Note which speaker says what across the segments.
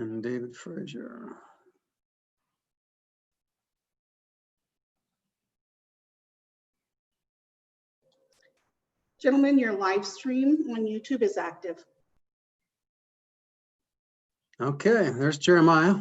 Speaker 1: And David Frazier.
Speaker 2: Gentlemen, your live stream on YouTube is active.
Speaker 1: Okay, there's Jeremiah.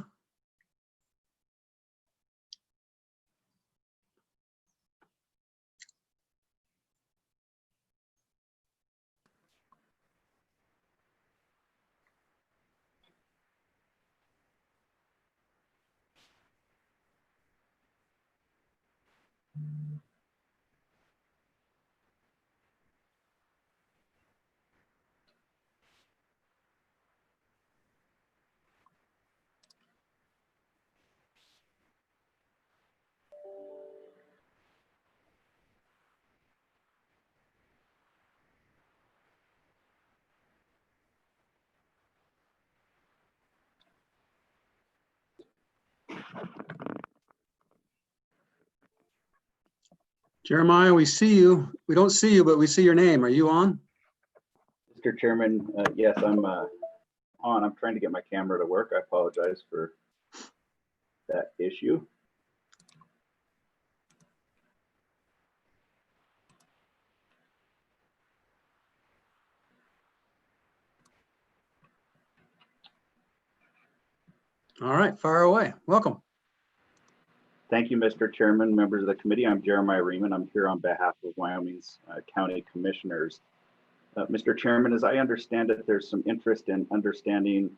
Speaker 1: Jeremiah, we see you. We don't see you, but we see your name. Are you on?
Speaker 3: Mr. Chairman, yes, I'm on. I'm trying to get my camera to work. I apologize for that issue.
Speaker 1: All right, fire away. Welcome.
Speaker 3: Thank you, Mr. Chairman, members of the committee. I'm Jeremiah Riemann. I'm here on behalf of Wyoming's county commissioners. Mr. Chairman, as I understand it, there's some interest in understanding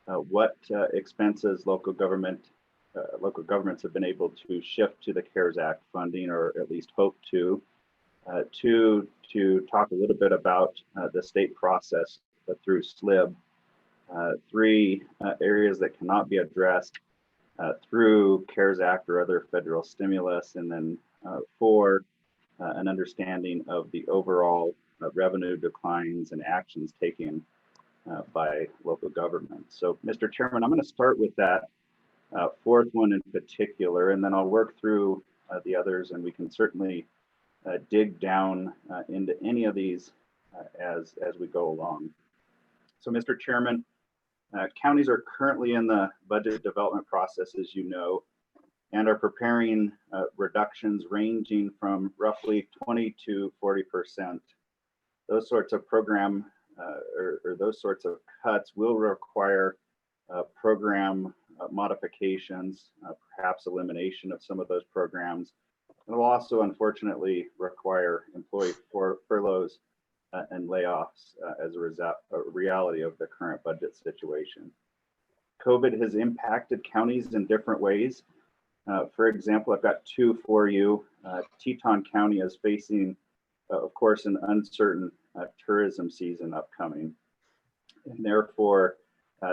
Speaker 3: what expenses local governments have been able to shift to the CARES Act funding, or at least hope to talk a little bit about the state process through SLIB. Three areas that cannot be addressed through CARES Act or other federal stimulus, and then four, an understanding of the overall revenue declines and actions taken by local government. So, Mr. Chairman, I'm going to start with that fourth one in particular, and then I'll work through the others, and we can certainly dig down into any of these as we go along. So, Mr. Chairman, counties are currently in the budget development process, as you know, and are preparing reductions ranging from roughly 20 to 40%. Those sorts of program or those sorts of cuts will require program modifications, perhaps elimination of some of those programs. It will also, unfortunately, require employee furloughs and layoffs as a reality of the current budget situation. COVID has impacted counties in different ways. For example, I've got two for you. Teton County is facing, of course, an uncertain tourism season upcoming, and therefore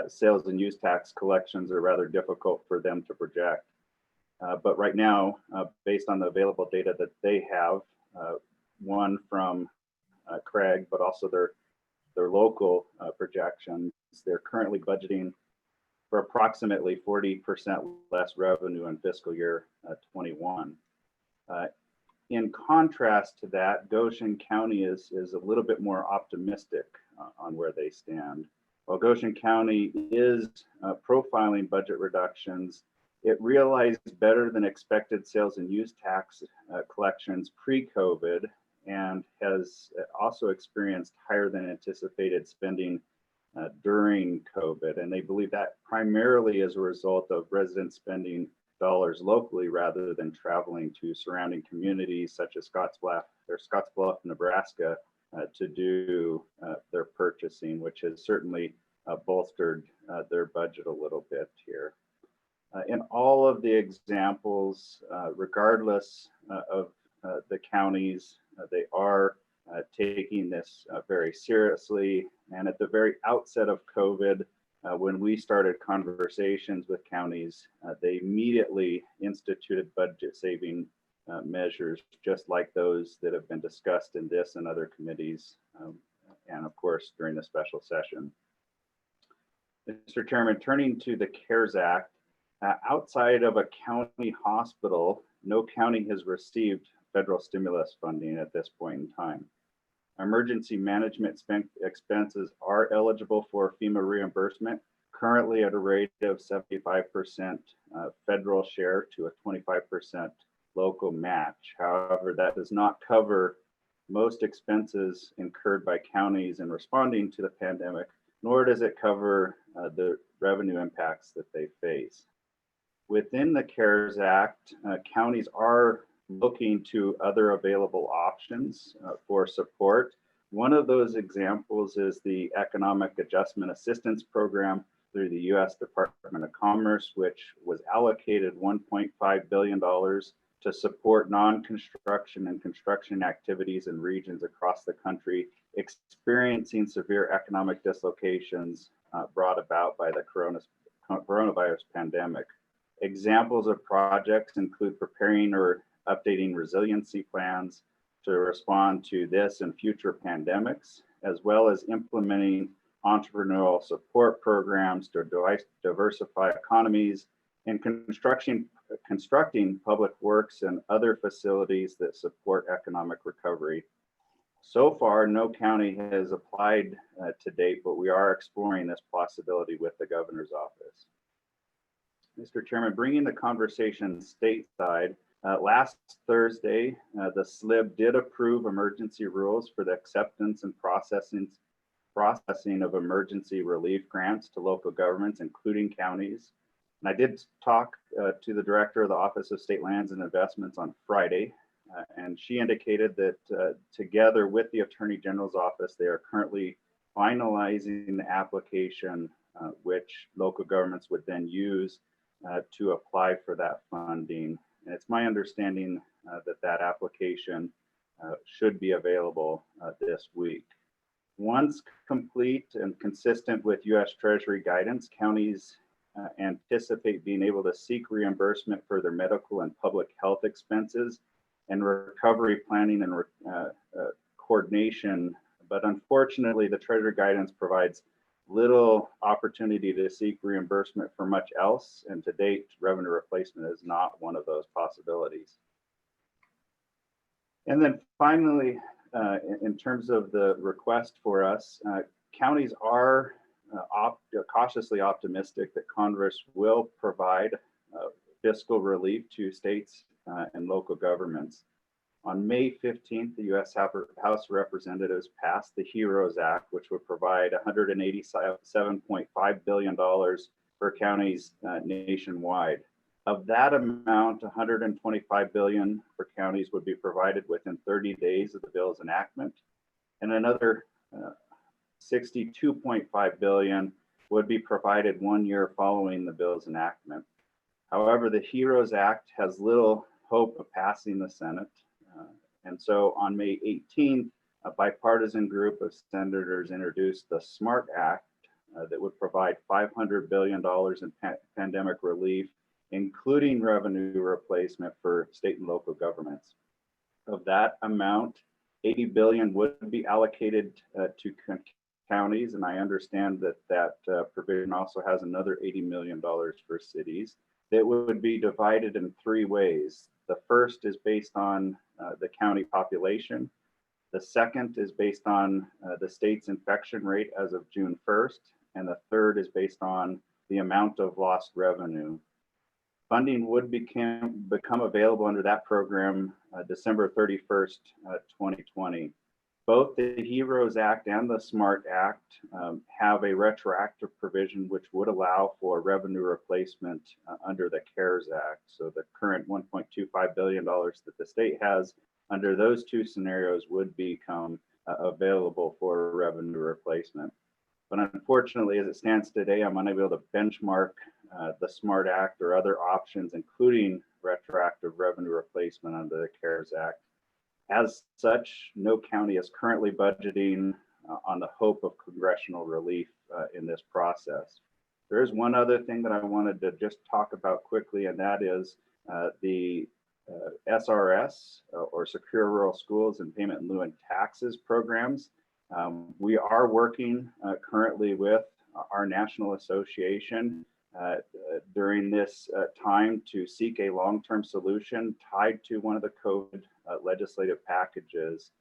Speaker 3: sales and use tax collections are rather difficult for them to project. But right now, based on the available data that they have, one from Craig, but also their local projections, they're currently budgeting for approximately 40% less revenue in fiscal year 21. In contrast to that, Goshen County is a little bit more optimistic on where they stand. While Goshen County is profiling budget reductions, it realized better than expected sales and use tax collections pre-COVID, and has also experienced higher than anticipated spending during COVID. And they believe that primarily as a result of resident spending dollars locally rather than traveling to surrounding communities such as Scottsbluff, Nebraska, to do their purchasing, which has certainly bolstered their budget a little bit here. In all of the examples, regardless of the counties, they are taking this very seriously. And at the very outset of COVID, when we started conversations with counties, they immediately instituted budget saving measures, just like those that have been discussed in this and other committees, and of course, during the special session. Mr. Chairman, turning to the CARES Act, outside of a county hospital, no county has received federal stimulus funding at this point in time. Emergency management expenses are eligible for FEMA reimbursement currently at a rate of 75% federal share to a 25% local match. However, that does not cover most expenses incurred by counties in responding to the pandemic, nor does it cover the revenue impacts that they face. Within the CARES Act, counties are looking to other available options for support. One of those examples is the Economic Adjustment Assistance Program through the U.S. Department of Commerce, which was allocated $1.5 billion to support non-construction and construction activities in regions across the country experiencing severe economic dislocations brought about by the coronavirus pandemic. Examples of projects include preparing or updating resiliency plans to respond to this and future pandemics, as well as implementing entrepreneurial support programs to diversify economies and constructing public works and other facilities that support economic recovery. So far, no county has applied to date, but we are exploring this possibility with the governor's office. Mr. Chairman, bringing the conversation stateside, last Thursday, the SLIB did approve emergency rules for the acceptance and processing of emergency relief grants to local governments, including counties. And I did talk to the director of the Office of State Lands and Investments on Friday, and she indicated that together with the Attorney General's office, they are currently finalizing the application, which local governments would then use to apply for that funding. And it's my understanding that application should be available this week. Once complete and consistent with U.S. Treasury guidance, counties anticipate being able to seek reimbursement for their medical and public health expenses and recovery planning and coordination. But unfortunately, the Treasury guidance provides little opportunity to seek reimbursement for much else. And to date, revenue replacement is not one of those possibilities. And then finally, in terms of the request for us, counties are cautiously optimistic that Congress will provide fiscal relief to states and local governments. On May 15th, the U.S. House of Representatives passed the HEROES Act, which would provide $187.5 billion for counties nationwide. Of that amount, $125 billion for counties would be provided within 30 days of the bill's enactment, and another $62.5 billion would be provided 1 year following the bill's enactment. However, the HEROES Act has little hope of passing the Senate. And so on May 18th, a bipartisan group of senators introduced the SMART Act that would provide $500 billion in pandemic relief, including revenue replacement for state and local governments. Of that amount, $80 billion would be allocated to counties, and I understand that provision also has another $80 million for cities. That would be divided in three ways. The first is based on the county population. The second is based on the state's infection rate as of June 1st. And the third is based on the amount of lost revenue. Funding would become available under that program December 31st, 2020. Both the HEROES Act and the SMART Act have a retroactive provision which would allow for revenue replacement under the CARES Act. So the current $1.25 billion that the state has under those two scenarios would become available for revenue replacement. But unfortunately, as it stands today, I'm unable to benchmark the SMART Act or other options, including retroactive revenue replacement under the CARES Act. As such, no county is currently budgeting on the hope of congressional relief in this process. There is one other thing that I wanted to just talk about quickly, and that is the SRS or Secure Rural Schools and Payment in Lieu and Taxes programs. We are working currently with our national association during this time to seek a long-term solution tied to one of the COVID legislative packages.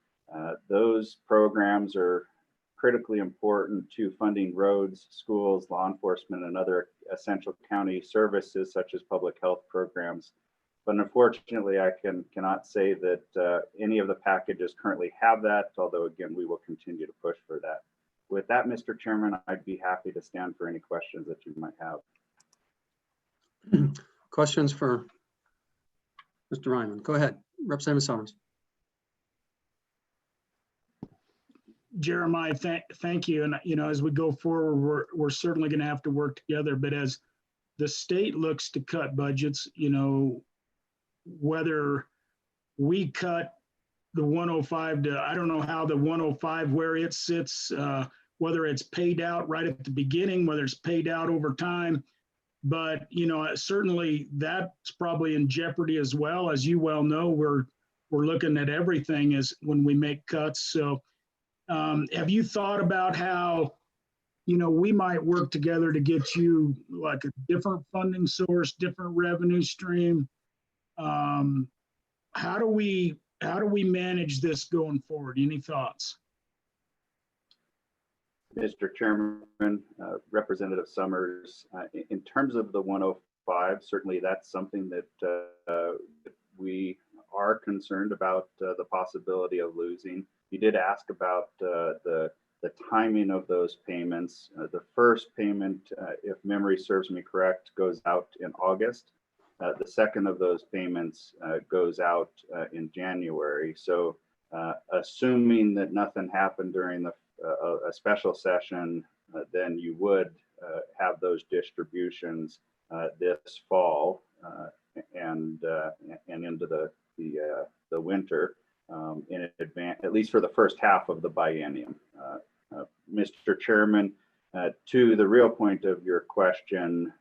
Speaker 3: Those programs are critically important to funding roads, schools, law enforcement, and other essential county services such as public health programs. But unfortunately, I cannot say that any of the packages currently have that, although again, we will continue to push for that. With that, Mr. Chairman, I'd be happy to stand for any questions that you might have.
Speaker 1: Questions for Mr. Ryman? Go ahead, Representative Summers.
Speaker 4: Jeremiah, thank you. And, you know, as we go forward, we're certainly going to have to work together. But as the state looks to cut budgets, you know, whether we cut the 105 to, I don't know how the 105, where it sits, whether it's paid out right at the beginning, whether it's paid out over time. But, you know, certainly that's probably in jeopardy as well. As you well know, we're looking at everything as when we make cuts. So have you thought about how, you know, we might work together to get you like a different funding source, different revenue stream? How do we manage this going forward? Any thoughts?
Speaker 3: Mr. Chairman, Representative Summers, in terms of the 105, certainly that's something that we are concerned about the possibility of losing. You did ask about the timing of those payments. The first payment, if memory serves me correct, goes out in August. The second of those payments goes out in January. So assuming that nothing happened during a special session, then you would have those distributions this fall and into the winter in advance, at least for the first half of the biennium. Mr. Chairman, to the real point of your question,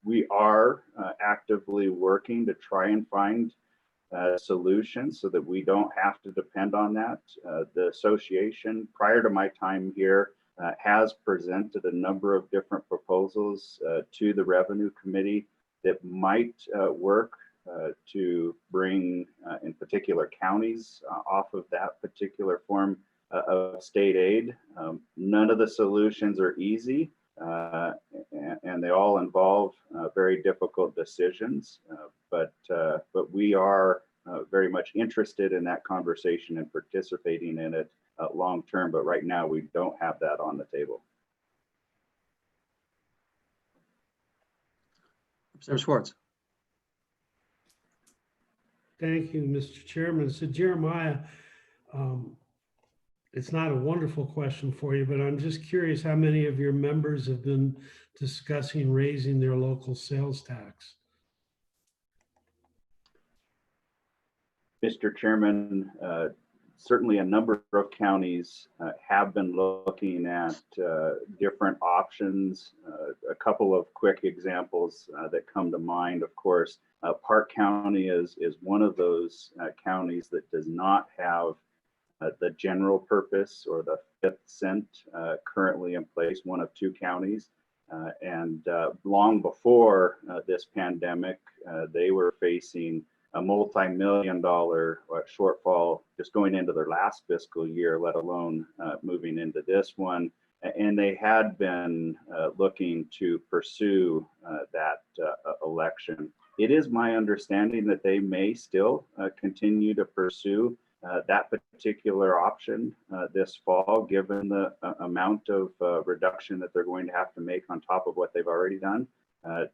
Speaker 3: we are actively working to try and find solutions so that we don't have to depend on that. The association, prior to my time here, has presented a number of different proposals to the Revenue Committee that might work to bring, in particular, counties off of that particular form of state aid. None of the solutions are easy, and they all involve very difficult decisions. But we are very much interested in that conversation and participating in it long term. But right now, we don't have that on the table.
Speaker 1: Representative Schwartz.
Speaker 5: Thank you, Mr. Chairman. So Jeremiah, it's not a wonderful question for you, but I'm just curious how many of your members have been discussing raising their local sales tax?
Speaker 3: Mr. Chairman, certainly a number of counties have been looking at different options. A couple of quick examples that come to mind, of course, Park County is one of those counties that does not have the general purpose or the 5th cent currently in place, one of 2 counties. And long before this pandemic, they were facing a multi-million-dollar shortfall just going into their last fiscal year, let alone moving into this one. And they had been looking to pursue that election. It is my understanding that they may still continue to pursue that particular option this fall, given the amount of reduction that they're going to have to make on top of what they've already done.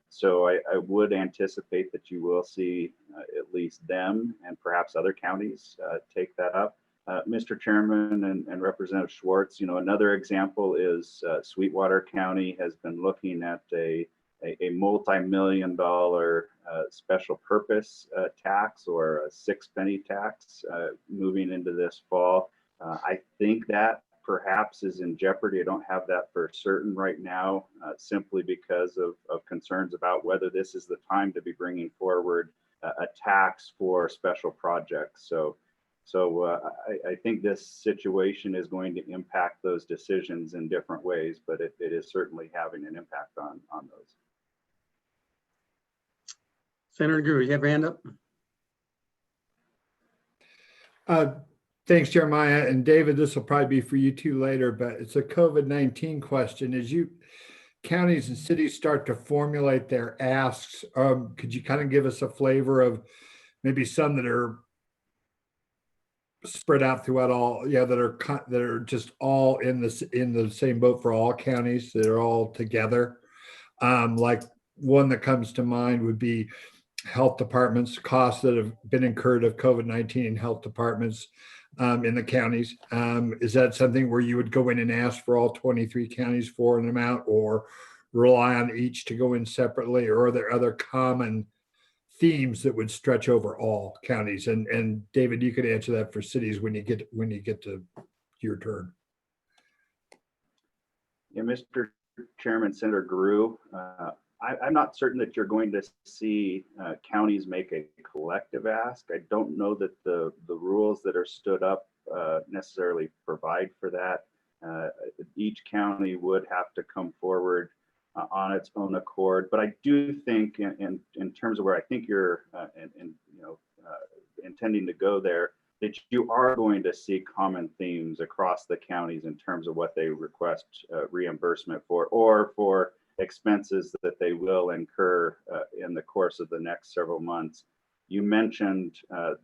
Speaker 3: So I would anticipate that you will see at least them and perhaps other counties take that up. Mr. Chairman and Representative Schwartz, you know, another example is Sweetwater County has been looking at a multi-million-dollar special purpose tax or a 6-penny tax moving into this fall. I think that perhaps is in jeopardy. I don't have that for certain right now, simply because of concerns about whether this is the time to be bringing forward a tax for special projects. So I think this situation is going to impact those decisions in different ways, but it is certainly having an impact on those.
Speaker 1: Senator Greer, you have your hand up?
Speaker 6: Thanks, Jeremiah. And David, this will probably be for you too later, but it's a COVID-19 question. As you counties and cities start to formulate their asks, could you kind of give us a flavor of maybe some that are spread out throughout all, that are just all in the same boat for all counties, that are all together? Like one that comes to mind would be health departments, costs that have been incurred of COVID-19 in health departments in the counties. Is that something where you would go in and ask for all 23 counties for an amount, or rely on each to go in separately? Or are there other common themes that would stretch over all counties? And David, you could answer that for cities when you get to your turn.
Speaker 3: Yeah, Mr. Chairman, Senator Grew, I'm not certain that you're going to see counties make a collective ask. I don't know that the rules that are stood up necessarily provide for that. Each county would have to come forward on its own accord. But I do think, in terms of where I think you're intending to go there, that you are going to see common themes across the counties in terms of what they request reimbursement for, or for expenses that they will incur in the course of the next several months. You mentioned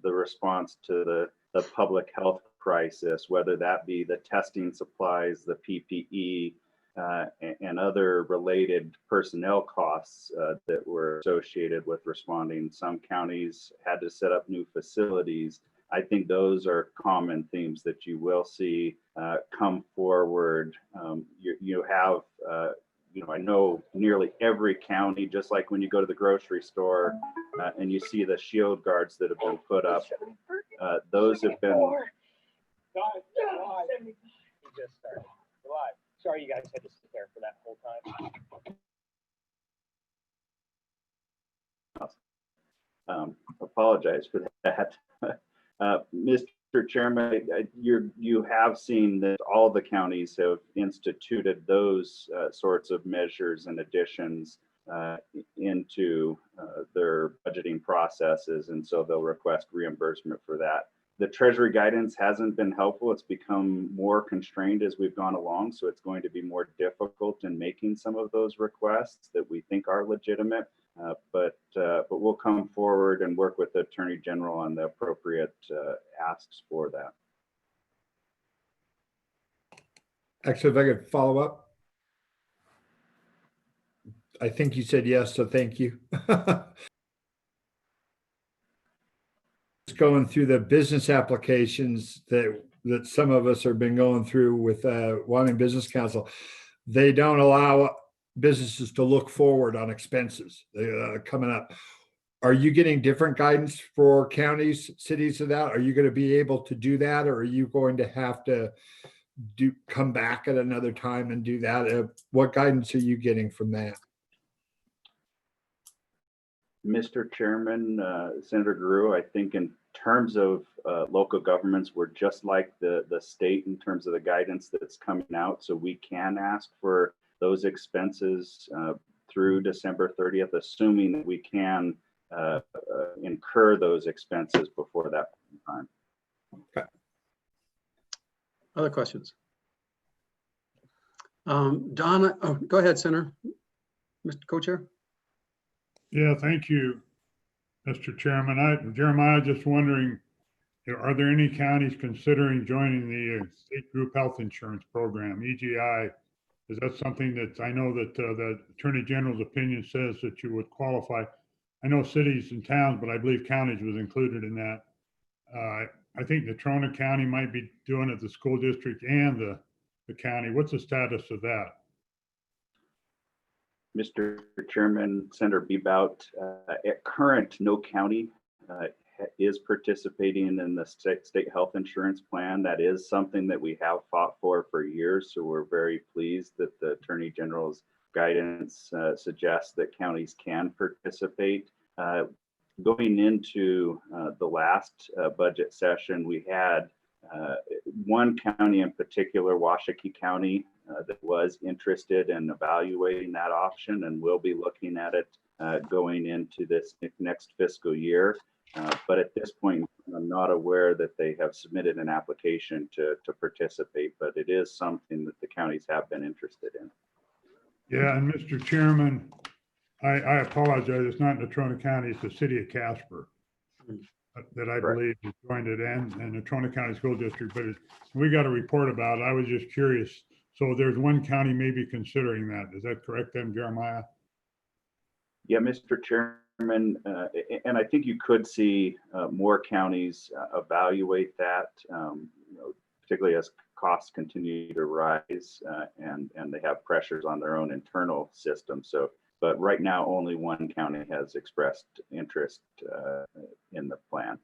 Speaker 3: the response to the public health crisis, whether that be the testing supplies, the PPE, and other related personnel costs that were associated with responding. Some counties had to set up new facilities. I think those are common themes that you will see come forward. You have, I know nearly every county, just like when you go to the grocery store and you see the shield guards that have been put up, those have been.
Speaker 7: Sorry, you guys had to sit there for that whole time.
Speaker 3: Apologize for that. Mr. Chairman, you have seen that all the counties have instituted those sorts of measures and additions into their budgeting processes, and so they'll request reimbursement for that. The Treasury guidance hasn't been helpful. It's become more constrained as we've gone along, so it's going to be more difficult in making some of those requests that we think are legitimate. But we'll come forward and work with the Attorney General on the appropriate asks for that.
Speaker 6: Actually, if I could follow up. I think you said yes, so thank you. Just going through the business applications that some of us have been going through with Wyoming Business Council, they don't allow businesses to look forward on expenses coming up. Are you getting different guidance for counties, cities of that? Are you going to be able to do that, or are you going to have to come back at another time and do that? What guidance are you getting from that?
Speaker 3: Mr. Chairman, Senator Grew, I think in terms of local governments, we're just like the state in terms of the guidance that's coming out. So we can ask for those expenses through December 30th, assuming that we can incur those expenses before that time.
Speaker 6: Okay.
Speaker 1: Other questions? Don, go ahead, Senator. Mr. Co-Chair.
Speaker 8: Yeah, thank you, Mr. Chairman. Jeremiah, just wondering, are there any counties considering joining the state group health insurance program, EGI? Is that something that I know that the Attorney General's opinion says that you would qualify? I know cities and towns, but I believe counties was included in that. I think Natrona County might be doing it, the school district and the county. What's the status of that?
Speaker 3: Mr. Chairman, Senator Bebout, at current, no county is participating in the state health insurance plan. That is something that we have fought for years. So we're very pleased that the Attorney General's guidance suggests that counties can participate. Going into the last budget session, we had one county in particular, Washakie County, that was interested in evaluating that option, and we'll be looking at it going into this next fiscal year. But at this point, I'm not aware that they have submitted an application to participate, but it is something that the counties have been interested in.
Speaker 8: Yeah, and Mr. Chairman, I apologize. It's not Natrona County, it's the city of Casper that I
Speaker 3: Correct.
Speaker 8: believe is joined it and Natrona County School District, but we got a report about it. I was just curious. So there's one county maybe considering that. Is that correct then, Jeremiah?
Speaker 3: Yeah, Mr. Chairman, and I think you could see more counties evaluate that, particularly as costs continue to rise and they have pressures on their own internal system. So, but right now, only one county has expressed interest in the plan.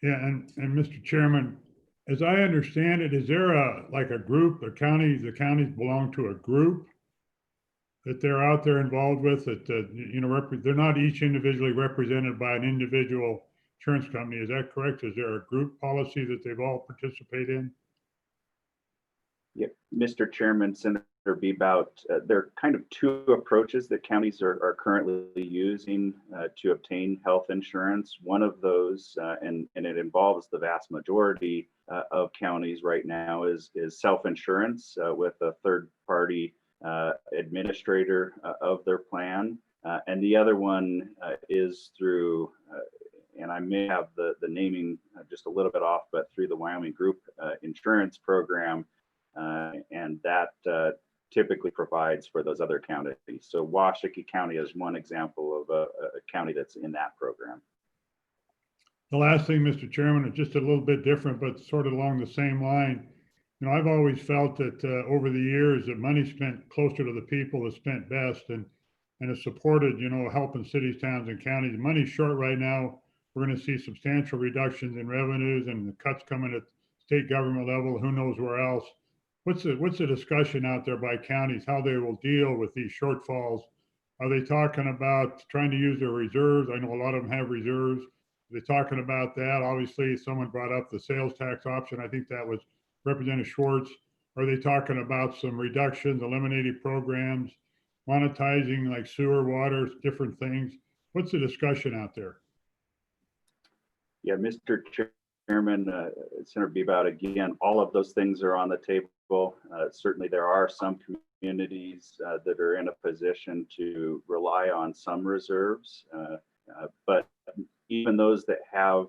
Speaker 8: Yeah, and Mr. Chairman, as I understand it, is there like a group, the counties belong to a group that they're out there involved with that, they're not each individually represented by an individual insurance company. Is that correct? Is there a group policy that they've all participated in?
Speaker 3: Yep, Mr. Chairman, Senator Bebout, there are kind of two approaches that counties are currently using to obtain health insurance. One of those, and it involves the vast majority of counties right now, is self-insurance with a third-party administrator of their plan. And the other one is through, and I may have the naming just a little bit off, but through the Wyoming Group Insurance Program. And that typically provides for those other counties. So Washakie County is one example of a county that's in that program.
Speaker 8: The last thing, Mr. Chairman, is just a little bit different, but sort of along the same line. I've always felt that over the years, that money spent closer to the people is spent best and has supported, helping cities, towns, and counties. Money's short right now. We're going to see substantial reductions in revenues and the cuts coming at state government level. Who knows where else? What's the discussion out there by counties, how they will deal with these shortfalls? Are they talking about trying to use their reserves? I know a lot of them have reserves. Are they talking about that? Obviously, someone brought up the sales tax option. I think that was Representative Schwartz. Are they talking about some reductions, eliminating programs, monetizing like sewer, water, different things? What's the discussion out there?
Speaker 3: Yeah, Mr. Chairman, Senator Bebout, again, all of those things are on the table. Certainly, there are some communities that are in a position to rely on some reserves, but even those that have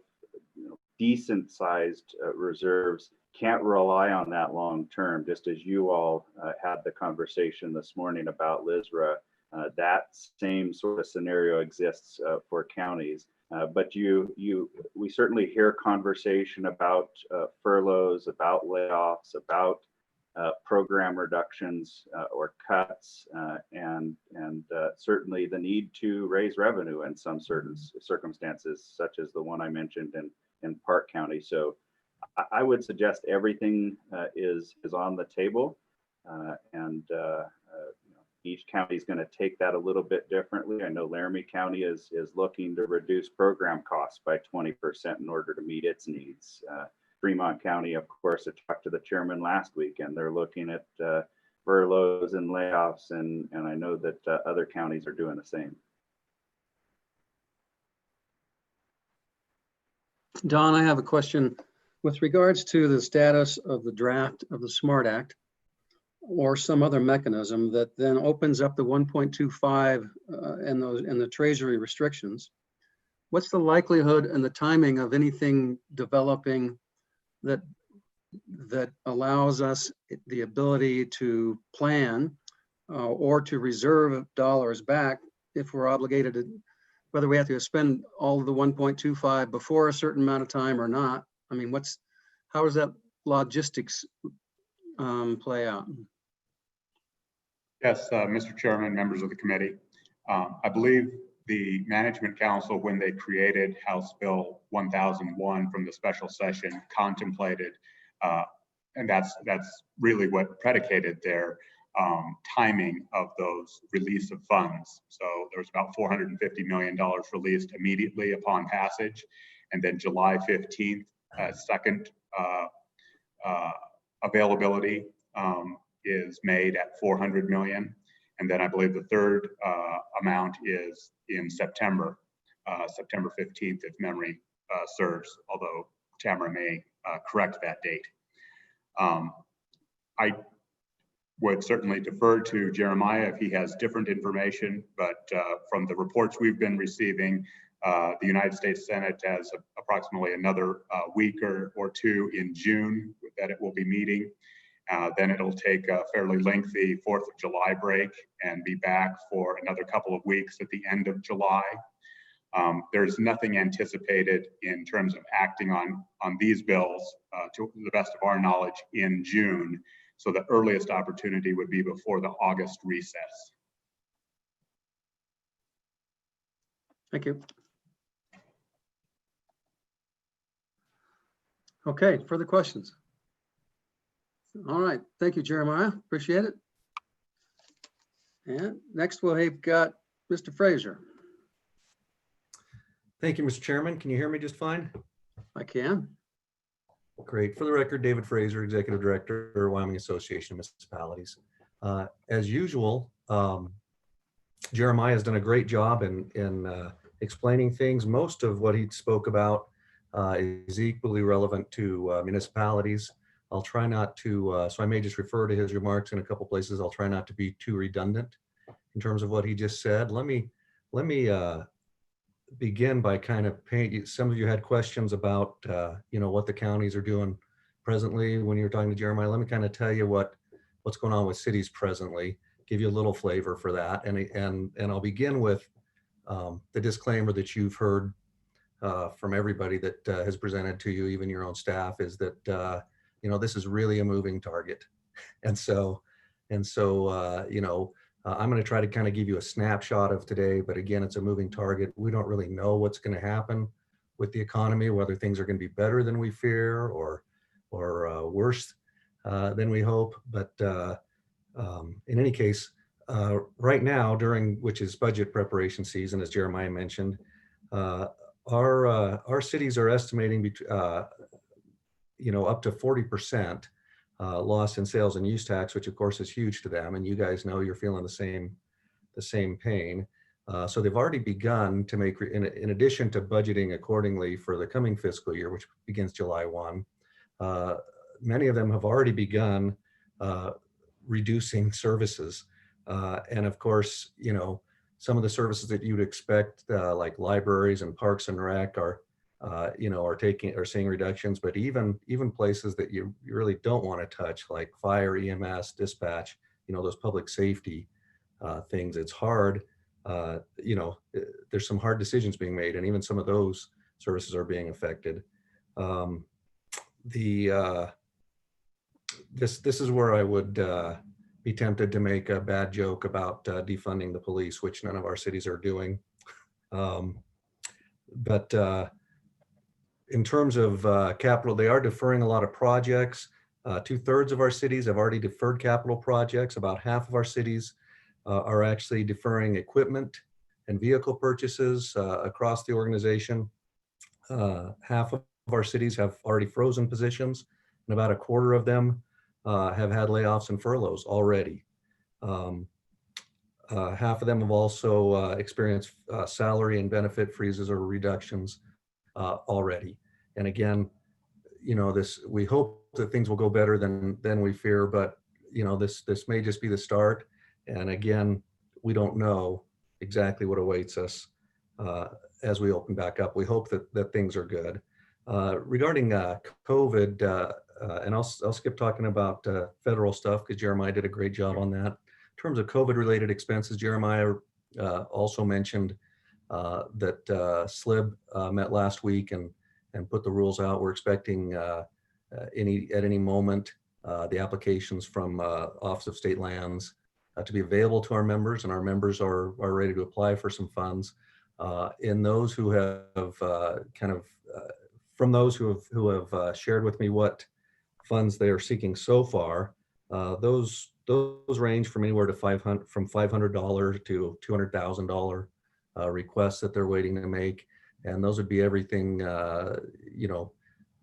Speaker 3: decent sized reserves can't rely on that long term. Just as you all had the conversation this morning about LISRA, that same sort of scenario exists for counties. But we certainly hear conversation about furloughs, about layoffs, about program reductions or cuts, and certainly the need to raise revenue in some certain circumstances, such as the one I mentioned in Park County. So I would suggest everything is on the table, and each county is going to take that a little bit differently. I know Laramie County is looking to reduce program costs by 20% in order to meet its needs. Fremont County, of course, I talked to the chairman last week, and they're looking at furloughs and layoffs, and I know that other counties are doing the same.
Speaker 1: Don, I have a question. With regards to the status of the draft of the SMART Act or some other mechanism that then opens up the 1.25 and the Treasury restrictions, what's the likelihood and the timing of anything developing that allows us the ability to plan or to reserve dollars back if we're obligated to, whether we have to spend all of the 1.25 before a certain amount of time or not? I mean, how does that logistics play out?
Speaker 9: Yes, Mr. Chairman, members of the committee. I believe the Management Council, when they created House Bill 1001 from the special session, contemplated, and that's really what predicated their timing of those release of funds. So there was about $450 million released immediately upon passage, and then July 15th, second availability is made at 400 million. And then I believe the third amount is in September September 15th, if memory serves, although Tamara may correct that date. I would certainly defer to Jeremiah if he has different information, but from the reports we've been receiving, the United States Senate has approximately another week or two in June that it will be meeting. Then it'll take a fairly lengthy 4th of July break and be back for another couple of weeks at the end of July. There's nothing anticipated in terms of acting on these bills, to the best of our knowledge, in June. So the earliest opportunity would be before the August recess.
Speaker 1: Thank you. Okay, further questions? All right, thank you, Jeremiah. Appreciate it. And next we've got Mr. Fraser.
Speaker 10: Thank you, Mr. Chairman. Can you hear me just fine?
Speaker 1: I can.
Speaker 10: Great. For the record, David Fraser, Executive Director, Wyoming Association of Municipalities. As usual, Jeremiah has done a great job in explaining things. Most of what he spoke about is equally relevant to municipalities. I'll try not to, so I may just refer to his remarks in a couple places. I'll try not to be too redundant in terms of what he just said. Let me begin by kind of some of you had questions about, what the counties are doing presently when you're talking to Jeremiah. Let me kind of tell you what's going on with cities presently, give you a little flavor for that. And I'll begin with the disclaimer that you've heard from everybody that has presented to you, even your own staff, is that, this is really a moving target. And so, I'm going to try to kind of give you a snapshot of today, but again, it's a moving target. We don't really know what's going to happen with the economy, whether things are going to be better than we fear or worse than we hope. But in any case, right now, which is budget preparation season, as Jeremiah mentioned, our cities are estimating up to 40% loss in sales and use tax, which of course is huge to them. And you guys know you're feeling the same pain. So they've already begun to make, in addition to budgeting accordingly for the coming fiscal year, which begins July 1, many of them have already begun reducing services. And of course, some of the services that you'd expect, like libraries and parks and rec are seeing reductions, but even places that you really don't want to touch, like fire, EMS, dispatch, those public safety things. It's hard, there's some hard decisions being made, and even some of those services are being affected. This is where I would be tempted to make a bad joke about defunding the police, which none of our cities are doing. But in terms of capital, they are deferring a lot of projects. 2/3 of our cities have already deferred capital projects. About half of our cities are actually deferring equipment and vehicle purchases across the organization. Half of our cities have already frozen positions, and about 1/4 of them have had layoffs and furloughs already. Half of them have also experienced salary and benefit freezes or reductions already. And again, we hope that things will go better than we fear, but this may just be the start. And again, we don't know exactly what awaits us as we open back up. We hope that things are good. Regarding COVID, and I'll skip talking about federal stuff because Jeremiah did a great job on that. In terms of COVID-related expenses, Jeremiah also mentioned that SLIB met last week and put the rules out. We're expecting at any moment the applications from Office of State Lands to be available to our members, and our members are ready to apply for some funds. In those who have from those who have shared with me what funds they are seeking so far, those range from anywhere to $500 to $200,000 requests that they're waiting to make, and those would be everything,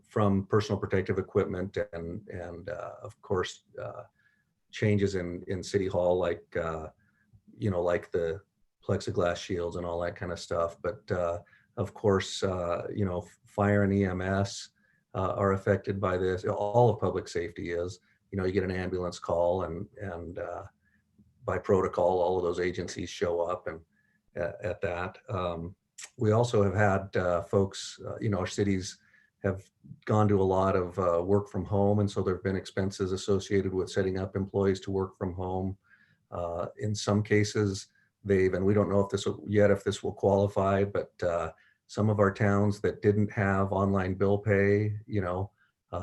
Speaker 10: from personal protective equipment and of course changes in City Hall, like like the plexiglass shields and all that kind of stuff. But Of course, fire and EMS are affected by this. All of public safety is. You get an ambulance call, and by protocol, all of those agencies show up and at that. We also have had folks, our cities have gone to a lot of work from home, and so there have been expenses associated with setting up employees to work from home. In some cases, and we don't know if this will qualify, but some of our towns that didn't have online bill pay,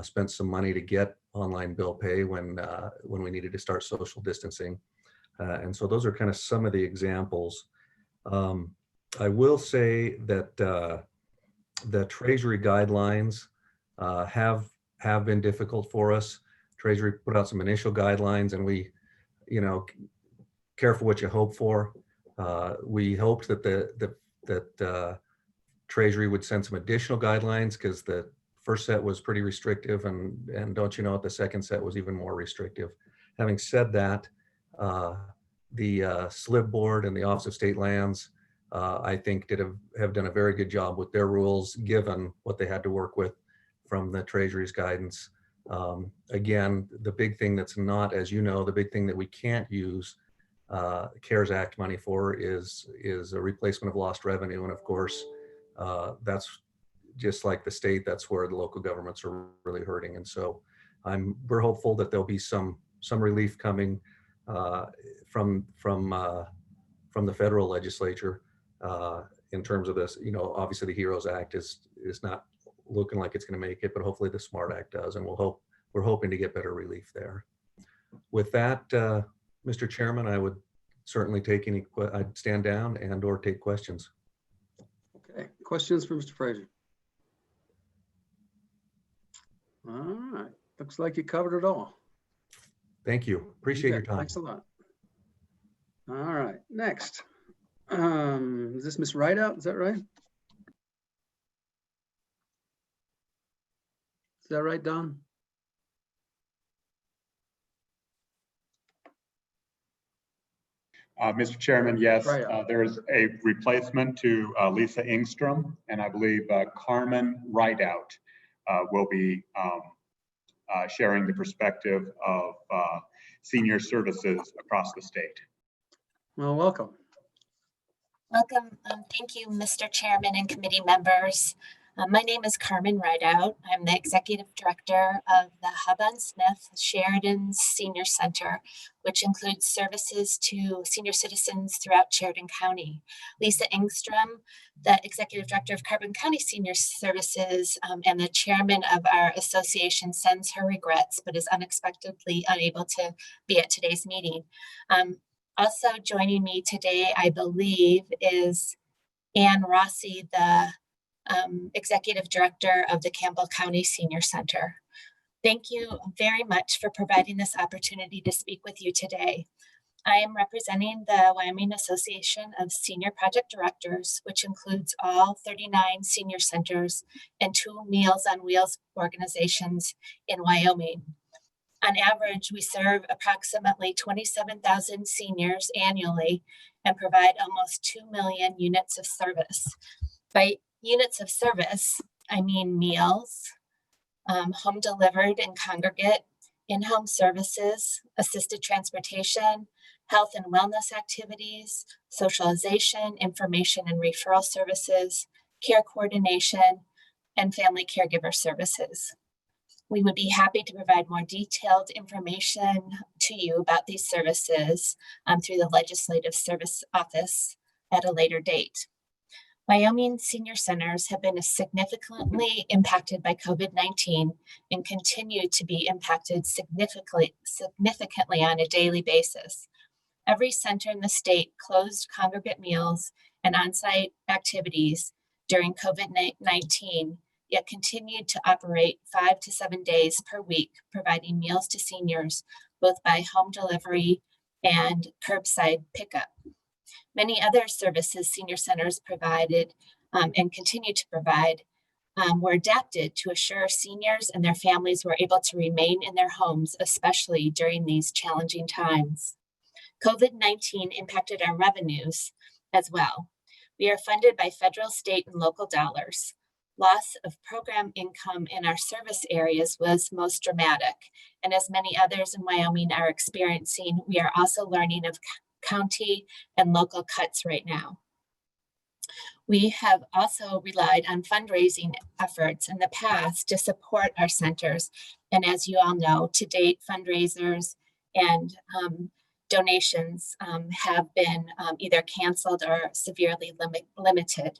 Speaker 10: spent some money to get online bill pay when we needed to start social distancing. And so those are kind of some of the examples. I will say that the Treasury guidelines have been difficult for us. Treasury put out some initial guidelines, and we, careful what you hope for. We hoped that Treasury would send some additional guidelines, because the first set was pretty restrictive, and don't you know it, the second set was even more restrictive. Having said that, the SLIB board and the Office of State Lands, I think have done a very good job with their rules, given what they had to work with from the Treasury's guidance. Again, the big thing that's not, as you know, the big thing that we can't use CARES Act money for is a replacement of lost revenue. And of course, that's just like the state, that's where the local governments are really hurting. And so we're hopeful that there'll be some relief coming from the federal legislature in terms of this. Obviously the HEROES Act is not looking like it's going to make it, but hopefully the SMART Act does, and we're hoping to get better relief there. With that, Mr. Chairman, I would certainly I'd stand down or take questions.
Speaker 1: Okay, questions for Mr. Fraser? All right, looks like you covered it all.
Speaker 10: Thank you. Appreciate your time.
Speaker 1: Thanks a lot. All right, next. Is this Ms. Rideout? Is that right? Is that right, Don?
Speaker 9: Mr. Chairman, yes,
Speaker 1: Right.
Speaker 9: there is a replacement to Lisa Ingstrom, and I believe Carmen Rideout will be sharing the perspective of senior services across the state.
Speaker 1: Well, welcome.
Speaker 11: Welcome. Thank you, Mr. Chairman and committee members. My name is Carmen Rideout. I'm the Executive Director of the Hub on Smith Sheridan Senior Center, which includes services to senior citizens throughout Sheridan County. Lisa Ingstrom, the Executive Director of Carbon County Senior Services and the Chairman of our association, sends her regrets, but is unexpectedly unable to be at today's meeting. Also joining me today, I believe, is Ann Rossi, the Executive Director of the Campbell County Senior Center. Thank you very much for providing this opportunity to speak with you today. I am representing the Wyoming Association of Senior Project Directors, which includes all 39 senior centers and 2 Meals on Wheels organizations in Wyoming. On average, we serve approximately 27,000 seniors annually and provide almost 2 million units of service. By units of service, I mean meals, home delivered and congregate, in-home services, assisted transportation, health and wellness activities, socialization, information and referral services, care coordination, and family caregiver services. We would be happy to provide more detailed information to you about these services through the Legislative Service Office at a later date. Wyoming senior centers have been significantly impacted by COVID-19 and continue to be impacted significantly on a daily basis. Every center in the state closed congregate meals and on-site activities during COVID-19, yet continued to operate 5 to 7 days per week, providing meals to seniors, both by home delivery and curbside pickup. Many other services senior centers provided and continue to provide were adapted to assure seniors and their families were able to remain in their homes, especially during these challenging times. COVID-19 impacted our revenues as well. We are funded by federal, state, and local dollars. Loss of program income in our service areas was most dramatic, and as many others in Wyoming are experiencing, we are also learning of county and local cuts right now. We have also relied on fundraising efforts in the past to support our centers, and as you all know, to date, fundraisers and donations have been either canceled or severely limited.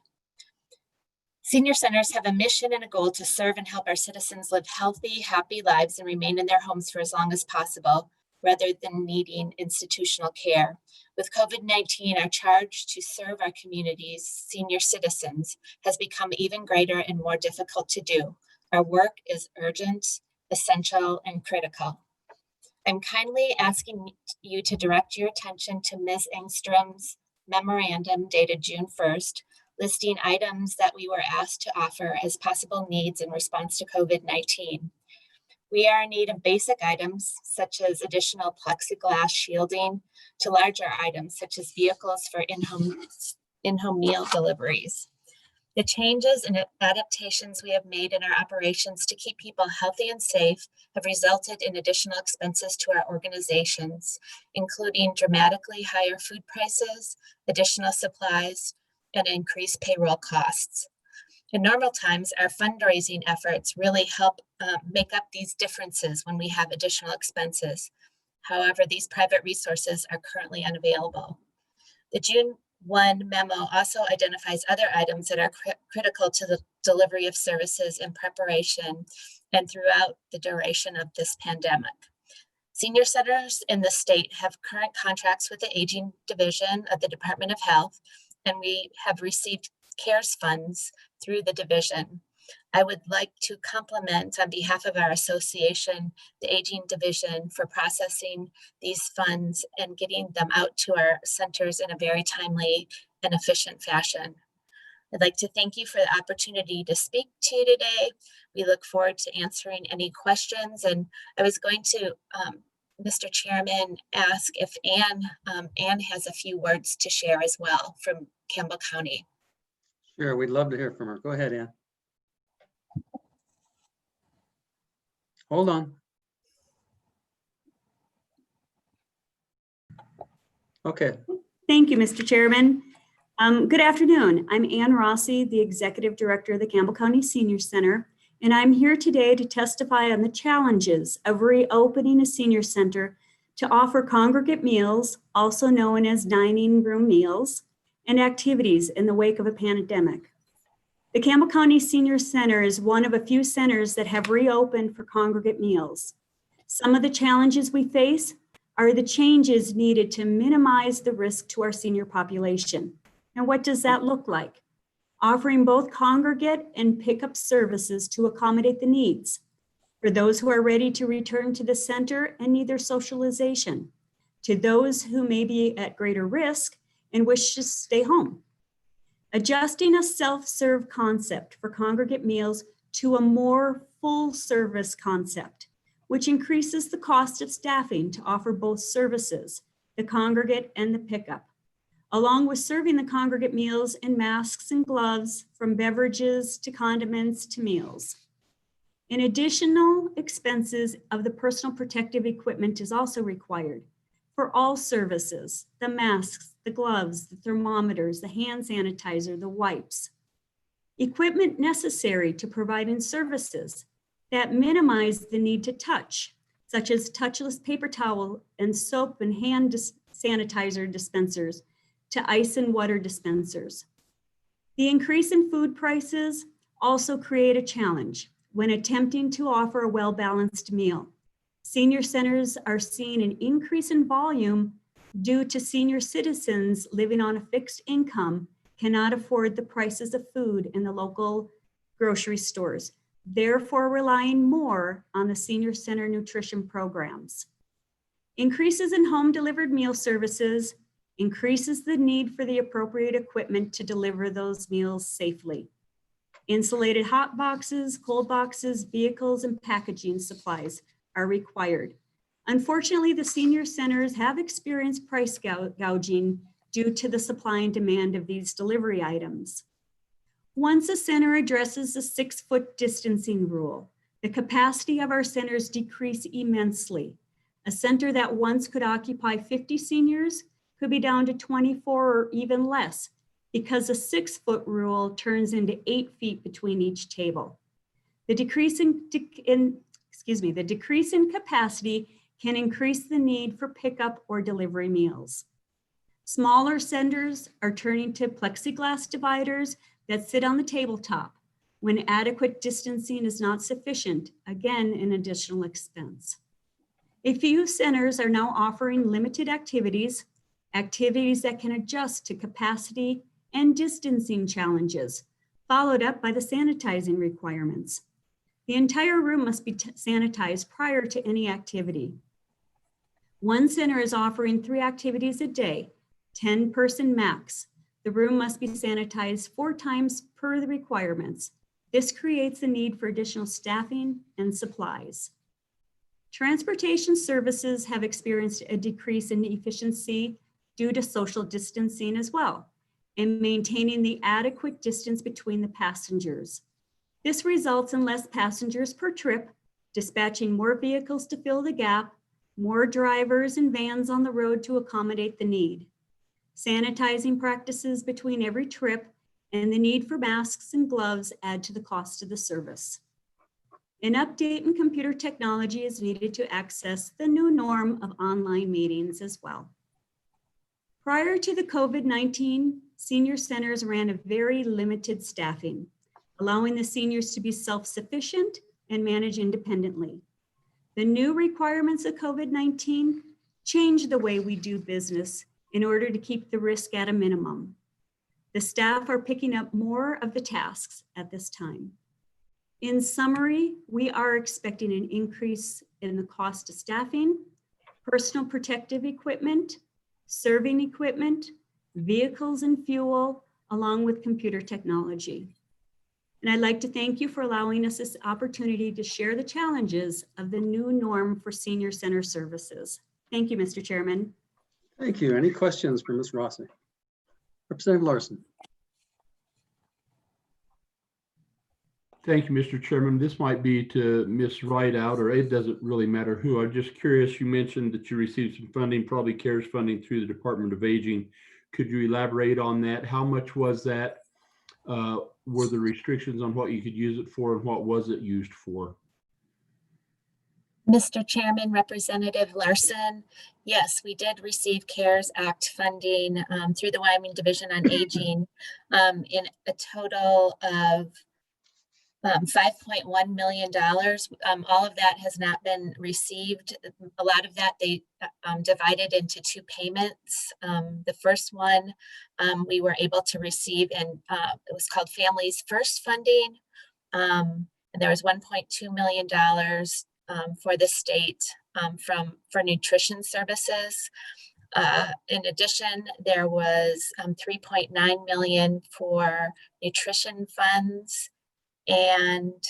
Speaker 11: Senior centers have a mission and a goal to serve and help our citizens live healthy, happy lives and remain in their homes for as long as possible, rather than needing institutional care. With COVID-19, our charge to serve our communities, senior citizens, has become even greater and more difficult to do. Our work is urgent, essential, and critical. I'm kindly asking you to direct your attention to Ms. Engstrom's memorandum dated June 1st, listing items that we were asked to offer as possible needs in response to COVID-19. We are in need of basic items such as additional plexiglass shielding to larger items such as vehicles for in-home meal deliveries. The changes and adaptations we have made in our operations to keep people healthy and safe have resulted in additional expenses to our organizations, including dramatically higher food prices, additional supplies, and increased payroll costs. In normal times, our fundraising efforts really help make up these differences when we have additional expenses. However, these private resources are currently unavailable. The June 1 memo also identifies other items that are critical to the delivery of services in preparation and throughout the duration of this pandemic. Senior centers in the state have current contracts with the Aging Division of the Department of Health, and we have received CARES funds through the division. I would like to compliment on behalf of our association, the Aging Division, for processing these funds and getting them out to our centers in a very timely and efficient fashion. I'd like to thank you for the opportunity to speak to you today. We look forward to answering any questions. And I was going to, Mr. Chairman, ask if Ann has a few words to share as well from Campbell County.
Speaker 1: Sure, we'd love to hear from her. Go ahead, Ann. Hold on. Okay.
Speaker 12: Thank you, Mr. Chairman. Good afternoon. I'm Ann Rossi, the Executive Director of the Campbell County Senior Center, and I'm here today to testify on the challenges of reopening a senior center to offer congregate meals, also known as dining room meals, and activities in the wake of a pandemic. The Campbell County Senior Center is one of a few centers that have reopened for congregate meals. Some of the challenges we face are the changes needed to minimize the risk to our senior population. Now, what does that look like? Offering both congregate and pickup services to accommodate the needs for those who are ready to return to the center and need their socialization, to those who may be at greater risk and wish to stay home. Adjusting a self-serve concept for congregate meals to a more full service concept, which increases the cost of staffing to offer both services, the congregate and the pickup, along with serving the congregate meals in masks and gloves, from beverages to condiments to meals. An additional expenses of the personal protective equipment is also required for all services, the masks, the gloves, the thermometers, the hand sanitizer, the wipes. Equipment necessary to provide in services that minimize the need to touch, such as touchless paper towel and soap and hand sanitizer dispensers to ice and water dispensers. The increase in food prices also create a challenge when attempting to offer a well-balanced meal. Senior centers are seeing an increase in volume due to senior citizens living on a fixed income cannot afford the prices of food in the local grocery stores, therefore relying more on the senior center nutrition programs. Increases in home delivered meal services increases the need for the appropriate equipment to deliver those meals safely. Insulated hot boxes, cold boxes, vehicles, and packaging supplies are required. Unfortunately, the senior centers have experienced price gouging due to the supply and demand of these delivery items. Once a center addresses the 6-foot distancing rule, the capacity of our centers decrease immensely. A center that once could occupy 50 seniors could be down to 24 or even less because the 6-foot rule turns into 8 feet between each table. The decrease in capacity can increase the need for pickup or delivery meals. Smaller centers are turning to plexiglass dividers that sit on the tabletop when adequate distancing is not sufficient, again, an additional expense. A few centers are now offering limited activities that can adjust to capacity and distancing challenges, followed up by the sanitizing requirements. The entire room must be sanitized prior to any activity. One center is offering 3 activities a day, 10-person max. The room must be sanitized 4 times per the requirements. This creates the need for additional staffing and supplies. Transportation services have experienced a decrease in efficiency due to social distancing as well, and maintaining the adequate distance between the passengers. This results in less passengers per trip, dispatching more vehicles to fill the gap, more drivers and vans on the road to accommodate the need. Sanitizing practices between every trip and the need for masks and gloves add to the cost of the service. An update in computer technology is needed to access the new norm of online meetings as well. Prior to the COVID-19, senior centers ran a very limited staffing, allowing the seniors to be self-sufficient and manage independently. The new requirements of COVID-19 changed the way we do business in order to keep the risk at a minimum. The staff are picking up more of the tasks at this time. In summary, we are expecting an increase in the cost of staffing, personal protective equipment, serving equipment, vehicles and fuel, along with computer technology. And I'd like to thank you for allowing us this opportunity to share the challenges of the new norm for senior center services. Thank you, Mr. Chairman.
Speaker 1: Thank you. Any questions for Ms. Rossi? Representative Larson.
Speaker 13: Thank you, Mr. Chairman. This might be to Ms. Rideout, or it doesn't really matter who. I'm just curious, you mentioned that you received some funding, probably CARES funding through the Department of Aging. Could you elaborate on that? How much was that? Were the restrictions on what you could use it for, and what was it used for?
Speaker 11: Mr. Chairman, Representative Larson, yes, we did receive CARES Act funding through the Wyoming Division on Aging in a total of $5.1 million. All of that has not been received. A lot of that they divided into 2 payments. The first one we were able to receive, and it was called Families First funding. And there was $1.2 million for the state for nutrition services. In addition, there was $3.9 million for nutrition funds, and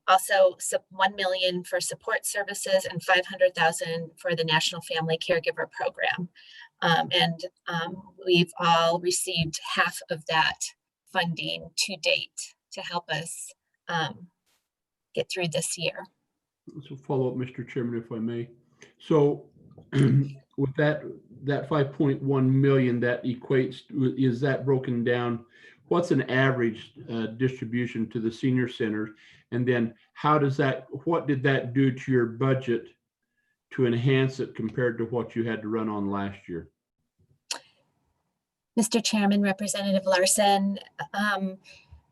Speaker 11: also $1 million for support services and $500,000 for the National Family Caregiver Program. We've all received half of that funding to date to help us get through this year.
Speaker 13: So follow up, Mr. Chairman, if I may. So with that 5.1 million, that equates, is that broken down? What's an average distribution to the senior centers? And then what did that do to your budget to enhance it compared to what you had to run on last year?
Speaker 11: Mr. Chairman, Representative Larson,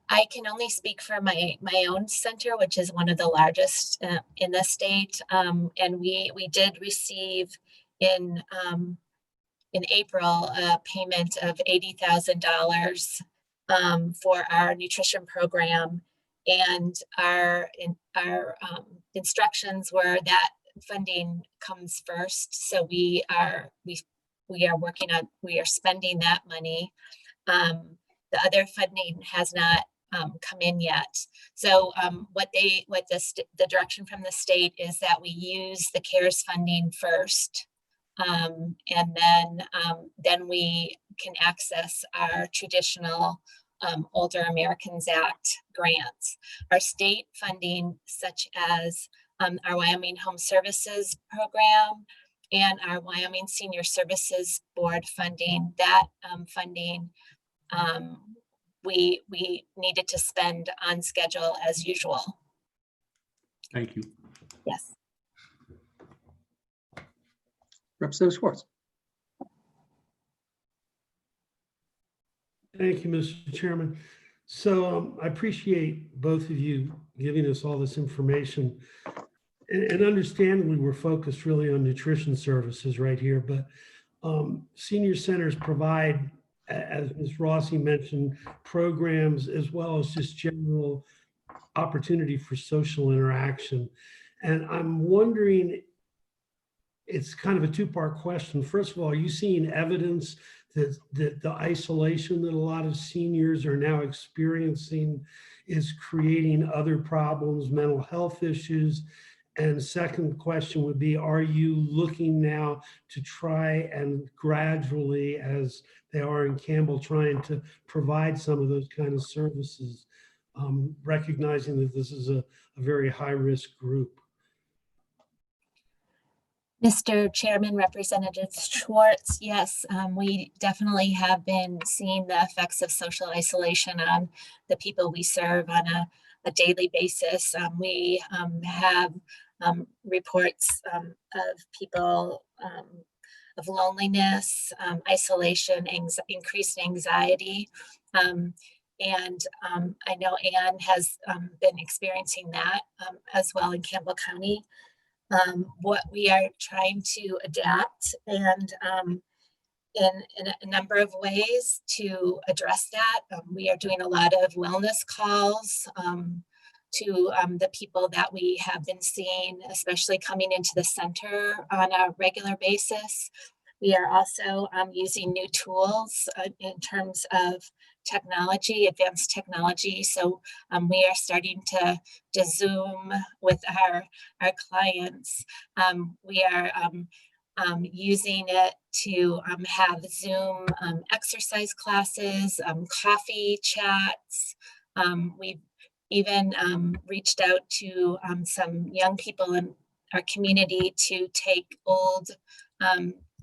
Speaker 11: I can only speak for my own center, which is one of the largest in the state. And we did receive in April a payment of $80,000 for our nutrition program, and our instructions were that funding comes first. So we are spending that money. The other funding has not come in yet. So the direction from the state is that we use the CARES funding first And then we can access our traditional Older Americans Act grants. Our state funding, such as our Wyoming Home Services Program and our Wyoming Senior Services Board funding, that funding we needed to spend on schedule as usual.
Speaker 13: Thank you.
Speaker 11: Yes.
Speaker 1: Representative Schwartz.
Speaker 5: Thank you, Mr. Chairman. So I appreciate both of you giving us all this information. And understandably, we're focused really on nutrition services right here, but senior centers provide, as Ms. Rossi mentioned, programs as well as just general opportunity for social interaction. And I'm wondering, it's kind of a two-part question. First of all, are you seeing evidence that the isolation that a lot of seniors are now experiencing is creating other problems, mental health issues? And second question would be, are you looking now to try and gradually, as they are in Campbell, trying to provide some of those kind of services, recognizing that this is a very high-risk group?
Speaker 11: Mr. Chairman, Representative Schwartz, yes, we definitely have been seeing the effects of social isolation on the people we serve on a daily basis. We have reports of people of loneliness, isolation, increased anxiety. And I know Anne has been experiencing that as well in Campbell County. What we are trying to adapt and in a number of ways to address that. We are doing a lot of wellness calls to the people that we have been seeing, especially coming into the center on a regular basis. We are also using new tools in terms of technology, advanced technology. So we are starting to Zoom with our clients. We are using it to have Zoom exercise classes, coffee chats. We've even reached out to some young people in our community to take old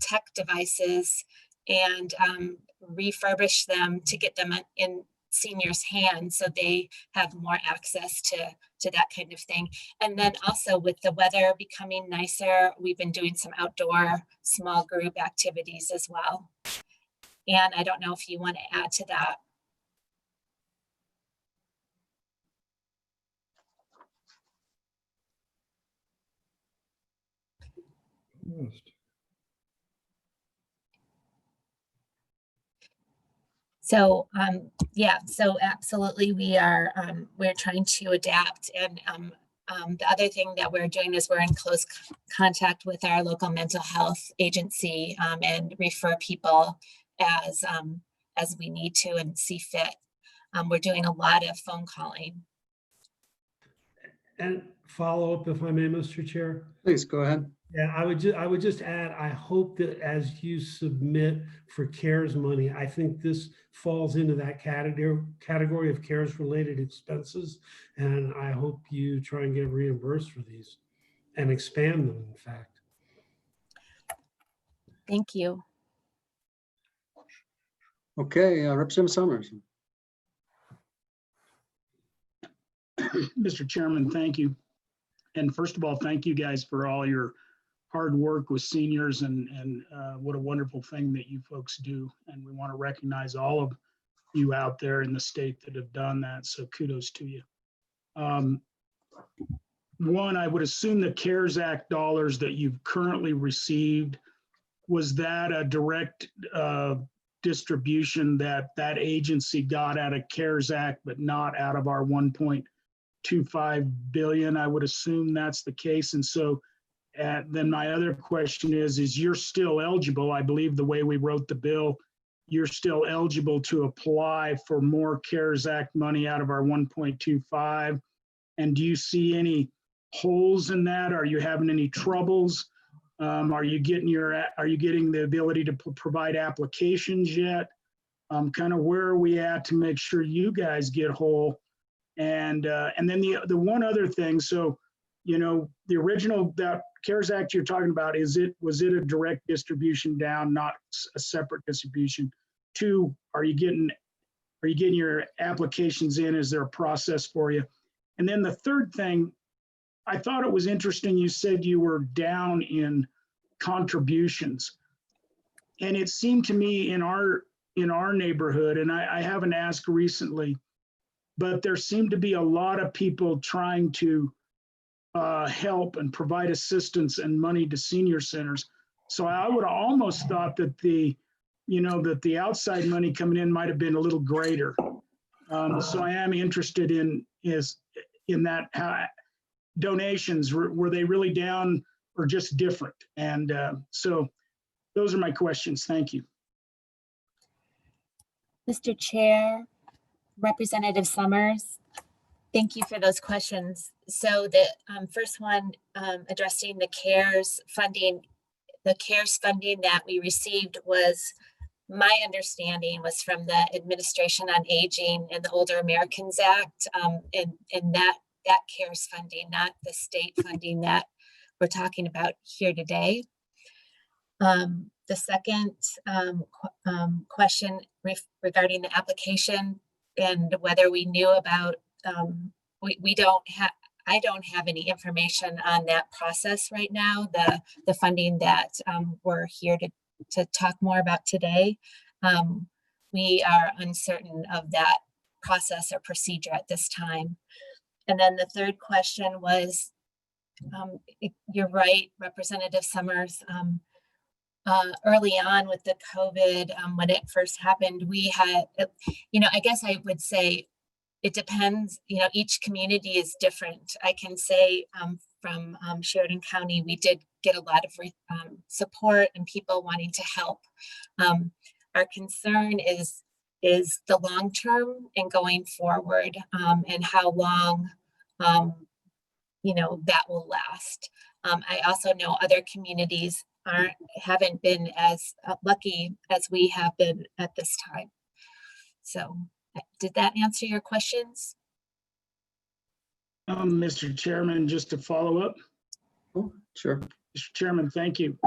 Speaker 11: tech devices and refurbish them to get them in seniors' hands so they have more access to that kind of thing. And then also with the weather becoming nicer, we've been doing some outdoor small group activities as well. And I don't know if you want to add to that. So yeah, so absolutely we are we're trying to adapt. And the other thing that we're doing is we're in close contact with our local mental health agency and refer people as we need to and see fit. We're doing a lot of phone calling.
Speaker 5: And follow up, if I may, Mr. Chair.
Speaker 1: Please go ahead.
Speaker 5: Yeah, I would just add, I hope that as you submit for CARES money, I think this falls into that category of CARES related expenses. And I hope you try and get reimbursed for these and expand them, in fact.
Speaker 11: Thank you.
Speaker 1: Okay, Representative Summers.
Speaker 4: Mr. Chairman, thank you. And first of all, thank you guys for all your hard work with seniors and what a wonderful thing that you folks do. And we want to recognize all of you out there in the state that have done that. So kudos to you. One, I would assume the CARES Act dollars that you've currently received, was that a direct distribution that agency got out of CARES Act, but not out of our 1.25 billion? I would assume that's the case. And so then my other question is you're still eligible, I believe the way we wrote the bill, you're still eligible to apply for more CARES Act money out of our 1.25. And do you see any holes in that? Are you having any troubles Are you getting the ability to provide applications yet? Kind of where are we at to make sure you guys get whole? And then the one other thing, so, you know, the original, that CARES Act you're talking about, was it a direct distribution down, not a separate distribution? 2, are you getting your applications in? Is there a process for you? And then the third thing, I thought it was interesting, you said you were down in contributions. And it seemed to me in our neighborhood, and I haven't asked recently, but there seemed to be a lot of people trying to help and provide assistance and money to senior centers. So I would have almost thought that the outside money coming in might have been a little greater. So I am interested in that, how donations, were they really down or just different? And so those are my questions. Thank you.
Speaker 11: Mr. Chair, Representative Summers, thank you for those questions. So the first one, addressing the CARES funding, that we received was, my understanding was from the Administration on Aging and the Older Americans Act, and that CARES funding, not the state funding that we're talking about here today. The second question regarding the application and whether we knew about, I don't have any information on that process right now, the funding that we're here to talk more about today. We are uncertain of that process or procedure at this time. And then the third question was, you're right, Representative Summers, early on with the COVID, when it first happened, we had, I guess I would say it depends, each community is different. I can say from Sheridan County, we did get a lot of support and people wanting to help. Our concern is the long term and going forward, and how long that will last. I also know other communities haven't been as lucky as we have been at this time. So did that answer your questions?
Speaker 4: Mr. Chairman, just to follow up.
Speaker 1: Oh, sure.
Speaker 4: Mr. Chairman, thank you.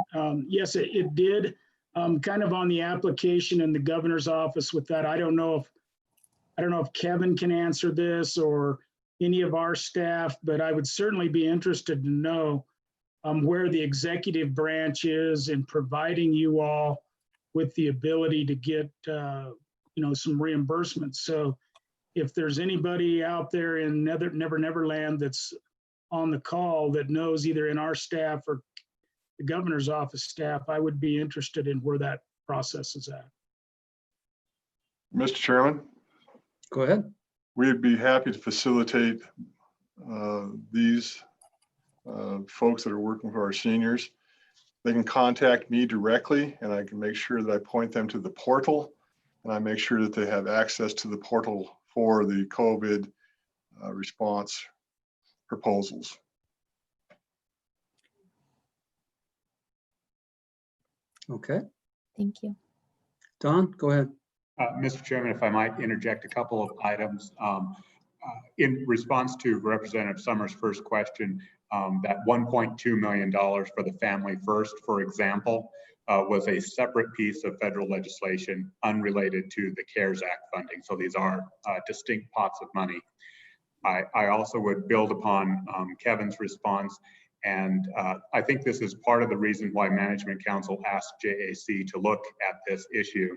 Speaker 4: Yes, it did. Kind of on the application in the governor's office with that. I don't know if Kevin can answer this or any of our staff, but I would certainly be interested to know where the executive branch is in providing you all with the ability to get some reimbursements. So if there's anybody out there in Neverland that's on the call that knows either in our staff or the governor's office staff, I would be interested in where that process is at.
Speaker 14: Mr. Chairman,
Speaker 1: Go ahead.
Speaker 14: we'd be happy to facilitate these folks that are working for our seniors. They can contact me directly and I can make sure that I point them to the portal, and I make sure that they have access to the portal for the COVID response proposals.
Speaker 1: Okay.
Speaker 11: Thank you.
Speaker 1: Don, go ahead.
Speaker 9: Mr. Chairman, if I might interject a couple of items. In response to Representative Summers' first question, that $1.2 million for the Family First, for example, was a separate piece of federal legislation unrelated to the CARES Act funding. So these are distinct pots of money. I also would build upon Kevin's response, and I think this is part of the reason why Management Council asked JAC to look at this issue.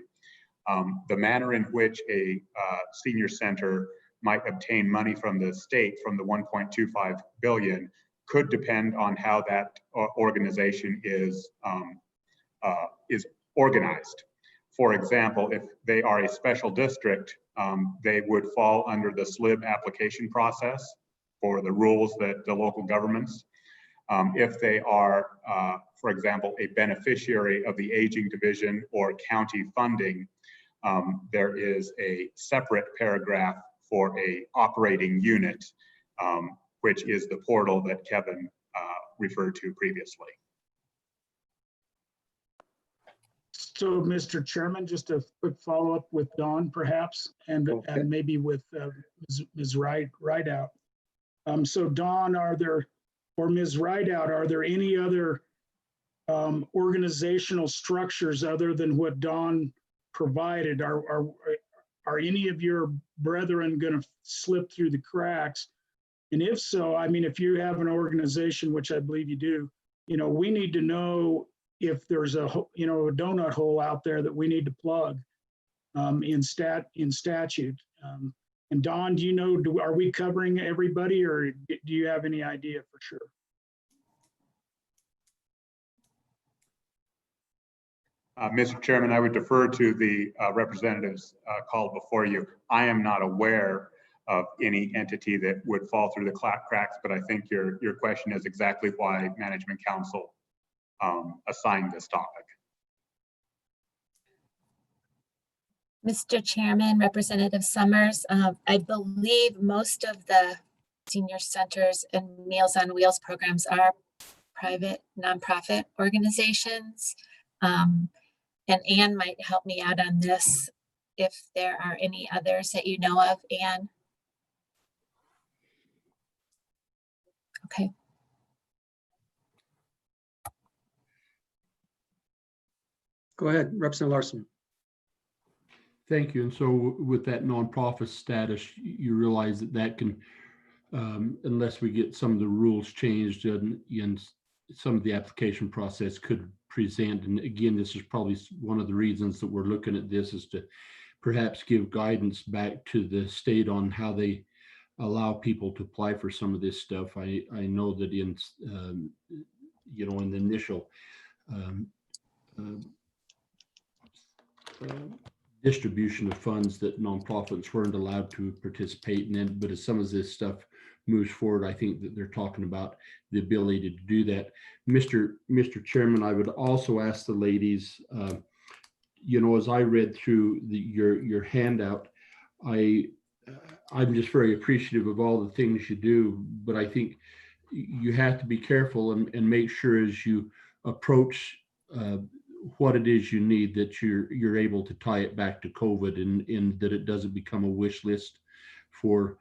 Speaker 9: The manner in which a senior center might obtain money from the state, from the 1.25 billion, could depend on how that organization is organized. For example, if they are a special district, they would fall under the SLIB application process for the rules that the local governments. If they are, for example, a beneficiary of the aging division or county funding, there is a separate paragraph for a operating unit, which is the portal that Kevin referred to previously.
Speaker 4: So, Mr. Chairman, just a quick follow-up with Dawn perhaps, and
Speaker 1: Okay.
Speaker 4: maybe with Ms. Rideout. So Dawn, or Ms. Rideout, are there any other organizational structures other than what Dawn provided? Are any of your brethren going to slip through the cracks? And if so, I mean, if you have an organization, which I believe you do, we need to know if there's a donut hole out there that we need to plug in statute. And Don, do you know, are we covering everybody, or do you have any idea for sure?
Speaker 9: Mr. Chairman, I would defer to the representatives called before you. I am not aware of any entity that would fall through the cracks, but I think your question is exactly why Management Council assigned this topic.
Speaker 11: Mr. Chairman, Representative Summers, I believe most of the senior centers and Meals on Wheels programs are private nonprofit organizations. And Ann might help me out on this if there are any others that you know of, Ann. Okay.
Speaker 1: Go ahead, Representative Larson.
Speaker 13: Thank you. And so with that nonprofit status, you realize that can, unless we get some of the rules changed and some of the application process could present. And again, this is probably one of the reasons that we're looking at this, is to perhaps give guidance back to the state on how they allow people to apply for some of this stuff. I know that in, in the initial distribution of funds that nonprofits weren't allowed to participate in it, but as some of this stuff moves forward, I think that they're talking about the ability to do that. Mr. Chairman, I would also ask the ladies, as I read through your handout, I'm just very appreciative of all the things you do, but I think you have to be careful and make sure as you approach what it is you need, that you're able to tie it back to COVID, and that it doesn't become a wish list for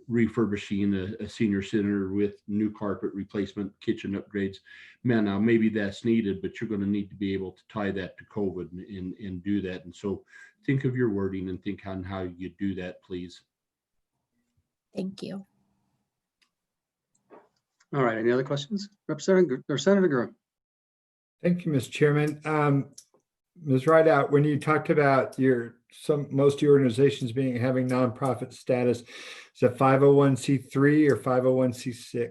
Speaker 13: refurbishing a senior center with new carpet replacement, kitchen upgrades. Man, now maybe that's needed, but you're going to need to be able to tie that to COVID and do that. And so think of your wording and think on how you do that, please.
Speaker 11: Thank you.
Speaker 1: All right, any other questions? Senator Groom.
Speaker 6: Thank you, Mr. Chairman. Ms. Rideout, when you talked about most of your organizations having nonprofit status, is it 501c3 or 501c6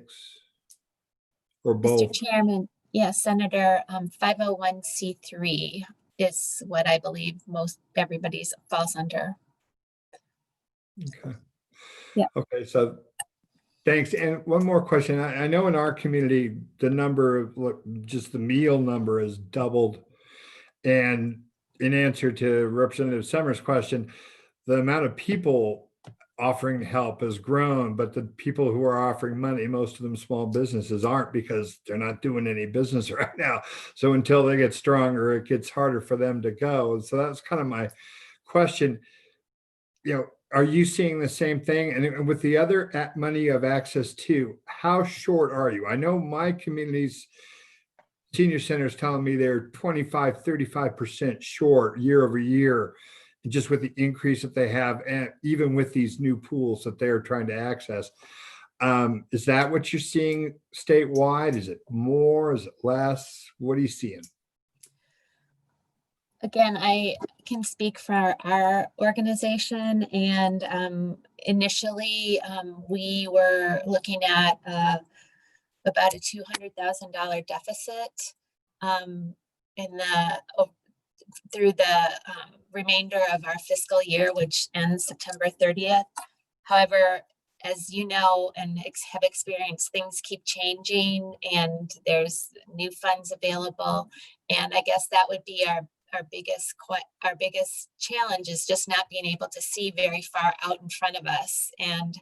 Speaker 6: or both?
Speaker 11: Mr. Chairman, yes, Senator, 501c3 is what I believe everybody's falls under.
Speaker 6: Okay.
Speaker 11: Yeah.
Speaker 6: Okay, so thanks. And one more question. I know in our community, the number of just the meal number has doubled. And in answer to Representative Summers' question, the amount of people offering help has grown, but the people who are offering money, most of them small businesses, aren't, because they're not doing any business right now. So until they get stronger, it gets harder for them to go. And so that's kind of my question. Are you seeing the same thing? And with the other money you have access to, how short are you? I know my community's senior centers telling me they're 25, 35% short year over year, just with the increase that they have, and even with these new pools that they're trying to access. Is that what you're seeing statewide? Is it more? Is it less? What are you seeing?
Speaker 11: Again, I can speak for our organization, and initially we were looking at about a $200,000 deficit through the remainder of our fiscal year, which ends September 30th. However, as you know and have experienced, things keep changing and there's new funds available. And I guess that would be our biggest challenge, is just not being able to see very far out in front of us. And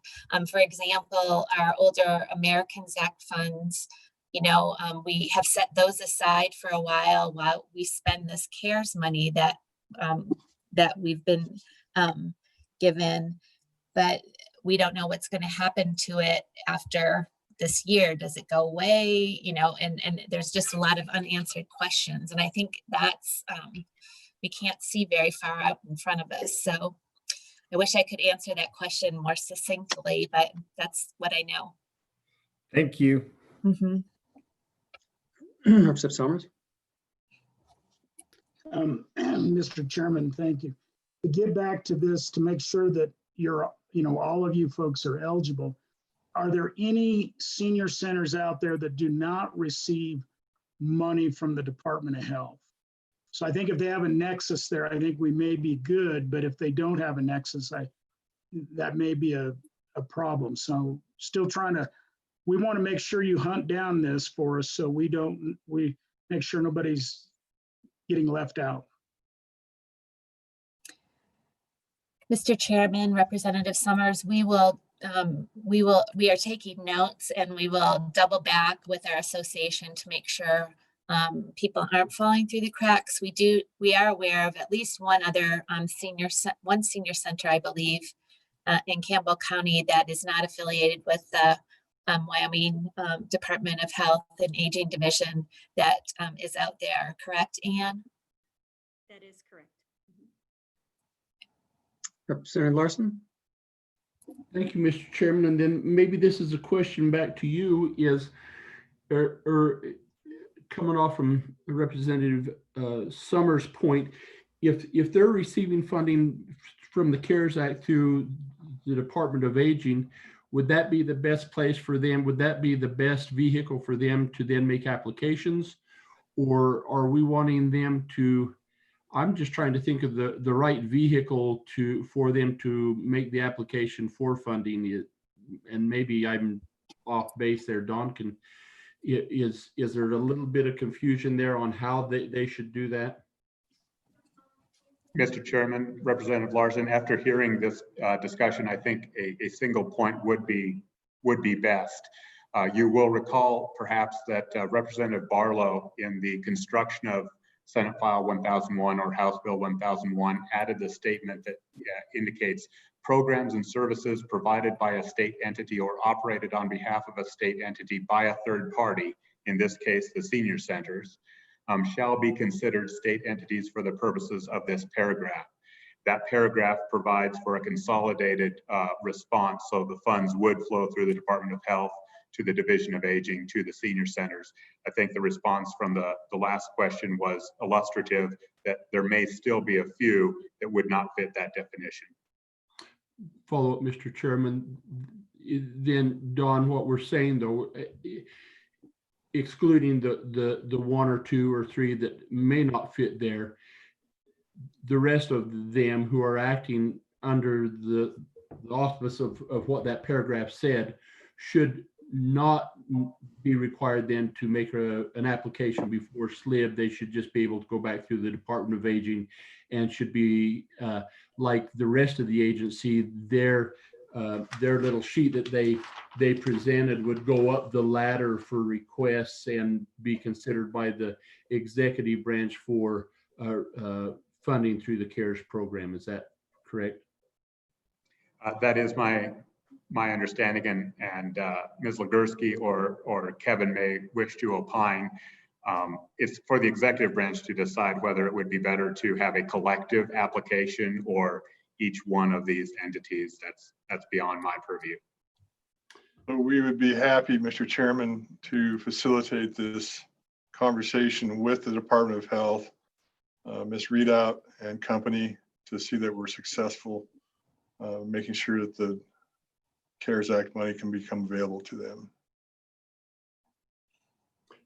Speaker 11: for example, our Older Americans Act funds we have set those aside for a while we spend this CARES money that that we've been given, but we don't know what's going to happen to it after this year. Does it go away? And there's just a lot of unanswered questions. And I think that's, we can't see very far out in front of us. So I wish I could answer that question more succinctly, but that's what I know.
Speaker 6: Thank you.
Speaker 11: Mhm.
Speaker 1: Representative Summers?
Speaker 4: Mr. Chairman, thank you. To get back to this, to make sure that all of you folks are eligible, are there any senior centers out there that do not receive money from the Department of Health? So I think if they have a nexus there, I think we may be good, but if they don't have a nexus, that may be a problem. So still we want to make sure you hunt down this for us so we make sure nobody's getting left out.
Speaker 11: Mr. Chairman, Representative Summers, we are taking notes, and we will double back with our association to make sure people aren't falling through the cracks. We are aware of at least one other senior center, I believe, in Campbell County that is not affiliated with the Wyoming Department of Health and Aging Division that is out there. Correct, Ann?
Speaker 12: That is correct.
Speaker 1: Representative Larson?
Speaker 13: Thank you, Mr. Chairman. And then maybe this is a question back to you, or coming off from Representative Summers' point, if they're receiving funding from the CARES Act through the Department of Aging, would that be the best place for them? Would that be the best vehicle for them to then make applications? Or are we wanting them to, I'm just trying to think of the right vehicle for them to make the application for funding. And maybe I'm off base there. Dawn, is there a little bit of confusion there on how they should do that?
Speaker 9: Mr. Chairman, Representative Larson, after hearing this discussion, I think a single point would be best. You will recall perhaps that Representative Barlow, in the construction of Senate File 1001 or House Bill 1001, added the statement that indicates programs and services provided by a state entity or operated on behalf of a state entity by a third party, in this case, the senior centers, shall be considered state entities for the purposes of this paragraph. That paragraph provides for a consolidated response, so the funds would flow through the Department of Health to the Division of Aging to the senior centers. I think the response from the last question was illustrative that there may still be a few that would not fit that definition.
Speaker 13: Follow up, Mr. Chairman. Then, Dawn, what we're saying though, excluding the one or two or three that may not fit there, the rest of them who are acting under the auspice of what that paragraph said should not be required then to make an application before SLIB. They should just be able to go back through the Department of Aging and should be like the rest of the agency. Their little sheet that they presented would go up the ladder for requests and be considered by the executive branch for funding through the CARES program. Is that correct?
Speaker 9: That is my understanding, and Ms. Legursky or Kevin may wish to opine. It's for the executive branch to decide whether it would be better to have a collective application or each one of these entities. That's beyond my purview.
Speaker 14: So we would be happy, Mr. Chairman, to facilitate this conversation with the Department of Health, Ms. Readout and company, to see that we're successful, making sure that the CARES Act money can become available to them.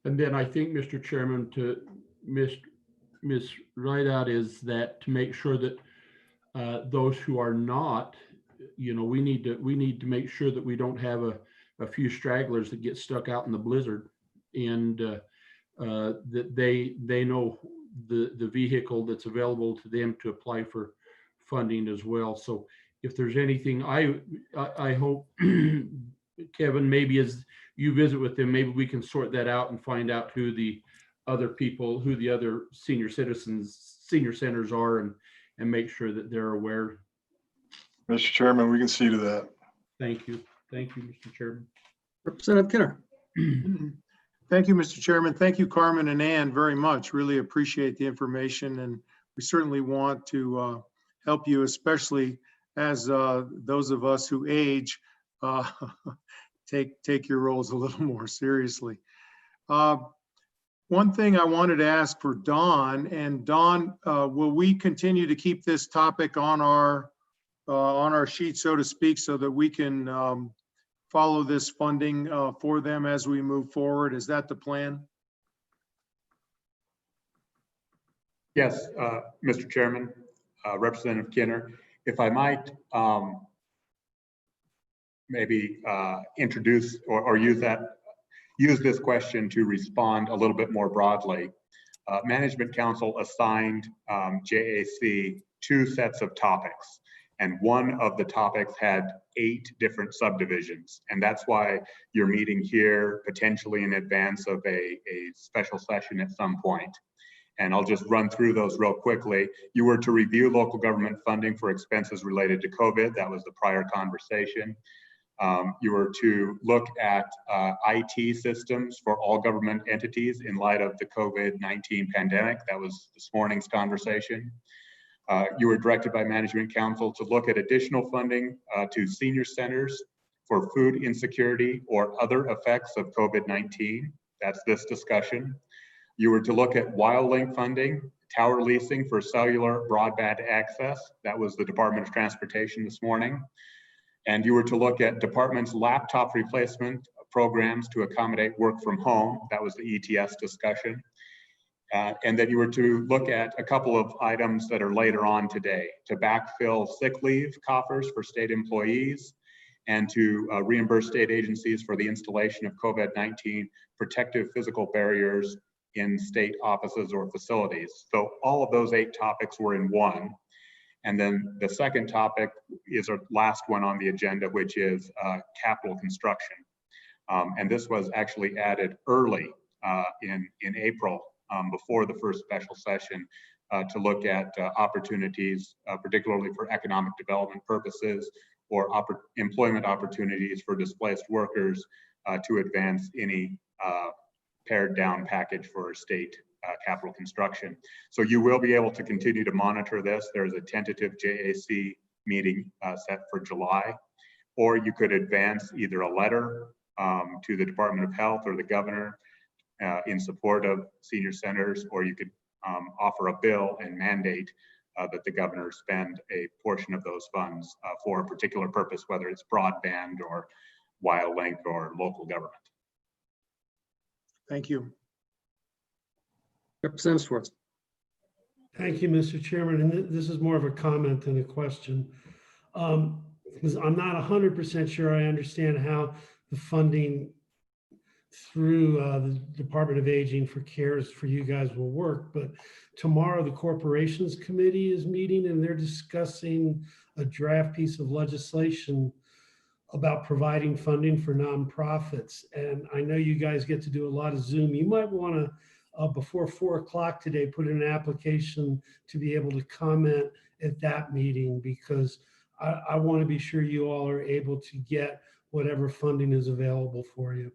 Speaker 13: And then I think, Mr. Chairman, to Ms. Rideout, is that to make sure that those who are not, we need to make sure that we don't have a few stragglers that get stuck out in the blizzard, and that they know the vehicle that's available to them to apply for funding as well. So if there's anything, I hope, Kevin, maybe as you visit with them, maybe we can sort that out and find out who the other people, who the other senior centers are, and make sure that they're aware.
Speaker 14: Mr. Chairman, we can see to that.
Speaker 13: Thank you. Thank you, Mr. Chairman.
Speaker 1: Representative Kinner.
Speaker 15: Thank you, Mr. Chairman. Thank you, Carmen and Ann, very much. Really appreciate the information, and we certainly want to help you, especially as those of us who age take your roles a little more seriously. One thing I wanted to ask for Dawn, and Dawn, will we continue to keep this topic on our sheet, so to speak, so that we can follow this funding for them as we move forward? Is that the plan?
Speaker 9: Yes, Mr. Chairman, Representative Kinner, if I might maybe introduce or use this question to respond a little bit more broadly. Management Council assigned JAC 2 sets of topics, and one of the topics had 8 different subdivisions. And that's why you're meeting here potentially in advance of a special session at some point. And I'll just run through those real quickly. You were to review local government funding for expenses related to COVID. That was the prior conversation. You were to look at IT systems for all government entities in light of the COVID-19 pandemic. That was this morning's conversation. You were directed by Management Council to look at additional funding to senior centers for food insecurity or other effects of COVID-19. That's this discussion. You were to look at WildLink funding, tower leasing for cellular broadband access. That was the Department of Transportation this morning. And you were to look at department's laptop replacement programs to accommodate work from home. That was the ETS discussion. And then you were to look at a couple of items that are later on today, to backfill sick leave coffers for state employees, and to reimburse state agencies for the installation of COVID-19 protective physical barriers in state offices or facilities. So all of those 8 topics were in one. And then the second topic is our last one on the agenda, which is capital construction. And this was actually added early in April, before the first special session, to look at opportunities, particularly for economic development purposes or employment opportunities for displaced workers, to advance any pared down package for state capital construction. So you will be able to continue to monitor this. There's a tentative JAC meeting set for July, or you could advance either a letter to the Department of Health or the governor in support of senior centers, or you could offer a bill and mandate that the governor spend a portion of those funds for a particular purpose, whether it's broadband or WildLink or local government.
Speaker 15: Thank you.
Speaker 1: Representative Schwartz.
Speaker 5: Thank you, Mr. Chairman. And this is more of a comment than a question. Because I'm not 100% sure I understand how the funding through the Department of Aging for CARES for you guys will work. But tomorrow the Corporations Committee is meeting, and they're discussing a draft piece of legislation about providing funding for nonprofits. And I know you guys get to do a lot of Zoom. You might want to, before 4 o'clock today, put in an application to be able to comment at that meeting, because I want to be sure you all are able to get whatever funding is available for you.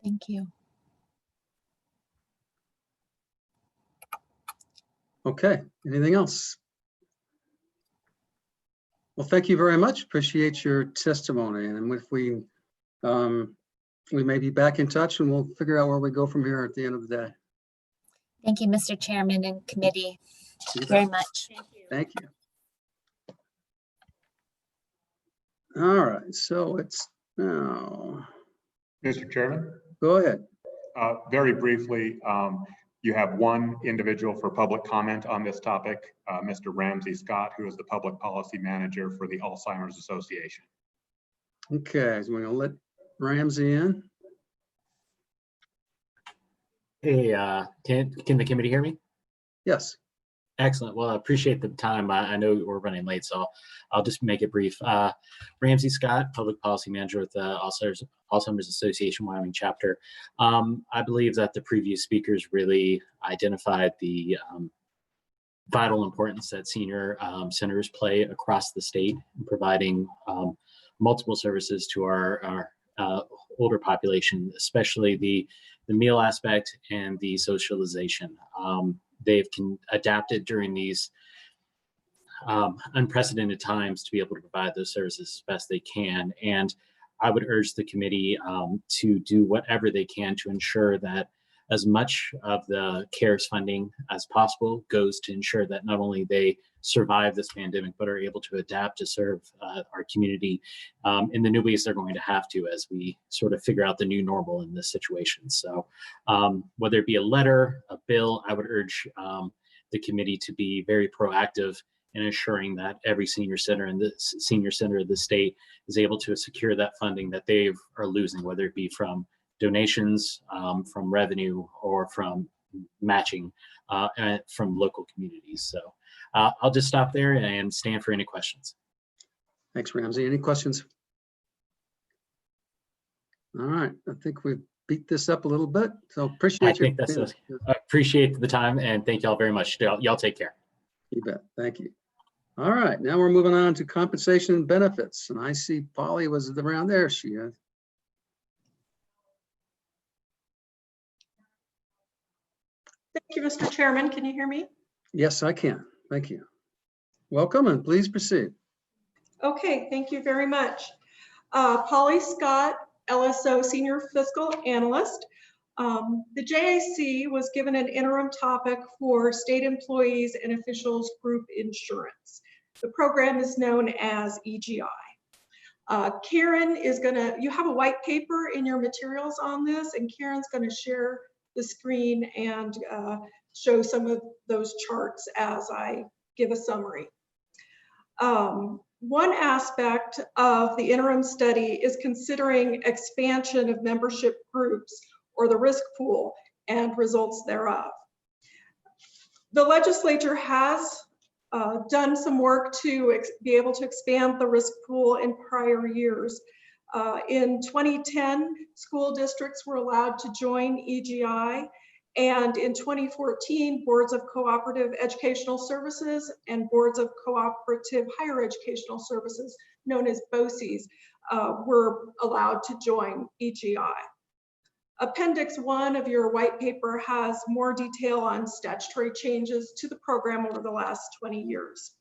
Speaker 11: Thank you.
Speaker 1: Okay, anything else? Well, thank you very much. Appreciate your testimony. And if we may be back in touch, and we'll figure out where we go from here at the end of the day.
Speaker 11: Thank you, Mr. Chairman and committee, very much.
Speaker 1: Thank you. All right, so it's now.
Speaker 9: Mr. Chairman?
Speaker 1: Go ahead.
Speaker 9: Very briefly, you have one individual for public comment on this topic, Mr. Ramsey Scott, who is the Public Policy Manager for the Alzheimer's Association.
Speaker 1: Okay, so we're gonna let Ramsey in.
Speaker 7: Hey, can the committee hear me?
Speaker 1: Yes.
Speaker 7: Excellent. Well, I appreciate the time. I know we're running late, so I'll just make it brief. Ramsey Scott, Public Policy Manager with the Alzheimer's Association Wyoming chapter. I believe that the previous speakers really identified the vital importance that senior centers play across the state in providing multiple services to our older population, especially the meal aspect and the socialization. They've adapted during these unprecedented times to be able to provide those services as best they can. And I would urge the committee to do whatever they can to ensure that as much of the CARES funding as possible goes to ensure that not only they survive this pandemic, but are able to adapt to serve our community in the new ways they're going to have to as we sort of figure out the new normal in this situation. So whether it be a letter, a bill, I would urge the committee to be very proactive in ensuring that every senior center in the senior center of the state is able to secure that funding that they are losing, whether it be from donations, from revenue, or from matching from local communities. So I'll just stop there and stand for any questions.
Speaker 1: Thanks, Ramsey. Any questions? All right, I think we've beat this up a little bit, so appreciate
Speaker 7: I appreciate the time, and thank y'all very much. Y'all take care.
Speaker 1: You bet. Thank you. All right, now we're moving on to compensation and benefits, and I see Polly was around there. She is.
Speaker 16: Thank you, Mr. Chairman. Can you hear me?
Speaker 1: Yes, I can. Thank you. Welcome, and please proceed.
Speaker 16: Okay, thank you very much. Polly Scott, LSO Senior Fiscal Analyst. The JAC was given an interim topic for state employees and officials group insurance. The program is known as EGI. Karen is you have a white paper in your materials on this, and Karen's gonna share the screen and show some of those charts as I give a summary. One aspect of the interim study is considering expansion of membership groups or the risk pool and results thereof. The legislature has done some work to be able to expand the risk pool in prior years. In 2010, school districts were allowed to join EGI, and in 2014, boards of cooperative educational services and boards of cooperative higher educational services, known as BOCES, were allowed to join EGI. Appendix 1 of your white paper has more detail on statutory changes to the program over the last 20 years.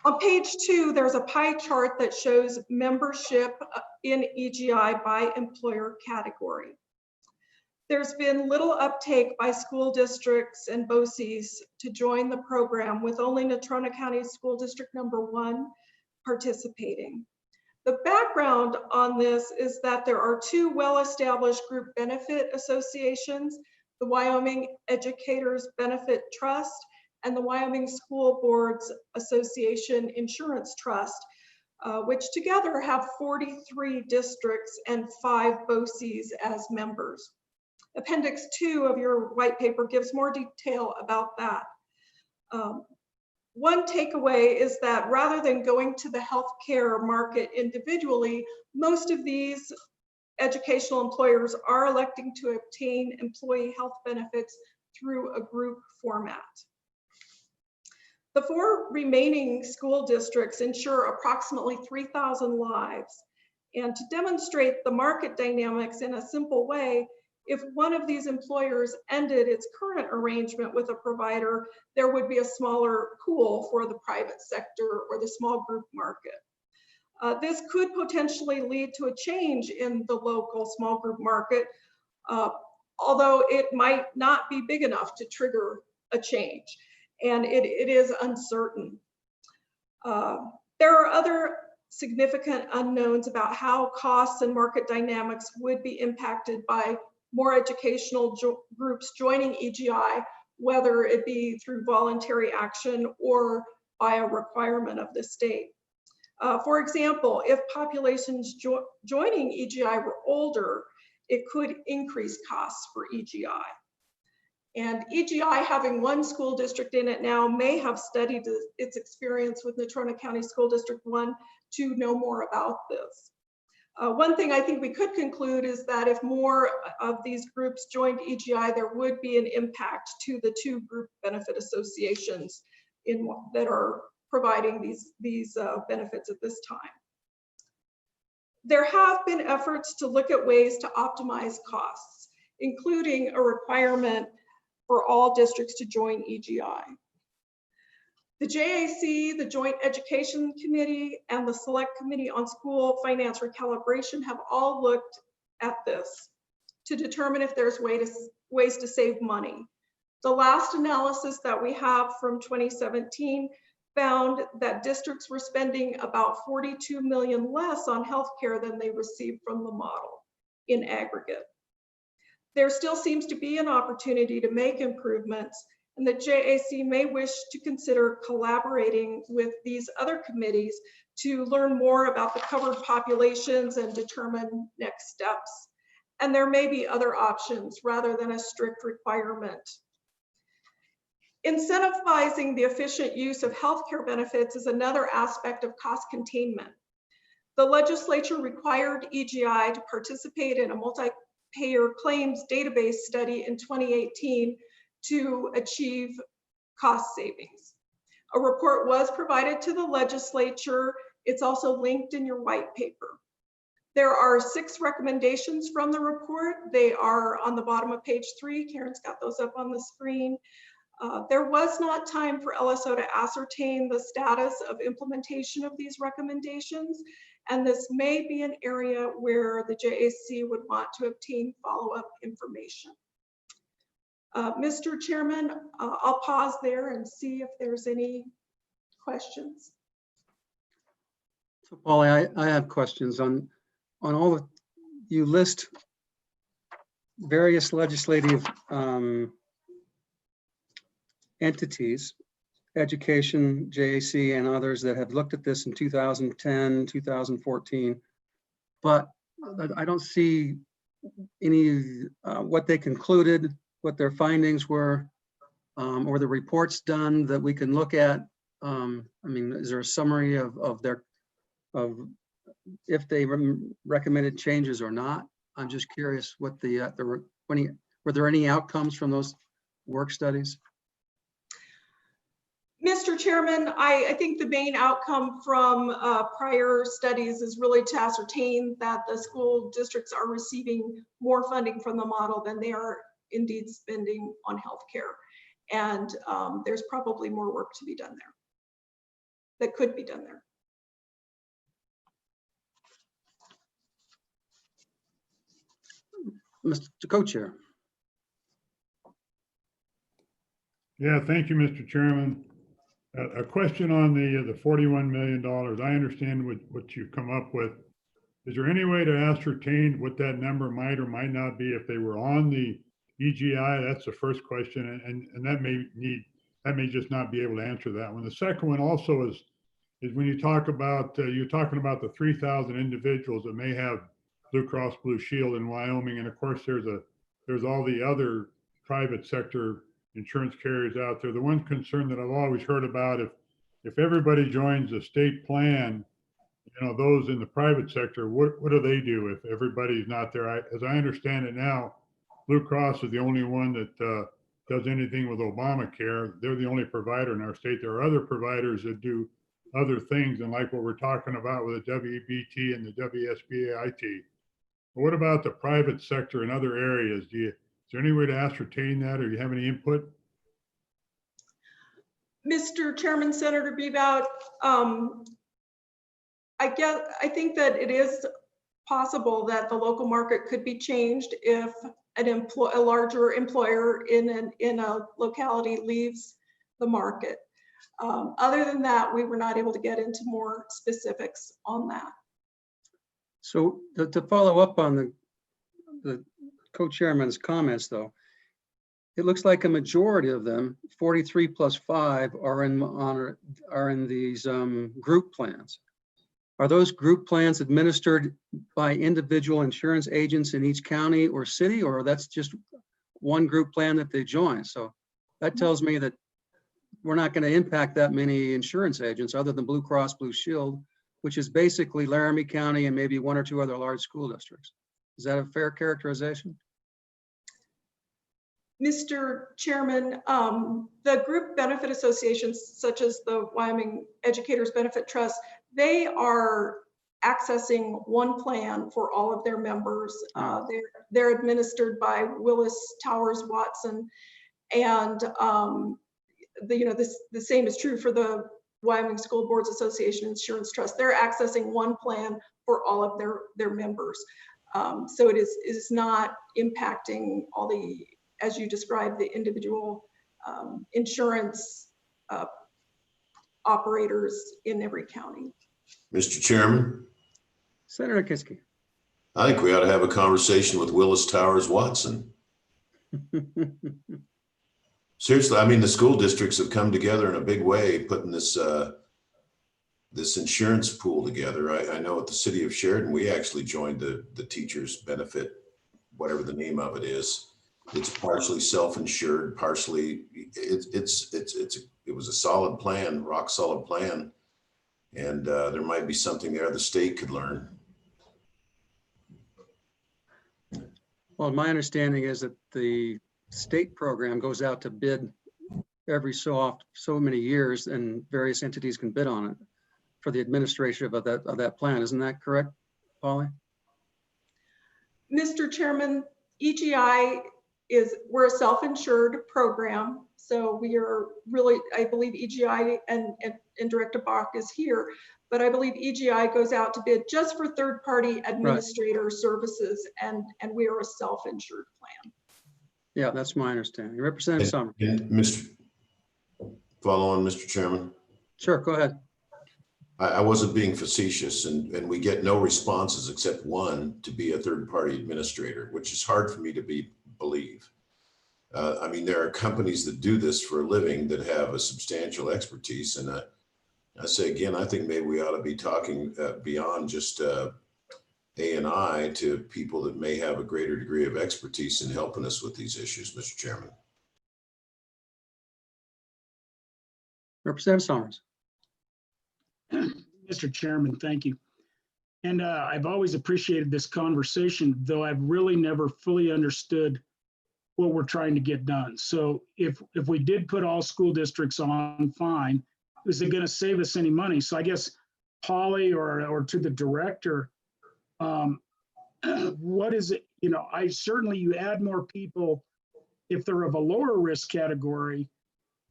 Speaker 16: On page 2, there's a pie chart that shows membership in EGI by employer category. There's been little uptake by school districts and BOCES to join the program, with only Natrona County School District number 1 participating. The background on this is that there are 2 well-established group benefit associations, the Wyoming Educators Benefit Trust and the Wyoming School Boards Association Insurance Trust, which together have 43 districts and 5 BOCES as members. Appendix 2 of your white paper gives more detail about that. One takeaway is that rather than going to the healthcare market individually, most of these educational employers are electing to obtain employee health benefits through a group format. The 4 remaining school districts insure approximately 3,000 lives. And to demonstrate the market dynamics in a simple way, if one of these employers ended its current arrangement with a provider, there would be a smaller pool for the private sector or the small group market. This could potentially lead to a change in the local small group market, although it might not be big enough to trigger a change, and it is uncertain. There are other significant unknowns about how costs and market dynamics would be impacted by more educational groups joining EGI, whether it be through voluntary action or by a requirement of the state. For example, if populations joining EGI were older, it could increase costs for EGI. And EGI, having one school district in it now, may have studied its experience with Natrona County School District 1 to know more about this. One thing I think we could conclude is that if more of these groups joined EGI, there would be an impact to the two group benefit associations that are providing these benefits at this time. There have been efforts to look at ways to optimize costs, including a requirement for all districts to join EGI. The JAC, the Joint Education Committee, and the Select Committee on School Finance Recalibration have all looked at this to determine if there's ways to save money. The last analysis that we have from 2017 found that districts were spending about $42 million less on healthcare than they received from the model in aggregate. There still seems to be an opportunity to make improvements, and the JAC may wish to consider collaborating with these other committees to learn more about the covered populations and determine next steps. And there may be other options rather than a strict requirement. Incentivizing the efficient use of healthcare benefits is another aspect of cost containment. The legislature required EGI to participate in a multi-payer claims database study in 2018 to achieve cost savings. A report was provided to the legislature. It's also linked in your white paper. There are 6 recommendations from the report. They are on the bottom of page 3. Karen's got those up on the screen. There was not time for LSO to ascertain the status of implementation of these recommendations, and this may be an area where the JAC would want to obtain follow-up information. Mr. Chairman, I'll pause there and see if there's any questions.
Speaker 1: So Polly, I have questions on all the, you list various legislative entities, education, JAC, and others that have looked at this in 2010, 2014, but I don't see any, what they concluded, what their findings were, or the reports done that we can look at. I mean, is there a summary of if they recommended changes or not? I'm just curious what were there any outcomes from those work studies?
Speaker 16: Mr. Chairman, I think the main outcome from prior studies is really to ascertain that the school districts are receiving more funding from the model than they are indeed spending on healthcare. And there's probably more work to be done there that could be done there.
Speaker 1: Mr. Co-Chair.
Speaker 8: Yeah, thank you, Mr. Chairman. A question on the $41 million. I understand what you come up with. Is there any way to ascertain what that number might or might not be if they were on the EGI? That's the first question, and that may just not be able to answer that one. The second one also is when you talk about you're talking about the 3,000 individuals that may have Blue Cross Blue Shield in Wyoming, and of course there's all the other private sector insurance carriers out there. The one concern that I've always heard about, if everybody joins a state plan, you know, those in the private sector, what do they do if everybody's not there? As I understand it now, Blue Cross is the only one that does anything with Obamacare. They're the only provider in our state. There are other providers that do other things, and like what we're talking about with the WBT and the WSBAIT. What about the private sector in other areas? Is there any way to ascertain that, or do you have any input?
Speaker 16: Mr. Chairman, Senator Bebout, I think that it is possible that the local market could be changed if a larger employer in a locality leaves the market. Other than that, we were not able to get into more specifics on that.
Speaker 1: So to follow up on the co-chairman's comments, though, it looks like a majority of them, 43 plus 5, are in these group plans. Are those group plans administered by individual insurance agents in each county or city, or that's just one group plan that they join. So that tells me that we're not going to impact that many insurance agents other than Blue Cross Blue Shield, which is basically Laramie County and maybe one or two other large school districts. Is that a fair characterization?
Speaker 16: Mr. Chairman, the group benefit associations, such as the Wyoming Educators Benefit Trust, they are accessing one plan for all of their members. They're administered by Willis Towers Watson, and the same is true for the Wyoming School Boards Association Insurance Trust. They're accessing one plan for all of their members. So it is not impacting all the, as you described, the individual insurance operators in every county.
Speaker 17: Mr. Chairman,
Speaker 1: Senator Kiske.
Speaker 17: I think we ought to have a conversation with Willis Towers Watson. Seriously, I mean, the school districts have come together in a big way, putting this this insurance pool together. I know at the city of Sheridan, we actually joined the teachers benefit, whatever the name of it is. It's partially self-insured, partially it was a solid plan, rock solid plan. And there might be something there the state could learn.
Speaker 1: Well, my understanding is that the state program goes out to bid every so many years, and various entities can bid on it for the administration of that plan. Isn't that correct, Polly?
Speaker 16: Mr. Chairman, EGI we're a self-insured program. So we are really, I believe EGI and Director Bach is here, but I believe EGI goes out to bid just for third-party administrator services, and we are a self-insured plan.
Speaker 1: Yeah, that's my understanding. Representative Summers.
Speaker 17: And follow on, Mr. Chairman.
Speaker 1: Sure, go ahead.
Speaker 17: I wasn't being facetious, and we get no responses except one to be a third-party administrator, which is hard for me to believe. I mean, there are companies that do this for a living that have a substantial expertise, and I say again, I think maybe we ought to be talking beyond just A&I to people that may have a greater degree of expertise in helping us with these issues, Mr. Chairman.
Speaker 1: Representative Summers.
Speaker 4: Mr. Chairman, thank you. And I've always appreciated this conversation, though I've really never fully understood what we're trying to get done. So if we did put all school districts on, fine, is it going to save us any money? So I guess Polly or to the director, what is it? You know, you add more people if they're of a lower risk category,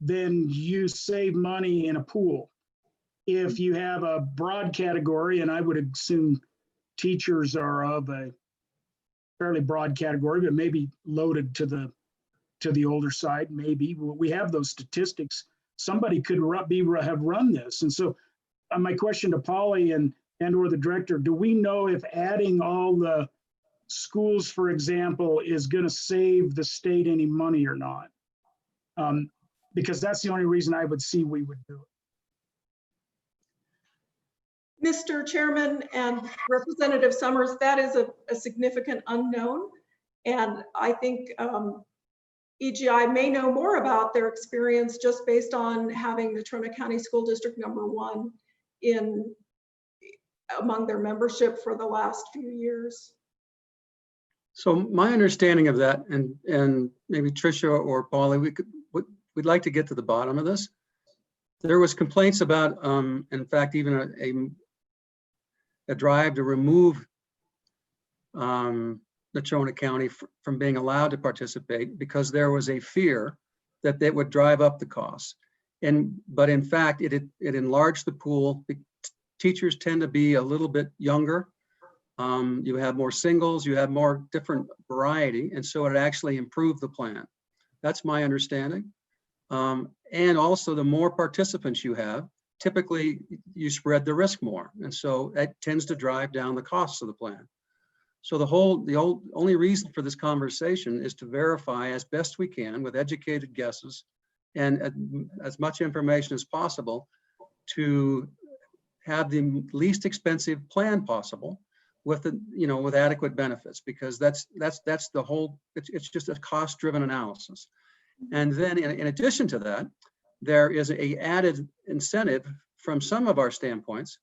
Speaker 4: then you save money in a pool. If you have a broad category, and I would assume teachers are of a fairly broad category, but maybe loaded to the older side, maybe we have those statistics. Somebody could have run this. And so my question to Polly and or the director, do we know if adding all the schools, for example, is going to save the state any money or not? Because that's the only reason I would see we would do it.
Speaker 16: Mr. Chairman and Representative Summers, that is a significant unknown. And I think EGI may know more about their experience just based on having the Trona County School District #1 among their membership for the last few years.
Speaker 1: So my understanding of that, and maybe Tricia or Polly, we'd like to get to the bottom of this. There was complaints about, in fact, even a drive to remove the Trona County from being allowed to participate because there was a fear that they would drive up the costs. But in fact, it enlarged the pool. Teachers tend to be a little bit younger. You have more singles, you have more different variety, and so it actually improved the plan. That's my understanding. And also, the more participants you have, typically you spread the risk more, and so that tends to drive down the costs of the plan. So the only reason for this conversation is to verify as best we can with educated guesses and as much information as possible to have the least expensive plan possible, with the, with adequate benefits, because that's the whole, it's just a cost-driven analysis. And then in addition to that, there is a added incentive from some of our standpoints,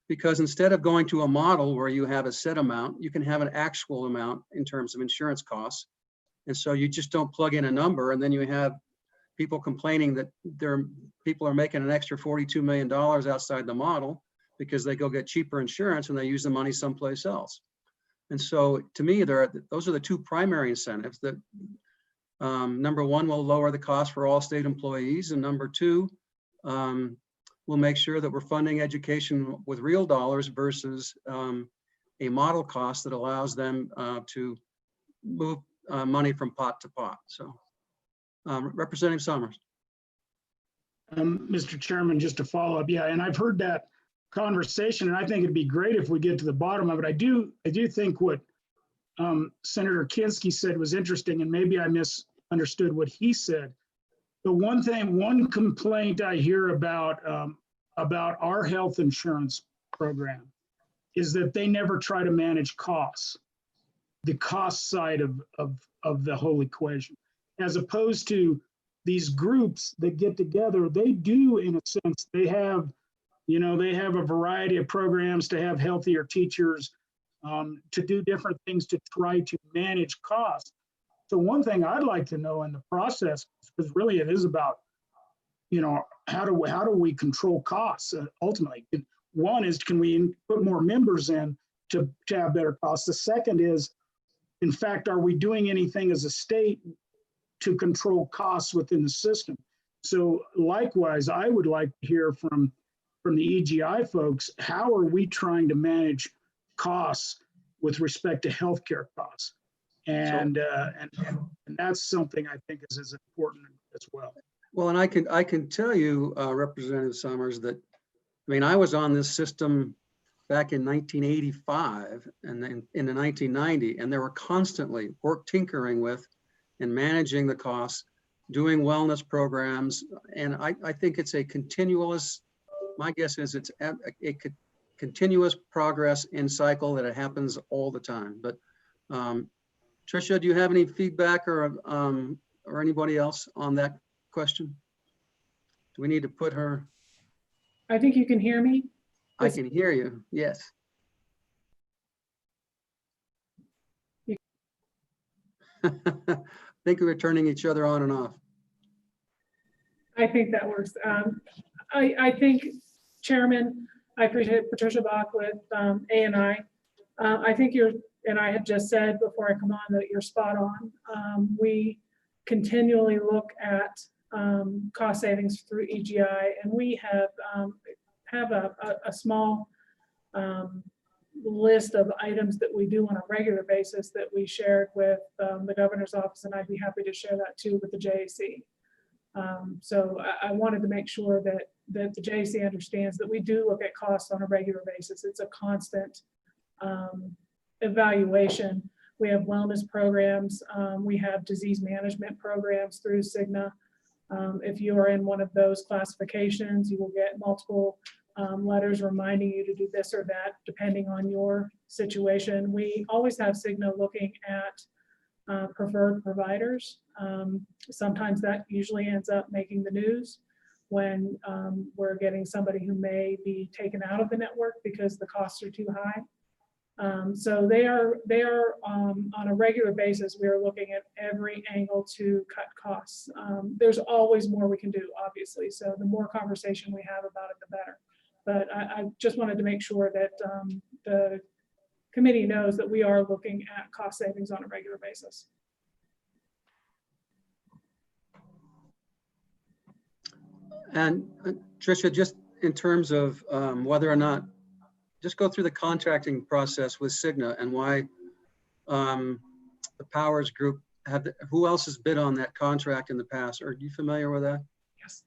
Speaker 1: because instead of going to a model where you have a set amount, you can have an actual amount in terms of insurance costs. And so you just don't plug in a number, and then you have people complaining that people are making an extra $42 million outside the model because they go get cheaper insurance and they use the money someplace else. And so to me, those are the two primary incentives that number one will lower the cost for all state employees, and number two will make sure that we're funding education with real dollars versus a model cost that allows them to move money from pot to pot. So Representative Summers.
Speaker 4: Mr. Chairman, just to follow up, yeah, and I've heard that conversation, and I think it'd be great if we get to the bottom of it. I do think what Senator Kinski said was interesting, and maybe I misunderstood what he said. The one complaint I hear about our health insurance program is that they never try to manage costs, the cost side of the whole equation, as opposed to these groups that get together. They do, in a sense, they have a variety of programs to have healthier teachers, to do different things to try to manage costs. So one thing I'd like to know in the process, because really it is about, how do we control costs ultimately? One is, can we put more members in to have better costs? The second is, in fact, are we doing anything as a state to control costs within the system? So likewise, I would like to hear from the EGI folks, how are we trying to manage costs with respect to healthcare costs? And that's something I think is as important as well.
Speaker 1: Well, and I can tell you, Representative Summers, that I was on this system back in 1985 and then in the 1990, and there were constantly tinkering with and managing the costs, doing wellness programs, and I think it's a continuous. My guess is it's a continuous progress in cycle that it happens all the time. But Tricia, do you have any feedback or anybody else on that question? Do we need to put her?
Speaker 18: I think you can hear me.
Speaker 1: I can hear you, yes. I think we were turning each other on and off.
Speaker 18: I think that works. I think, Chairman, I appreciate Patricia Bach with A&I. I think and I had just said before I come on that you're spot on. We continually look at cost savings through EGI, and we have a small list of items that we do on a regular basis that we shared with the governor's office, and I'd be happy to share that too with the JAC. So I wanted to make sure that the JAC understands that we do look at costs on a regular basis. It's a constant evaluation. We have wellness programs. We have disease management programs through Cigna. If you are in one of those classifications, you will get multiple letters reminding you to do this or that, depending on your situation. We always have Cigna looking at preferred providers. Sometimes that usually ends up making the news when we're getting somebody who may be taken out of the network because the costs are too high. So they are on a regular basis, we are looking at every angle to cut costs. There's always more we can do, obviously. So the more conversation we have about it, the better. But I just wanted to make sure that the committee knows that we are looking at cost savings on a regular basis.
Speaker 1: And Tricia, just in terms of whether or not, just go through the contracting process with Cigna and why the Powers Group who else has bid on that contract in the past? Are you familiar with that?
Speaker 18: Yes.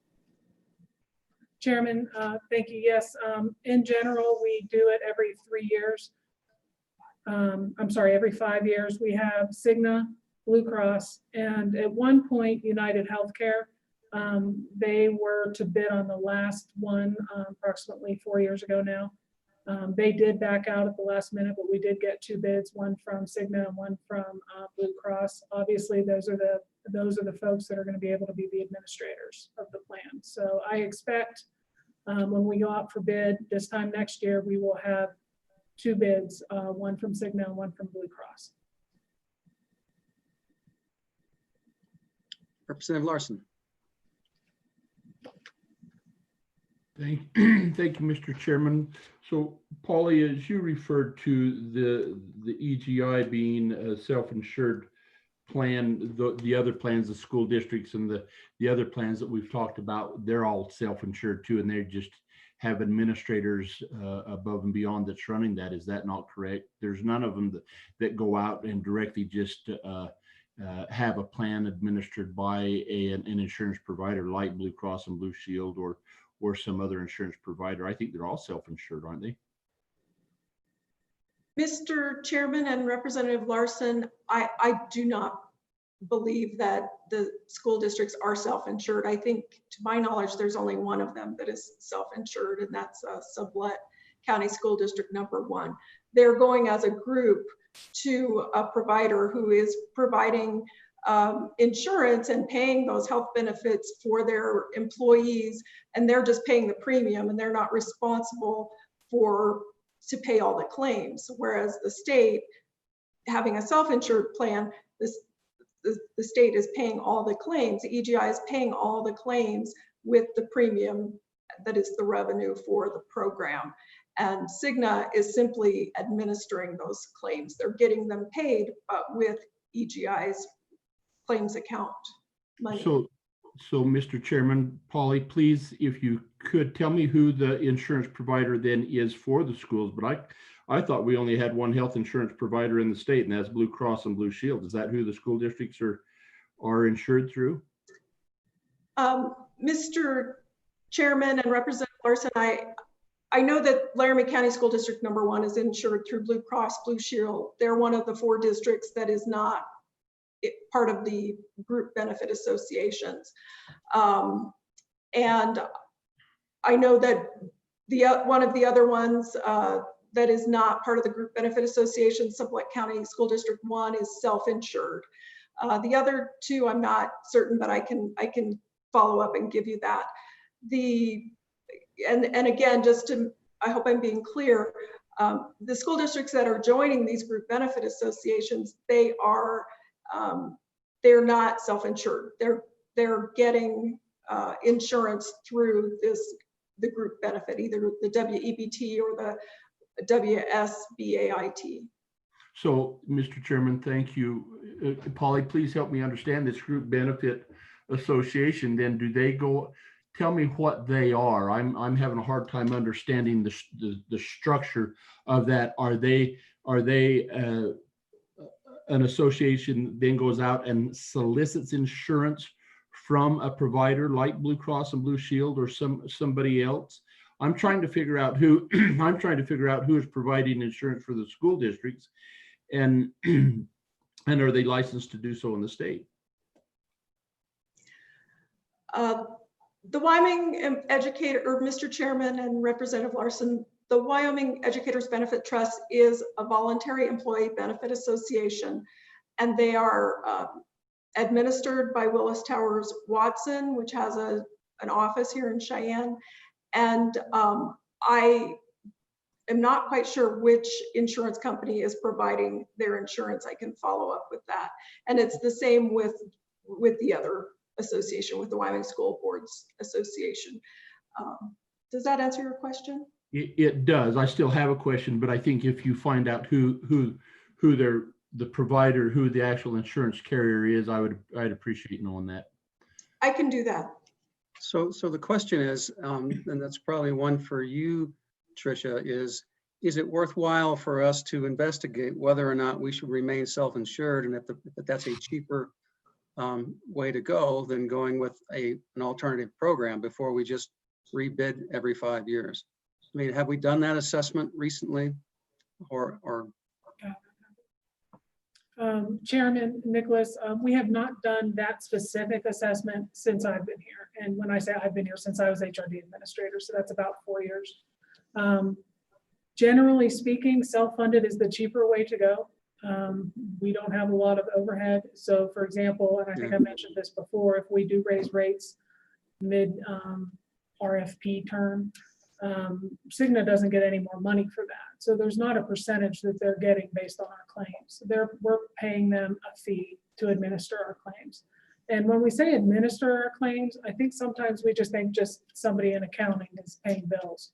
Speaker 18: Chairman, thank you. Yes, in general, we do it every 3 years. I'm sorry, every 5 years. We have Cigna, Blue Cross, and at one point, United Healthcare. They were to bid on the last one approximately 4 years ago now. They did back out at the last minute, but we did get 2 bids, one from Cigna and one from Blue Cross. Obviously, those are the folks that are going to be able to be the administrators of the plan. So I expect when we go out for bid this time next year, we will have 2 bids, one from Cigna and one from Blue Cross.
Speaker 1: Representative Larson.
Speaker 13: Thank you, Mr. Chairman. So, Polly, as you referred to the EGI being a self-insured plan, the other plans, the school districts and the other plans that we've talked about, they're all self-insured too, and they just have administrators above and beyond that's running that. Is that not correct? There's none of them that go out and directly just have a plan administered by an insurance provider like Blue Cross and Blue Shield or some other insurance provider. I think they're all self-insured, aren't they?
Speaker 16: Mr. Chairman and Representative Larson, I do not believe that the school districts are self-insured. I think, to my knowledge, there's only one of them that is self-insured, and that's Sublette County School District number 1. They're going as a group to a provider who is providing insurance and paying those health benefits for their employees, and they're just paying the premium, and they're not responsible to pay all the claims. Whereas the state, having a self-insured plan, the state is paying all the claims. The EGI is paying all the claims with the premium that is the revenue for the program. And Cigna is simply administering those claims. They're getting them paid, but with EGI's claims account money.
Speaker 13: So Mr. Chairman, Polly, please, if you could tell me who the insurance provider then is for the schools, but I thought we only had one health insurance provider in the state, and that's Blue Cross and Blue Shield. Is that who the school districts are insured through?
Speaker 16: Mr. Chairman and Representative Larson, I know that Laramie County School District number 1 is insured through Blue Cross Blue Shield. They're one of the 4 districts that is not part of the group benefit associations. And I know that one of the other ones that is not part of the group benefit association, Sublette County School District 1, is self-insured. The other 2, I'm not certain, but I can follow up and give you that. And again, I hope I'm being clear, the school districts that are joining these group benefit associations, they're not self-insured. They're getting insurance through the group benefit, either the WEBT or the WSBAIT.
Speaker 13: So, Mr. Chairman, thank you. Polly, please help me understand this group benefit association. Then do they go? Tell me what they are. I'm having a hard time understanding the structure of that. Are they an association then goes out and solicits insurance from a provider like Blue Cross and Blue Shield or somebody else? I'm trying to figure out who is providing insurance for the school districts, and are they licensed to do so in the state?
Speaker 16: The Wyoming Educator, or Mr. Chairman and Representative Larson, the Wyoming Educators Benefit Trust is a voluntary employee benefit association, and they are administered by Willis Towers Watson, which has an office here in Cheyenne. And I am not quite sure which insurance company is providing their insurance. I can follow up with that. And it's the same with the other association, with the Wyoming School Boards Association. Does that answer your question?
Speaker 13: It does. I still have a question, but I think if you find out who the provider, who the actual insurance carrier is, I'd appreciate knowing that.
Speaker 16: I can do that.
Speaker 1: So the question is, and that's probably one for you, Tricia, is it worthwhile for us to investigate whether or not we should remain self-insured, and if that's a cheaper way to go than going with an alternative program before we just rebid every 5 years? I mean, have we done that assessment recently, or?
Speaker 18: Chairman Nicholas, we have not done that specific assessment since I've been here. And when I say I've been here, since I was HRD administrator, so that's about 4 years. Generally speaking, self-funded is the cheaper way to go. We don't have a lot of overhead. So for example, and I think I mentioned this before, if we do raise rates mid RFP term, Cigna doesn't get any more money for that. So there's not a percentage that they're getting based on our claims. We're paying them a fee to administer our claims. And when we say administer our claims, I think sometimes we just think just somebody in accounting is paying bills.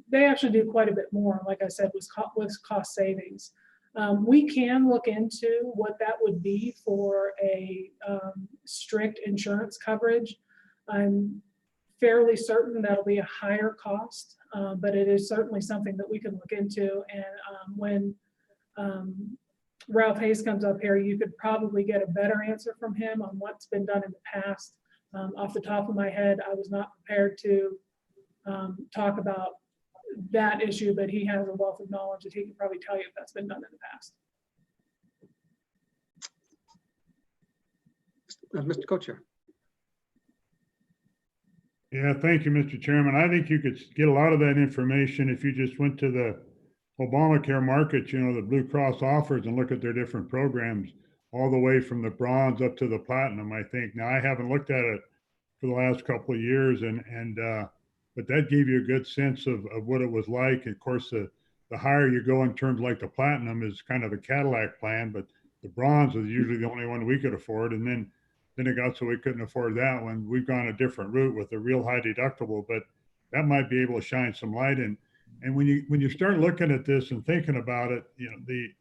Speaker 18: They actually do quite a bit more, like I said, with cost savings. We can look into what that would be for a strict insurance coverage. I'm fairly certain that'll be a higher cost, but it is certainly something that we can look into. And when Ralph Hayes comes up here, you could probably get a better answer from him on what's been done in the past. Off the top of my head, I was not prepared to talk about that issue, but he has a wealth of knowledge that he can probably tell you if that's been done in the past.
Speaker 1: Mr. Co-Chair.
Speaker 8: Yeah, thank you, Mr. Chairman. I think you could get a lot of that information if you just went to the Obamacare market, you know, the Blue Cross offers, and look at their different programs all the way from the bronze up to the platinum, I think. Now, I haven't looked at it for the last couple of years, but that gave you a good sense of what it was like. Of course, the higher you go in terms like the platinum is kind of a Cadillac plan, but the bronze is usually the only one we could afford. And then it got so we couldn't afford that one. We've gone a different route with a real high deductible, but that might be able to shine some light in. And when you start looking at this and thinking about it, you know, the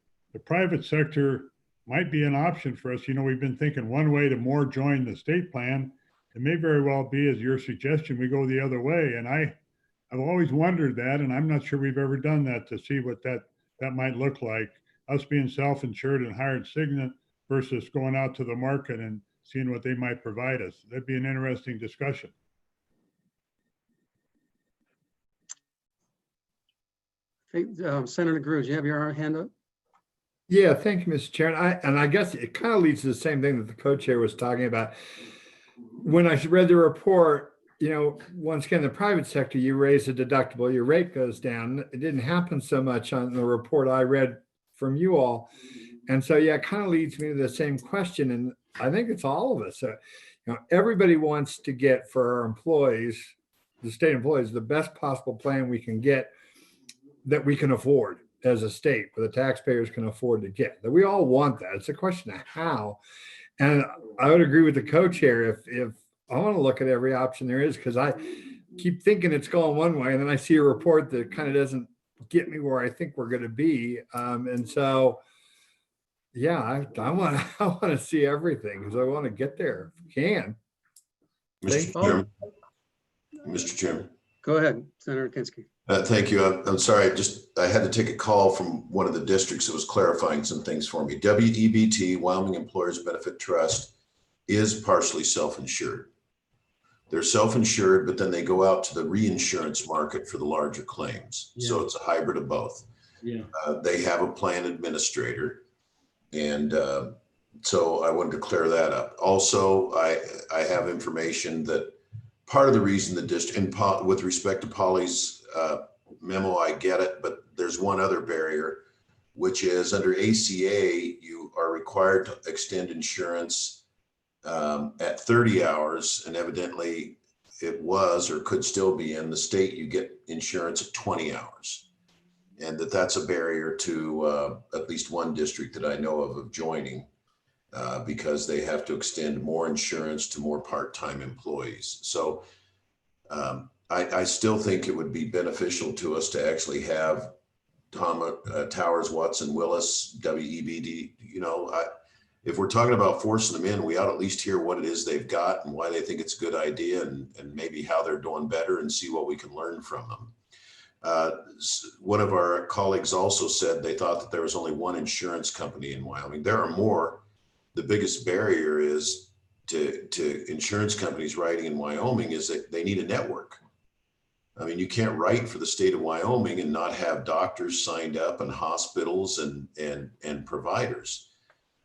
Speaker 8: private sector might be an option for us. You know, we've been thinking one way to more join the state plan. It may very well be, as your suggestion, we go the other way. And I've always wondered that, and I'm not sure we've ever done that, to see what that might look like. Us being self-insured and hired Cigna versus going out to the market and seeing what they might provide us. That'd be an interesting discussion.
Speaker 1: Hey, Senator Cruz, you have your hand up?
Speaker 6: Yeah, thank you, Mr. Chair. And I guess it kind of leads to the same thing that the co-chair was talking about. When I read the report, you know, once again, the private sector, you raise the deductible, your rate goes down. It didn't happen so much on the report I read from you all. And so, yeah, it kind of leads me to the same question. And I think it's all of us. You know, everybody wants to get for our employees, the state employees, the best possible plan we can get that we can afford as a state, where the taxpayers can afford to get. That we all want that. It's a question of how. And I would agree with the co-chair if I want to look at every option there is, because I keep thinking it's going one way, and then I see a report that kind of doesn't get me where I think we're going to be. And so, yeah, I want to see everything, because I want to get there if we can.
Speaker 17: Mr. Chairman.
Speaker 1: Go ahead, Senator Kinski.
Speaker 17: Thank you. I'm sorry. I had to take a call from one of the districts that was clarifying some things for me. WEBT, Wyoming Employers Benefit Trust, is partially self-insured. They're self-insured, but then they go out to the reinsurance market for the larger claims. Yeah. So it's a hybrid of both.
Speaker 13: Yeah.
Speaker 17: They have a plan administrator. And so I wanted to clear that up. Also, I have information that part of the reason the district, with respect to Polly's memo, I get it, but there's one other barrier, which is under ACA, you are required to extend insurance at 30 hours, and evidently it was or could still be in the state, you get insurance at 20 hours. And that's a barrier to at least one district that I know of joining because they have to extend more insurance to more part-time employees. So I still think it would be beneficial to us to actually have Tom Towers, Watson, Willis, WEBD. You know, if we're talking about forcing them in, we ought to at least hear what it is they've got and why they think it's a good idea, and maybe how they're doing better, and see what we can learn from them. One of our colleagues also said they thought that there was only one insurance company in Wyoming. There are more. The biggest barrier is to insurance companies writing in Wyoming is that they need a network. I mean, you can't write for the state of Wyoming and not have doctors signed up and hospitals and providers.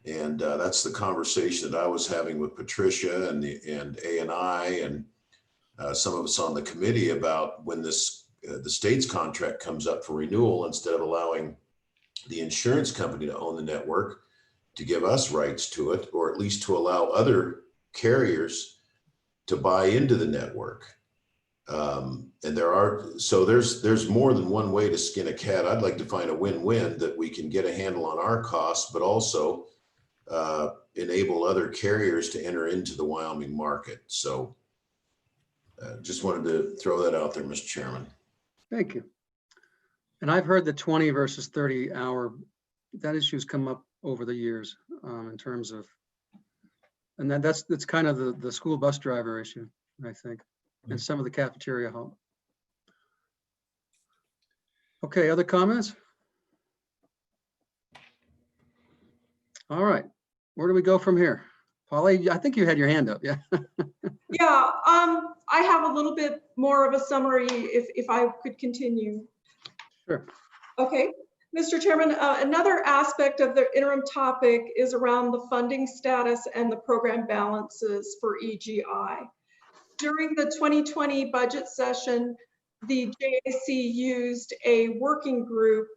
Speaker 17: And that's the conversation that I was having with Patricia and ANI and some of us on the committee about when this the state's contract comes up for renewal, instead of allowing the insurance company to own the network, to give us rights to it, or at least to allow other carriers to buy into the network. And there's more than one way to skin a cat. I'd like to find a win-win, that we can get a handle on our costs, but also enable other carriers to enter into the Wyoming market. So just wanted to throw that out there, Mr. Chairman.
Speaker 1: Thank you. And I've heard the 20 versus 30 hour, that issue's come up over the years in terms of, and that's kind of the school bus driver issue, I think, and some of the cafeteria help. Okay, other comments? All right, where do we go from here? Polly, I think you had your hand up, yeah?
Speaker 16: Yeah, I have a little bit more of a summary if I could continue.
Speaker 1: Sure.
Speaker 16: Okay, Mr. Chairman, another aspect of the interim topic is around the funding status and the program balances for EGI. During the 2020 budget session, the JAC used a working group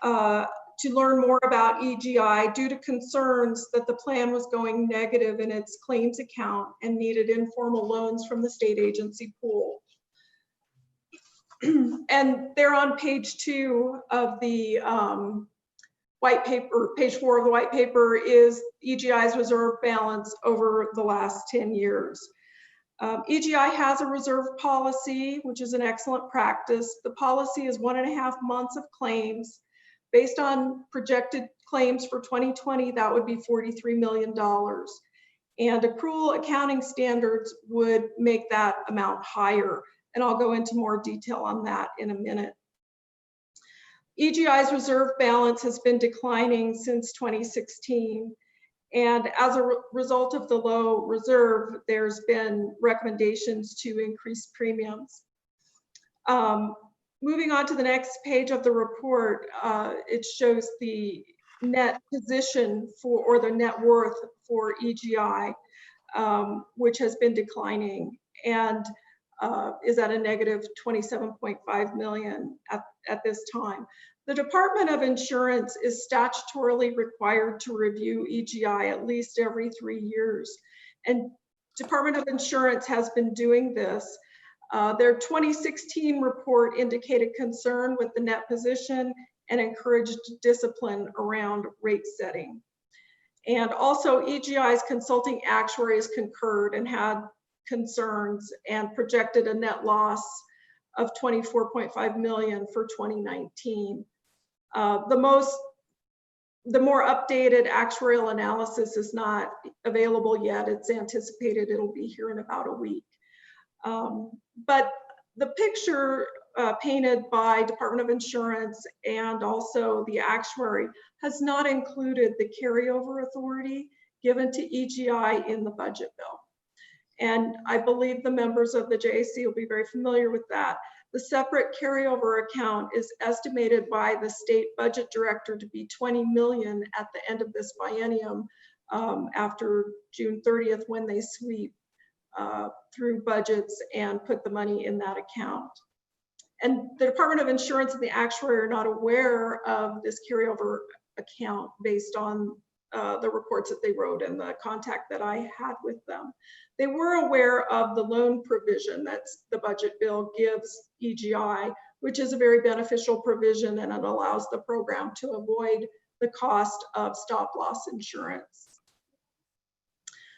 Speaker 16: to learn more about EGI due to concerns that the plan was going negative in its claims account and needed informal loans from the state agency pool. And they're on page 2 of the white paper, page 4 of the white paper is EGI's reserve balance over the last 10 years. EGI has a reserve policy, which is an excellent practice. The policy is 1.5 months of claims. Based on projected claims for 2020, that would be $43 million. And accrual accounting standards would make that amount higher. And I'll go into more detail on that in a minute. EGI's reserve balance has been declining since 2016. And as a result of the low reserve, there's been recommendations to increase premiums. Moving on to the next page of the report, it shows the net position for, or the net worth for EGI, which has been declining and is at a negative 27.5 million at this time. The Department of Insurance is statutorily required to review EGI at least every 3 years. And Department of Insurance has been doing this. Their 2016 report indicated concern with the net position and encouraged discipline around rate setting. And also EGI's consulting actuaries concurred and had concerns and projected a net loss of 24.5 million for 2019. The more updated actuarial analysis is not available yet. It's anticipated it'll be here in about a week. But the picture painted by Department of Insurance and also the actuary has not included the carryover authority given to EGI in the budget bill. And I believe the members of the JAC will be very familiar with that. The separate carryover account is estimated by the state budget director to be 20 million at the end of this biennium after June 30th when they sweep through budgets and put the money in that account. And the Department of Insurance and the actuary are not aware of this carryover account based on the reports that they wrote and the contact that I had with them. They were aware of the loan provision that the budget bill gives EGI, which is a very beneficial provision, and it allows the program to avoid the cost of stop loss insurance.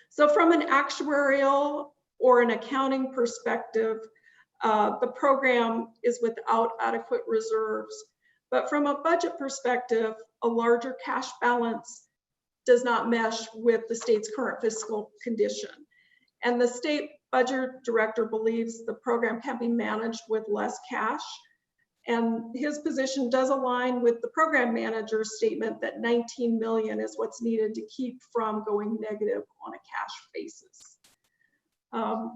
Speaker 16: So from an actuarial or an accounting perspective, the program is without adequate reserves. But from a budget perspective, a larger cash balance does not mesh with the state's current fiscal condition. And the state budget director believes the program can be managed with less cash. And his position does align with the program manager's statement that 19 million is what's needed to keep from going negative on a cash basis.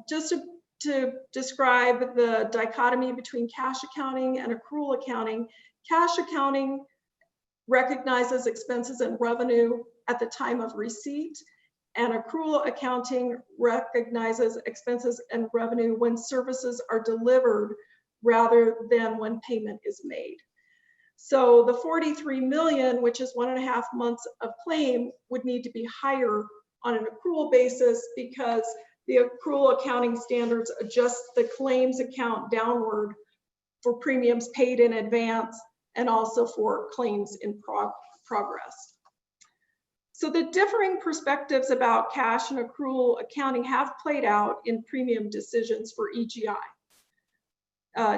Speaker 16: Just to describe the dichotomy between cash accounting and accrual accounting, cash accounting recognizes expenses and revenue at the time of receipt, and accrual accounting recognizes expenses and revenue when services are delivered rather than when payment is made. So the 43 million, which is 1.5 months of claim, would need to be higher on an accrual basis because the accrual accounting standards adjust the claims account downward for premiums paid in advance and also for claims in progress. So the differing perspectives about cash and accrual accounting have played out in premium decisions for EGI.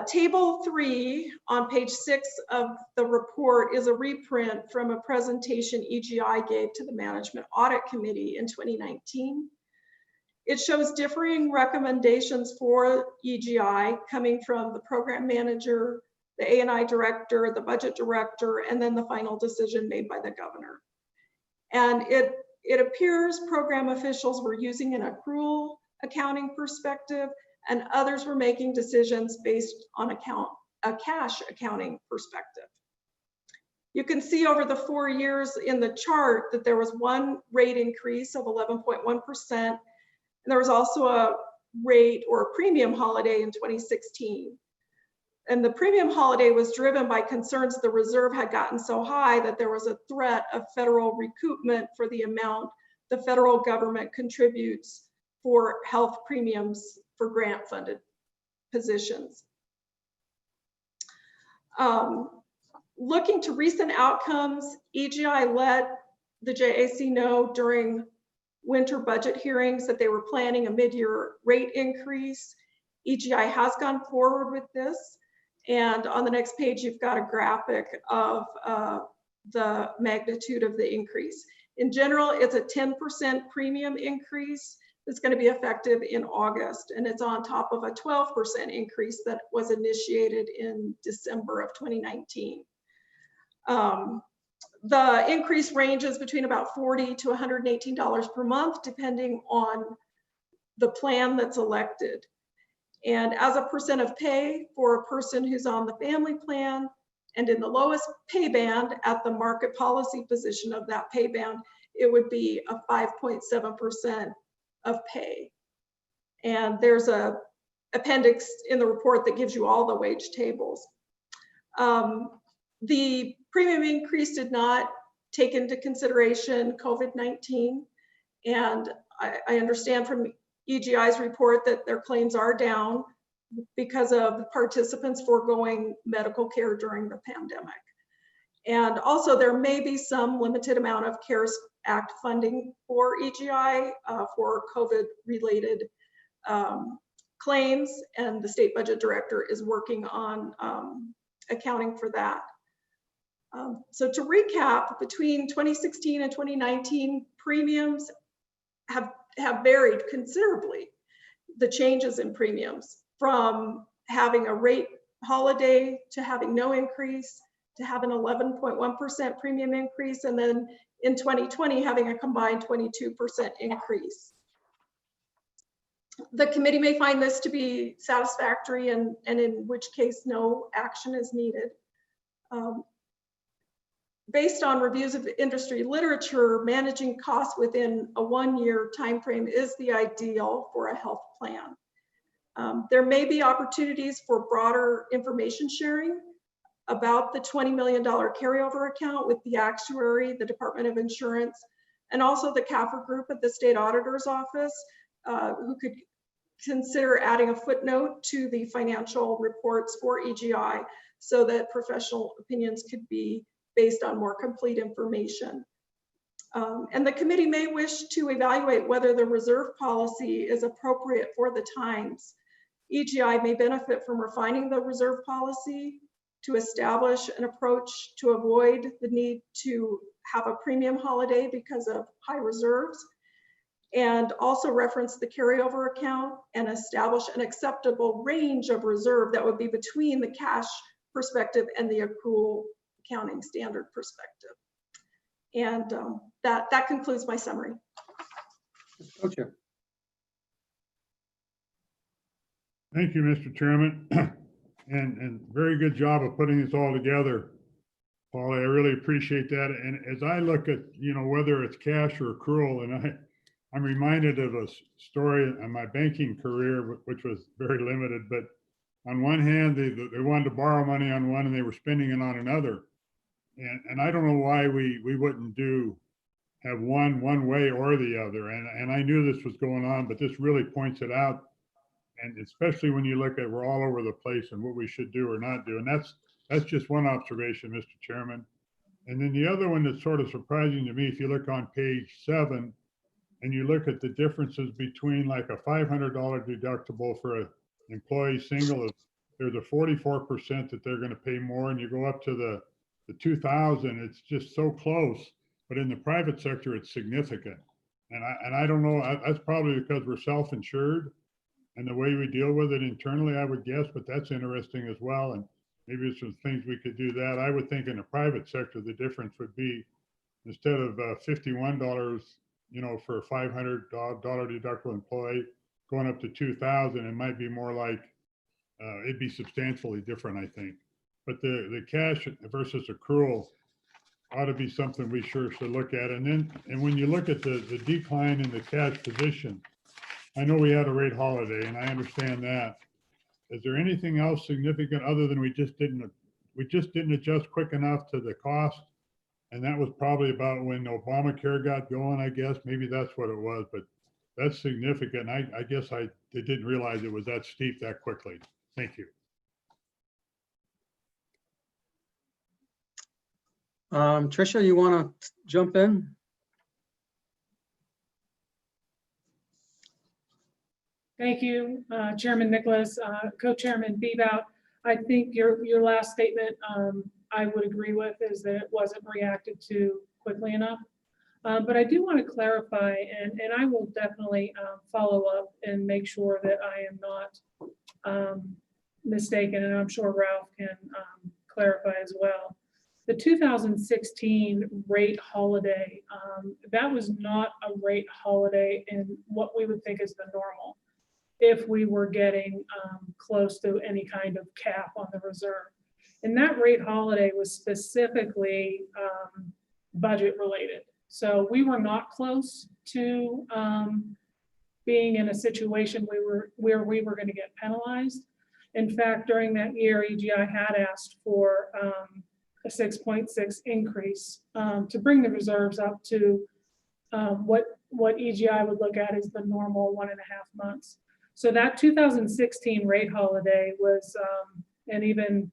Speaker 16: Table 3 on page 6 of the report is a reprint from a presentation EGI gave to the Management Audit Committee in 2019. It shows differing recommendations for EGI coming from the program manager, the A&I director, the budget director, and then the final decision made by the governor. And it appears program officials were using an accrual accounting perspective, and others were making decisions based on a cash accounting perspective. You can see over the 4 years in the chart that there was one rate increase of 11.1%, and there was also a rate or a premium holiday in 2016. And the premium holiday was driven by concerns the reserve had gotten so high that there was a threat of federal recoupment for the amount the federal government contributes for health premiums for grant funded positions. Looking to recent outcomes, EGI let the JAC know during winter budget hearings that they were planning a mid-year rate increase. EGI has gone forward with this. And on the next page, you've got a graphic of the magnitude of the increase. In general, it's a 10% premium increase that's going to be effective in August, and it's on top of a 12% increase that was initiated in December of 2019. The increase ranges between about $40 to $118 per month, depending on the plan that's elected. And as a percent of pay for a person who's on the family plan and in the lowest pay band at the market policy position of that pay band, it would be a 5.7% of pay. And there's a appendix in the report that gives you all the wage tables. The premium increase did not take into consideration COVID-19. And I understand from EGI's report that their claims are down because of participants foregoing medical care during the pandemic. And also there may be some limited amount of CARES Act funding for EGI for COVID related claims, and the state budget director is working on accounting for that. So to recap, between 2016 and 2019, premiums have varied considerably. The changes in premiums from having a rate holiday to having no increase to have an 11.1% premium increase, and then in 2020 having a combined 22% increase. The committee may find this to be satisfactory, and in which case no action is needed. Based on reviews of industry literature, managing costs within a 1-year timeframe is the ideal for a health plan. There may be opportunities for broader information sharing about the $20 million carryover account with the actuary, the Department of Insurance, and also the CAFR group at the State Auditor's Office, who could consider adding a footnote to the financial reports for EGI so that professional opinions could be based on more complete information. And the committee may wish to evaluate whether the reserve policy is appropriate for the times. EGI may benefit from refining the reserve policy to establish an approach to avoid the need to have a premium holiday because of high reserves, and also reference the carryover account and establish an acceptable range of reserve that would be between the cash perspective and the accrual accounting standard perspective. And that concludes my summary.
Speaker 1: Co-chair.
Speaker 8: Thank you, Mr. Chairman. And very good job of putting this all together, Paul. I really appreciate that. And as I look at, whether it's cash or accrual, and I'm reminded of a story in my banking career, which was very limited, but on one hand, they wanted to borrow money on one and they were spending it on another. And I don't know why we wouldn't have one way or the other. And I knew this was going on, but this really points it out. And especially when you look at, we're all over the place and what we should do or not do. And that's just one observation, Mr. Chairman. And then the other one that's sort of surprising to me, if you look on page 7 and you look at the differences between like a $500 deductible for an employee single, there's a 44% that they're going to pay more, and you go up to the 2,000, it's just so close. But in the private sector, it's significant. And I don't know, that's probably because we're self-insured and the way we deal with it internally, I would guess, but that's interesting as well. And maybe there's some things we could do that. I would think in the private sector, the difference would be instead of $51, for a $500 deductible employee going up to 2,000, it might be more like, it'd be substantially different, I think. But the cash versus accrual ought to be something we sure should look at. And when you look at the decline in the cash position, I know we had a rate holiday and I understand that. Is there anything else significant other than we just didn't adjust quick enough to the cost? And that was probably about when Obamacare got going, I guess. Maybe that's what it was, but that's significant. I guess I didn't realize it was that steep that quickly. Thank you.
Speaker 1: Tricia, you want to jump in?
Speaker 18: Thank you, Chairman Nicholas, Co-Chairman Bebout. I think your last statement I would agree with, is that it wasn't reacted to quickly enough. But I do want to clarify, and I will definitely follow up and make sure that I am not mistaken, and I'm sure Ralph can clarify as well. The 2016 rate holiday, that was not a rate holiday in what we would think is the normal if we were getting close to any kind of cap on the reserve. And that rate holiday was specifically budget related. So we were not close to being in a situation where we were going to get penalized. In fact, during that year, EGI had asked for a 6.6 increase to bring the reserves up to what EGI would look at as the normal 1.5 months. So that 2016 rate holiday was, and even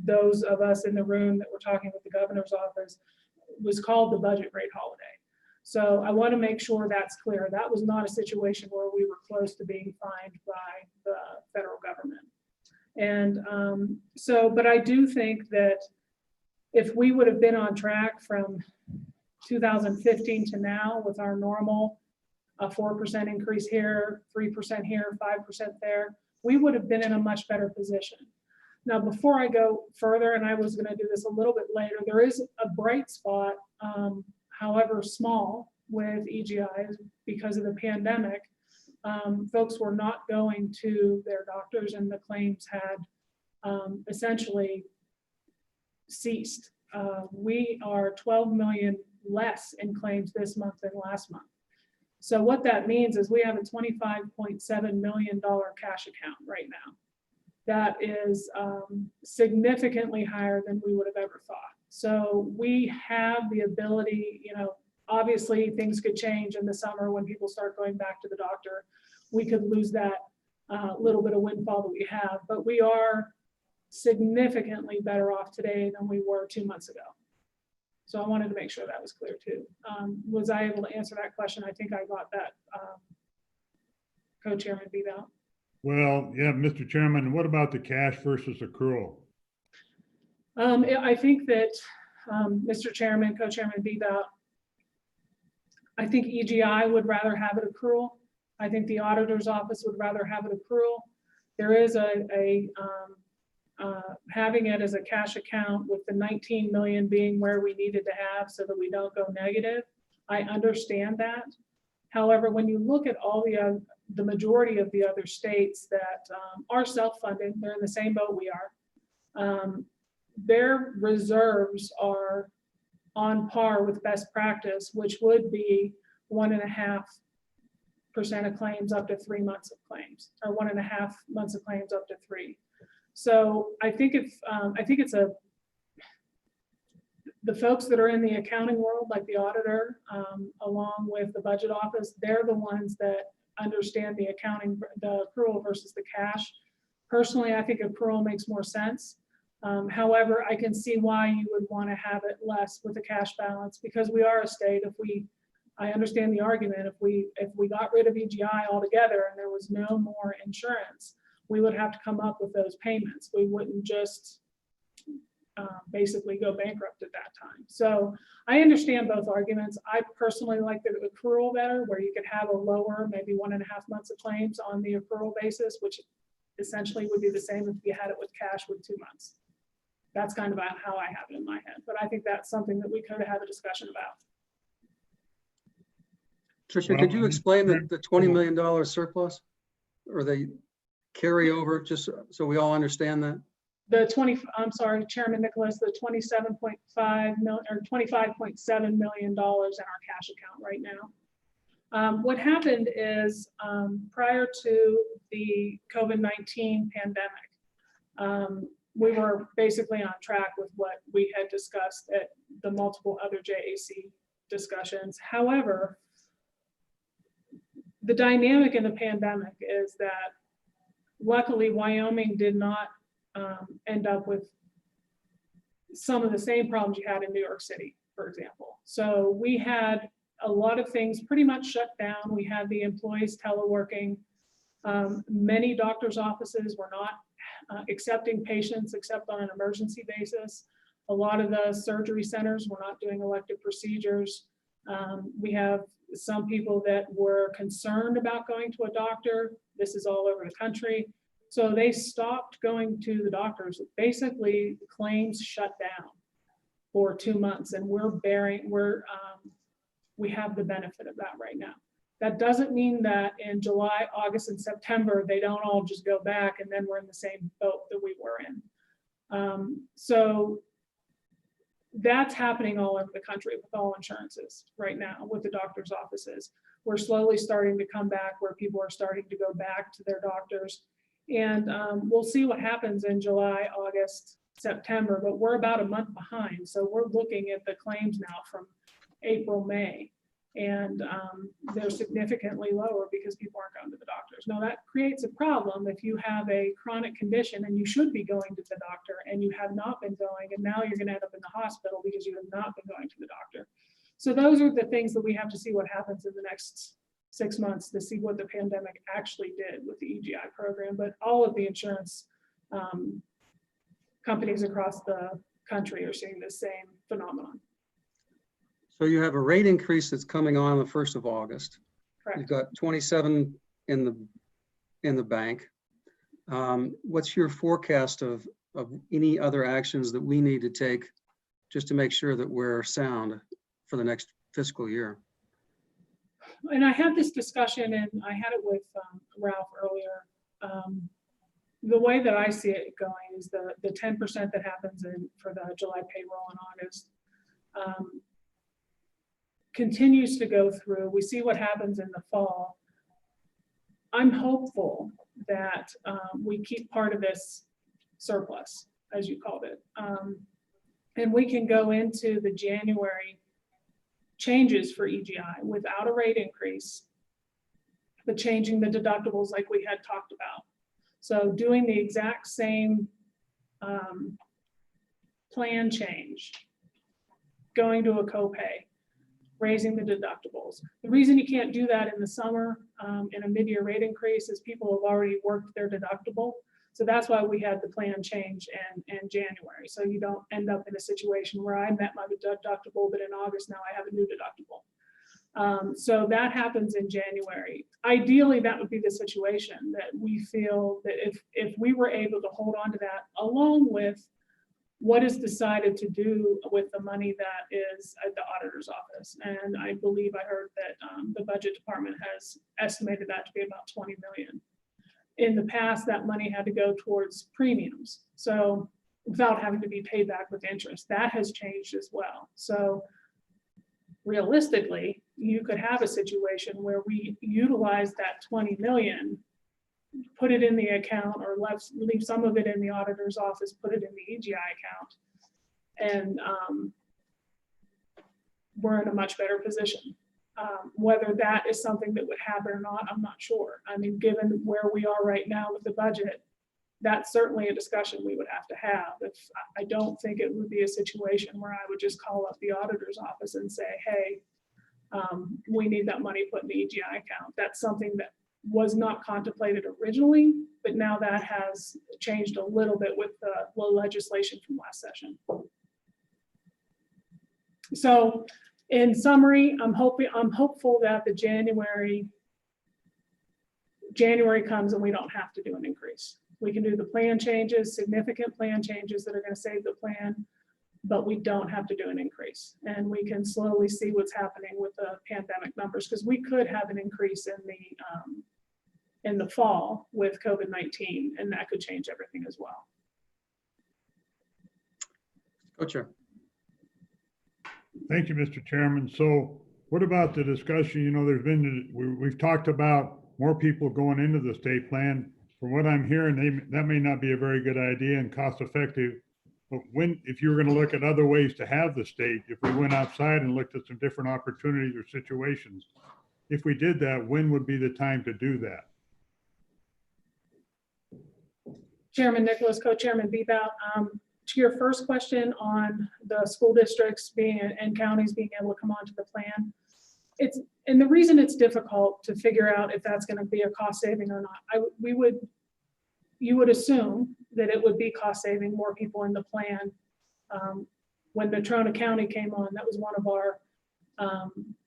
Speaker 18: those of us in the room that were talking with the governor's office, was called the budget rate holiday. So I want to make sure that's clear. That was not a situation where we were close to being fined by the federal government. And but I do think that if we would have been on track from 2015 to now with our normal 4% increase here, 3% here, 5% there, we would have been in a much better position. Now, before I go further, and I was going to do this a little bit later, there is a bright spot, however small, with EGI because of the pandemic. Folks were not going to their doctors, and the claims had essentially ceased. We are 12 million less in claims this month than last month. So what that means is we have a $25.7 million cash account right now. That is significantly higher than we would have ever thought. So we have the ability, obviously things could change in the summer when people start going back to the doctor. We could lose that little bit of windfall that we have, but we are significantly better off today than we were 2 months ago. So I wanted to make sure that was clear too. Was I able to answer that question? I think I got that, Co-Chairman Bebout.
Speaker 8: Well, yeah, Mr. Chairman, what about the cash versus accrual?
Speaker 18: I think that, Mr. Chairman, Co-Chairman Bebout, I think EGI would rather have it accrual. I think the auditor's office would rather have it accrual. There is having it as a cash account with the 19 million being where we needed to have so that we don't go negative. I understand that. However, when you look at all the majority of the other states that are self-funded, they're in the same boat we are. Their reserves are on par with best practice, which would be 1.5% of claims up to 3 months of claims, or 1.5 months of claims up to 3. So I think it's the folks that are in the accounting world, like the auditor, along with the budget office, they're the ones that understand the accounting, the accrual versus the cash. Personally, I think accrual makes more sense. However, I can see why you would want to have it less with a cash balance, because we are a state. I understand the argument, if we got rid of EGI altogether and there was no more insurance, we would have to come up with those payments. We wouldn't just basically go bankrupt at that time. So I understand both arguments. I personally like the accrual better, where you could have a lower, maybe 1.5 months of claims on the accrual basis, which essentially would be the same if you had it with cash with 2 months. That's kind of how I have it in my head, but I think that's something that we could have a discussion about.
Speaker 1: Tricia, could you explain the $20 million surplus or the carryover, just so we all understand that?
Speaker 18: I'm sorry, Chairman Nicholas, the $27.5 million or $25.7 million in our cash account right now. What happened is prior to the COVID-19 pandemic, we were basically on track with what we had discussed at the multiple other JAC discussions. However, the dynamic in the pandemic is that luckily Wyoming did not end up with some of the same problems you had in New York City, for example. So we had a lot of things pretty much shut down. We had the employees teleworking. Many doctors' offices were not accepting patients except on an emergency basis. A lot of the surgery centers were not doing elective procedures. We have some people that were concerned about going to a doctor. This is all over the country. So they stopped going to the doctors. Basically, claims shut down for 2 months, and we have the benefit of that right now. That doesn't mean that in July, August, and September, they don't all just go back and then we're in the same boat that we were in. So that's happening all over the country with all insurances right now with the doctor's offices. We're slowly starting to come back where people are starting to go back to their doctors. And we'll see what happens in July, August, September, but we're about a month behind. So we're looking at the claims now from April, May, and they're significantly lower because people aren't going to the doctors. Now that creates a problem if you have a chronic condition and you should be going to the doctor and you have not been going, and now you're going to end up in the hospital because you have not been going to the doctor. So those are the things that we have to see what happens in the next 6 months to see what the pandemic actually did with the EGI program. But all of the insurance companies across the country are seeing the same phenomenon.
Speaker 1: So you have a rate increase that's coming on the 1st of August.
Speaker 18: Correct.
Speaker 1: You've got 27 in the bank. What's your forecast of any other actions that we need to take just to make sure that we're sound for the next fiscal year?
Speaker 18: And I had this discussion, and I had it with Ralph earlier. The way that I see it going is the 10% that happens for the July payroll in August continues to go through. We see what happens in the fall. I'm hopeful that we keep part of this surplus, as you called it, and we can go into the January changes for EGI without a rate increase, but changing the deductibles like we had talked about. So doing the exact same plan change, going to a copay, raising the deductibles. The reason you can't do that in the summer in a mid-year rate increase is people have already worked their deductible. So that's why we had the plan change in January. So you don't end up in a situation where I met my deductible, but in August now I have a new deductible. So that happens in January. Ideally, that would be the situation that we feel that if we were able to hold on to that, along with what is decided to do with the money that is at the auditor's office. And I believe I heard that the budget department has estimated that to be about 20 million. In the past, that money had to go towards premiums, so without having to be paid back with interest. That has changed as well. So realistically, you could have a situation where we utilize that 20 million, put it in the account, or leave some of it in the auditor's office, put it in the EGI account, and we're in a much better position. Whether that is something that would happen or not, I'm not sure. I mean, given where we are right now with the budget, that's certainly a discussion we would have to have. I don't think it would be a situation where I would just call up the auditor's office and say, hey, we need that money put in the EGI account. That's something that was not contemplated originally, but now that has changed a little bit with the legislation from last session. So in summary, I'm hopeful that the January comes and we don't have to do an increase. We can do the plan changes, significant plan changes that are going to save the plan, but we don't have to do an increase. And we can slowly see what's happening with the pandemic numbers, because we could have an increase in the fall with COVID-19, and that could change everything as well.
Speaker 1: Co-Chair.
Speaker 8: Thank you, Mr. Chairman. So what about the discussion? You know, we've talked about more people going into the state plan. From what I'm hearing, that may not be a very good idea and cost effective. But if you were going to look at other ways to have the state, if we went outside and looked at some different opportunities or situations, if we did that, when would be the time to do that?
Speaker 18: Chairman Nicholas, Co-Chairman Bebout, to your first question on the school districts and counties being able to come onto the plan, and the reason it's difficult to figure out if that's going to be a cost saving or not, you would assume that it would be cost saving, more people in the plan. When Natrona County came on, that was one of our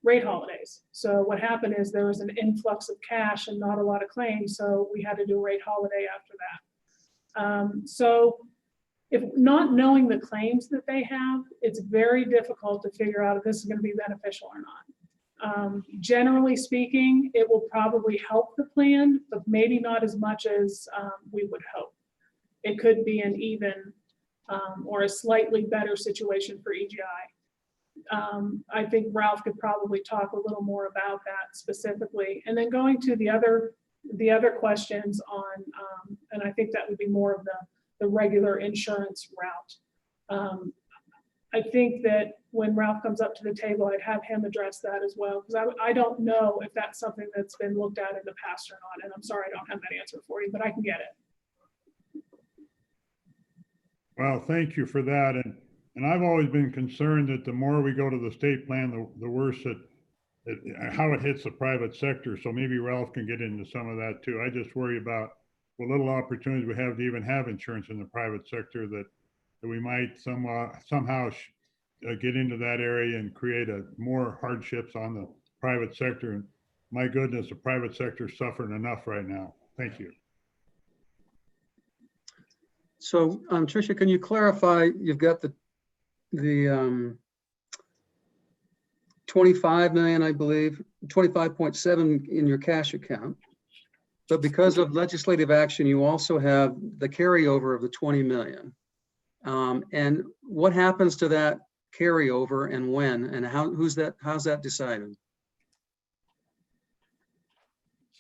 Speaker 18: rate holidays. So what happened is there was an influx of cash and not a lot of claims, so we had to do a rate holiday after that. So if not knowing the claims that they have, it's very difficult to figure out if this is going to be beneficial or not. Generally speaking, it will probably help the plan, but maybe not as much as we would hope. It could be an even or a slightly better situation for EGI. I think Ralph could probably talk a little more about that specifically. And then going to the other questions on, and I think that would be more of the regular insurance route. I think that when Ralph comes up to the table, I'd have him address that as well, because I don't know if that's something that's been looked at in the past or not. And I'm sorry, I don't have that answer for you, but I can get it.
Speaker 8: Well, thank you for that. And I've always been concerned that the more we go to the state plan, the worse how it hits the private sector. So maybe Ralph can get into some of that too. I just worry about what little opportunities we have to even have insurance in the private sector, that we might somehow get into that area and create more hardships on the private sector. And my goodness, the private sector is suffering enough right now. Thank you.
Speaker 1: So, Tricia, can you clarify? You've got the 25 million, I believe, 25.7 in your cash account. But because of legislative action, you also have the carryover of the 20 million. And what happens to that carryover and when, and how's that decided?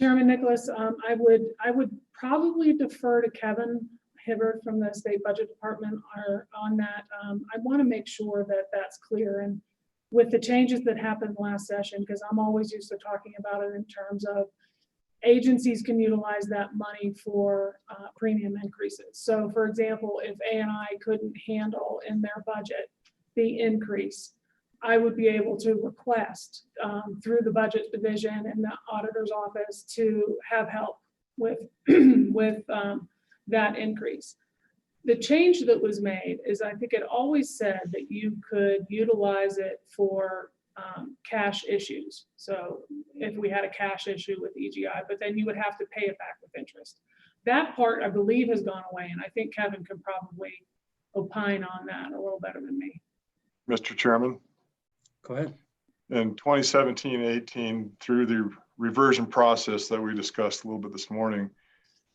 Speaker 18: Chairman Nicholas, I would probably defer to Kevin Hibbert from the State Budget Department on that. I want to make sure that that's clear. And with the changes that happened last session, because I'm always used to talking about it in terms of agencies can utilize that money for premium increases. So for example, if A&I couldn't handle in their budget the increase, I would be able to request through the budget division and the auditor's office to have help with, that increase. The change that was made is, I think it always said that you could utilize it for cash issues. So if we had a cash issue with EGI, but then you would have to pay it back with interest. That part, I believe, has gone away, and I think Kevin can probably opine on that a little better than me.
Speaker 14: Mr. Chairman.
Speaker 1: Go ahead.
Speaker 14: In 2017-18, through the reversion process that we discussed a little bit this morning,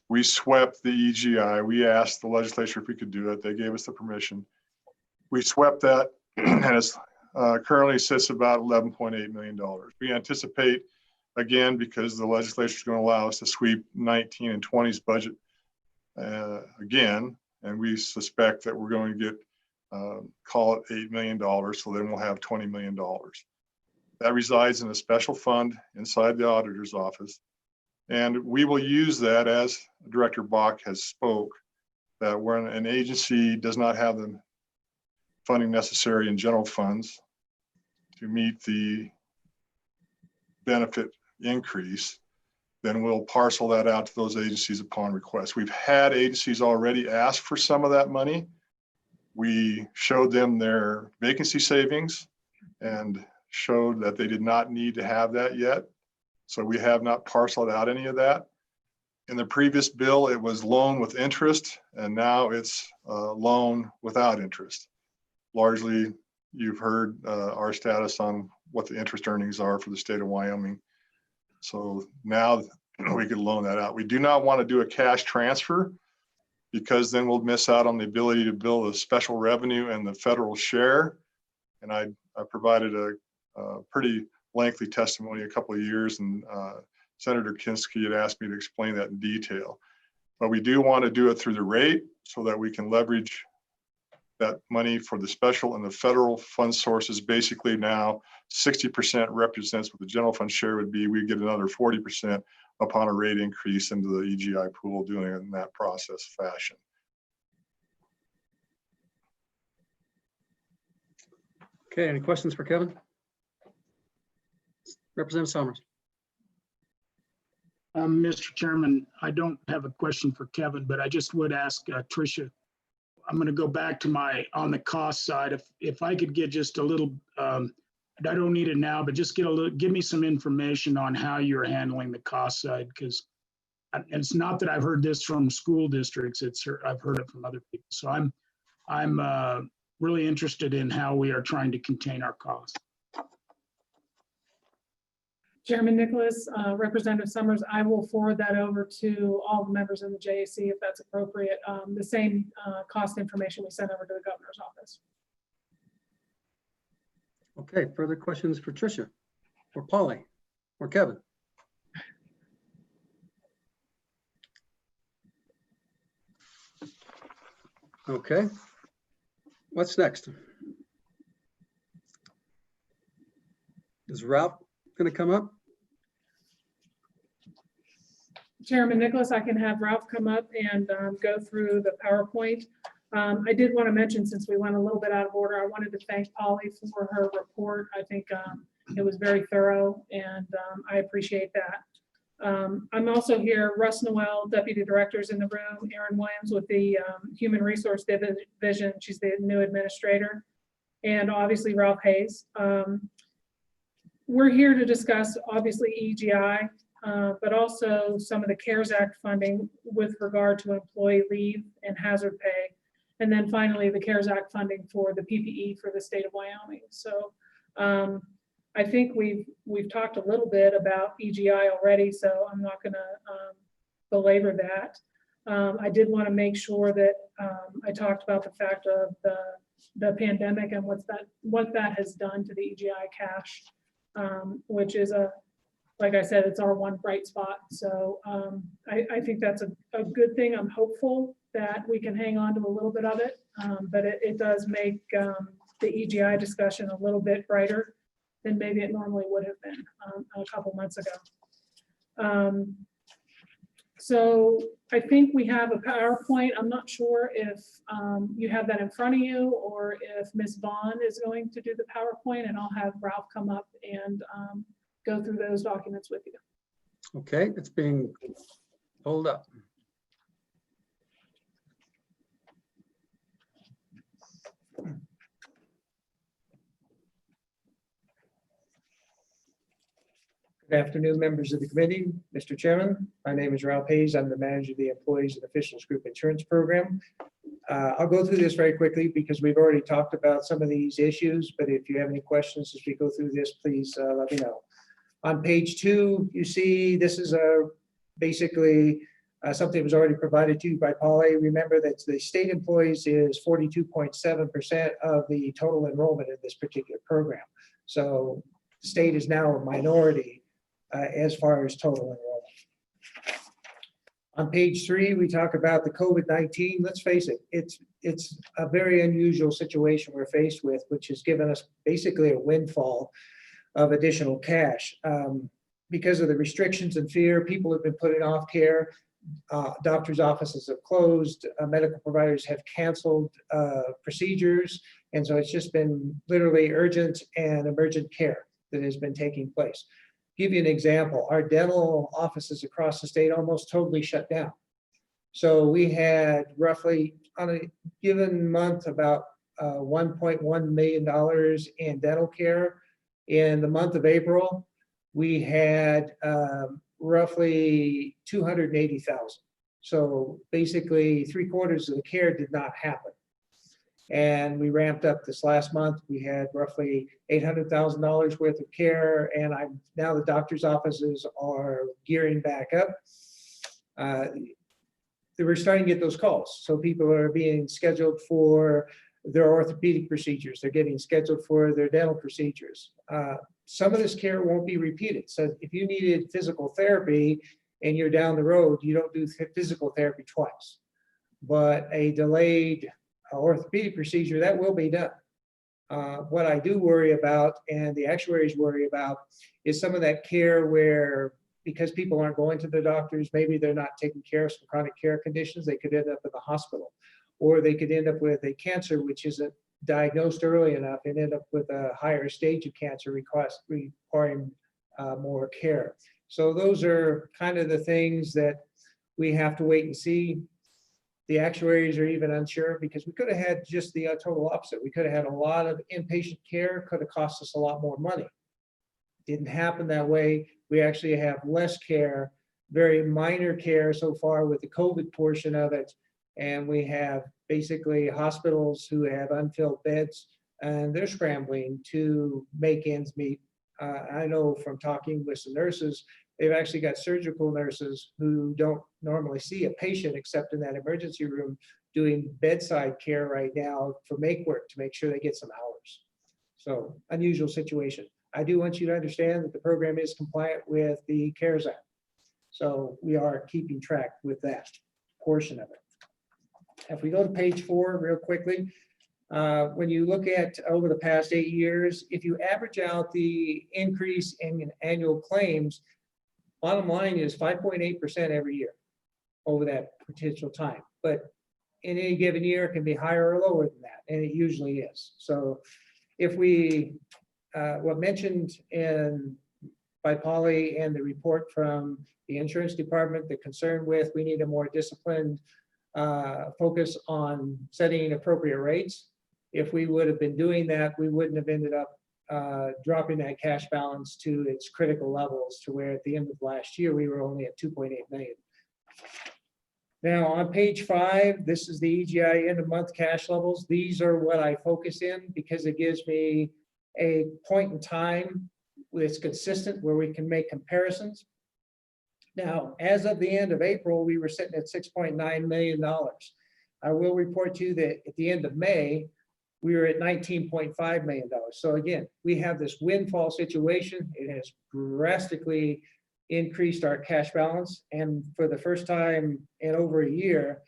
Speaker 14: we swept the EGI. We asked the legislature if we could do it. They gave us the permission. We swept that, and as currently sits about $11.8 million. We anticipate, again, because the legislature is going to allow us to sweep 19 and 20's budget again, and we suspect that we're going to get, call it $8 million, so then we'll have $20 million. That resides in a special fund inside the auditor's office. And we will use that, as Director Bach has spoke, that when an agency does not have the funding necessary in general funds to meet the benefit increase, then we'll parcel that out to those agencies upon request. We've had agencies already ask for some of that money. We showed them their vacancy savings and showed that they did not need to have that yet. So we have not parceled out any of that. In the previous bill, it was loan with interest, and now it's loan without interest. Largely, you've heard our status on what the interest earnings are for the state of Wyoming. So now we could loan that out. We do not want to do a cash transfer, because then we'll miss out on the ability to build a special revenue and the federal share. And I provided a pretty lengthy testimony a couple of years, and Senator Kinski had asked me to explain that in detail. But we do want to do it through the rate so that we can leverage that money for the special and the federal fund sources. Basically now 60% represents what the general fund share would be. We get another 40% upon a rate increase into the EGI pool, doing it in that process fashion.
Speaker 1: Okay, any questions for Kevin? Representative Summers.
Speaker 4: Mr. Chairman, I don't have a question for Kevin, but I just would ask Tricia. I'm going to go back to on the cost side. If I could get just a little, I don't need it now, but just give me some information on how you're handling the cost side, because it's not that I've heard this from school districts. I've heard it from other people. So I'm really interested in how we are trying to contain our costs.
Speaker 18: Chairman Nicholas, Representative Summers, I will forward that over to all the members in the JAC if that's appropriate. The same cost information we sent over to the governor's office.
Speaker 1: Okay, further questions for Tricia or Polly or Kevin? Okay, what's next? Is Ralph going to come up?
Speaker 18: Chairman Nicholas, I can have Ralph come up and go through the PowerPoint. I did want to mention, since we went a little bit out of order, I wanted to thank Polly for her report. I think it was very thorough, and I appreciate that. I'm also here, Russ Noel, Deputy Director's in the room, Erin Williams with the Human Resource Division, she's the new administrator, and obviously Ralph Hayes. We're here to discuss, obviously, EGI, but also some of the CARES Act funding with regard to employee leave and hazard pay. And then finally, the CARES Act funding for the PPE for the state of Wyoming. So I think we've talked a little bit about EGI already, so I'm not gonna belabor that. I did want to make sure that I talked about the fact of the pandemic and what that has done to the EGI cash, which is like I said, it's our one bright spot. So I think that's a good thing. I'm hopeful that we can hang on to a little bit of it, but it does make the EGI discussion a little bit brighter than maybe it normally would have been a couple months ago. So I think we have a PowerPoint. I'm not sure if you have that in front of you or if Ms. Vaughn is going to do the PowerPoint, and I'll have Ralph come up and go through those documents with you.
Speaker 1: Okay, it's being pulled up.
Speaker 19: Good afternoon, members of the committee. Mr. Chairman, my name is Ralph Hayes. I'm the manager of the Employees and Officials Group Insurance Program. I'll go through this very quickly because we've already talked about some of these issues, but if you have any questions as we go through this, please let me know. On page 2, you see this is basically Something was already provided to you by Polly. Remember that the state employees is 42.7% of the total enrollment in this particular program. So the state is now a minority as far as total enrollment. On page 3, we talk about the COVID-19. Let's face it, it's a very unusual situation we're faced with, which has given us basically a windfall of additional cash. Because of the restrictions and fear, people have been putting off care. Doctors' offices have closed, medical providers have canceled procedures, and so it's just been literally urgent and emergent care that has been taking place. Give you an example, our dental offices across the state almost totally shut down. So we had roughly on a given month about $1.1 million in dental care. In the month of April, we had roughly 280,000. So basically 3/4 of the care did not happen. And we ramped up this last month. We had roughly $800,000 worth of care, and now the doctor's offices are gearing back up. We're starting to get those calls. So people are being scheduled for their orthopedic procedures. They're getting scheduled for their dental procedures. Some of this care won't be repeated. So if you needed physical therapy and you're down the road, you don't do physical therapy twice. But a delayed orthopedic procedure, that will be done. What I do worry about, and the actuaries worry about, is some of that care where, because people aren't going to the doctors, maybe they're not taking care of some chronic care conditions, they could end up in the hospital. Or they could end up with a cancer which isn't diagnosed early enough and end up with a higher stage of cancer requiring more care. So those are kind of the things that we have to wait and see. The actuaries are even unsure because we could have had just the total opposite. We could have had a lot of inpatient care, could have cost us a lot more money. Didn't happen that way. We actually have less care, very minor care so far with the COVID portion of it. And we have basically hospitals who have unfilled beds and they're scrambling to make ends meet. I know from talking with some nurses, they've actually got surgical nurses who don't normally see a patient except in that emergency room doing bedside care right now for make work to make sure they get some hours. So unusual situation. I do want you to understand that the program is compliant with the CARES Act. So we are keeping track with that portion of it. If we go to page 4 real quickly, when you look at over the past 8 years, if you average out the increase in annual claims, bottom line is 5.8% every year over that potential time. But in any given year, it can be higher or lower than that, and it usually is. So if we, what mentioned by Polly and the report from the insurance department, the concern with we need a more disciplined focus on setting appropriate rates. If we would have been doing that, we wouldn't have ended up dropping that cash balance to its critical levels to where at the end of last year, we were only at 2.8 million. Now on page 5, this is the EGI end of month cash levels. These are what I focus in because it gives me a point in time that's consistent where we can make comparisons. Now, as of the end of April, we were sitting at $6.9 million. I will report to you that at the end of May, we were at $19.5 million. So again, we have this windfall situation. It has drastically increased our cash balance. And for the first time in over a year,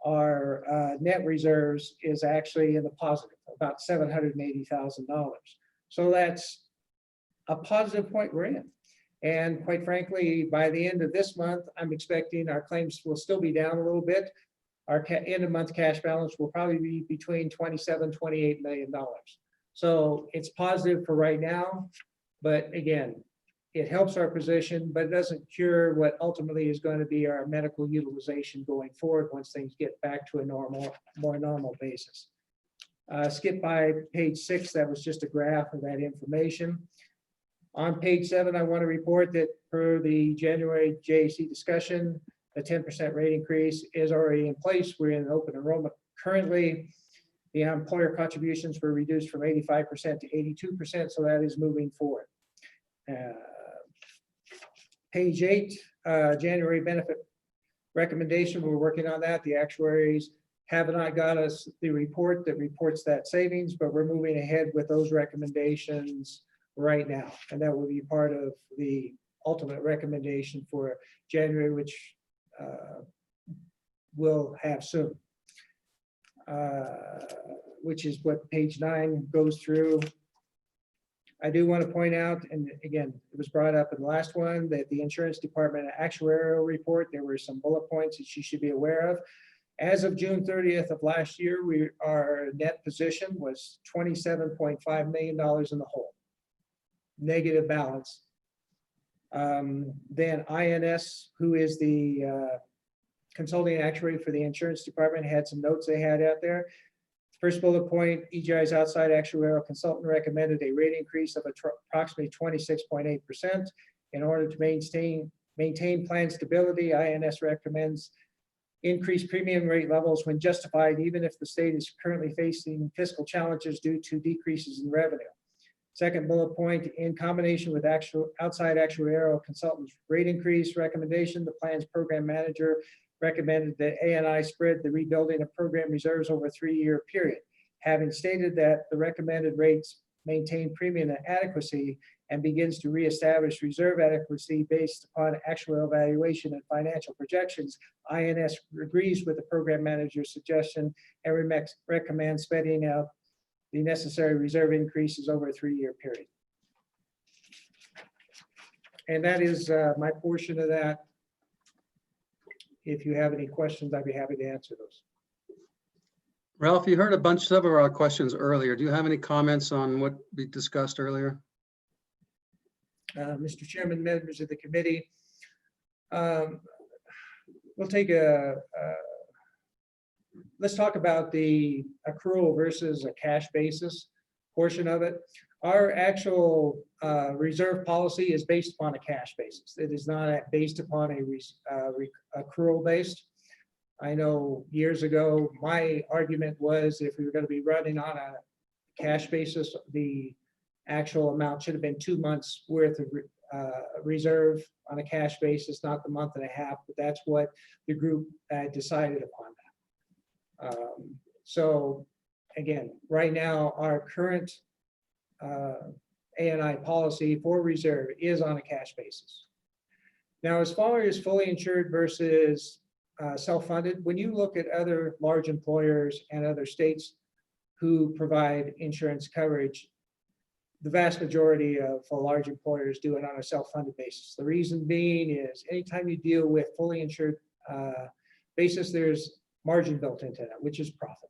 Speaker 19: our net reserves is actually in the positive, about $780,000. So that's a positive point we're in. And quite frankly, by the end of this month, I'm expecting our claims will still be down a little bit. Our end of month cash balance will probably be between $27, $28 million. So it's positive for right now, but again, it helps our position, but it doesn't cure what ultimately is going to be our medical utilization going forward once things get back to a more normal basis. Skip by page 6, that was just a graph of that information. On page 7, I want to report that per the January JAC discussion, a 10% rate increase is already in place. We're in open enrollment currently. The employer contributions were reduced from 85% to 82%, so that is moving forward. Page 8, January benefit recommendation. We're working on that. The actuaries have not got us the report that reports that savings, but we're moving ahead with those recommendations right now. And that will be part of the ultimate recommendation for January, which we'll have soon. Which is what page 9 goes through. I do want to point out, and again, it was brought up in the last one, that the insurance department actuarial report, there were some bullet points that you should be aware of. As of June 30th of last year, our net position was $27.5 million in the hole, negative balance. Then INS, who is the consulting actuary for the insurance department, had some notes they had out there. First bullet point, EGI's outside actuarial consultant recommended a rate increase of approximately 26.8%. In order to maintain plan stability, INS recommends increased premium rate levels when justified, even if the state is currently facing fiscal challenges due to decreases in revenue. Second bullet point, in combination with outside actuarial consultants rate increase recommendation, the plan's program manager recommended that ANI spread the rebuilding of program reserves over a 3-year period. Having stated that the recommended rates maintain premium adequacy and begins to reestablish reserve adequacy based upon actuarial evaluation and financial projections, INS agrees with the program manager's suggestion and recommends spending out the necessary reserve increases over a 3-year period. And that is my portion of that. If you have any questions, I'd be happy to answer those.
Speaker 1: Ralph, you heard a bunch of our questions earlier. Do you have any comments on what we discussed earlier?
Speaker 19: Mr. Chairman, members of the committee, we'll take let's talk about the accrual versus a cash basis portion of it. Our actual reserve policy is based upon a cash basis. It is not based upon a accrual based. I know years ago, my argument was if we were going to be running on a cash basis, the actual amount should have been 2 months worth of reserve on a cash basis, not the month and a half, but that's what the group decided upon that. So again, right now, our current ANI policy for reserve is on a cash basis. Now, as far as fully insured versus self-funded, when you look at other large employers and other states who provide insurance coverage, the vast majority of large employers do it on a self-funded basis. The reason being is anytime you deal with fully insured basis, there's margin built into that, which is profit.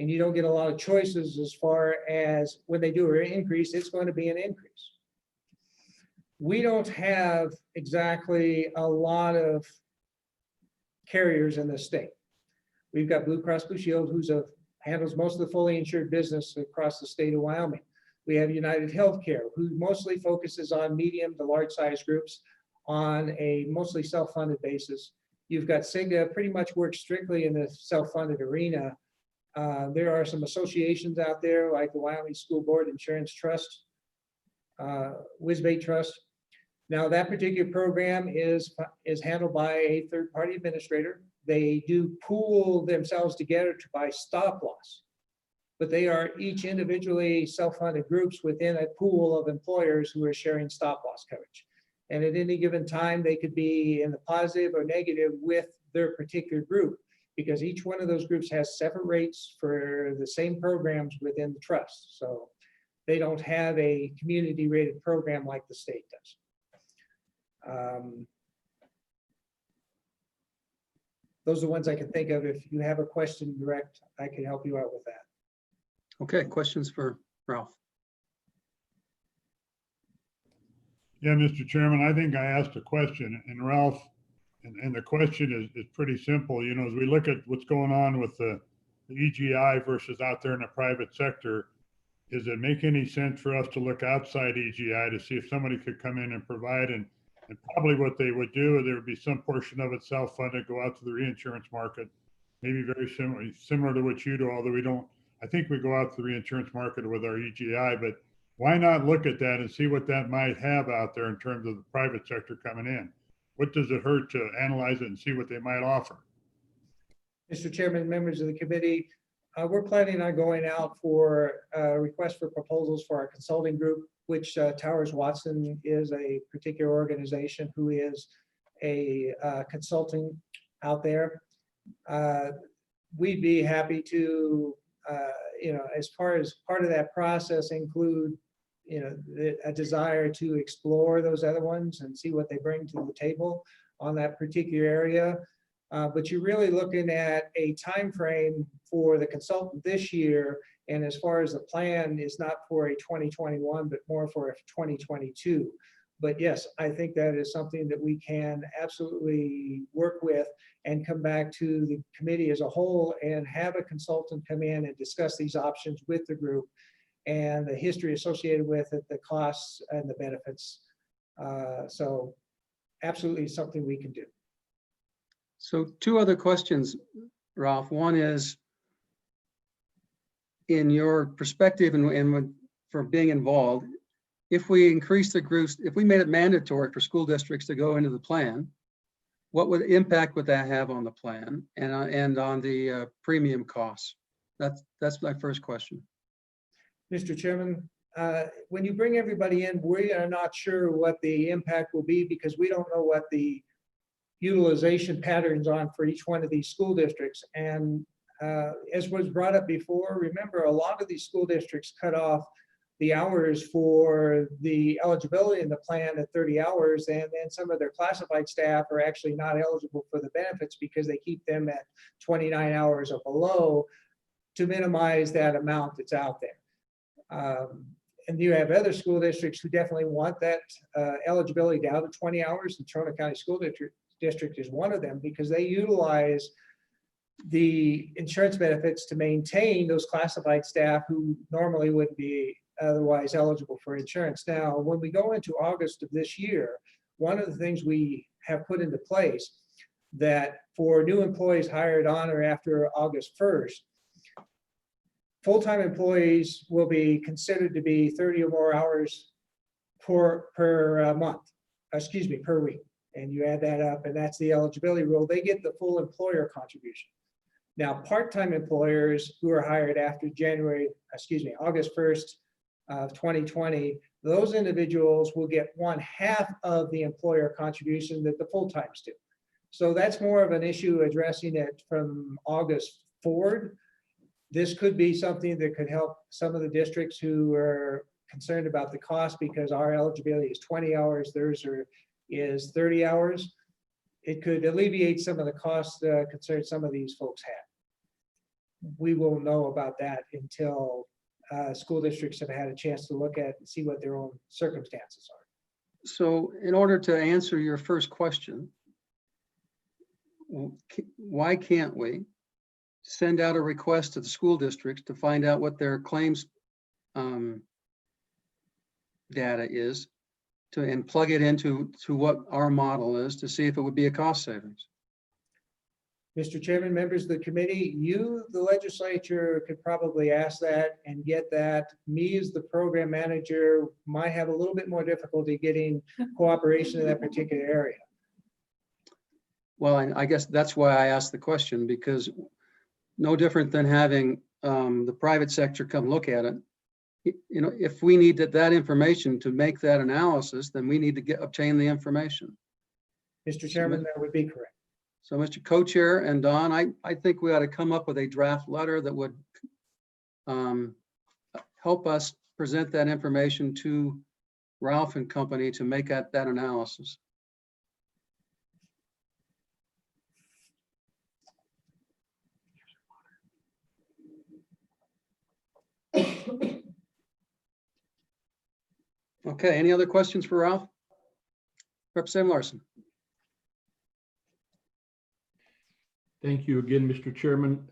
Speaker 19: And you don't get a lot of choices as far as when they do an increase, it's going to be an increase. We don't have exactly a lot of carriers in this state. We've got Blue Cross Blue Shield, who's handles most of the fully insured business across the state of Wyoming. We have United Healthcare, who mostly focuses on medium to large size groups on a mostly self-funded basis. You've got Cigna, pretty much works strictly in the self-funded arena. There are some associations out there like the Wyoming School Board Insurance Trust, Whizbay Trust. Now that particular program is handled by a third-party administrator. They do pool themselves together to buy stop loss, but they are each individually self-funded groups within a pool of employers who are sharing stop loss coverage. And at any given time, they could be in the positive or negative with their particular group, because each one of those groups has separate rates for the same programs within the trust. So they don't have a community rated program like the state does. Those are the ones I can think of. If you have a question direct, I can help you out with that.
Speaker 1: Okay, questions for Ralph?
Speaker 8: Yeah, Mr. Chairman, I think I asked a question, and Ralph, and the question is pretty simple. You know, as we look at what's going on with the EGI versus out there in the private sector, does it make any sense for us to look outside EGI to see if somebody could come in and provide, and probably what they would do, there would be some portion of it self-funded, go out to the reinsurance market, maybe very similar to what you do, although we don't, I think we go out to the reinsurance market with our EGI, but why not look at that and see what that might have out there in terms of the private sector coming in? what does it hurt to analyze it and see what they might offer?
Speaker 19: Mr. Chairman, members of the committee, we're planning on going out for a request for proposals for our consulting group, which Towers Watson is a particular organization who is a consulting out there. We'd be happy to, as far as part of that process, include, a desire to explore those other ones and see what they bring to the table on that particular area. But you're really looking at a time frame for the consultant this year, and as far as the plan is not for a 2021, but more for a 2022. But yes, I think that is something that we can absolutely work with and come back to the committee as a whole and have a consultant come in and discuss these options with the group and the history associated with it, the costs and the benefits. So absolutely something we can do.
Speaker 1: So two other questions, Ralph. One is, in your perspective and for being involved, if we increase the groups, if we made it mandatory for school districts to go into the plan, what impact would that have on the plan and on the premium costs? That's my first question.
Speaker 19: Mr. Chairman, when you bring everybody in, we are not sure what the impact will be because we don't know what the utilization patterns on for each one of these school districts. And as was brought up before, remember a lot of these school districts cut off the hours for the eligibility in the plan at 30 hours, and then some of their classified staff are actually not eligible for the benefits because they keep them at 29 hours or below to minimize that amount that's out there. And you have other school districts who definitely want that eligibility down to 20 hours, and Trona County School District is one of them because they utilize the insurance benefits to maintain those classified staff who normally wouldn't be otherwise eligible for insurance. Now, when we go into August of this year, one of the things we have put into place that for new employees hired on or after August 1st, full-time employees will be considered to be 30 or more hours per month, per week. And you add that up, and that's the eligibility rule. They get the full employer contribution. Now, part-time employers who are hired after August 1st of 2020, those individuals will get 1/2 of the employer contribution that the full-times do. So that's more of an issue addressing it from August forward. This could be something that could help some of the districts who are concerned about the cost because our eligibility is 20 hours, theirs is 30 hours. It could alleviate some of the cost concerns some of these folks have. We will know about that until school districts have had a chance to look at and see what their own circumstances are.
Speaker 1: So in order to answer your first question, why can't we send out a request to the school districts to find out what their claims data is and plug it into what our model is to see if it would be a cost savings?
Speaker 19: Mr. Chairman, members of the committee, you, the legislature, could probably ask that and get that. Me as the program manager might have a little bit more difficulty getting cooperation in that particular area.
Speaker 1: Well, and I guess that's why I asked the question, because no different than having the private sector come look at it. You know, if we need that information to make that analysis, then we need to obtain the information.
Speaker 19: Mr. Chairman, that would be correct.
Speaker 1: So Mr. Co-Chair and Don, I think we ought to come up with a draft letter that would help us present that information to Ralph and company to make that analysis. Okay, any other questions for Ralph? Representative Larson.
Speaker 13: Thank you again, Mr. Chairman.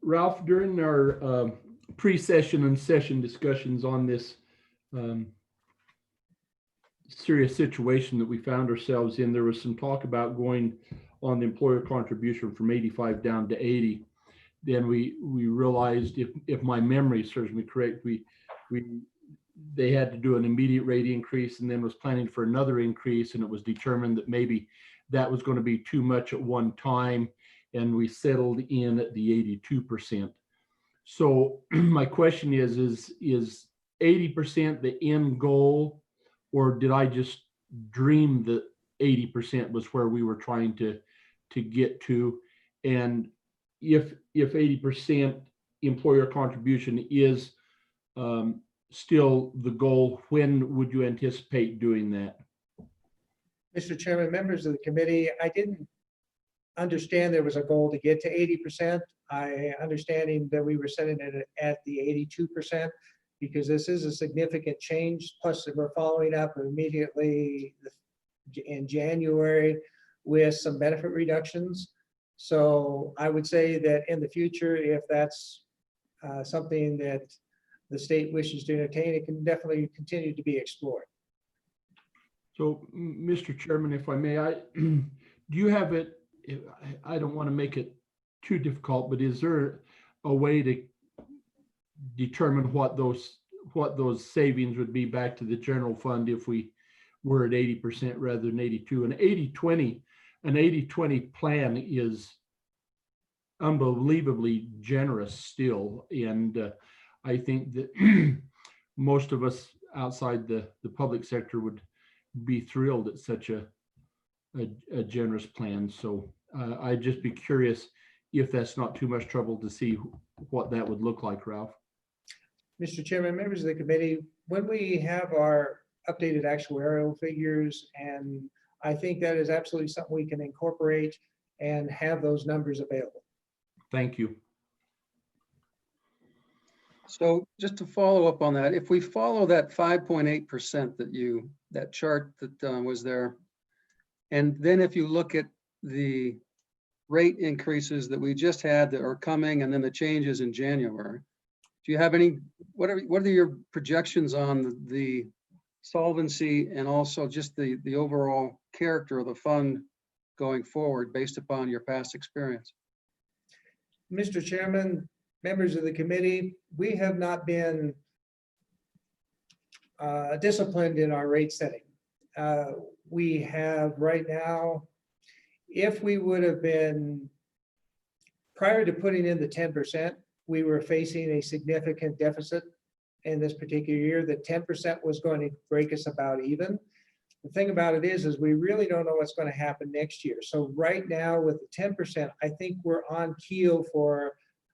Speaker 13: Ralph, during our pre-session and session discussions on this serious situation that we found ourselves in, there was some talk about going on the employer contribution from 85 down to 80. Then we realized, if my memory serves me correct, they had to do an immediate rate increase and then was planning for another increase, and it was determined that maybe that was going to be too much at one time, and we settled in at the 82%. So my question is 80% the end goal, or did I just dream that 80% was where we were trying to get to? And if 80% employer contribution is still the goal, when would you anticipate doing that?
Speaker 19: Mr. Chairman, members of the committee, I didn't understand there was a goal to get to 80%. I understanding that we were setting it at the 82% because this is a significant change. Plus, we're following up immediately in January with some benefit reductions. So I would say that in the future, if that's something that the state wishes to entertain, it can definitely continue to be explored.
Speaker 13: So, Mr. Chairman, if I may, do you have it? I don't want to make it too difficult, but is there a way to determine what those savings would be back to the general fund if we were at 80% rather than 82? An 80-20 plan is unbelievably generous still, and I think that most of us outside the public sector would be thrilled at such a generous plan. So I'd just be curious if that's not too much trouble to see what that would look like, Ralph.
Speaker 19: Mr. Chairman, members of the committee, when we have our updated actuarial figures, and I think that is absolutely something we can incorporate and have those numbers available.
Speaker 13: Thank you.
Speaker 1: So just to follow up on that, if we follow that 5.8% that chart that was there, and then if you look at the rate increases that we just had that are coming, and then the changes in January, do you have any, what are your projections on the solvency and also just the overall character of the fund going forward based upon your past experience?
Speaker 19: Mr. Chairman, members of the committee, we have not been disciplined in our rate setting. We have right now, if we would have been, prior to putting in the 10%, we were facing a significant deficit in this particular year. The 10% was going to break us about even. The thing about it is we really don't know what's going to happen next year. So right now with the 10%, I think we're on keel for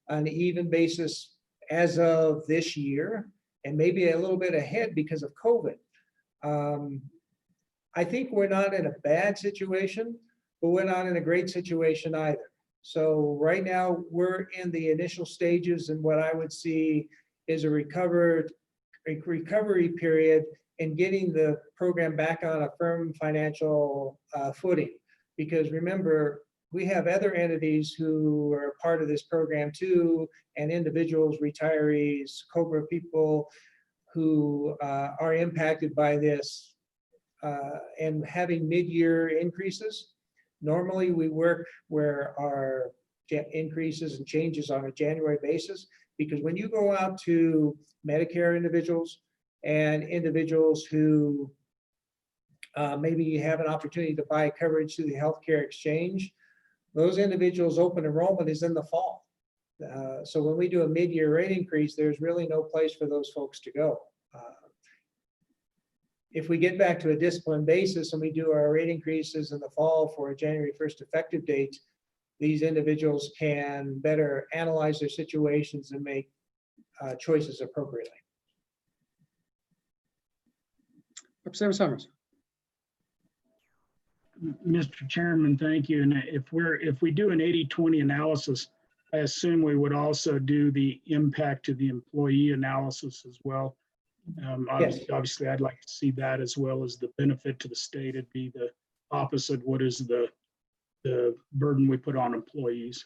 Speaker 19: an even basis as of this year, and maybe a little bit ahead because of COVID. I think we're not in a bad situation, but we're not in a great situation either. So right now we're in the initial stages, and what I would see is a recovery period and getting the program back on a firm financial footing. Because remember, we have other entities who are part of this program too, and individuals, retirees, COBRA people who are impacted by this and having mid-year increases. Normally we work where our increases and changes on a January basis, because when you go out to Medicare individuals and individuals who maybe have an opportunity to buy coverage through the healthcare exchange, those individuals' open enrollment is in the fall. So when we do a mid-year rate increase, there's really no place for those folks to go. If we get back to a disciplined basis and we do our rate increases in the fall for a January 1st effective date, these individuals can better analyze their situations and make choices appropriately.
Speaker 1: Representative Summers.
Speaker 4: Mr. Chairman, thank you. And if we do an 80-20 analysis, I assume we would also do the impact to the employee analysis as well.
Speaker 19: Yes.
Speaker 4: Obviously, I'd like to see that as well as the benefit to the state. It'd be the opposite. What is the burden we put on employees?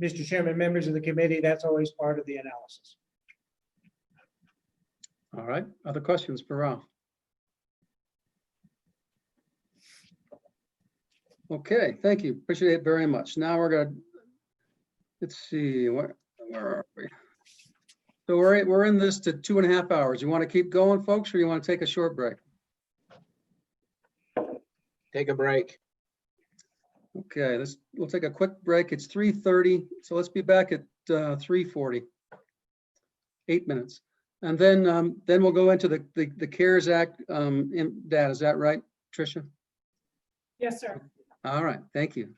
Speaker 19: Mr. Chairman, members of the committee, that's always part of the analysis.
Speaker 1: All right. Other questions for Ralph? Okay, thank you. Appreciate it very much. Now we're gonna, let's see, where are we? So we're in this to 2.5 hours. You want to keep going, folks, or you want to take a short break?
Speaker 20: take a break.
Speaker 1: Okay, we'll take a quick break. It's 3:30, so let's be back at 3:40. 8 minutes. And then we'll go into the CARES Act data. Is that right, Tricia?
Speaker 18: Yes, sir.
Speaker 1: All right, thank you.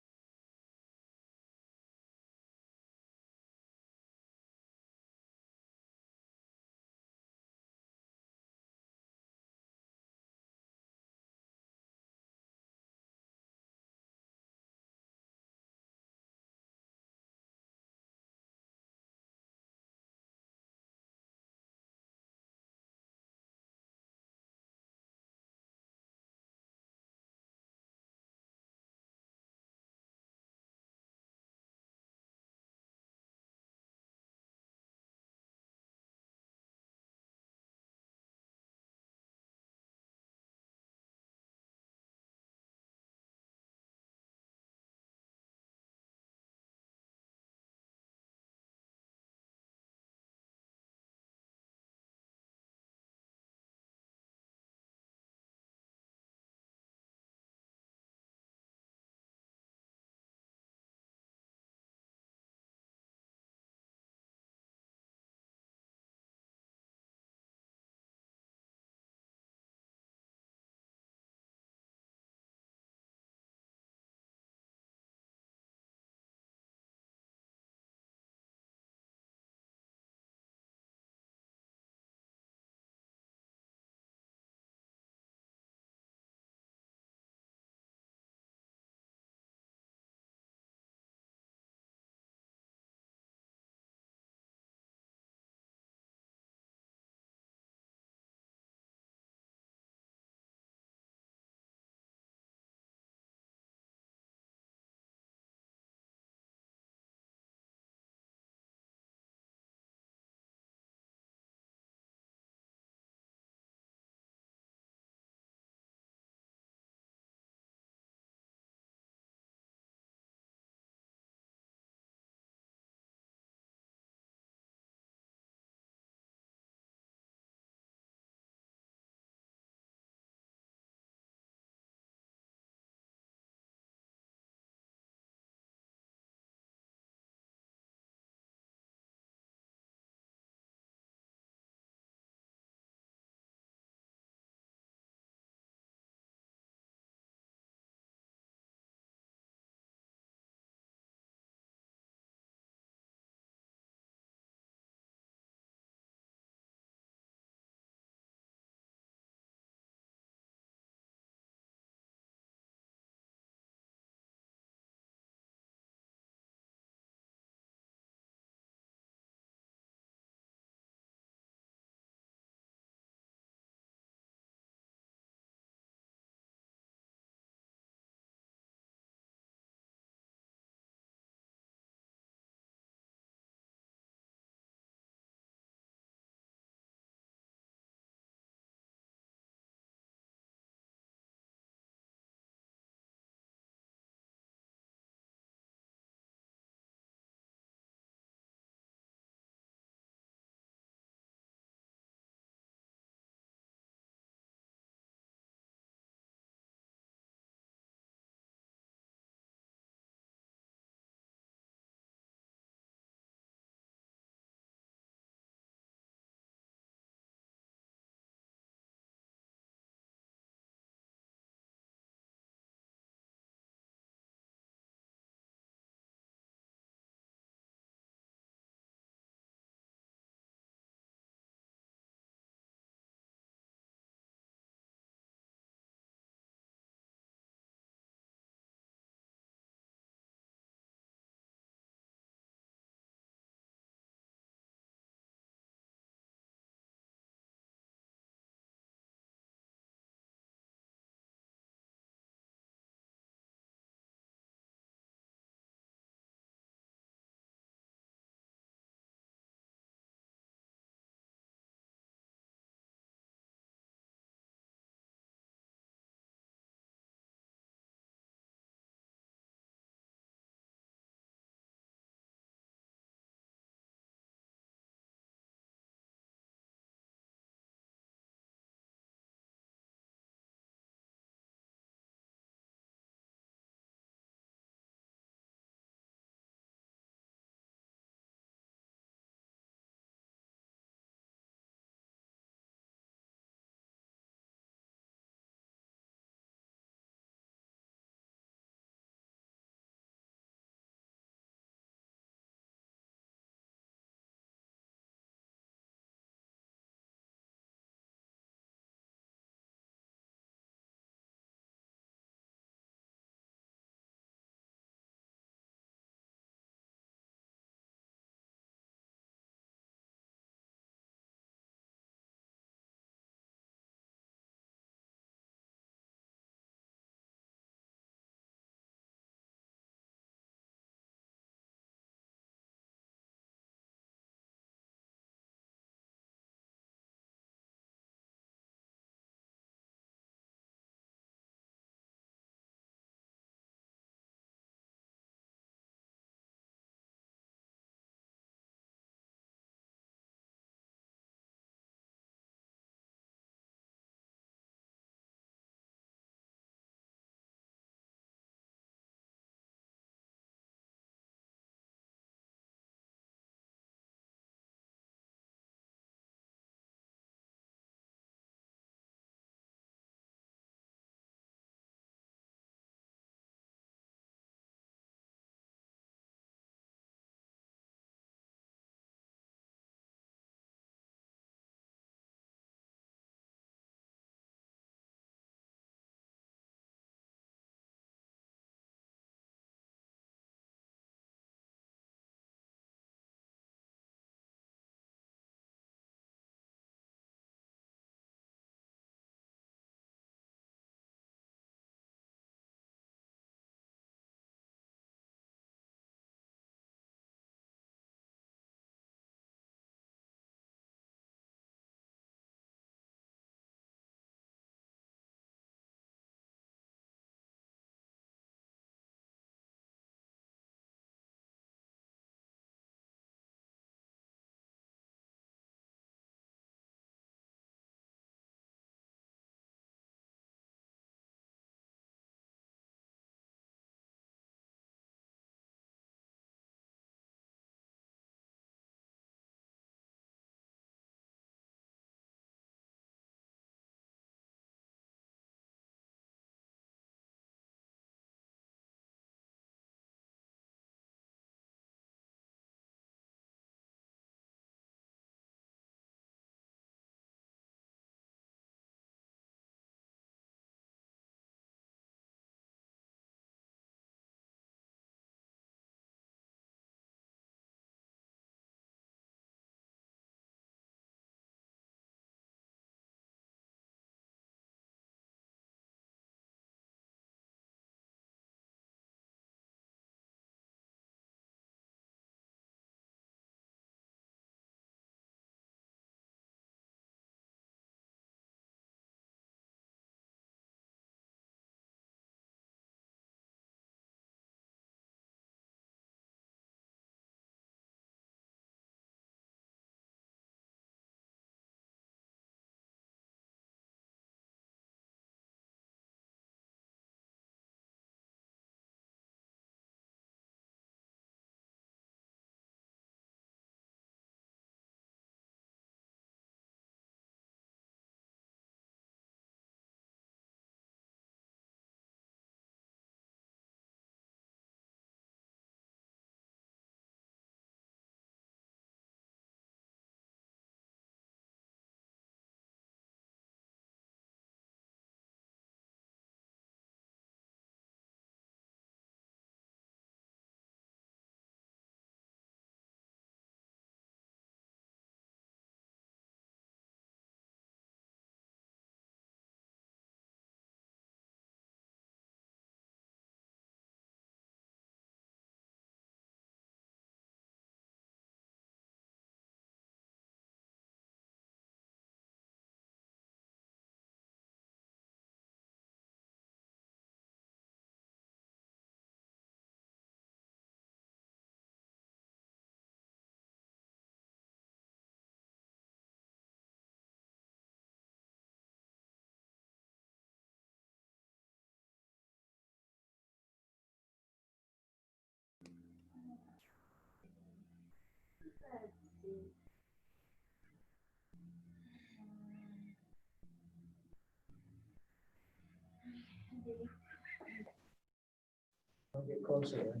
Speaker 19: I'll get closer.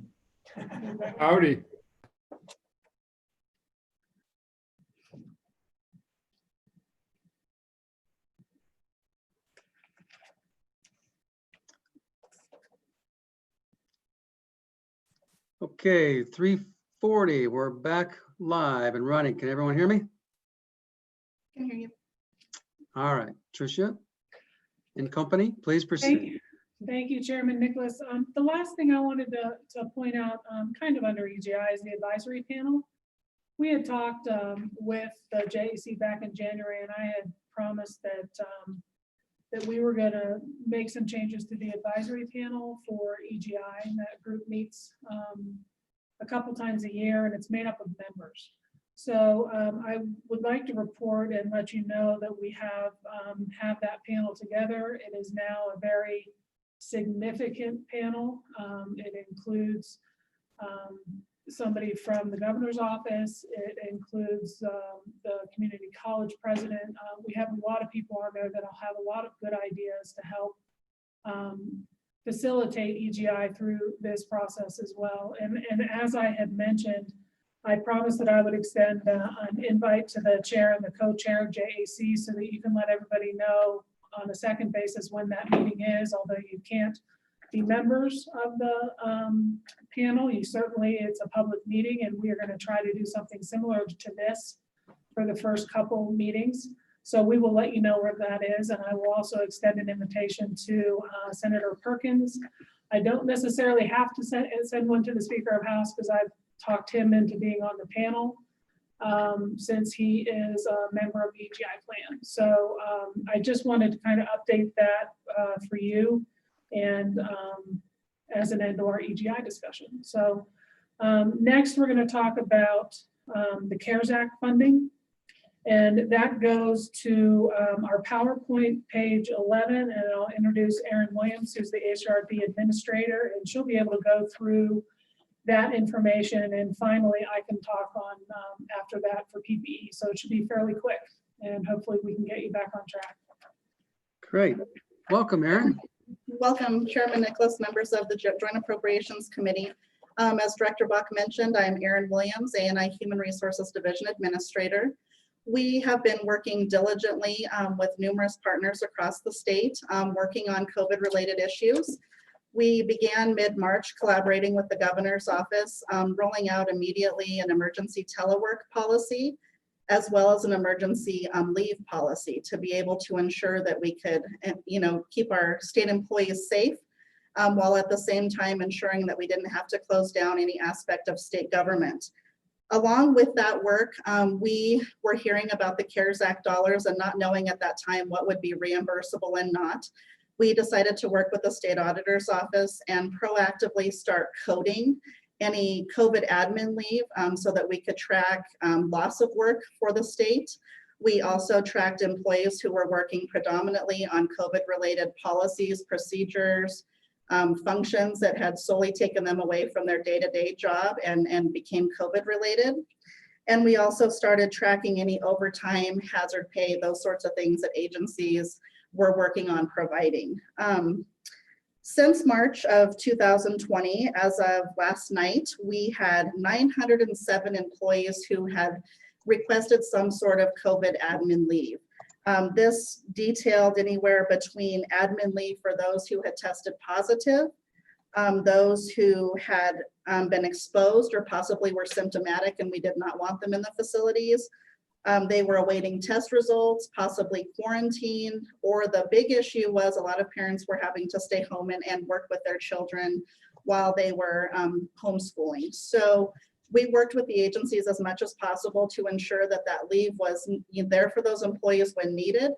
Speaker 6: Howdy.
Speaker 1: Okay, 3:40, we're back live and running. Can everyone hear me?
Speaker 2: Can hear you.
Speaker 1: All right, Tricia and company, please proceed.
Speaker 18: Thank you, Chairman Nicholas. The last thing I wanted to point out, kind of under EGI, is the advisory panel. We had talked with the JAC back in January, and I had promised that we were going to make some changes to the advisory panel for EGI, and that group meets a couple times a year, and it's made up of members. So I would like to report and let you know that we have that panel together. It is now a very significant panel. It includes somebody from the governor's office. It includes the community college president. We have a lot of people on there that'll have a lot of good ideas to help facilitate EGI through this process as well. And as I had mentioned, I promised that I would extend an invite to the chair and the co-chair of JAC so that you can let everybody know on a second basis when that meeting is, although you can't be members of the panel. You certainly, it's a public meeting, and we are going to try to do something similar to this for the first couple meetings. So we will let you know where that is, and I will also extend an invitation to Senator Perkins. I don't necessarily have to send one to the Speaker of House because I've talked him into being on the panel since he is a member of the EGI plan. So I just wanted to kind of update that for you and as an end to our EGI discussion. So next we're going to talk about the CARES Act funding. And that goes to our PowerPoint page 11, and I'll introduce Erin Williams, who's the HRB administrator, and she'll be able to go through that information. And finally, I can talk on after that for PPE. So it should be fairly quick, and hopefully we can get you back on track.
Speaker 1: Great. Welcome, Erin.
Speaker 2: Welcome, Chairman Nicholas, members of the Joint Appropriations Committee. As Director Bach mentioned, I'm Erin Williams, ANI Human Resources Division Administrator. We have been working diligently with numerous partners across the state, working on COVID-related issues. We began mid-March collaborating with the governor's office, rolling out immediately an emergency telework policy, as well as an emergency leave policy to be able to ensure that we could, keep our state employees safe, while at the same time ensuring that we didn't have to close down any aspect of state government. Along with that work, we were hearing about the CARES Act dollars and not knowing at that time what would be reimbursable and not. We decided to work with the state auditor's office and proactively start coding any COVID admin leave so that we could track loss of work for the state. We also tracked employees who were working predominantly on COVID-related policies, procedures, functions that had solely taken them away from their day-to-day job and became COVID-related. And we also started tracking any overtime, hazard pay, those sorts of things that agencies were working on providing. Since March of 2020, as of last night, we had 907 employees who had requested some sort of COVID admin leave. This detailed anywhere between admin leave for those who had tested positive, those who had been exposed or possibly were symptomatic and we did not want them in the facilities. They were awaiting test results, possibly quarantine, or the big issue was a lot of parents were having to stay home and work with their children while they were homeschooling. So we worked with the agencies as much as possible to ensure that that leave was there for those employees when needed.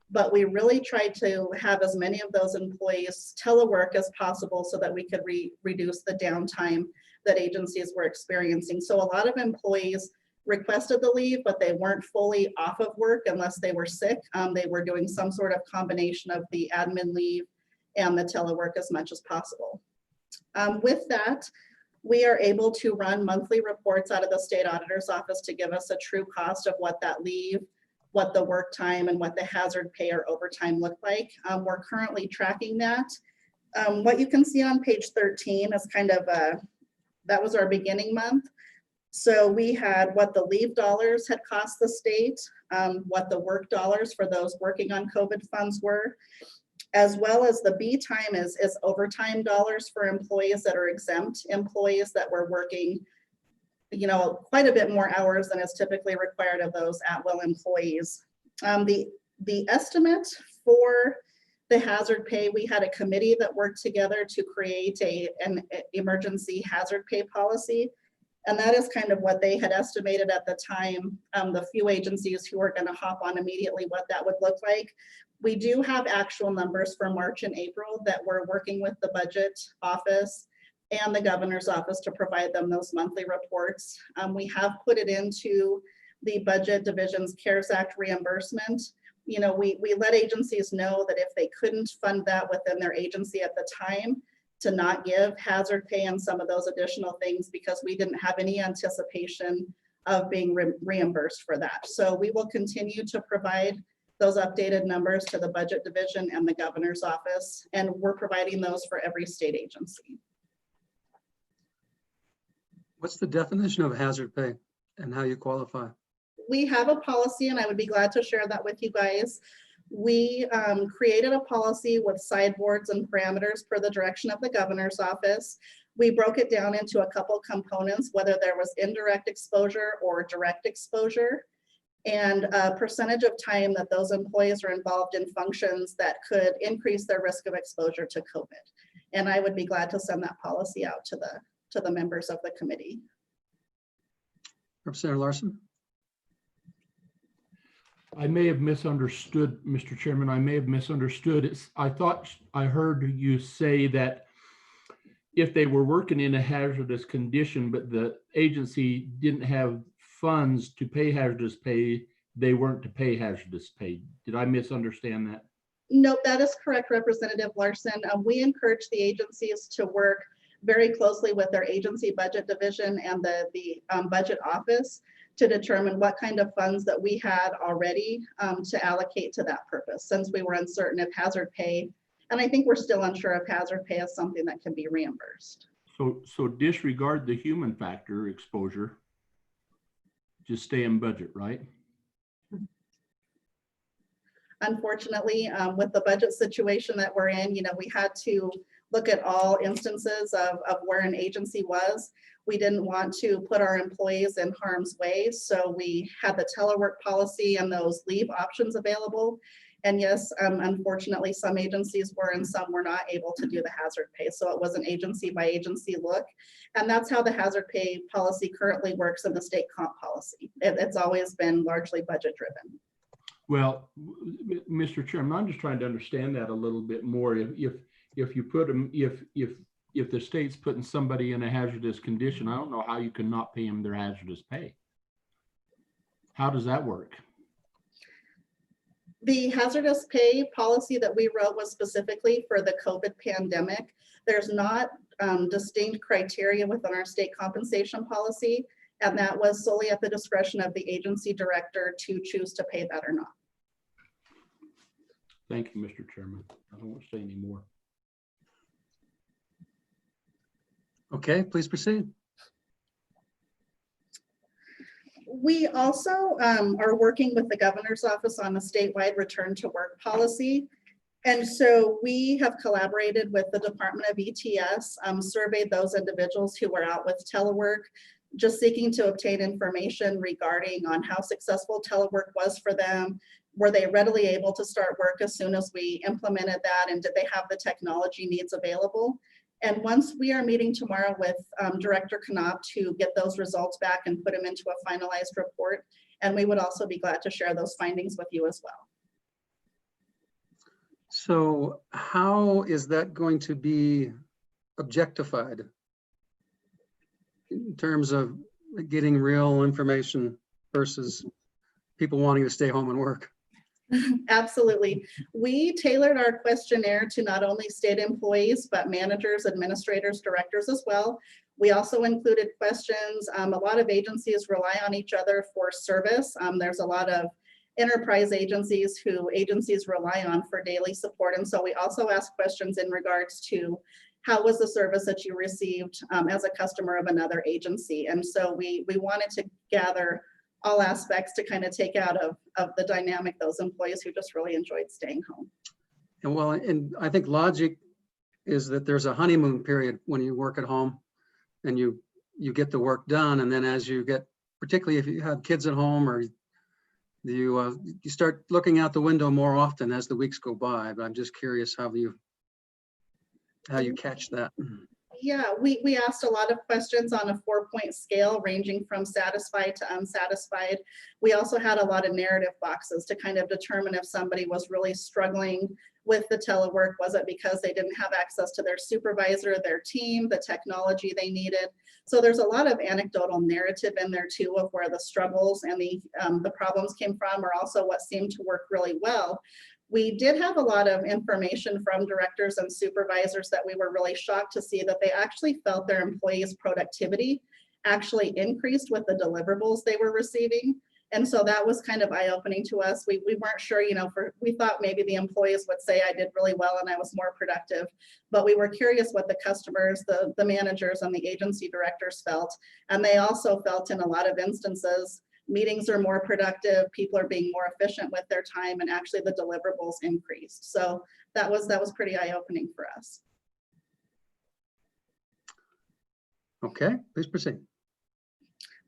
Speaker 2: But we really tried to have as many of those employees telework as possible so that we could reduce the downtime that agencies were experiencing. So a lot of employees requested the leave, but they weren't fully off of work unless they were sick. They were doing some sort of combination of the admin leave and the telework as much as possible. With that, we are able to run monthly reports out of the state auditor's office to give us a true cost of what that leave, what the work time, and what the hazard pay or overtime look like. We're currently tracking that. What you can see on page 13 is kind of that was our beginning month. So we had what the leave dollars had cost the state, what the work dollars for those working on COVID funds were, as well as the B time is overtime dollars for employees that are exempt, employees that were working, you know, quite a bit more hours than is typically required of those at-will employees. The estimate for the hazard pay, we had a committee that worked together to create an emergency hazard pay policy. And that is kind of what they had estimated at the time, the few agencies who are going to hop on immediately what that would look like. We do have actual numbers for March and April that we're working with the budget office and the governor's office to provide them those monthly reports. We have put it into the budget division's CARES Act reimbursement. You know, we let agencies know that if they couldn't fund that within their agency at the time, to not give hazard pay and some of those additional things because we didn't have any anticipation of being reimbursed for that. So we will continue to provide those updated numbers to the budget division and the governor's office, and we're providing those for every state agency.
Speaker 1: What's the definition of hazard pay and how you qualify?
Speaker 2: We have a policy, and I would be glad to share that with you guys. We created a policy with sideboards and parameters per the direction of the governor's office. We broke it down into a couple components, whether there was indirect exposure or direct exposure, and a percentage of time that those employees are involved in functions that could increase their risk of exposure to COVID. And I would be glad to send that policy out to the members of the committee.
Speaker 1: Representative Larson?
Speaker 13: I may have misunderstood, Mr. Chairman. I may have misunderstood. I thought I heard you say that if they were working in a hazardous condition, but the agency didn't have funds to pay hazardous pay, they weren't to pay hazardous pay. Did I misunderstand that?
Speaker 2: No, that is correct, Representative Larson. We encourage the agencies to work very closely with their agency budget division and the budget office to determine what kind of funds that we had already to allocate to that purpose, since we were uncertain if hazard pay, and I think we're still unsure if hazard pay is something that can be reimbursed.
Speaker 13: So disregard the human factor exposure, just stay in budget, right?
Speaker 2: Unfortunately, with the budget situation that we're in, you know, we had to look at all instances of where an agency was. We didn't want to put our employees in harm's way, so we had the telework policy and those leave options available. And yes, unfortunately, some agencies were and some were not able to do the hazard pay. So it was an agency by agency look. And that's how the hazard pay policy currently works in the state comp policy. It's always been largely budget driven.
Speaker 13: Well, Mr. Chairman, I'm just trying to understand that a little bit more. If you put them, if the state's putting somebody in a hazardous condition, I don't know how you can not pay them their hazardous pay. How does that work?
Speaker 2: The hazardous pay policy that we wrote was specifically for the COVID pandemic. There's not distinct criteria within our state compensation policy, and that was solely at the discretion of the agency director to choose to pay that or not.
Speaker 13: Thank you, Mr. Chairman. I don't want to say any more.
Speaker 1: Okay, please proceed.
Speaker 2: We also are working with the governor's office on a statewide return to work policy. And so we have collaborated with the Department of ETS, surveyed those individuals who were out with telework, just seeking to obtain information regarding on how successful telework was for them. Were they readily able to start work as soon as we implemented that? And did they have the technology needs available? And once we are meeting tomorrow with Director Knopp to get those results back and put them into a finalized report. And we would also be glad to share those findings with you as well.
Speaker 1: So how is that going to be objectified in terms of getting real information versus people wanting to stay home and work?
Speaker 2: Absolutely. We tailored our questionnaire to not only state employees, but managers, administrators, directors as well. We also included questions. A lot of agencies rely on each other for service. There's a lot of enterprise agencies who agencies rely on for daily support. And so we also asked questions in regards to how was the service that you received as a customer of another agency. And so we wanted to gather all aspects to kind of take out of the dynamic those employees who just really enjoyed staying home.
Speaker 1: And well, and I think logic is that there's a honeymoon period when you work at home and you get the work done. And then as you get, particularly if you have kids at home, or you start looking out the window more often as the weeks go by. But I'm just curious how you catch that.
Speaker 2: Yeah, we asked a lot of questions on a 4-point scale ranging from satisfied to unsatisfied. We also had a lot of narrative boxes to kind of determine if somebody was really struggling with the telework. Was it because they didn't have access to their supervisor, their team, the technology they needed? So there's a lot of anecdotal narrative in there too of where the struggles and the problems came from, or also what seemed to work really well. We did have a lot of information from directors and supervisors that we were really shocked to see that they actually felt their employees' productivity actually increased with the deliverables they were receiving. And so that was kind of eye-opening to us. We weren't sure, we thought maybe the employees would say I did really well and I was more productive, but we were curious what the customers, the managers and the agency directors felt. And they also felt in a lot of instances, meetings are more productive, people are being more efficient with their time, and actually the deliverables increased. So that was pretty eye-opening for us.
Speaker 1: Okay, please proceed.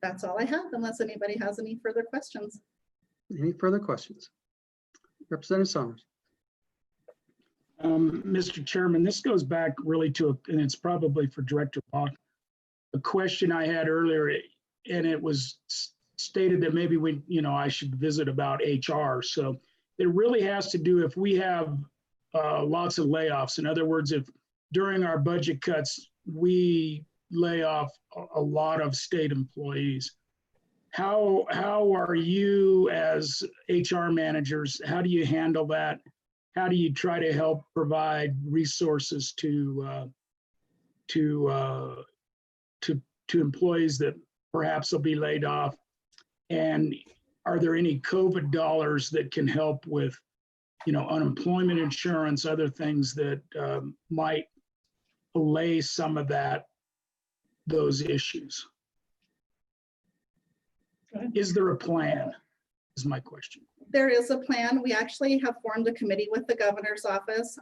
Speaker 2: That's all I have, unless anybody has any further questions.
Speaker 1: Any further questions? Representative Summers.
Speaker 4: Mr. Chairman, this goes back really to, and it's probably for Director Bach, a question I had earlier, and it was stated that maybe I should visit about HR. So it really has to do if we have lots of layoffs. In other words, if during our budget cuts, we lay off a lot of state employees, how are you as HR managers, how do you handle that? How do you try to help provide resources to employees that perhaps will be laid off? And are there any COVID dollars that can help with, unemployment insurance, other things that might allay some of those issues? Is there a plan, is my question.
Speaker 2: There is a plan. We actually have formed a committee with the governor's office.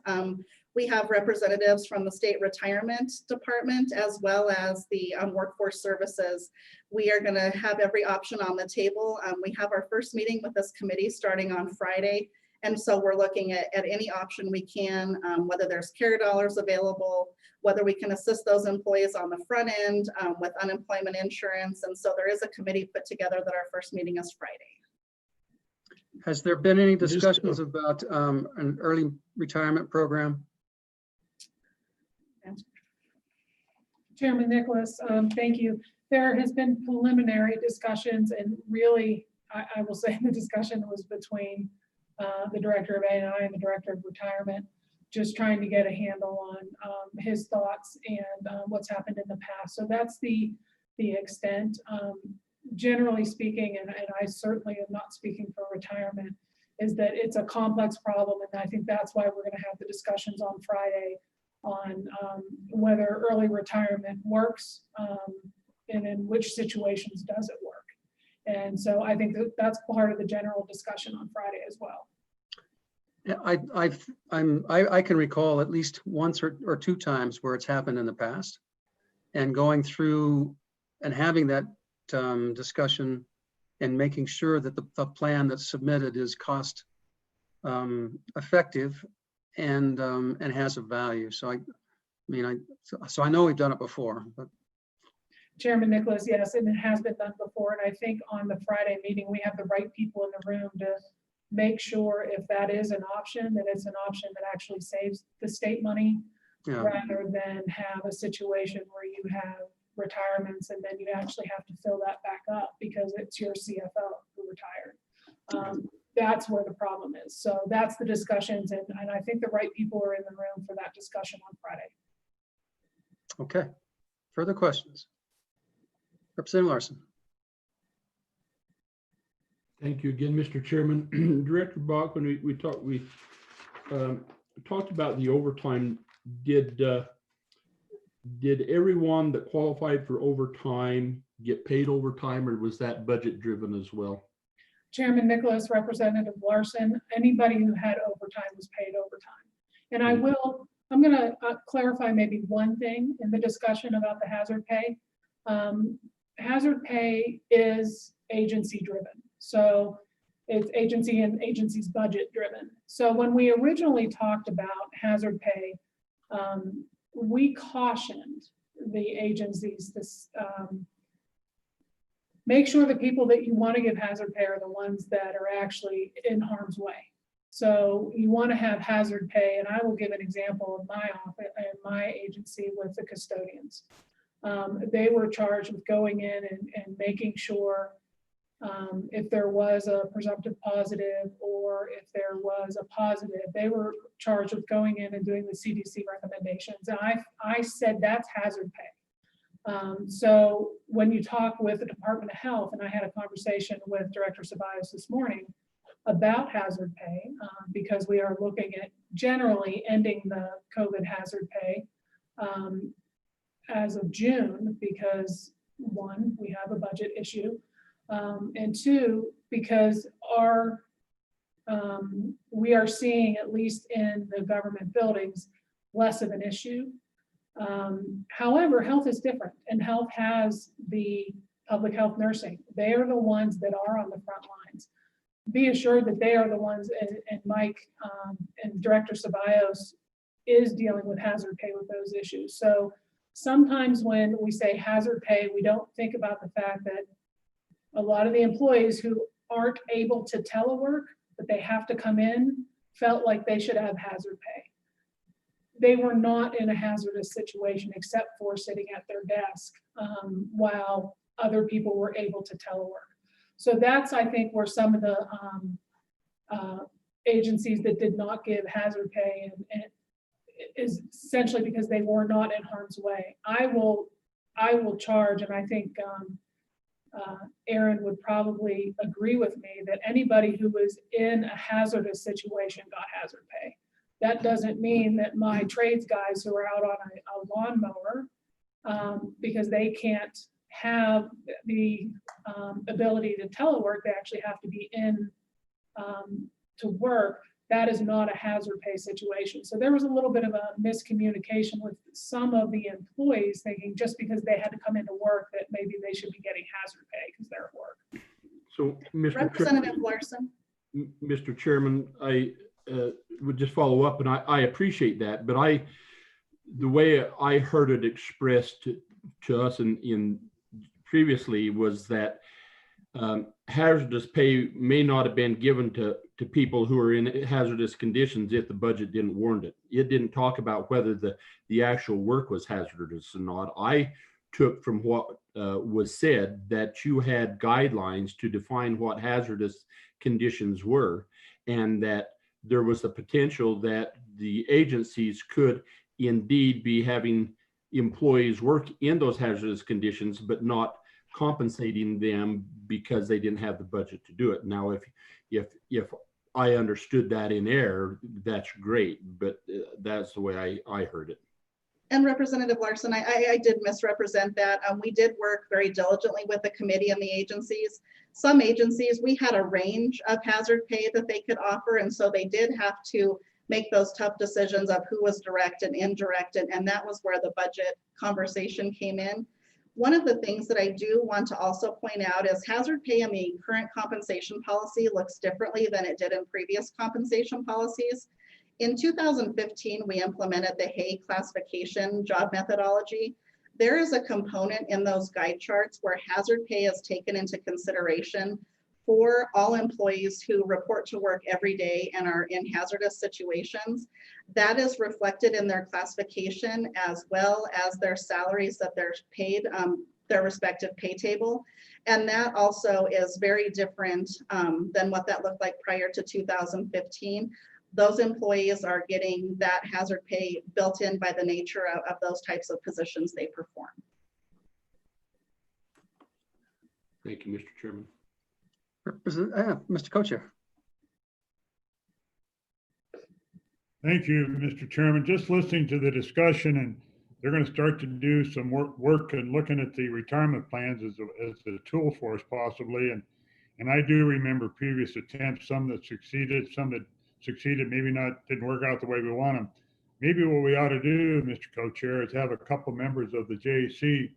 Speaker 2: We have representatives from the state retirement department as well as the workforce services. We are going to have every option on the table. We have our first meeting with this committee starting on Friday. And so we're looking at any option we can, whether there's care dollars available, whether we can assist those employees on the front end with unemployment insurance. And so there is a committee put together that our first meeting is Friday.
Speaker 1: Has there been any discussions about an early retirement program?
Speaker 18: Chairman Nicholas, thank you. There has been preliminary discussions, and really, I will say the discussion was between the director of A&I and the director of retirement, just trying to get a handle on his thoughts and what's happened in the past. So that's the extent. Generally speaking, and I certainly am not speaking for retirement, is that it's a complex problem, and I think that's why we're going to have the discussions on Friday on whether early retirement works and in which situations does it work. And so I think that that's part of the general discussion on Friday as well.
Speaker 1: Yeah, I can recall at least once or two times where it's happened in the past, and going through and having that discussion and making sure that the plan that's submitted is cost effective and has a value. So I know we've done it before. But
Speaker 18: Chairman Nicholas, yes, and it has been done before. And I think on the Friday meeting, we have the right people in the room to make sure if that is an option, that it's an option that actually saves the state money, rather than have a situation where you have retirements and then you actually have to fill that back up because it's your CFO who retired. That's where the problem is. So that's the discussions, and I think the right people are in the room for that discussion on Friday.
Speaker 1: Okay. Further questions? Representative Larson.
Speaker 13: Thank you again, Mr. Chairman. Director Bach, when we talked about the overtime, did everyone that qualified for overtime get paid overtime, or was that budget driven as well?
Speaker 18: Chairman Nicholas, Representative Larson, anybody who had overtime was paid overtime. And I'm going to clarify maybe one thing in the discussion about the hazard pay. Hazard pay is agency driven. So it's agency and agency's budget driven. So when we originally talked about hazard pay, we cautioned the agencies this, make sure the people that you want to give hazard pay are the ones that are actually in harm's way. So you want to have hazard pay, and I will give an example of my office and my agency with the custodians. They were charged with going in and making sure if there was a presumptive positive or if there was a positive, they were charged with going in and doing the CDC recommendations. And I said that's hazard pay. So when you talk with the Department of Health, and I had a conversation with Director Ceballos this morning about hazard pay, because we are looking at generally ending the COVID hazard pay as of June, because one, we have a budget issue, and two, because we are seeing, at least in the government buildings, less of an issue. However, health is different, and health has the public health nursing. They are the ones that are on the front lines. Be assured that they are the ones, and Mike and Director Ceballos is dealing with hazard pay with those issues. So sometimes when we say hazard pay, we don't think about the fact that a lot of the employees who aren't able to telework, but they have to come in, felt like they should have hazard pay. They were not in a hazardous situation except for sitting at their desk while other people were able to telework. So that's, I think, where some of the agencies that did not give hazard pay and is essentially because they were not in harm's way. I will charge, and I think Aaron would probably agree with me, that anybody who was in a hazardous situation got hazard pay. That doesn't mean that my trades guys who are out on a lawnmower, because they can't have the ability to telework, they actually have to be in to work. That is not a hazard pay situation. So there was a little bit of a miscommunication with some of the employees thinking just because they had to come into work that maybe they should be getting hazard pay because they're at work.
Speaker 13: So,
Speaker 2: Representative Larson.
Speaker 13: Mr. Chairman, I would just follow up, and I appreciate that, but the way I heard it expressed to us in previously was that hazardous pay may not have been given to people who are in hazardous conditions if the budget didn't warrant it. It didn't talk about whether the actual work was hazardous or not. I took from what was said that you had guidelines to define what hazardous conditions were, and that there was the potential that the agencies could indeed be having employees work in those hazardous conditions, but not compensating them because they didn't have the budget to do it. Now, if I understood that in error, that's great, but that's the way I heard it.
Speaker 2: And Representative Larson, I did misrepresent that. We did work very diligently with the committee and the agencies. Some agencies, we had a range of hazard pay that they could offer, and so they did have to make those tough decisions of who was direct and indirect, and that was where the budget conversation came in. One of the things that I do want to also point out is hazard pay in the current compensation policy looks differently than it did in previous compensation policies. In 2015, we implemented the Hay classification job methodology. There is a component in those guide charts where hazard pay is taken into consideration for all employees who report to work every day and are in hazardous situations. That is reflected in their classification as well as their salaries that they're paid, their respective pay table. And that also is very different than what that looked like prior to 2015. Those employees are getting that hazard pay built in by the nature of those types of positions they perform.
Speaker 13: Thank you, Mr. Chairman.
Speaker 1: Mr. Co-Chair.
Speaker 8: Thank you, Mr. Chairman. Just listening to the discussion, and they're going to start to do some work and looking at the retirement plans as a tool for us possibly. And I do remember previous attempts, some that succeeded, maybe not, didn't work out the way we want them. Maybe what we ought to do, Mr. Co-Chair, is have a couple members of the JAC.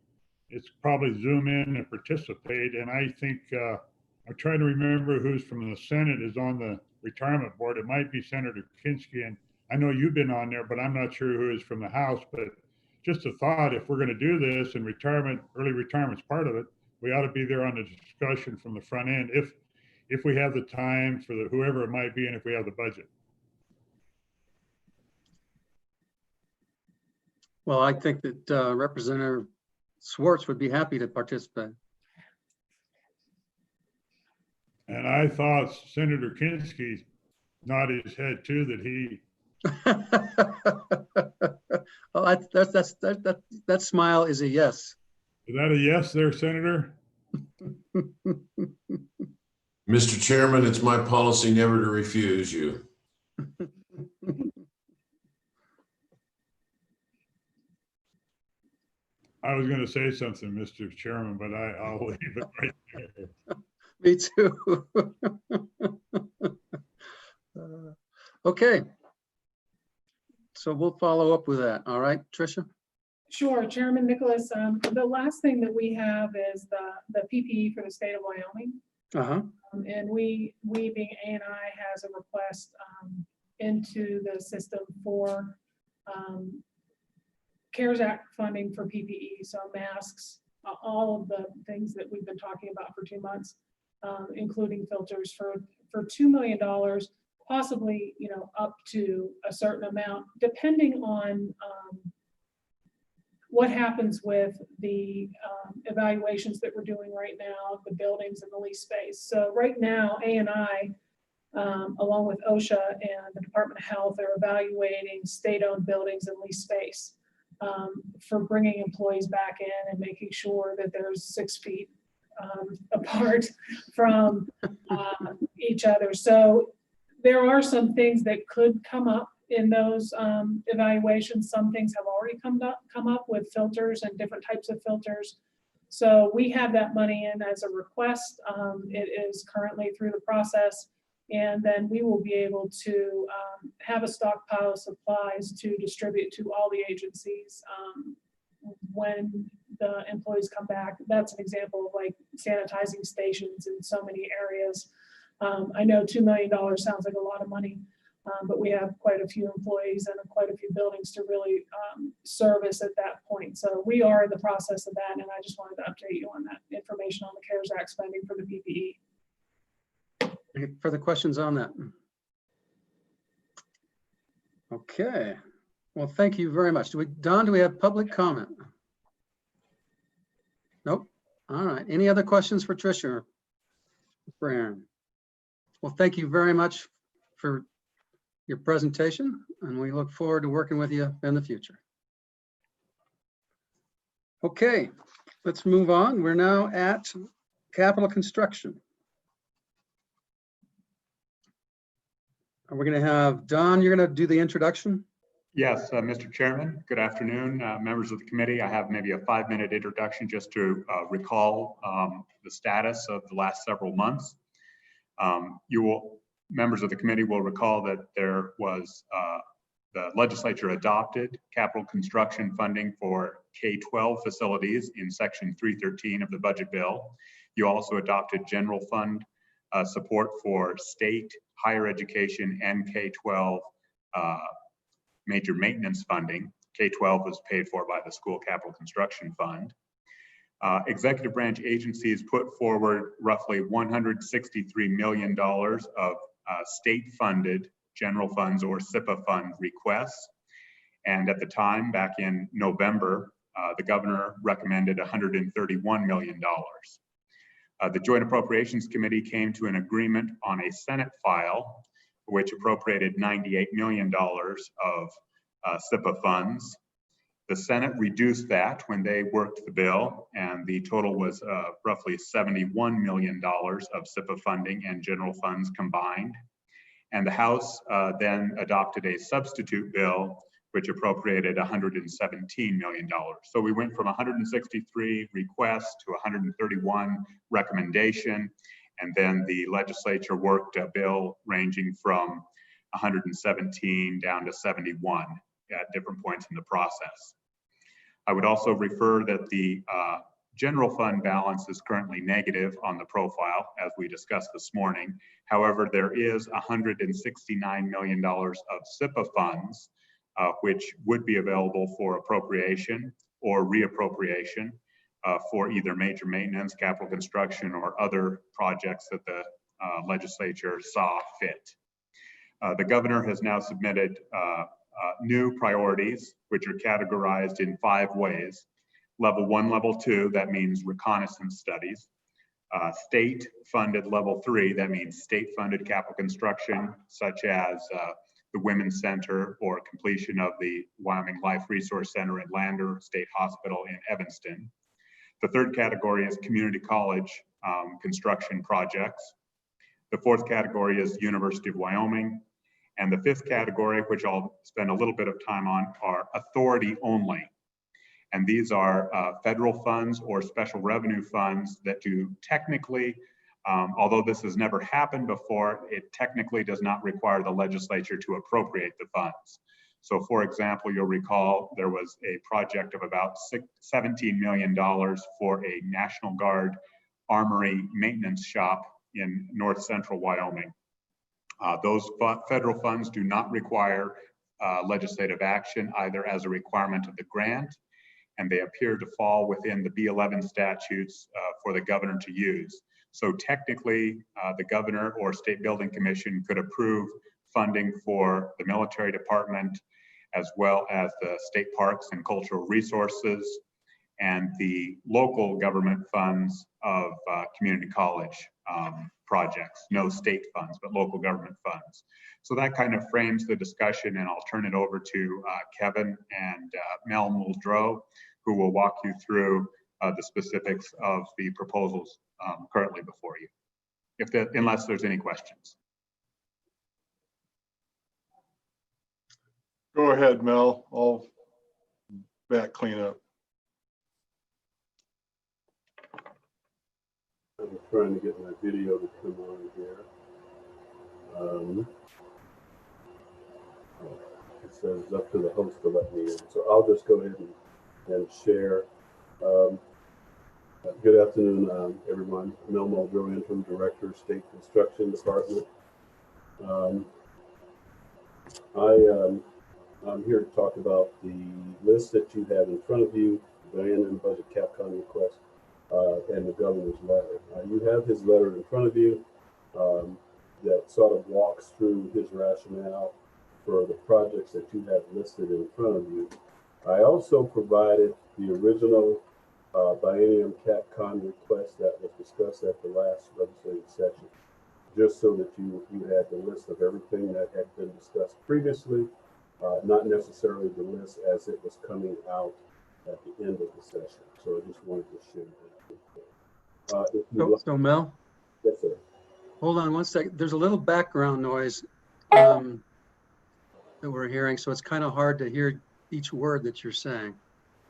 Speaker 8: It's probably Zoom in and participate. And I think I'm trying to remember who's from the Senate is on the retirement board. It might be Senator Kinski, and I know you've been on there, but I'm not sure who is from the House. But just a thought, if we're going to do this and early retirement's part of it, we ought to be there on the discussion from the front end if we have the time for whoever it might be and if we have the budget.
Speaker 1: Well, I think that Representative Swartz would be happy to participate.
Speaker 8: And I thought Senator Kinski nodded his head too, that he.
Speaker 1: Well, that smile is a yes.
Speaker 8: Is that a yes there, Senator?
Speaker 17: Mr. Chairman, it's my policy never to refuse you.
Speaker 8: I was going to say something, Mr. Chairman, but I'll leave it right there.
Speaker 1: Me too. Okay. So we'll follow up with that. All right, Tricia?
Speaker 18: Sure, Chairman Nicholas. The last thing that we have is the PPE for the state of Wyoming. And we being ANI has a request into the system for CARES Act funding for PPE, so masks, all of the things that we've been talking about for 2 months, including filters for $2 million, possibly, up to a certain amount, depending on what happens with the evaluations that we're doing right now, the buildings and the lease space. So right now, ANI, along with OSHA and the Department of Health, are evaluating state-owned buildings and lease space for bringing employees back in and making sure that there's 6 feet apart from each other. So there are some things that could come up in those evaluations. Some things have already come up with filters and different types of filters. So we have that money in as a request. It is currently through the process, and then we will be able to have a stockpile of supplies to distribute to all the agencies when the employees come back. That's an example of like sanitizing stations in so many areas. I know $2 million sounds like a lot of money, but we have quite a few employees and quite a few buildings to really service at that point. So we are in the process of that, and I just wanted to update you on that information on the CARES Act spending for the PPE.
Speaker 1: Any further questions on that? Okay. Well, thank you very much. Don, do we have public comment? Nope. All right. Any other questions for Tricia or for Aaron? Well, thank you very much for your presentation, and we look forward to working with you in the future. Okay, let's move on. We're now at capital construction. And we're going to have Don, you're going to do the introduction.
Speaker 9: Yes, Mr. Chairman, good afternoon, members of the committee. I have maybe a 5-minute introduction just to recall the status of the last several months. Members of the committee will recall that there was the legislature adopted capital construction funding for K-12 facilities in section 313 of the budget bill. You also adopted general fund support for state higher education and K-12 major maintenance funding. K-12 was paid for by the school capital construction fund. Executive branch agencies put forward roughly $163 million of state-funded general funds or SIPA fund requests. And at the time, back in November, the governor recommended $131 million. The Joint Appropriations Committee came to an agreement on a Senate file, which appropriated $98 million of SIPA funds. The Senate reduced that when they worked the bill, and the total was roughly $71 million of SIPA funding and general funds combined. And the House then adopted a substitute bill, which appropriated $117 million. So we went from 163 requests to 131 recommendation, and then the legislature worked a bill ranging from 117 down to 71 at different points in the process. I would also refer that the general fund balance is currently negative on the profile, as we discussed this morning. However, there is $169 million of SIPA funds, which would be available for appropriation or reappropriation for either major maintenance, capital construction, or other projects that the legislature saw fit. The governor has now submitted new priorities, which are categorized in 5 ways. Level 1, level 2, that means reconnaissance studies. State-funded level 3, that means state-funded capital construction, such as the Women's Center or completion of the Wyoming Life Resource Center at Lander State Hospital in Evanston. The third category is community college construction projects. The fourth category is University of Wyoming. And the fifth category, which I'll spend a little bit of time on, are authority only. And these are federal funds or special revenue funds that do technically, although this has never happened before, it technically does not require the legislature to appropriate the funds. So for example, you'll recall there was a project of about $17 million for a National Guard armory maintenance shop in north central Wyoming. Those federal funds do not require legislative action either as a requirement of the grant, and they appear to fall within the B11 statutes for the governor to use. So technically, the governor or state building commission could approve funding for the military department, as well as the state parks and cultural resources, and the local government funds of community college projects, no state funds, but local government funds. So that kind of frames the discussion, and I'll turn it over to Kevin and Mel Muldrow, who will walk you through the specifics of the proposals currently before you, unless there's any questions.
Speaker 14: Go ahead, Mel. I'll back clean up.
Speaker 20: I'm trying to get my video to come on here. It says it's up to the host to let me in. So I'll just go ahead and share. Good afternoon, everyone. Mel Muldrow, Interim Director, State Construction Department. I'm here to talk about the list that you have in front of you, the and budget CapCon request, and the governor's letter. You have his letter in front of you that sort of walks through his rationale for the projects that you have listed in front of you. I also provided the original biennium CapCon request that was discussed at the last legislative session, just so that you had the list of everything that had been discussed previously, not necessarily the list as it was coming out at the end of the session. So I just wanted to share that.
Speaker 1: So Mel?
Speaker 20: Yes, sir.
Speaker 1: Hold on one second. There's a little background noise that we're hearing, so it's kind of hard to hear each word that you're saying.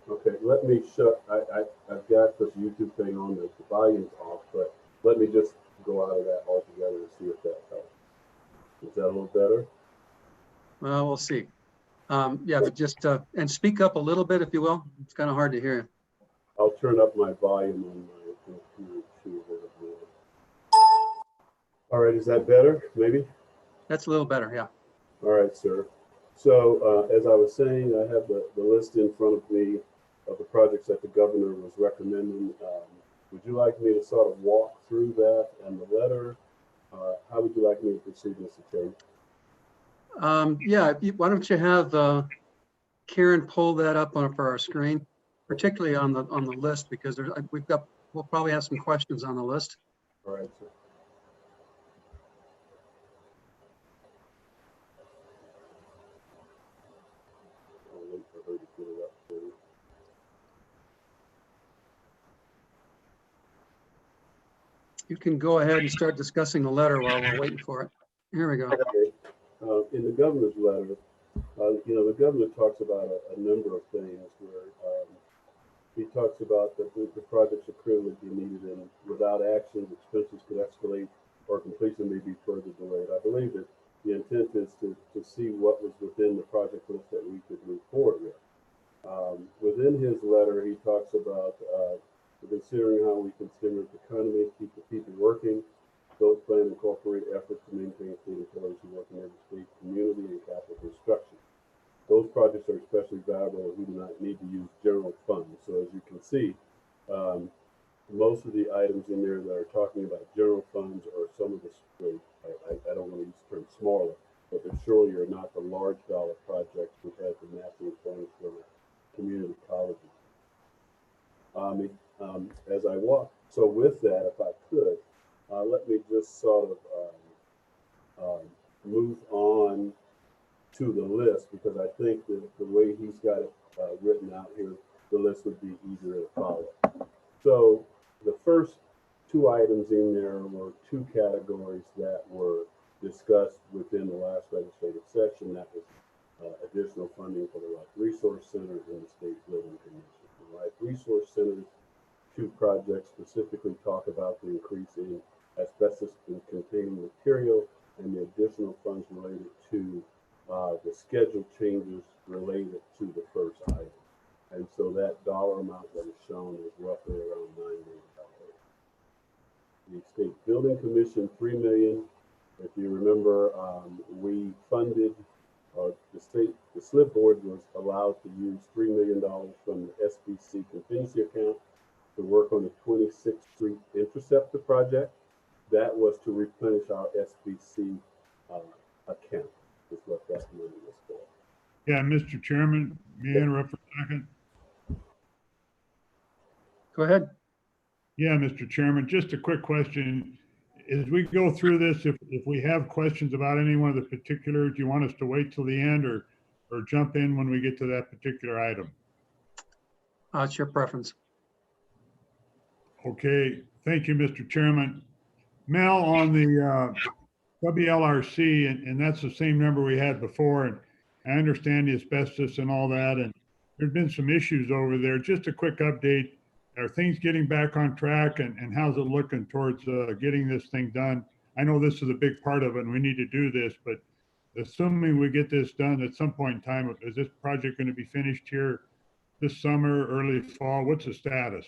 Speaker 20: Okay, let me shut, I've got this YouTube thing on, the volume's off, but let me just go out of that altogether and see if that helps. Is that a little better?
Speaker 1: Well, we'll see. Yeah, but just, and speak up a little bit if you will. It's kind of hard to hear.
Speaker 20: I'll turn up my volume on my computer too. All right, is that better, maybe?
Speaker 1: That's a little better, yeah.
Speaker 20: All right, sir. So as I was saying, I have the list in front of me of the projects that the governor was recommending. Would you like me to sort of walk through that and the letter? How would you like me to proceed, Mr. Chairman?
Speaker 1: Yeah, why don't you have Karen pull that up for our screen, particularly on the list, because we'll probably have some questions on the list.
Speaker 20: All right, sir. I'll wait for her to get it up, please.
Speaker 1: You can go ahead and start discussing the letter while we're waiting for it. Here we go.
Speaker 20: Okay. In the governor's letter, the governor talks about a number of things where he talks about that the projects are currently be needed and without action, expenses could escalate or completion may be further delayed. I believe that the intent is to see what was within the project list that we could move forward with. Within his letter, he talks about considering how we can stimulate the economy, keep the people working. Those plan to incorporate efforts to maintain state employees who work in every state, community, and capital construction. Those projects are especially valuable as we do not need to use general funds. So as you can see, most of the items in there that are talking about general funds or some of the, I don't want to use the term smaller, but they surely are not the large dollar projects which have the matching funds for community colleges. As I walk, so with that, if I could, let me just sort of move on to the list, because I think that the way he's got it written out here, the list would be easier to follow. So the first two items in there were two categories that were discussed within the last legislative session. That was additional funding for the Life Resource Center and the State Building Commission. The Life Resource Center's two projects specifically talk about the increase in asbestos containing material and the additional funds related to the schedule changes related to the first item. And so that dollar amount that is shown is roughly around $9 million. The State Building Commission, $3 million. If you remember, we funded, the SLIB board was allowed to use $3 million from the SBC contingency account to work on the 26th Street Interceptor project. That was to replenish our SBC account, is what that money was for.
Speaker 8: Yeah, Mr. Chairman, may I interrupt for a second?
Speaker 1: Go ahead.
Speaker 8: Yeah, Mr. Chairman, just a quick question. As we go through this, if we have questions about any one of the particulars, do you want us to wait till the end or jump in when we get to that particular item?
Speaker 1: It's your preference.
Speaker 8: Okay, thank you, Mr. Chairman. Mel, on the WLRC, and that's the same number we had before, and I understand the asbestos and all that, and there's been some issues over there. Just a quick update. Are things getting back on track, and how's it looking towards getting this thing done? I know this is a big part of it and we need to do this, but assuming we get this done at some point in time, is this project going to be finished here this summer, early fall? What's the status?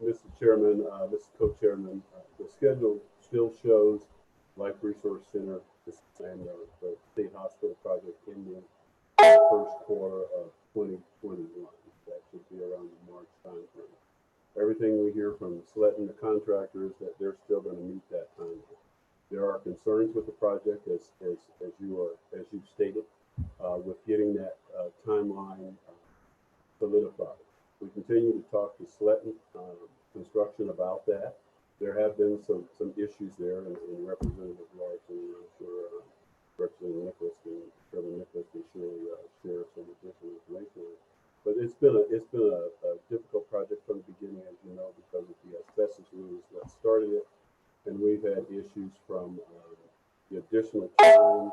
Speaker 20: Mr. Chairman, Mr. Co-Chairman, the schedule still shows Life Resource Center and the State Hospital project ending the first quarter of 2021. That should be around the March timeframe. Everything we hear from Sletton, the contractor, is that they're still going to meet that timeline. There are concerns with the project, as you've stated, with getting that timeline solidified. We continue to talk to Sletton Construction about that. There have been some issues there, and Representative Larson, I'm sure Representative Nicholas can surely share some additional information on it. But it's been a difficult project from the beginning, as you know, because of the asbestos rules that started it, and we've had issues from the additional time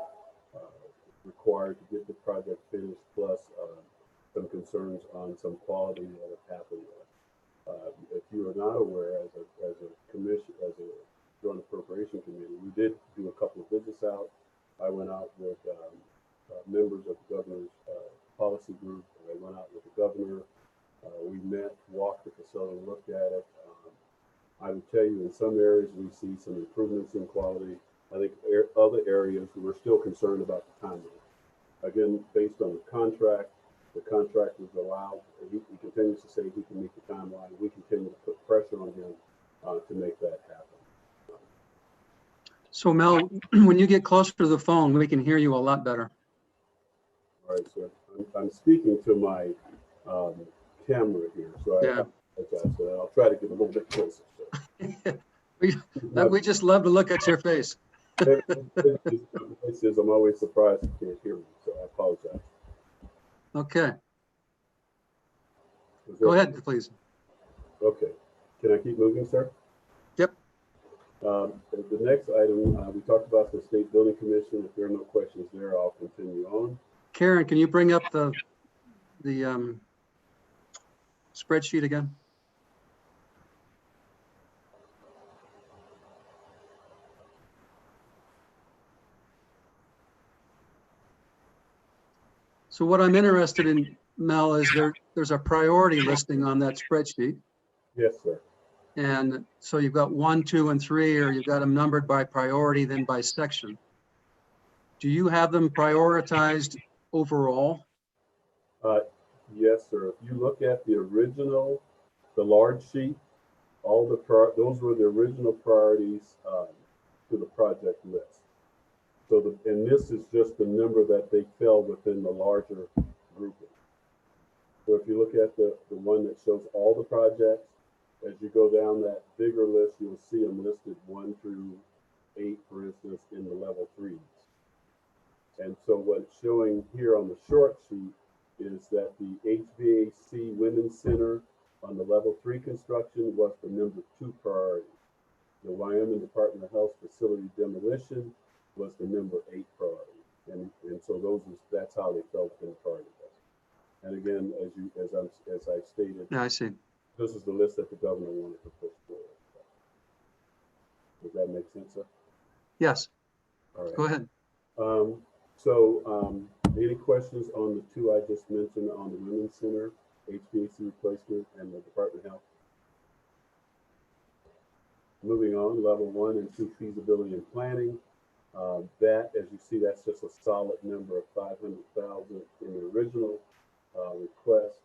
Speaker 20: required to get the project finished, plus some concerns on some quality that have happened there. If you are not aware, as a commission, as a joint appropriation committee, we did do a couple of visits out. I went out with members of the governor's policy group. I went out with the governor. We met, walked the facility, looked at it. I would tell you, in some areas we see some improvements in quality. I think other areas we're still concerned about the timeline. Again, based on the contract was allowed. He continues to say he can meet the timeline. We continue to put pressure on him to make that happen.
Speaker 1: So Mel, when you get closer to the phone, we can hear you a lot better.
Speaker 20: All right, sir. I'm speaking to my camera here, so I apologize. So I'll try to get a little bit closer.
Speaker 1: We just love to look at your face.
Speaker 20: I'm always surprised you can't hear me, so I apologize.
Speaker 1: Okay. Go ahead, please.
Speaker 20: Okay. Can I keep moving, sir?
Speaker 1: Yep.
Speaker 20: The next item, we talked about the State Building Commission. If there are no questions there, I'll continue on.
Speaker 1: Karen, can you bring up the spreadsheet again? So what I'm interested in, Mel, is there's a priority listing on that spreadsheet.
Speaker 20: Yes, sir.
Speaker 1: And so you've got 1, 2, and 3, or you've got them numbered by priority, then by section. Do you have them prioritized overall?
Speaker 20: Yes, sir. If you look at the original, the large sheet, those were the original priorities to the project list. So and this is just the number that they fell within the larger grouping. So if you look at the one that shows all the projects, as you go down that bigger list, you'll see them listed 1 through 8, for instance, in the level 3s. And so what's showing here on the short sheet is that the HVAC Women's Center on the level 3 construction was the number 2 priority. The Wyoming Department of Health facility demolition was the number 8 priority. And so that's how they felt in the priority list. And again, as I stated,
Speaker 1: Yeah, I see.
Speaker 20: this is the list that the governor wanted to push forward. Does that make sense, sir?
Speaker 1: Yes.
Speaker 20: All right.
Speaker 1: Go ahead.
Speaker 20: Any questions on the 2 I just mentioned on the Women's Center, HVAC replacement, and the Department of Health? Moving on, level 1 and 2 feasibility and planning. That, as you see, that's just a solid number of $500,000 in the original request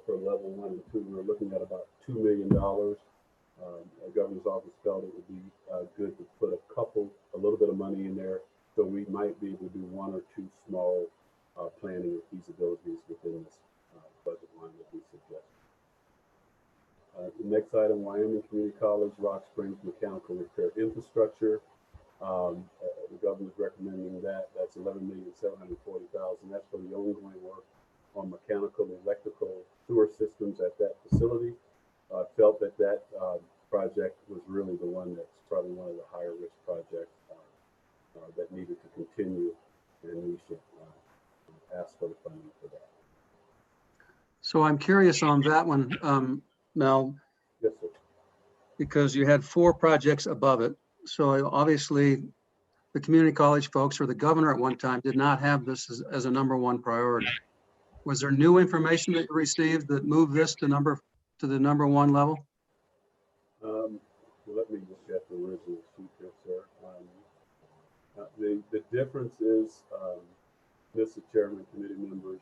Speaker 20: for level 1 and 2. We're looking at about $2 million. The governor's office felt it would be good to put a little bit of money in there, so we might be able to do 1 or 2 small planning and feasibilities within this budget line that we suggest. The next item, Wyoming Community College, Rock Springs Mechanical Repair Infrastructure. The governor's recommending that. That's $11,740,000. That's for the ongoing work on mechanical and electrical sewer systems at that facility. Felt that project was really the one that's probably one of the higher risk projects that needed to continue, and we should ask for the funding for that.
Speaker 1: So I'm curious on that one, Mel.
Speaker 20: Yes, sir.
Speaker 1: Because you had 4 projects above it. So obviously the community college folks or the governor at one time did not have this as a number 1 priority. Was there new information that you received that moved this to the number 1 level?
Speaker 20: Let me look at the original sheet here, sir. The difference is, Mr. Chairman, committee members,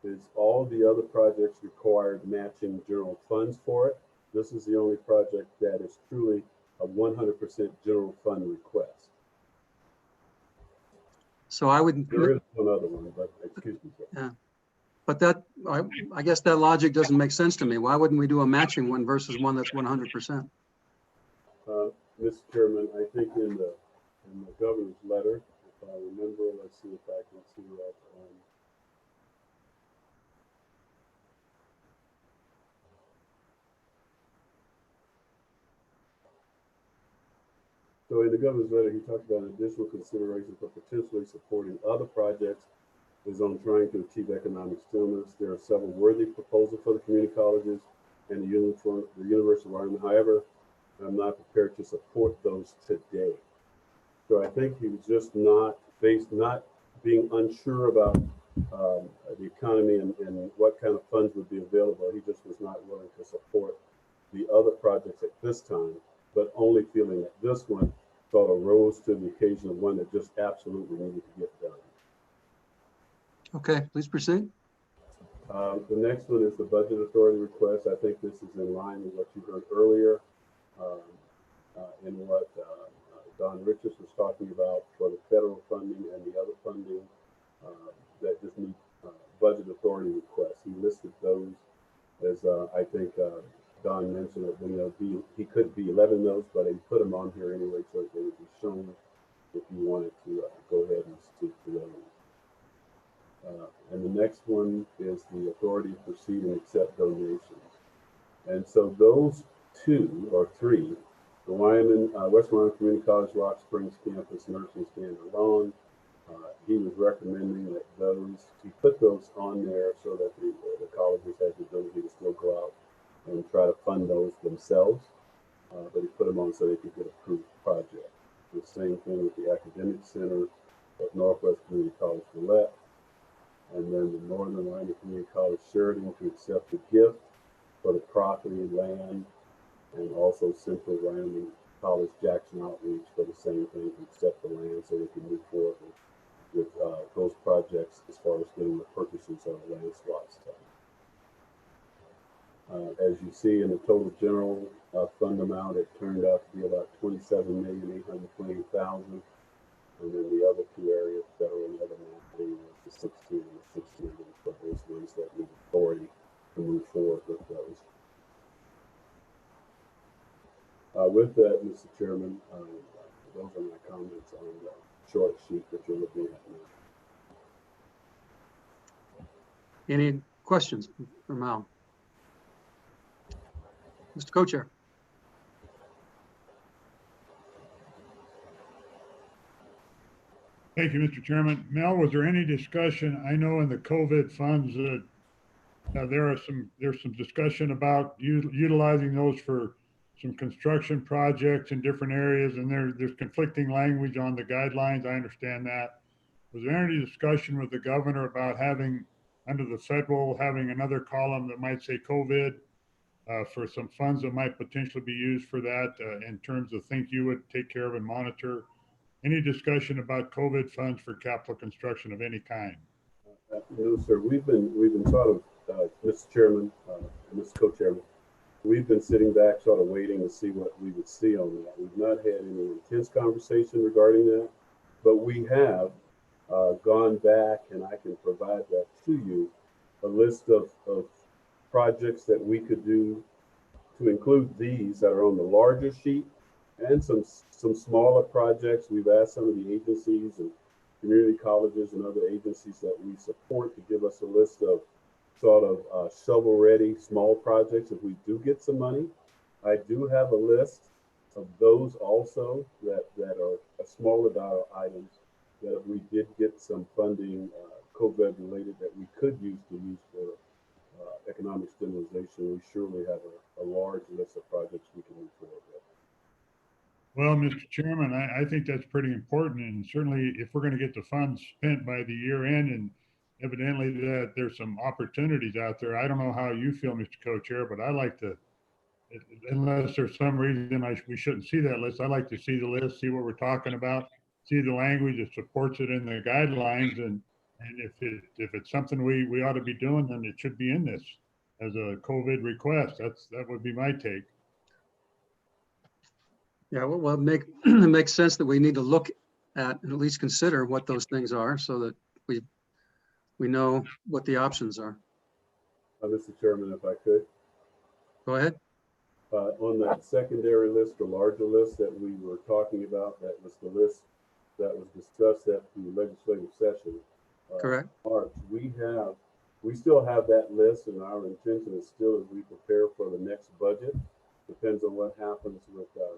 Speaker 20: is all the other projects required matching general funds for it. This is the only project that is truly a 100% general fund request.
Speaker 1: So I would.
Speaker 20: There is one other one, but excuse me, sir.
Speaker 1: Yeah. But that, I guess that logic doesn't make sense to me. Why wouldn't we do a matching one versus one that's 100%?
Speaker 20: Mr. Chairman, I think in the governor's letter, if I remember, let's see if I can see that. So in the governor's letter, he talked about additional consideration for potentially supporting other projects is on trying to achieve economic stimulus. There are several worthy proposals for the community colleges and the University of Wyoming. However, I'm not prepared to support those today. So I think he was just not being unsure about the economy and what kind of funds would be available. He just was not willing to support the other projects at this time, but only feeling that this one sort of rose to the occasion of one that just absolutely needed to get done.
Speaker 1: Okay, please proceed.
Speaker 20: The next one is the budget authority request. I think this is in line with what you heard earlier in what Don Richards was talking about for the federal funding and the other funding that just need budget authority requests. He listed those as I think Don mentioned that, you know, he could be 11 of those, but he put them on here anyway so they would be shown if you wanted to go ahead and speak to those. And the next one is the authority to proceed and accept donations. And so those 2 or 3 The Wyoming, West Wyoming Community College Rock Springs campus nursing standalone. He was recommending that he put those on there so that the colleges had the ability to still go out and try to fund those themselves. But he put them on so they could get approved projects. The same thing with the Academic Center at Northwest Community College Gillette, and then the Northern Wyoming Community College Sheridan to accept the gift for the property, land, and also Central Wyoming College Jackson Outreach for the same thing, to accept the land so they can move forward with those projects as far as getting the purchases of land slots done. As you see in the total general fund amount, it turned out to be about $27,820,000. And then the other two areas, federal and other money, was the 16 and the 16 for those ones that need authority to move forward with those. With that, Mr. Chairman, those are my comments on the short sheet that you're looking at now.
Speaker 1: Any questions for Mal? Mr. Co-Chair.
Speaker 8: Thank you, Mr. Chairman. Mel, was there any discussion? I know in the COVID funds that there's some discussion about utilizing those for some construction projects in different areas, and there's conflicting language on the guidelines. I understand that. Was there any discussion with the governor about having, under the federal, having another column that might say COVID for some funds that might potentially be used for that in terms of things you would take care of and monitor? Any discussion about COVID funds for capital construction of any kind?
Speaker 20: No, sir. We've been sort of, Mr. Chairman, Mr. Co-Chairman, we've been sitting back, sort of waiting to see what we would see on that. We've not had any intense conversation regarding that, but we have gone back, and I can provide that to you, a list of projects that we could do to include these that are on the larger sheet, and some smaller projects. We've asked some of the agencies and community colleges and other agencies that we support to give us a list of sort of shovel-ready small projects if we do get some money. I do have a list of those also that are smaller dollar items that if we did get some funding COVID related that we could use for economic stimulation, we surely have a large list of projects we can move forward with.
Speaker 8: Well, Mr. Chairman, I think that's pretty important, and certainly if we're going to get the funds spent by the year end, and evidently that there's some opportunities out there. I don't know how you feel, Mr. Co-Chair, but I like to, unless there's some reason we shouldn't see that list, I like to see the list, see what we're talking about, see the language that supports it in the guidelines, and if it's something we ought to be doing, then it should be in this as a COVID request. That would be my take.
Speaker 1: Yeah, well, it makes sense that we need to look at least consider what those things are so that we know what the options are.
Speaker 20: Mr. Chairman, if I could.
Speaker 1: Go ahead.
Speaker 20: On that secondary list, the larger list that we were talking about, that was the list that was discussed at the legislative session.
Speaker 1: Correct.
Speaker 20: March. We still have that list, and our intention is still, as we prepare for the next budget, depends on what happens with the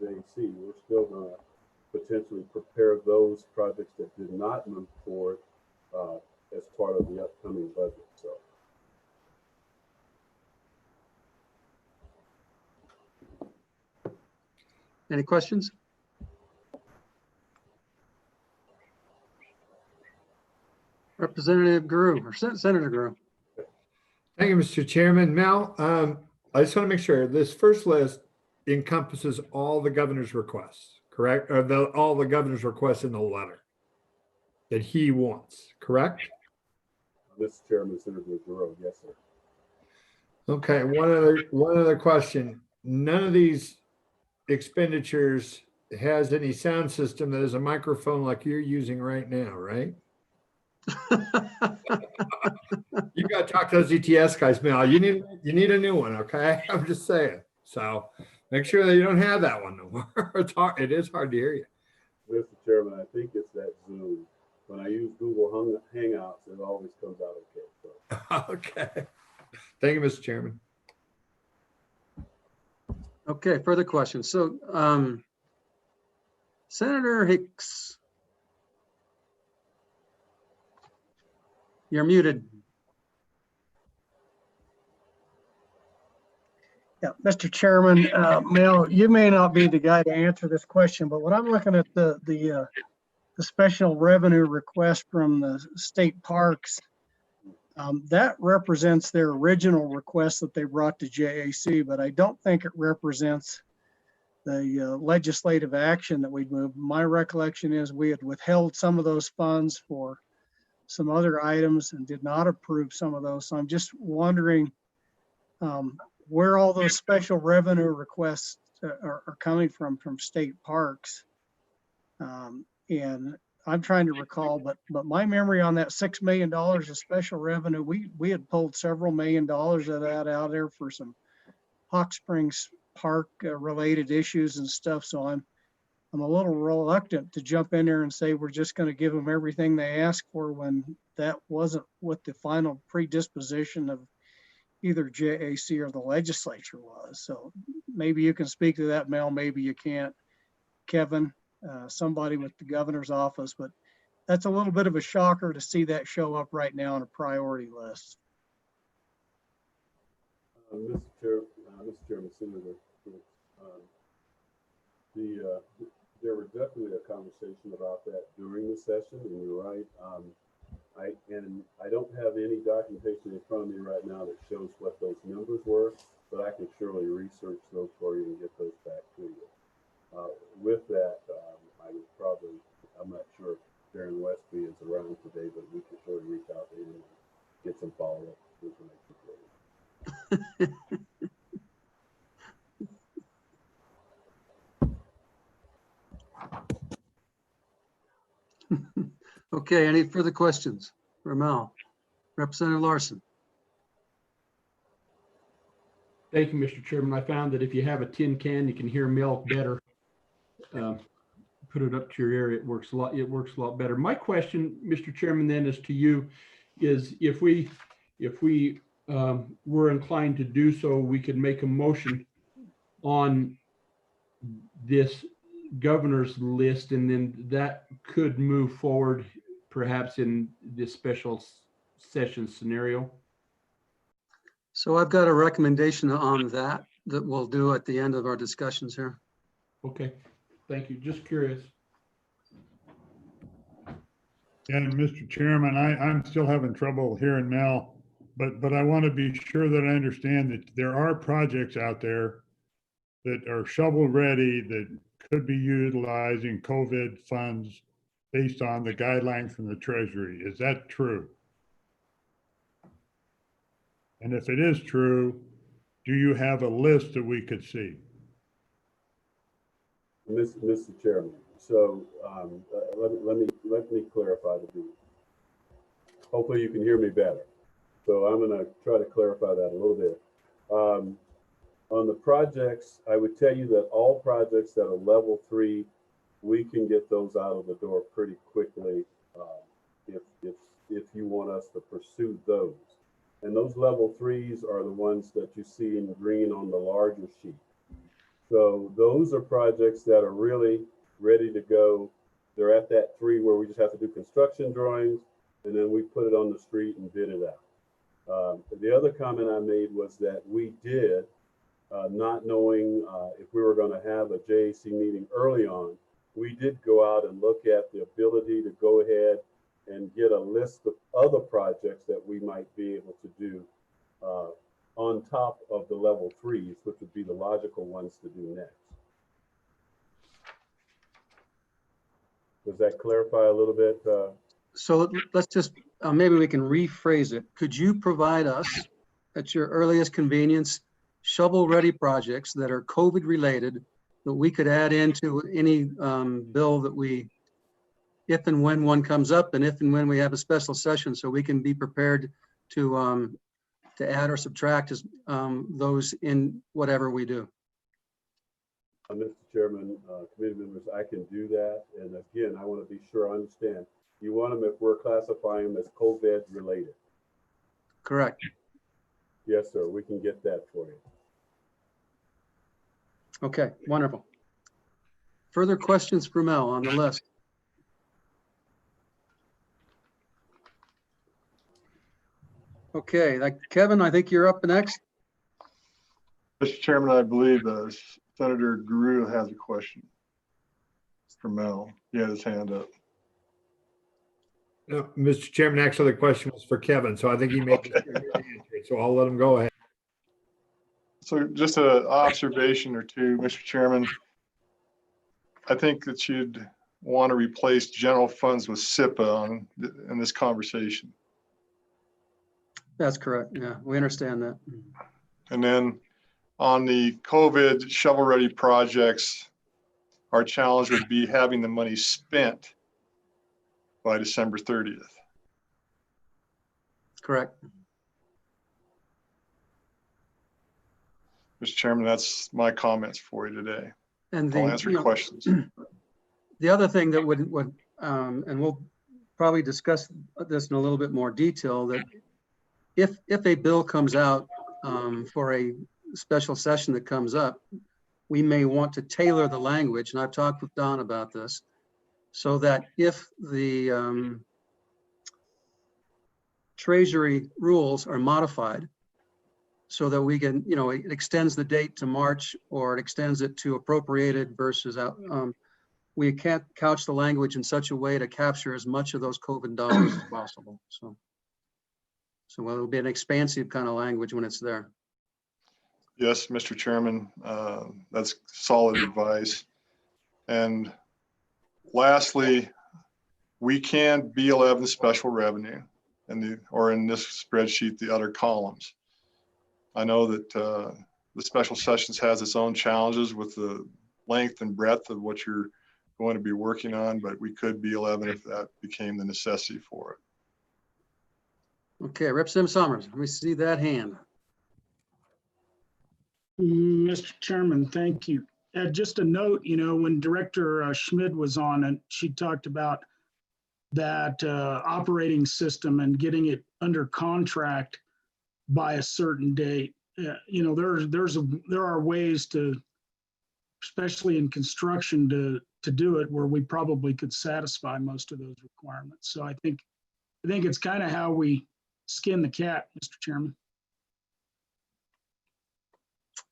Speaker 20: JC. We're still going to potentially prepare those projects that did not move forward as part of the upcoming budget. So.
Speaker 1: Any questions? Representative Guru or Senator Guru.
Speaker 6: Thank you, Mr. Chairman. Mel, I just want to make sure this first list encompasses all the governor's requests, correct? Or all the governor's requests in the letter that he wants, correct?
Speaker 20: Mr. Chairman, Senator Guru, yes, sir.
Speaker 6: Okay, one other question. None of these expenditures has any sound system that is a microphone like you're using right now, right? You got to talk to those ETS guys, Mel. You need a new one, okay? I'm just saying. So make sure that you don't have that one no more. It is hard to hear you.
Speaker 20: Mr. Chairman, I think it's that Zoom. When I use Google Hangouts, it always comes out okay. So.
Speaker 6: Okay. Thank you, Mr. Chairman.
Speaker 1: Okay, further questions. So Senator Hicks, you're muted.
Speaker 21: Yeah, Mr. Chairman, Mel, you may not be the guy to answer this question, but when I'm looking at the special revenue request from the state parks, that represents their original request that they brought to JAC, but I don't think it represents the legislative action that we'd moved. My recollection is we had withheld some of those funds for some other items and did not approve some of those. So I'm just wondering where all those special revenue requests are coming from state parks. And I'm trying to recall, but my memory on that $6 million of special revenue, we had pulled several $1 million of that out there for some Hawk Springs Park related issues and stuff. So I'm a little reluctant to jump in there and say we're just going to give them everything they asked for when that wasn't what the final predisposition of either JAC or the legislature was. So maybe you can speak to that, Mel, maybe you can't, Kevin, somebody with the governor's office, but that's a little bit of a shocker to see that show up right now on a priority list.
Speaker 20: Mr. Chairman, Senator, there was definitely a conversation about that during the session, and you're right. I don't have any documentation in front of me right now that shows what those numbers were, but I can surely research those for you and get those back to you. With that, I would probably, I'm not sure if Darren Westby is around today, but we can surely reach out to him and get some follow-up information for you.
Speaker 1: Okay, any further questions for Mel? Representative Larson.
Speaker 13: Thank you, Mr. Chairman. I found that if you have a tin can, you can hear milk better. Put it up to your ear, it works a lot better. My question, Mr. Chairman, then is to you, is if we were inclined to do so, we could make a motion on this governor's list, and then that could move forward perhaps in this special session scenario.
Speaker 1: So I've got a recommendation on that we'll do at the end of our discussions here.
Speaker 13: Okay, thank you. Just curious.
Speaker 8: And Mr. Chairman, I'm still having trouble hearing Mel, but I want to be sure that I understand that there are projects out there that are shovel ready that could be utilizing COVID funds based on the guidelines from the Treasury. Is that true? And if it is true, do you have a list that we could see?
Speaker 20: Mr. Chairman, so let me clarify the view. Hopefully you can hear me better. So I'm going to try to clarify that a little bit. On the projects, I would tell you that all projects that are level 3, we can get those out of the door pretty quickly if you want us to pursue those. And those level 3s are the ones that you see in green on the larger sheet. So those are projects that are really ready to go. They're at that 3 where we just have to do construction drawings, and then we put it on the street and bid it out. The other comment I made was that we did, not knowing if we were going to have a JAC meeting early on, we did go out and look at the ability to go ahead and get a list of other projects that we might be able to do on top of the level 3s, which would be the logical ones to do next. Does that clarify a little bit?
Speaker 1: So let's just, maybe we can rephrase it. Could you provide us at your earliest convenience shovel-ready projects that are COVID related that we could add into any bill that we, if and when one comes up, and if and when we have a special session, so we can be prepared to add or subtract those in whatever we do?
Speaker 20: Mr. Chairman, committee members, I can do that. And again, I want to be sure I understand. You want them if we're classifying them as COVID related?
Speaker 1: Correct.
Speaker 20: Yes, sir. We can get that for you.
Speaker 1: Okay, wonderful. Further questions for Mel on the list? Okay, Kevin, I think you're up next.
Speaker 14: Mr. Chairman, I believe Senator Guerrero has a question for Mel. He had his hand up.
Speaker 6: No, Mr. Chairman, actually, the question was for Kevin, so I think he made the answer, so I'll let him go ahead.
Speaker 14: So just an observation or two, Mr. Chairman. I think that you'd want to replace general funds with SIPA in this conversation.
Speaker 1: That's correct. Yeah, we understand that.
Speaker 14: And then on the COVID shovel-ready projects, our challenge would be having the money spent by December 30th.
Speaker 1: Correct.
Speaker 14: Mr. Chairman, that's my comments for you today.
Speaker 1: And
Speaker 14: I'll answer questions.
Speaker 1: The other thing that would and we'll probably discuss this in a little bit more detail, that if a bill comes out for a special session that comes up, we may want to tailor the language, and I've talked with Don about this, so that if the Treasury rules are modified so that we can, it extends the date to March, or it extends it to appropriated versus out. We can't couch the language in such a way to capture as much of those COVID dollars as possible. So it'll be an expansive kind of language when it's there.
Speaker 14: Yes, Mr. Chairman, that's solid advice. And lastly, we can B11 special revenue or in this spreadsheet, the other columns. I know that the special sessions has its own challenges with the length and breadth of what you're going to be working on, but we could B11 if that became the necessity for it.
Speaker 1: Okay, Representative Summers, let me see that hand.
Speaker 4: Mr. Chairman, thank you. Just a note, when Director Schmidt was on and she talked about that operating system and getting it under contract by a certain date. There are ways to, especially in construction, to do it where we probably could satisfy most of those requirements. So I think it's kind of how we skin the cat, Mr. Chairman.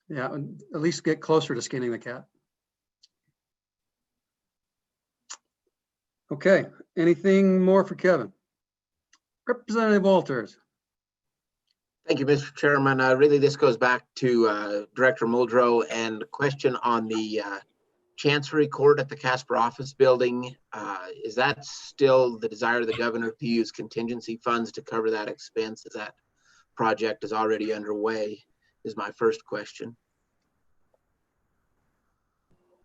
Speaker 1: Yeah, at least get closer to skinning the cat. Okay, anything more for Kevin? Representative Walters.
Speaker 3: Thank you, Mr. Chairman. Really, this goes back to Director Muldrow, and a question on the Chancery Court at the Casper office building. Is that still the desire of the governor to use contingency funds to cover that expense, as that project is already underway, is my first question.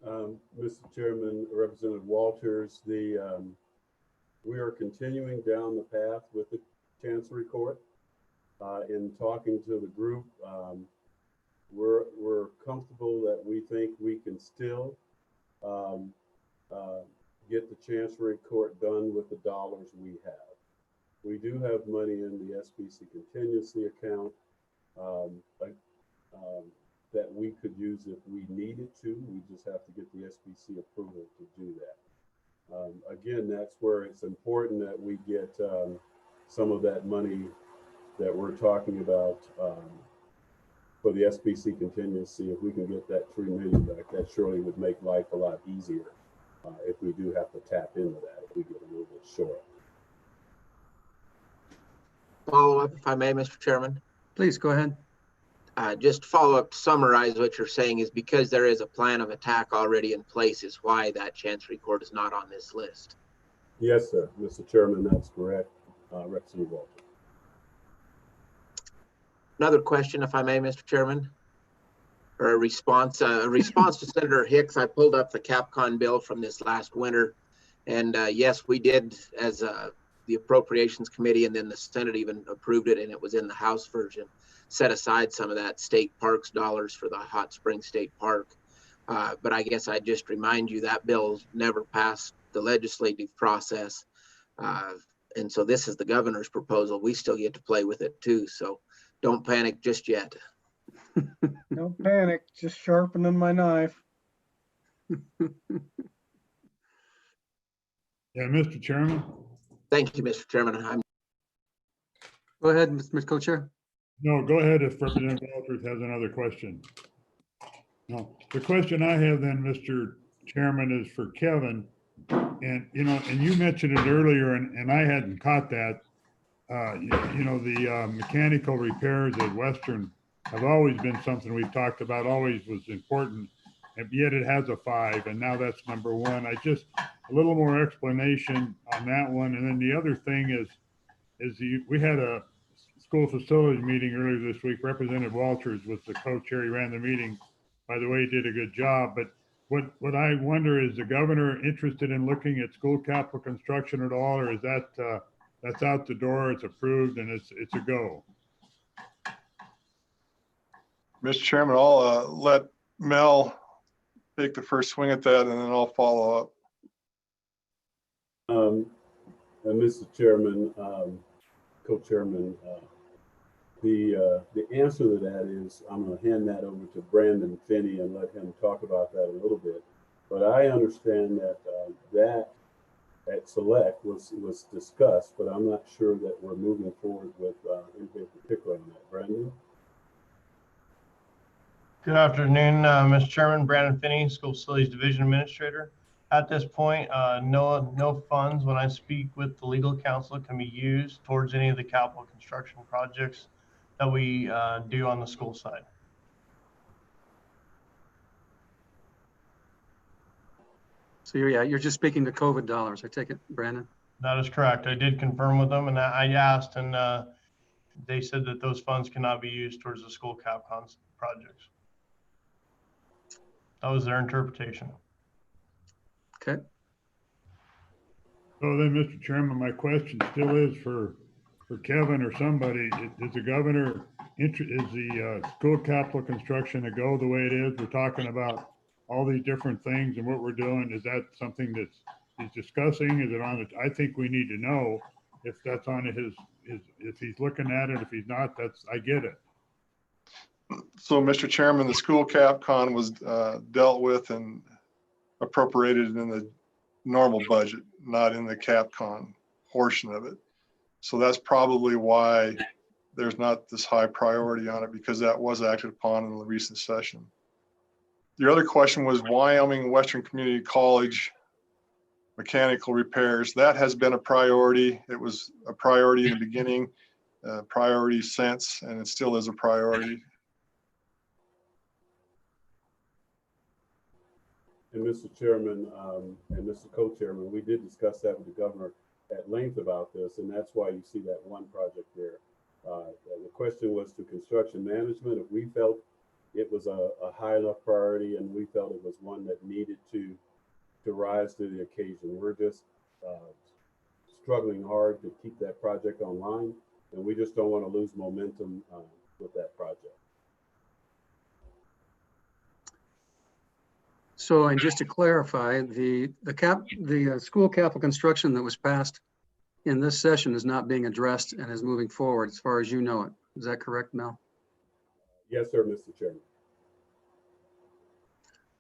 Speaker 20: Mr. Chairman, Representative Walters, we are continuing down the path with the Chancery Court. In talking to the group, we're comfortable that we think we can still get the Chancery Court done with the dollars we have. We do have money in the SBC contingency account that we could use if we needed to. We just have to get the SBC approval to do that. Again, that's where it's important that we get some of that money that we're talking about for the SBC contingency. If we can get that $3 million back, that surely would make life a lot easier if we do have to tap into that, if we get a little bit short.
Speaker 3: Follow up, if I may, Mr. Chairman.
Speaker 1: Please go ahead.
Speaker 3: Just follow up to summarize what you're saying is because there is a plan of attack already in place is why that Chancery Court is not on this list.
Speaker 20: Yes, sir. Mr. Chairman, that's correct. Representative Walter.
Speaker 3: Another question, if I may, Mr. Chairman, or a response to Senator Hicks. I pulled up the CapCon bill from this last winter, and yes, we did, as the Appropriations Committee, and then the Senate even approved it, and it was in the House version, set aside some of that state parks dollars for the Hot Springs State Park. But I guess I'd just remind you that bill never passed the legislative process. And so this is the governor's proposal. We still get to play with it too. So don't panic just yet.
Speaker 21: Don't panic, just sharpening my knife.
Speaker 8: Yeah, Mr. Chairman.
Speaker 3: Thank you, Mr. Chairman.
Speaker 1: Go ahead, Mr. Co-Chair.
Speaker 8: No, go ahead if Representative Walters has another question. No, the question I have then, Mr. Chairman, is for Kevin. And, and you mentioned it earlier and I hadn't caught that. The mechanical repairs at Western have always been something we've talked about, always was important. And yet it has a 5 and now that's number 1. A little more explanation on that one. And then the other thing is we had a school facilities meeting earlier this week. Representative Walters was the co-chair. He ran the meeting. By the way, he did a good job. But what I wonder is the governor interested in looking at school capital construction at all, or is that that's out the door, it's approved and it's a go?
Speaker 14: Mr. Chairman, I'll let Mel take the first swing at that and then I'll follow up.
Speaker 20: Mr. Chairman, Co-Chairman, the answer to that is I'm going to hand that over to Brandon Finney and let him talk about that a little bit. But I understand that that at Select was discussed, but I'm not sure that we're moving forward with anything particular on that. Brandon?
Speaker 10: Good afternoon, Mr. Chairman. Brandon Finney, School Facilities Division Administrator. At this point, no funds when I speak with the legal counsel can be used towards any of the capital construction projects that we do on the school side.
Speaker 1: So you're just speaking to COVID dollars, I take it, Brandon?
Speaker 10: That is correct. I did confirm with them and I asked and they said that those funds cannot be used towards the school CapCon projects. That was their interpretation.
Speaker 1: Okay.
Speaker 8: So then, Mr. Chairman, my question still is for Kevin or somebody, is the governor, is the school capital construction to go the way it is? We're talking about all these different things and what we're doing. Is that something that he's discussing? Is it on it? I think we need to know if that's on his, if he's looking at it. If he's not, I get it.
Speaker 14: So, Mr. Chairman, the school CapCon was dealt with and appropriated in the normal budget, not in the CapCon portion of it. So that's probably why there's not this high priority on it, because that was acted upon in the recent session. The other question was Wyoming Western Community College mechanical repairs. That has been a priority. It was a priority in the beginning, priority since, and it still is a priority.
Speaker 20: And Mr. Chairman and Mr. Co-Chairman, we did discuss that with the governor at length about this, and that's why you see that one project there. The question was to construction management, if we felt it was a high enough priority and we felt it was one that needed to rise to the occasion. We're just struggling hard to keep that project online, and we just don't want to lose momentum with that project.
Speaker 1: So, and just to clarify, the school capital construction that was passed in this session is not being addressed and is moving forward as far as you know it. Is that correct, Mel?
Speaker 20: Yes, sir, Mr. Chairman.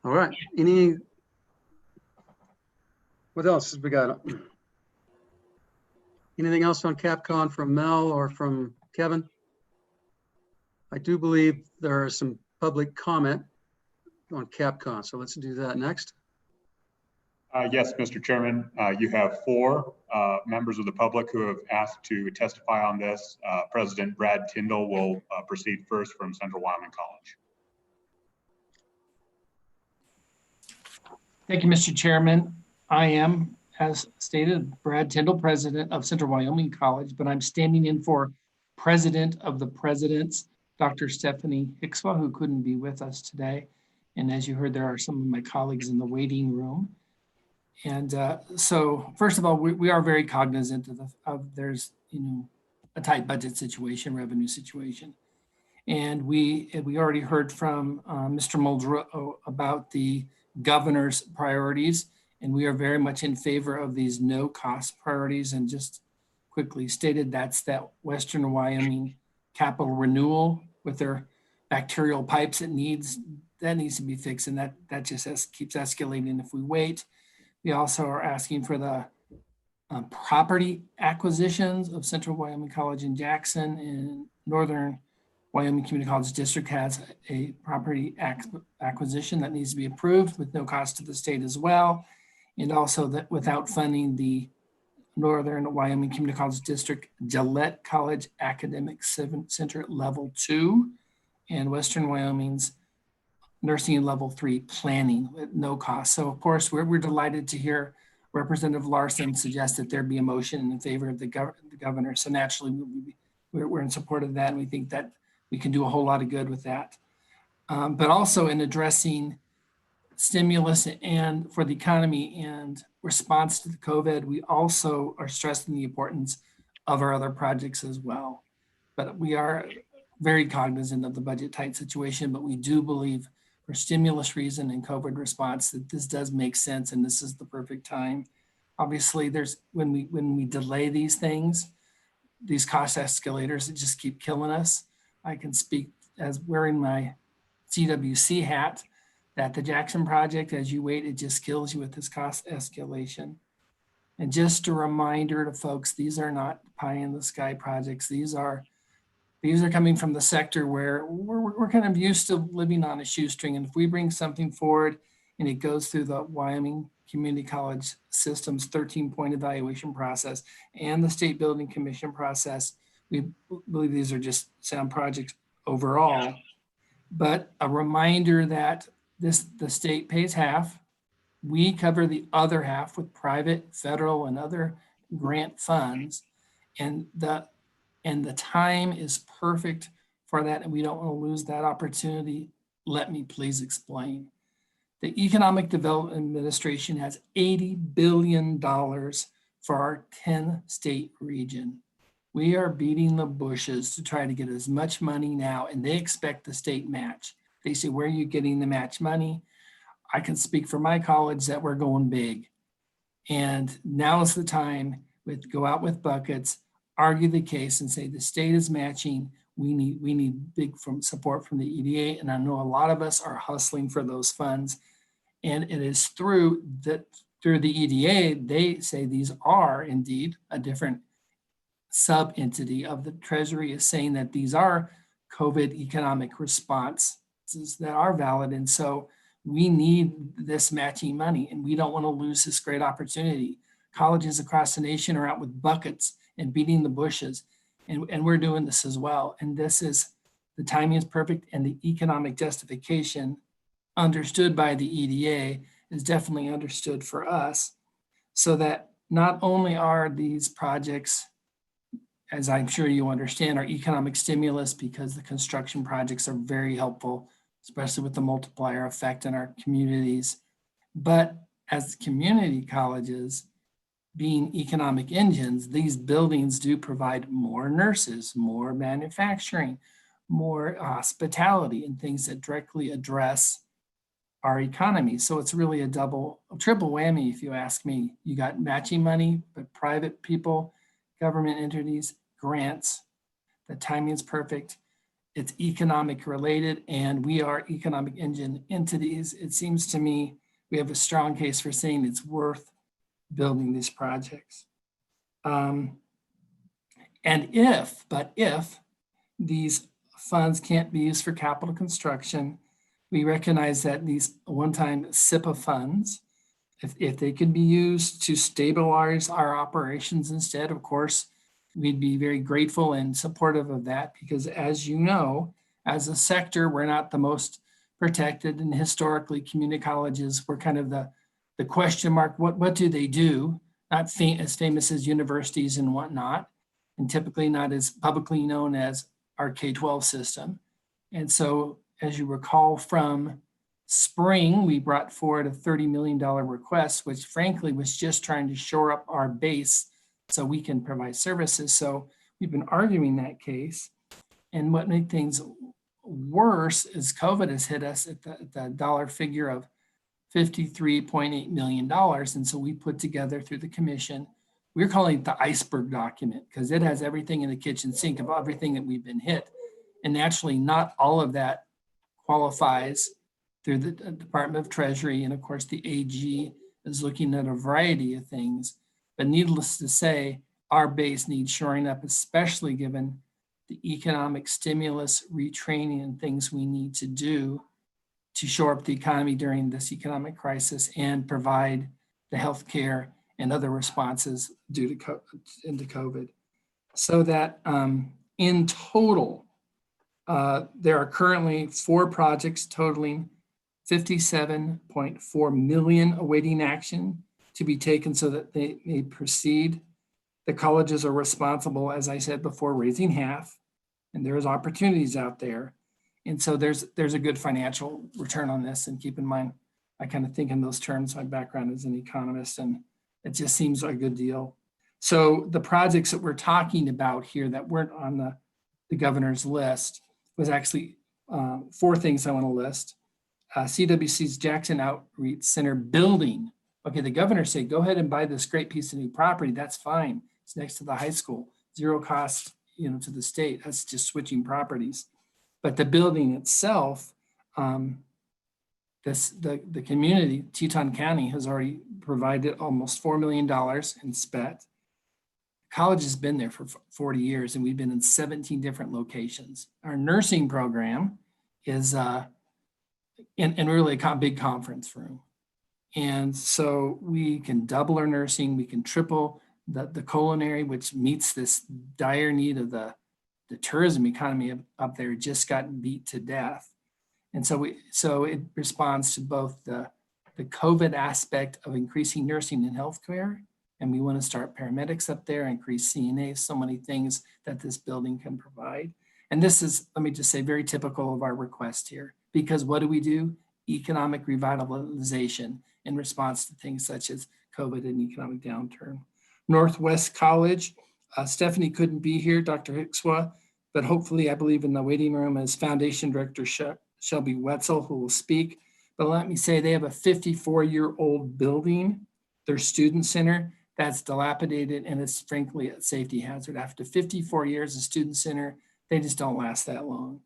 Speaker 1: All right. What else we got? Anything else on CapCon from Mel or from Kevin? I do believe there are some public comment on CapCon, so let's do that next.
Speaker 9: Yes, Mr. Chairman, you have 4 members of the public who have asked to testify on this. President Brad Tyndall will proceed first from Central Wyoming College.
Speaker 22: Thank you, Mr. Chairman. I am, as stated, Brad Tyndall, president of Central Wyoming College, but I'm standing in for president of the presidents, Dr. Stephanie Hickswa, who couldn't be with us today. And as you heard, there are some of my colleagues in the waiting room. And so first of all, we are very cognizant of there's, a tight budget situation, revenue situation. And we already heard from Mr. Muldrow about the governor's priorities, and we are very much in favor of these no cost priorities. And just quickly stated, that's that Western Wyoming capital renewal with their bacterial pipes that needs to be fixed, and that just keeps escalating if we wait. We also are asking for the property acquisitions of Central Wyoming College in Jackson, and Northern Wyoming Community College District has a property acquisition that needs to be approved with no cost to the state as well. And also that without funding the Northern Wyoming Community College District Gillette College Academic Center Level 2 and Western Wyoming's Nursing Level 3 Planning at no cost. So of course, we're delighted to hear Representative Larson suggest that there be a motion in favor of the governor. So naturally, we're in support of that, and we think that we can do a whole lot of good with that. But also in addressing stimulus and for the economy and response to the COVID, we also are stressing the importance of our other projects as well. But we are very cognizant of the budget tight situation, but we do believe for stimulus reason and COVID response that this does make sense and this is the perfect time. Obviously, when we delay these things, these cost escalators that just keep killing us. I can speak as wearing my CWC hat that the Jackson project, as you wait, it just kills you with this cost escalation. And just a reminder to folks, these are not pie in the sky projects. These are coming from the sector where we're kind of used to living on a shoestring. And if we bring something forward and it goes through the Wyoming Community College System's 13-point evaluation process and the State Building Commission process, we believe these are just sound projects overall. But a reminder that the state pays half. We cover the other half with private, federal, and other grant funds. And the time is perfect for that, and we don't want to lose that opportunity. Let me please explain. The Economic Development Administration has $80 billion for our 10-state region. We are beating the bushes to try to get as much money now, and they expect the state match. They say, where are you getting the match money? I can speak for my college that we're going big. And now is the time go out with buckets, argue the case and say the state is matching. We need big support from the EDA. And I know a lot of us are hustling for those funds. And it is through the EDA, they say these are indeed a different sub-entity of the Treasury is saying that these are COVID economic responses that are valid. And so we need this matching money and we don't want to lose this great opportunity. Colleges across the nation are out with buckets and beating the bushes. And we're doing this as well. And the timing is perfect, and the economic justification understood by the EDA is definitely understood for us, so that not only are these projects, as I'm sure you understand, are economic stimulus because the construction projects are very helpful, especially with the multiplier effect in our communities. But as community colleges, being economic engines, these buildings do provide more nurses, more manufacturing, more hospitality, and things that directly address our economy. So it's really a triple whammy, if you ask me. You got matching money, but private people, government entities, grants. The timing is perfect. It's economic related, and we are economic engine entities. It seems to me we have a strong case for saying it's worth building these projects. And if these funds can't be used for capital construction, we recognize that these one-time SIPA funds, if they could be used to stabilize our operations instead, of course, we'd be very grateful and supportive of that, because as you know, as a sector, we're not the most protected, and historically community colleges were kind of the question mark. What do they do? Not as famous as universities and whatnot, and typically not as publicly known as our K-12 system. And so, as you recall from spring, we brought forward a $30 million request, which frankly was just trying to shore up our base so we can provide services. So we've been arguing that case. And what made things worse is COVID has hit us at the dollar figure of $53.8 million. And so we put together through the commission, we're calling it the iceberg document because it has everything in the kitchen sink of everything that we've been hit. And naturally, not all of that qualifies through the Department of Treasury. And of course, the AG is looking at a variety of things. But needless to say, our base needs shoring up, especially given the economic stimulus, retraining, and things we need to do to shore up the economy during this economic crisis and provide the healthcare and other responses due to COVID. So that in total, there are currently 4 projects totaling $57.4 million awaiting action to be taken so that they may proceed. The colleges are responsible, as I said before, raising half, and there's opportunities out there. And so there's a good financial return on this. And keep in mind, I kind of think in those terms. My background is an economist, and it just seems like a good deal. So the projects that we're talking about here that weren't on the governor's list was actually 4 things I want to list. CWC's Jackson Outreach Center building. Okay, the governor said, go ahead and buy this great piece of new property. That's fine. It's next to the high school, 0 cost, to the state. That's just switching properties. But the building itself, the community, Teton County, has already provided almost $4 million in SPET. College has been there for 40 years, and we've been in 17 different locations. Our nursing program is in really a big conference room. And so we can double our nursing, we can triple the culinary, which meets this dire need of the tourism economy up there, just got beat to death. And so it responds to both the COVID aspect of increasing nursing and healthcare, and we want to start paramedics up there, increase CNA, so many things that this building can provide. And this is, let me just say, very typical of our request here, because what do? Economic revitalization in response to things such as COVID and economic downturn. Northwest College, Stephanie couldn't be here, Dr. Hickswa, but hopefully I believe in the waiting room is Foundation Director Shelby Wetzel, who will speak. But let me say, they have a 54-year-old building, their student center, that's dilapidated, and it's frankly a safety hazard. After 54 years of student center, they just don't last that long.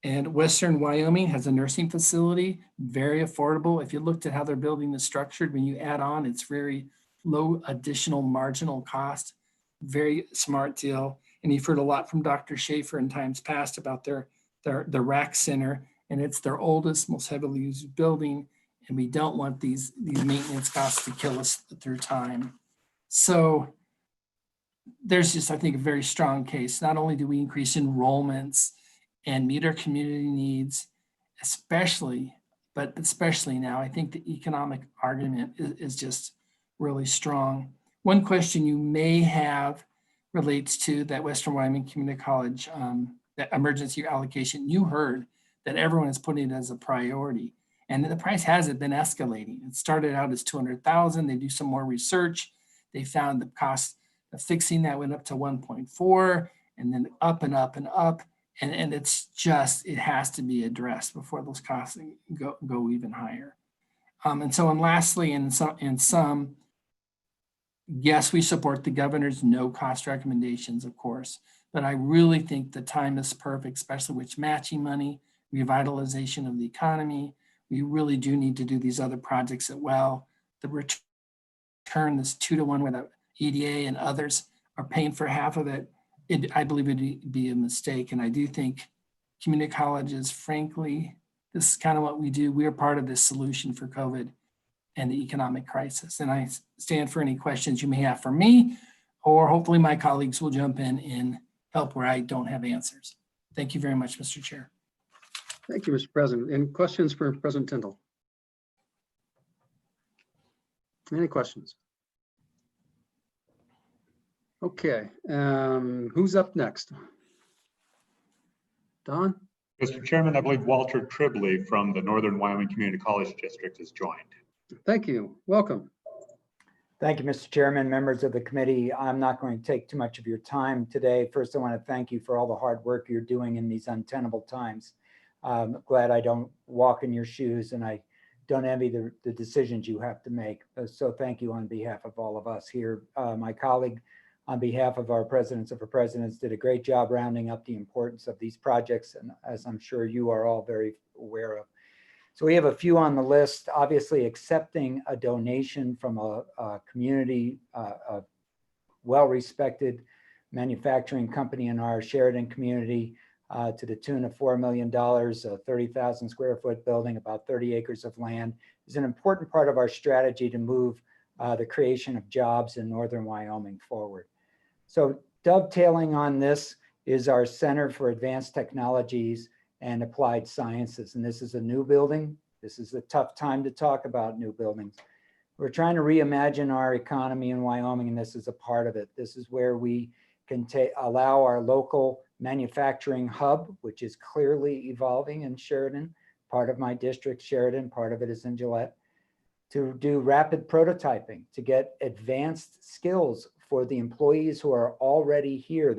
Speaker 22: And Western Wyoming has a nursing facility, very affordable. If you looked at how their building is structured, when you add on, it's very low additional marginal cost, very smart deal. And you've heard a lot from Dr. Schaefer in times past about the RAC Center, and it's their oldest, most heavily used building. And we don't want these maintenance costs to kill us through time. So there's just, I think, a very strong case. Not only do we increase enrollments and meet our community needs, especially now, I think the economic argument is just really strong. One question you may have relates to that Western Wyoming Community College, that emergency allocation. You heard that everyone is putting it as a priority, and the price hasn't been escalating. It started out as $200,000. They do some more research. They found the cost of fixing that went up to 1.4, and then up and up and up. And it's just, it has to be addressed before those costs go even higher. And lastly, in some, yes, we support the governor's no cost recommendations, of course, but I really think the time is perfect, especially with matching money, revitalization of the economy. We really do need to do these other projects as well. The return is 2-to-1 where the EDA and others are paying for half of it. I believe it'd be a mistake. And I do think community colleges, frankly, this is kind of what we do. We are part of this solution for COVID and the economic crisis. And I stand for any questions you may have for me, or hopefully my colleagues will jump in and help where I don't have answers. Thank you very much, Mr. Chair.
Speaker 1: Thank you, Mr. President. Any questions for President Tyndall? Any questions? Okay, who's up next? Don?
Speaker 9: Mr. Chairman, I believe Walter Tribley from the Northern Wyoming Community College District has joined.
Speaker 1: Thank you. Welcome.
Speaker 12: Thank you, Mr. Chairman, members of the committee. I'm not going to take too much of your time today. First, I want to thank you for all the hard work you're doing in these untenable times. I'm glad I don't walk in your shoes, and I don't envy the decisions you have to make. So thank you on behalf of all of us here. My colleague on behalf of our presidents of our presidents, did a great job rounding up the importance of these projects, and as I'm sure you are all very aware of. So we have a few on the list. Obviously, accepting a donation from a community, a well-respected manufacturing company in our Sheridan community, to the tune of $4 million, a 30,000 square foot building, about 30 acres of land, is an important part of our strategy to move the creation of jobs in northern Wyoming forward. So dovetailing on this is our Center for Advanced Technologies and Applied Sciences. And this is a new building. This is a tough time to talk about new buildings. We're trying to reimagine our economy in Wyoming, and this is a part of it. This is where we can allow our local manufacturing hub, which is clearly evolving in Sheridan, part of my district, Sheridan, part of it is in Gillette, to do rapid prototyping, to get advanced skills for the employees who are already here.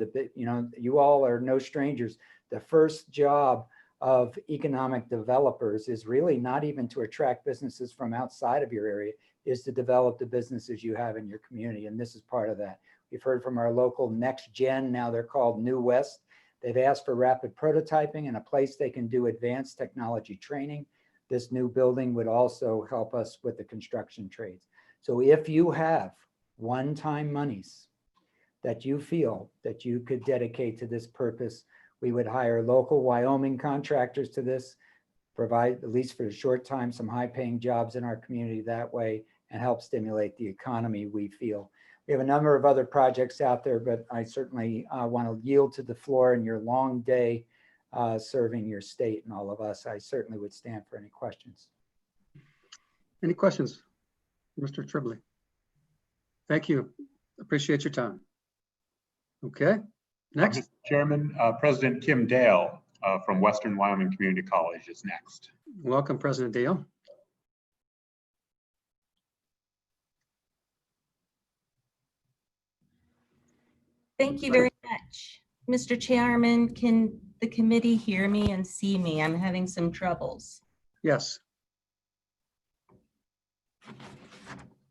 Speaker 12: You all are no strangers. The first job of economic developers is really not even to attract businesses from outside of your area, is to develop the businesses you have in your community. And this is part of that. We've heard from our local Next Gen, now they're called New West. They've asked for rapid prototyping and a place they can do advanced technology training. This new building would also help us with the construction trades. So if you have one-time monies that you feel that you could dedicate to this purpose, we would hire local Wyoming contractors to this, provide, at least for a short time, some high-paying jobs in our community that way, and help stimulate the economy, we feel. We have a number of other projects out there, but I certainly want to yield to the floor in your long day serving your state and all of us. I certainly would stand for any questions.
Speaker 1: Any questions, Mr. Tribbley? Thank you. Appreciate your time. Okay, next.
Speaker 9: Mr. Chairman, President Kim Dale from Western Wyoming Community College is next.
Speaker 1: Welcome, President Dale.
Speaker 5: Thank you very much. Mr. Chairman, can the committee hear me and see me? I'm having some troubles.
Speaker 1: Yes.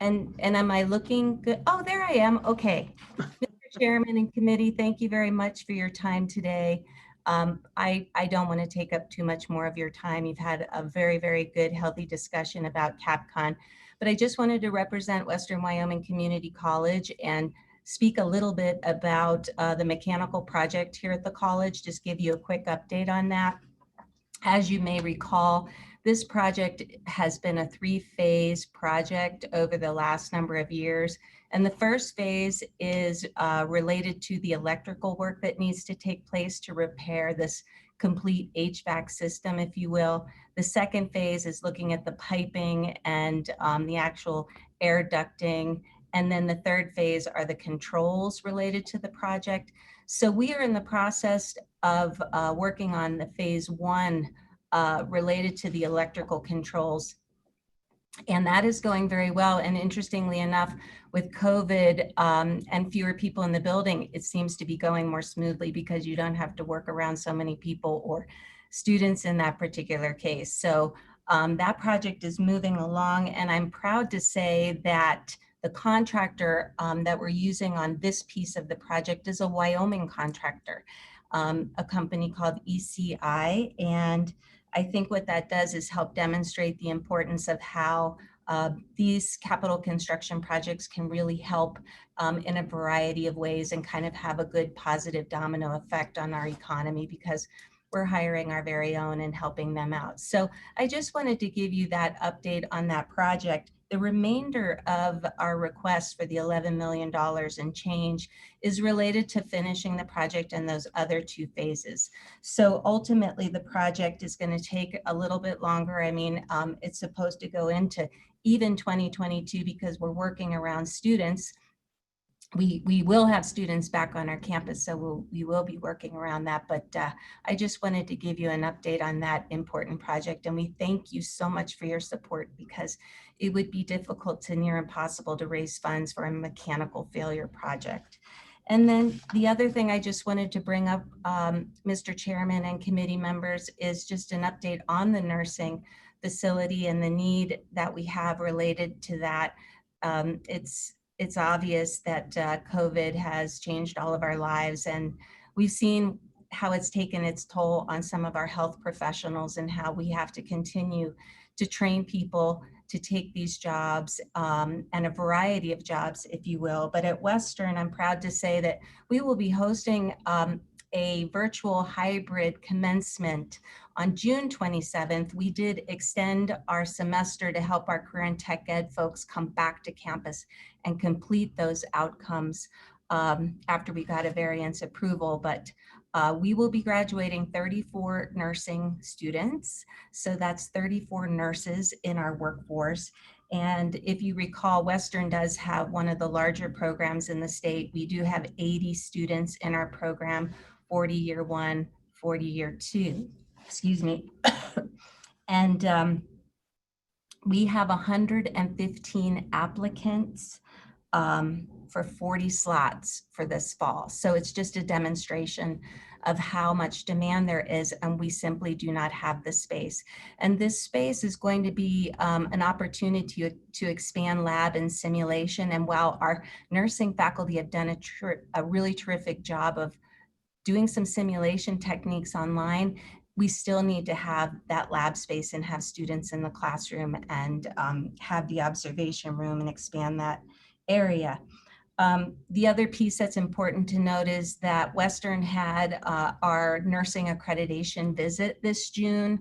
Speaker 5: And am I looking good? Oh, there I am. Okay. Mr. Chairman and committee, thank you very much for your time today. I don't want to take up too much more of your time. You've had a very, very good, healthy discussion about CapCon, but I just wanted to represent Western Wyoming Community College and speak a little bit about the mechanical project here at the college, just give you a quick update on that. As you may recall, this project has been a three-phase project over the last number of years. And the first phase is related to the electrical work that needs to take place to repair this complete HVAC system, if you will. The second phase is looking at the piping and the actual air ducting. And then the third phase are the controls related to the project. So we are in the process of working on the phase one related to the electrical controls. And that is going very well. And interestingly enough, with COVID and fewer people in the building, it seems to be going more smoothly because you don't have to work around so many people or students in that particular case. So that project is moving along. And I'm proud to say that the contractor that we're using on this piece of the project is a Wyoming contractor, a company called ECI. And I think what that does is help demonstrate the importance of how these capital construction projects can really help in a variety of ways and kind of have a good positive domino effect on our economy because we're hiring our very own and helping them out. So I just wanted to give you that update on that project. The remainder of our request for the $11 million and change is related to finishing the project and those other two phases. So ultimately, the project is going to take a little bit longer. I mean, it's supposed to go into even 2022 because we're working around students. We will have students back on our campus, so we will be working around that. But I just wanted to give you an update on that important project. And we thank you so much for your support because it would be difficult to near impossible to raise funds for a mechanical failure project. And then the other thing I just wanted to bring up, Mr. Chairman and committee members, is just an update on the nursing facility and the need that we have related to that. it's obvious that COVID has changed all of our lives, and we've seen how it's taken its toll on some of our health professionals and how we have to continue to train people to take these jobs and a variety of jobs, if you will. But at Western, I'm proud to say that we will be hosting a virtual hybrid commencement on June 27th. We did extend our semester to help our career and tech ed folks come back to campus and complete those outcomes after we got a variance approval. But we will be graduating 34 nursing students. So that's 34 nurses in our workforce. And if you recall, Western does have one of the larger programs in the state. We do have 80 students in our program, 40 year one, 40 year two, excuse me. And we have 115 applicants for 40 slots for this fall. So it's just a demonstration of how much demand there is, and we simply do not have the space. And this space is going to be an opportunity to expand lab and simulation. And while our nursing faculty have done a really terrific job of doing some simulation techniques online, we still need to have that lab space and have students in the classroom and have the observation room and expand that area. The other piece that's important to note is that Western had our nursing accreditation visit this June.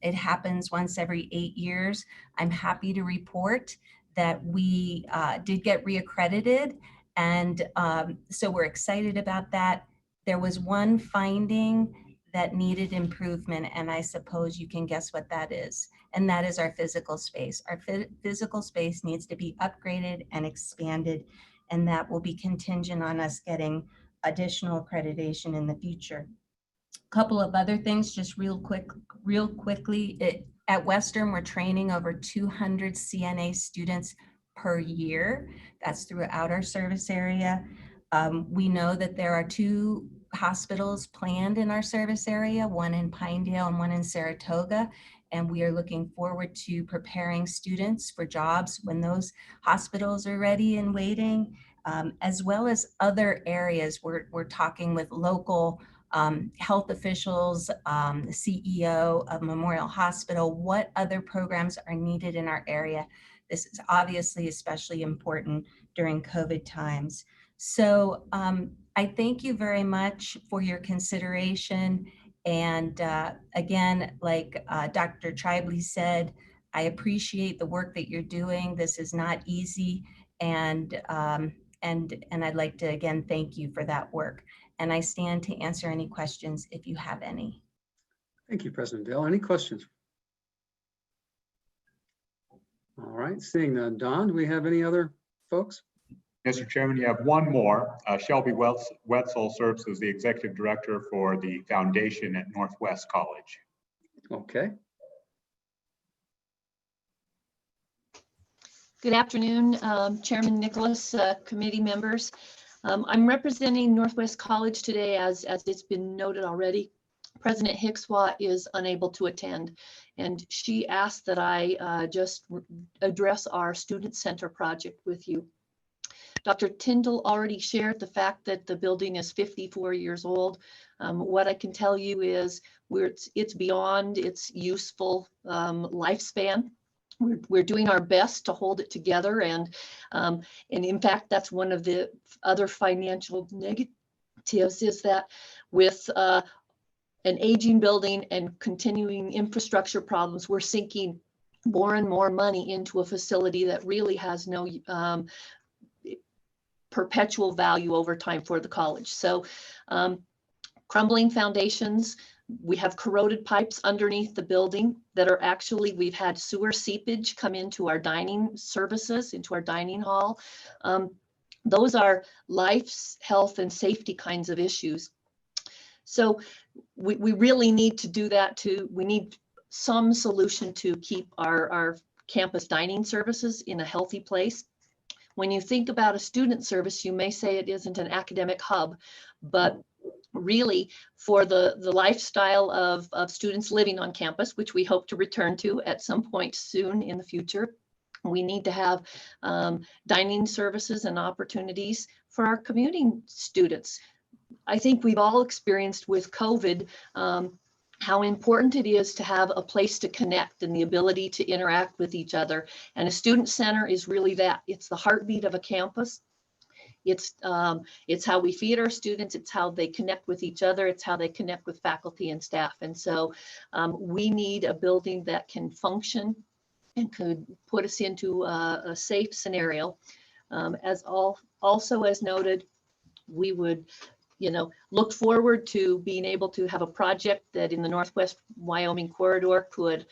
Speaker 5: It happens once every 8 years. I'm happy to report that we did get reaccredited, and so we're excited about that. There was one finding that needed improvement, and I suppose you can guess what that is, and that is our physical space. Our physical space needs to be upgraded and expanded, and that will be contingent on us getting additional accreditation in the future. A couple of other things, just real quickly. At Western, we're training over 200 CNA students per year. That's throughout our service area. We know that there are 2 hospitals planned in our service area, one in Pinedale and one in Saratoga. And we are looking forward to preparing students for jobs when those hospitals are ready and waiting, as well as other areas. We're talking with local health officials, the CEO of Memorial Hospital, what other programs are needed in our area. This is obviously especially important during COVID times. So I thank you very much for your consideration. And again, like Dr. Tribely said, I appreciate the work that you're doing. This is not easy. And I'd like to again thank you for that work. And I stand to answer any questions if you have any.
Speaker 1: Thank you, President Dale. Any questions? All right, seeing none. Don, do we have any other folks?
Speaker 9: Mr. Chairman, you have one more. Shelby Wetzel serves as the Executive Director for the Foundation at Northwest College.
Speaker 1: Okay.
Speaker 11: Good afternoon, Chairman Nicholas, committee members. I'm representing Northwest College today, as it's been noted already. President Hickswa is unable to attend, and she asked that I just address our Student Center project with you. Dr. Tyndall already shared the fact that the building is 54 years old. What I can tell you is it's beyond its useful lifespan. We're doing our best to hold it together, and in fact, that's one of the other financial negatives, is that with an aging building and continuing infrastructure problems, we're sinking more and more money into a facility that really has no perpetual value over time for the college. So crumbling foundations, we have corroded pipes underneath the building that are actually, we've had sewer seepage come into our dining services, into our dining hall. Those are life, health, and safety kinds of issues. So we really need to do that we need some solution to keep our campus dining services in a healthy place. When you think about a student service, you may say it isn't an academic hub, but really for the lifestyle of students living on campus, which we hope to return to at some point soon in the future, We need to have dining services and opportunities for our commuting students. I think we've all experienced with COVID how important it is to have a place to connect and the ability to interact with each other. And a student center is really that. It's the heartbeat of a campus. It's how we feed our students. It's how they connect with each other. It's how they connect with faculty and staff. And so we need a building that can function and could put us into a safe scenario. Also as noted, we would look forward to being able to have a project that in the Northwest Wyoming corridor could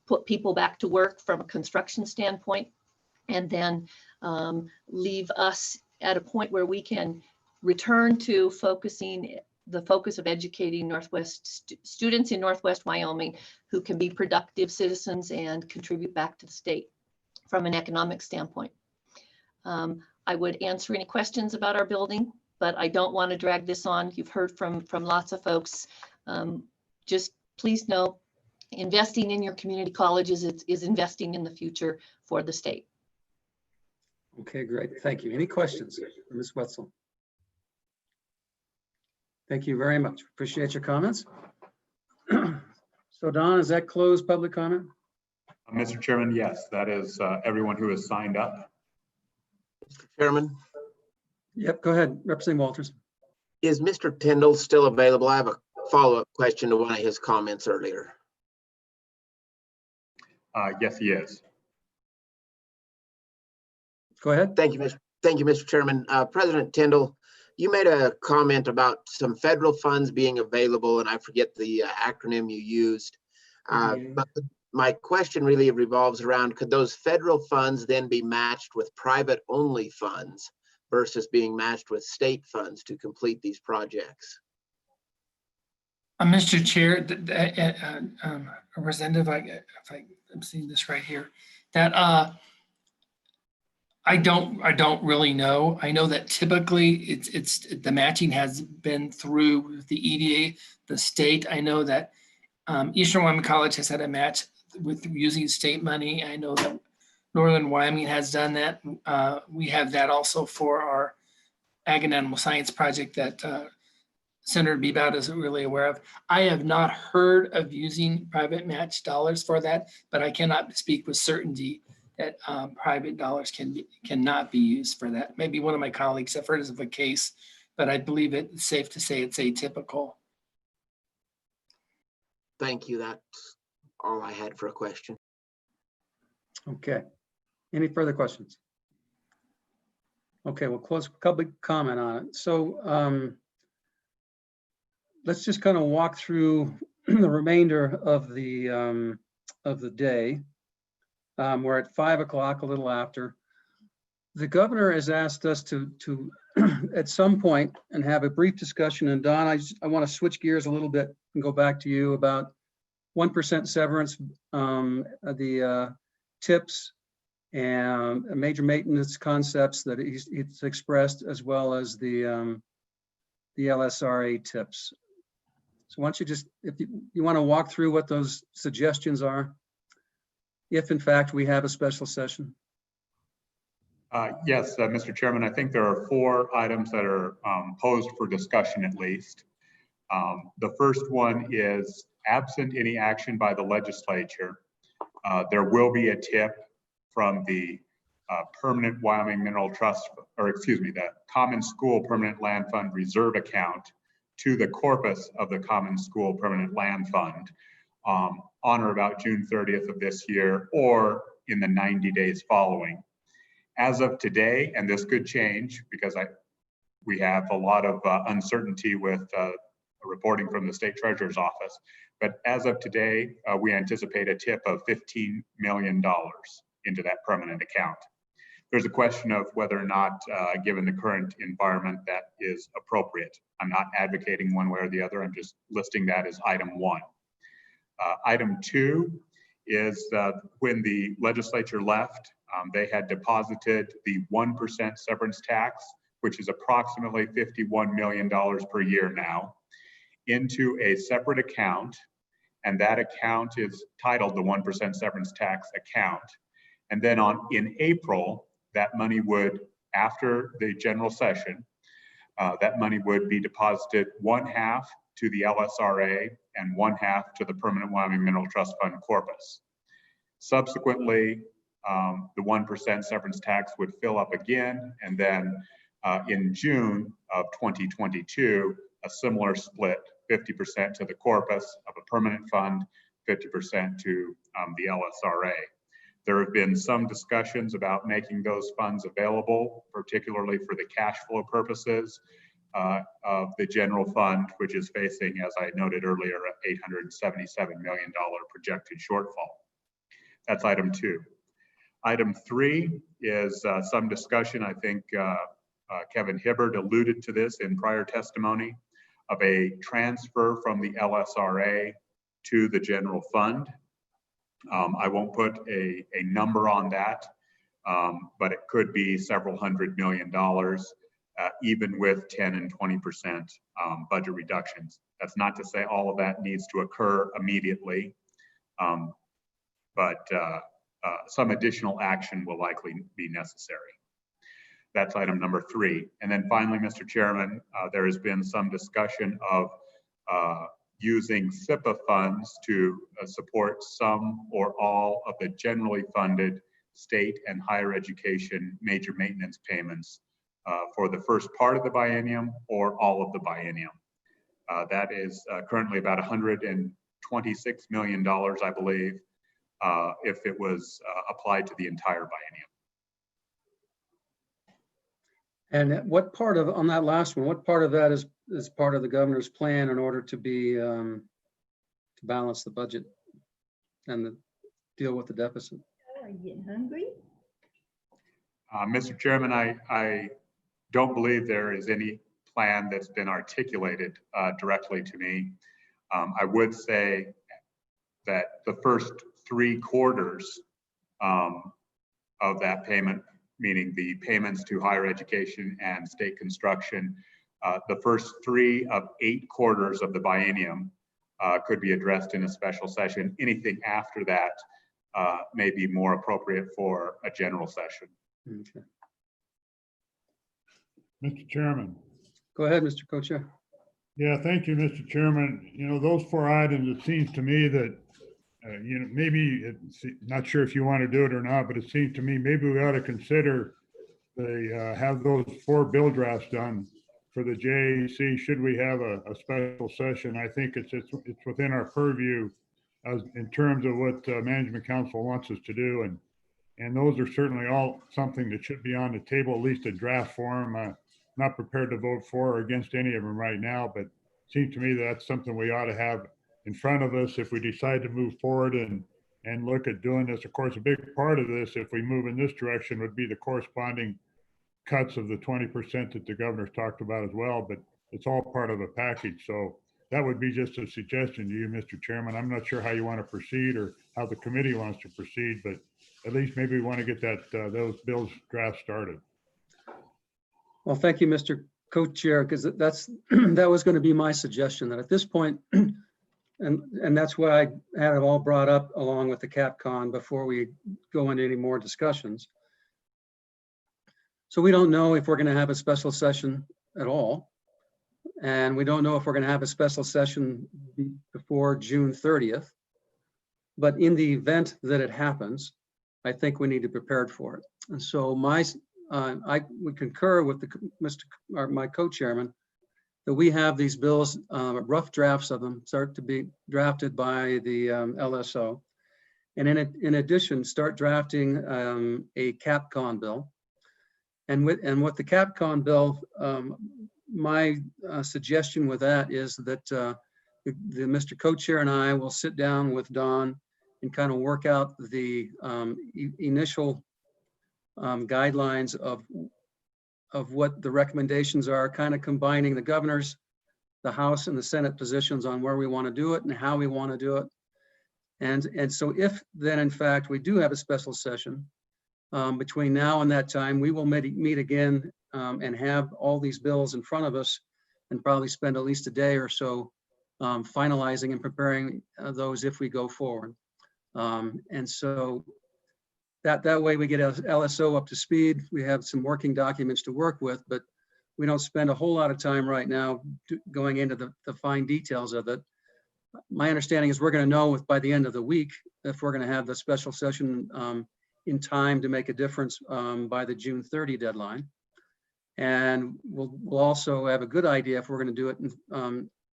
Speaker 11: put people back to work from a construction standpoint, and then leave us at a point where we can return to the focus of educating students in Northwest Wyoming who can be productive citizens and contribute back to the state from an economic standpoint. I would answer any questions about our building, but I don't want to drag this on. You've heard from lots of folks. Just please know, investing in your community colleges is investing in the future for the state.
Speaker 1: Okay, great. Thank you. Any questions for Ms. Wetzel? Thank you very much. Appreciate your comments. So Don, is that closed public comment?
Speaker 9: Mr. Chairman, yes, that is everyone who has signed up.
Speaker 3: Mr. Chairman?
Speaker 1: Yep, go ahead, Representative Walters.
Speaker 3: Is Mr. Tyndall still available? I have a follow-up question to one of his comments earlier.
Speaker 9: Yes, he is.
Speaker 1: Go ahead.
Speaker 3: Thank you, Mr. Chairman. President Tyndall, you made a comment about some federal funds being available, and I forget the acronym you used. But my question really revolves around, could those federal funds then be matched with private-only funds versus being matched with state funds to complete these projects?
Speaker 22: Mr. Chair, Representative, if I'm seeing this right here, that I don't really know. I know that typically it's the matching has been through the EDA, the state. I know that Eastern Wyoming College has had a match with using state money. I know that Northern Wyoming has done that. We have that also for our Ag and Animal Science project that Senator Bebout isn't really aware of. I have not heard of using private match dollars for that, but I cannot speak with certainty that private dollars cannot be used for that. Maybe one of my colleagues have heard of a case, but I believe it's safe to say it's atypical.
Speaker 3: Thank you. That's all I had for a question.
Speaker 1: Okay. Any further questions? Okay, we'll close public comment on it. So let's just kind of walk through the remainder of the day. We're at 5 o'clock, a little after. The governor has asked us to at some point and have a brief discussion. And Don, I want to switch gears a little bit and go back to you about 1% severance, the tips and major maintenance concepts that he's expressed, as well as the LSRA tips. So why don't you just, if you want to walk through what those suggestions are, if in fact we have a special session.
Speaker 9: Yes, Mr. Chairman, I think there are 4 items that are posed for discussion at least. The first one is, absent any action by the legislature, there will be a tip from the Permanent Wyoming Mineral Trust, or excuse me, the Common School Permanent Land Fund Reserve account to the corpus of the Common School Permanent Land Fund on or about June 30th of this year, or in the 90 days following. As of today, and this could change because we have a lot of uncertainty with reporting from the state treasurer's office, but as of today, we anticipate a tip of $15 million into that permanent account. There's a question of whether or not, given the current environment, that is appropriate. I'm not advocating one way or the other. I'm just listing that as item 1. Item 2 is when the legislature left, they had deposited the 1% severance tax, which is approximately $51 million per year now, into a separate account. And that account is titled the 1% severance tax account. And then in April, that money would, after the general session, that money would be deposited 1/2 to the LSRA and 1/2 to the Permanent Wyoming Mineral Trust Fund corpus. Subsequently, the 1% severance tax would fill up again, and then in June of 2022, a similar split, 50% to the corpus of a permanent fund, 50% to the LSRA. There have been some discussions about making those funds available, particularly for the cash flow purposes of the general fund, which is facing, as I noted earlier, an $877 million projected shortfall. That's item 2. Item 3 is some discussion, I think Kevin Hibbard alluded to this in prior testimony, of a transfer from the LSRA to the general fund. I won't put a number on that, but it could be several $100 million, even with 10 and 20% budget reductions. That's not to say all of that needs to occur immediately, but some additional action will likely be necessary. That's item number 3. And then finally, Mr. Chairman, there has been some discussion of using SIPA funds to support some or all of the generally funded state and higher education major maintenance payments for the first part of the biennium or all of the biennium. That is currently about $126 million, I believe, if it was applied to the entire biennium.
Speaker 1: And what part of, on that last one, what part of that is part of the governor's plan in order to be, to balance the budget and deal with the deficit?
Speaker 7: Are you getting hungry?
Speaker 9: Mr. Chairman, I don't believe there is any plan that's been articulated directly to me. I would say that the first 3 quarters of that payment, meaning the payments to higher education and state construction, the first 3 of 8 quarters of the biennium could be addressed in a special session. Anything after that may be more appropriate for a general session.
Speaker 1: Okay.
Speaker 8: Mr. Chairman.
Speaker 1: Go ahead, Mr. Co-Chair.
Speaker 8: Yeah, thank you, Mr. Chairman. You know, those 4 items, it seems to me that, you know, maybe, not sure if you want to do it or not, but it seems to me maybe we ought to consider have those 4 bill drafts done for the JAC. Should we have a special session? I think it's within our purview as in terms of what Management Council wants us to do. And those are certainly all something that should be on the table, at least in draft form. Not prepared to vote for or against any of them right now, but it seems to me that that's something we ought to have in front of us if we decide to move forward and look at doing this. Of course, a big part of this, if we move in this direction, would be the corresponding cuts of the 20% that the governor's talked about as well, but it's all part of a package. So that would be just a suggestion to you, Mr. Chairman. I'm not sure how you want to proceed or how the committee wants to proceed, but at least maybe we want to get that those bills draft started.
Speaker 1: Well, thank you, Mr. Co-Chair, because that was going to be my suggestion, that at this point, and that's why I had it all brought up along with the CapCon before we go into any more discussions. So we don't know if we're going to have a special session at all. And we don't know if we're going to have a special session before June 30th. But in the event that it happens, I think we need to be prepared for it. And so I would concur with my co-chairman that we have these bills, rough drafts of them, start to be drafted by the LSO. And in addition, start drafting a CapCon bill. And with the CapCon bill, my suggestion with that is that the Mr. Co-Chair and I will sit down with Don and kind of work out the initial guidelines of what the recommendations are, kind of combining the governor's, the House and the Senate positions on where we want to do it and how we want to do it. And so if then in fact we do have a special session between now and that time, we will meet again and have all these bills in front of us and probably spend at least a day or so finalizing and preparing those if we go forward. And so that way we get LSO up to speed. We have some working documents to work with, but we don't spend a whole lot of time right now going into the fine details of it. My understanding is we're going to know by the end of the week if we're going to have the special session in time to make a difference by the June 30 deadline. And we'll also have a good idea if we're going to do it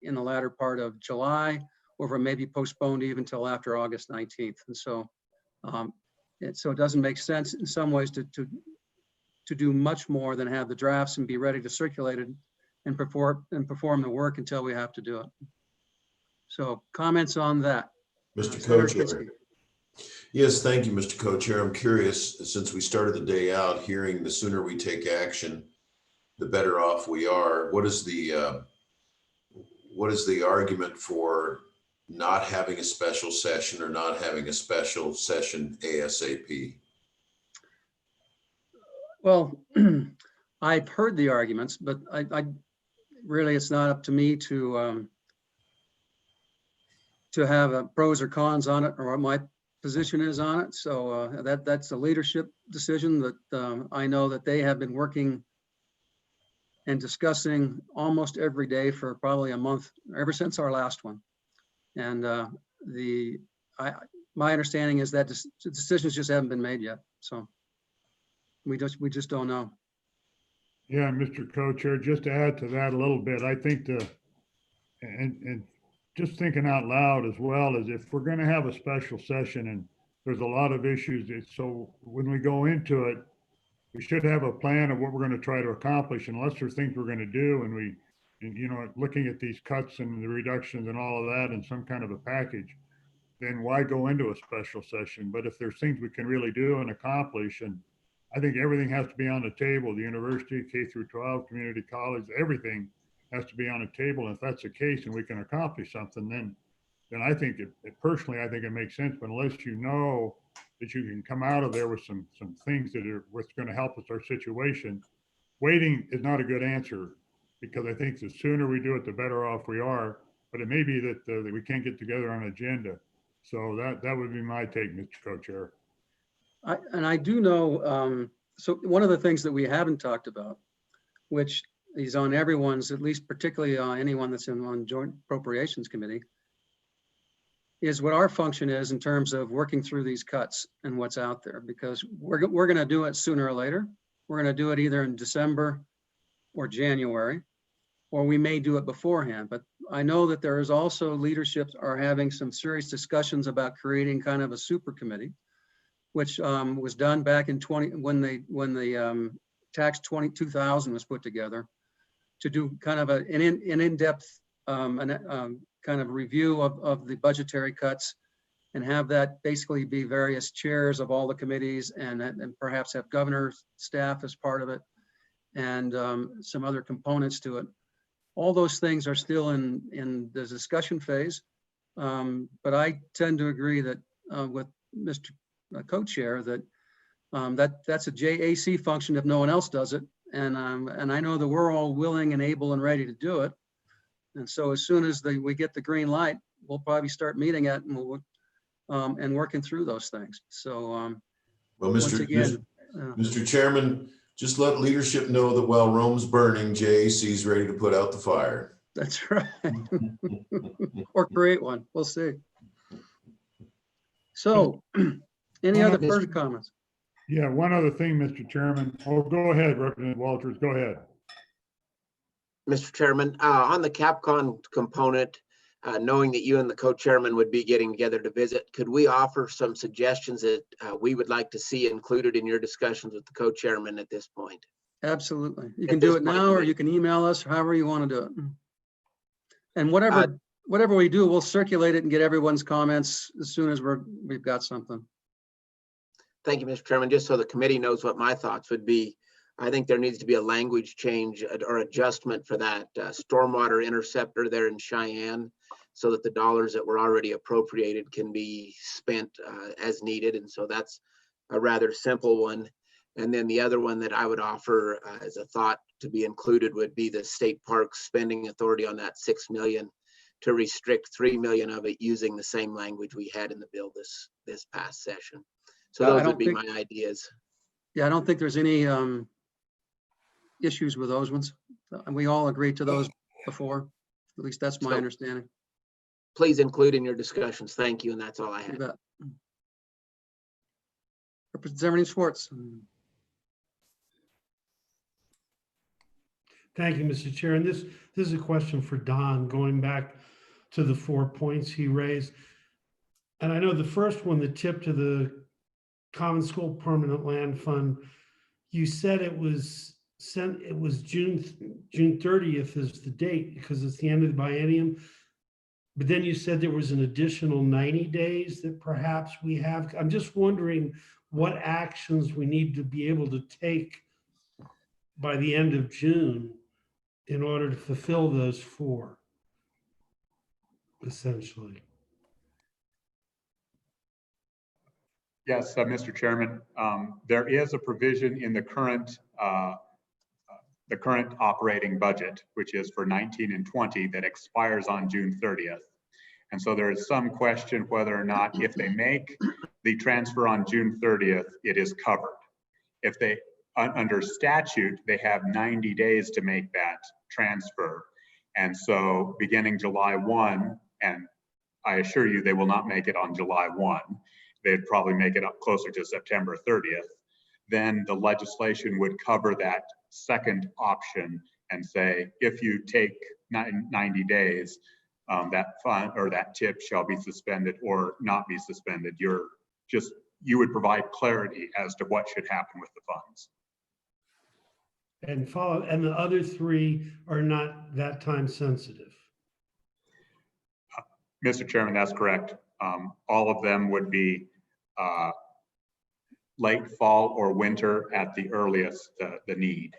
Speaker 1: in the latter part of July, or maybe postponed even till after August 19th. And so it doesn't make sense in some ways to do much more than have the drafts and be ready to circulate it and perform the work until we have to do it. So comments on that?
Speaker 17: Mr.
Speaker 1: Senator
Speaker 17: Co-Chair.
Speaker 1: Kinski.
Speaker 17: Yes, thank you, Mr. Co-Chair. I'm curious, since we started the day out hearing the sooner we take action, the better off we are. What is the argument for not having a special session or not having a special session ASAP?
Speaker 1: Well, I've heard the arguments, but I really, it's not up to me to have pros or cons on it, or what my position is on it. So that's a leadership decision that I know that they have been working and discussing almost every day for probably a month, ever since our last one. And my understanding is that the decisions just haven't been made yet. So we just don't know.
Speaker 8: Yeah, Mr. Co-Chair, just to add to that a little bit, I think and just thinking out loud as well, is if we're going to have a special session and there's a lot of issues, so when we go into it, we should have a plan of what we're going to try to accomplish, unless there's things we're going to do, and looking at these cuts and the reductions and all of that in some kind of a package, then why go into a special session? But if there's things we can really do and accomplish, and I think everything has to be on the table, the university, K through 12, community college, everything has to be on the table. And if that's the case and we can accomplish something, then I think personally, I think it makes sense. But unless you know that you can come out of there with some things that are what's going to help us our situation, waiting is not a good answer, because I think the sooner we do it, the better off we are. But it may be that we can't get together on an agenda. So that would be my take, Mr. Co-Chair.
Speaker 1: I do know, so one of the things that we haven't talked about, which is on everyone's, at least particularly on anyone that's on Joint Appropriations Committee, is what our function is in terms of working through these cuts and what's out there, because we're going to do it sooner or later. We're going to do it either in December or January, or we may do it beforehand. But I know that there is also leaderships are having some serious discussions about creating kind of a super committee, which was done back in when the tax 2000 was put together, to do kind of an in-depth kind of review of the budgetary cuts, and have that basically be various chairs of all the committees, and perhaps have governor's staff as part of it, and some other components to it. All those things are still in the discussion phase, but I tend to agree that with Mr. Co-Chair that that's a JAC function if no one else does it, and I know that we're all willing and able and ready to do it. And so as soon as we get the green light, we'll probably start meeting it and working through those things. So
Speaker 17: well,
Speaker 1: once again,
Speaker 17: Mr. Chairman, just let leadership know that while Rome's burning, JAC is ready to put out the fire.
Speaker 1: That's right. Or create one. We'll see. So any other further comments?
Speaker 8: Yeah, one other thing, Mr. Chairman. Oh, go ahead, Representative Walters. Go ahead.
Speaker 3: Mr. Chairman, on the CapCon component, knowing that you and the co-chairman would be getting together to visit, could we offer some suggestions that we would like to see included in your discussions with the co-chairman at this point?
Speaker 1: Absolutely. You can do it now, or you can email us, however you want to do it. And whatever we do, we'll circulate it and get everyone's comments as soon as we've got something.
Speaker 3: Thank you, Mr. Chairman. Just so the committee knows what my thoughts would be, I think there needs to be a language change or adjustment for that stormwater interceptor there in Cheyenne, so that the dollars that were already appropriated can be spent as needed. And so that's a rather simple one. And then the other one that I would offer as a thought to be included would be the state parks spending authority on that $6 million, to restrict $3 million of it using the same language we had in the bill this past session. So
Speaker 1: I
Speaker 3: those
Speaker 1: don't
Speaker 3: would be
Speaker 1: think-
Speaker 3: my ideas.
Speaker 1: Yeah, I don't think there's any issues with those ones. And we all agreed to those before. At least that's my
Speaker 3: So-
Speaker 1: understanding.
Speaker 3: Please include in your discussions. Thank you, and that's all I
Speaker 1: You
Speaker 3: had.
Speaker 1: bet. Representative Schwartz.
Speaker 7: Thank you, Mr. Chair. And this is a question for Don, going back to the 4 points he raised. And I know the first one, the tip to the Common School Permanent Land Fund, you said it was sent, it was June 30th is the date because it's the end of the biennium. But then you said there was an additional 90 days that perhaps we have. I'm just wondering what actions we need to be able to take by the end of June in order to fulfill those 4, essentially.
Speaker 9: Yes, Mr. Chairman, there is a provision in the current operating budget, which is for 19 and 20, that expires on June 30th. And so there is some question whether or not if they make the transfer on June 30th, it is covered. If they, under statute, they have 90 days to make that transfer. And so beginning July 1, and I assure you they will not make it on July 1, they'd probably make it up closer to September 30th, then the legislation would cover that second option and say, if you take 90 days, that fund or that tip shall be suspended or not be suspended. You would provide clarity as to what should happen with the funds.
Speaker 7: And the other 3 are not that time sensitive.
Speaker 9: Mr. Chairman, that's correct. All of them would be late fall or winter at the earliest, the need.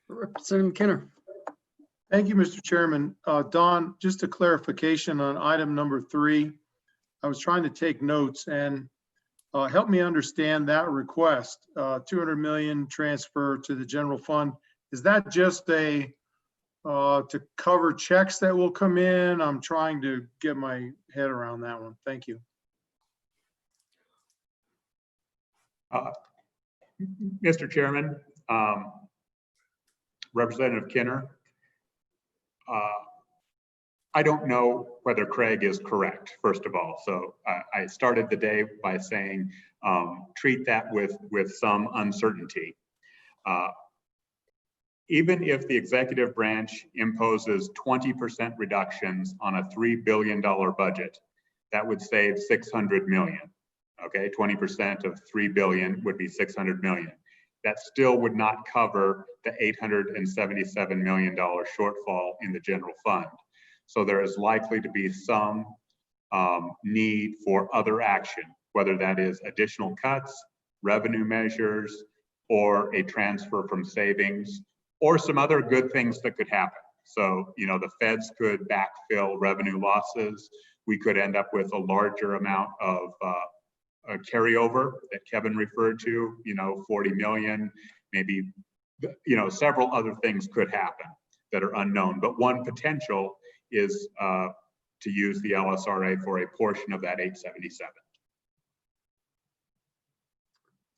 Speaker 1: Representative McKenna.
Speaker 15: Thank you, Mr. Chairman. Don, just a clarification on item number 3. I was trying to take notes and help me understand that request, 200 million transfer to the general fund. Is that just to cover checks that will come in? I'm trying to get my head around that one. Thank you.
Speaker 9: Mr. Chairman, Representative Kinner, I don't know whether Craig is correct, first of all. So I started the day by saying, treat that with some uncertainty. Even if the executive branch imposes 20% reductions on a $3 billion budget, that would save 600 million. Okay, 20% of 3 billion would be 600 million. That still would not cover the $877 million shortfall in the general fund. So there is likely to be some need for other action, whether that is additional cuts, revenue measures, or a transfer from savings, or some other good things that could happen. So, you know, the feds could backfill revenue losses. We could end up with a larger amount of a carryover that Kevin referred to, you know, 40 million, maybe, you know, several other things could happen that are unknown. But one potential is to use the LSRA for a portion of that 877.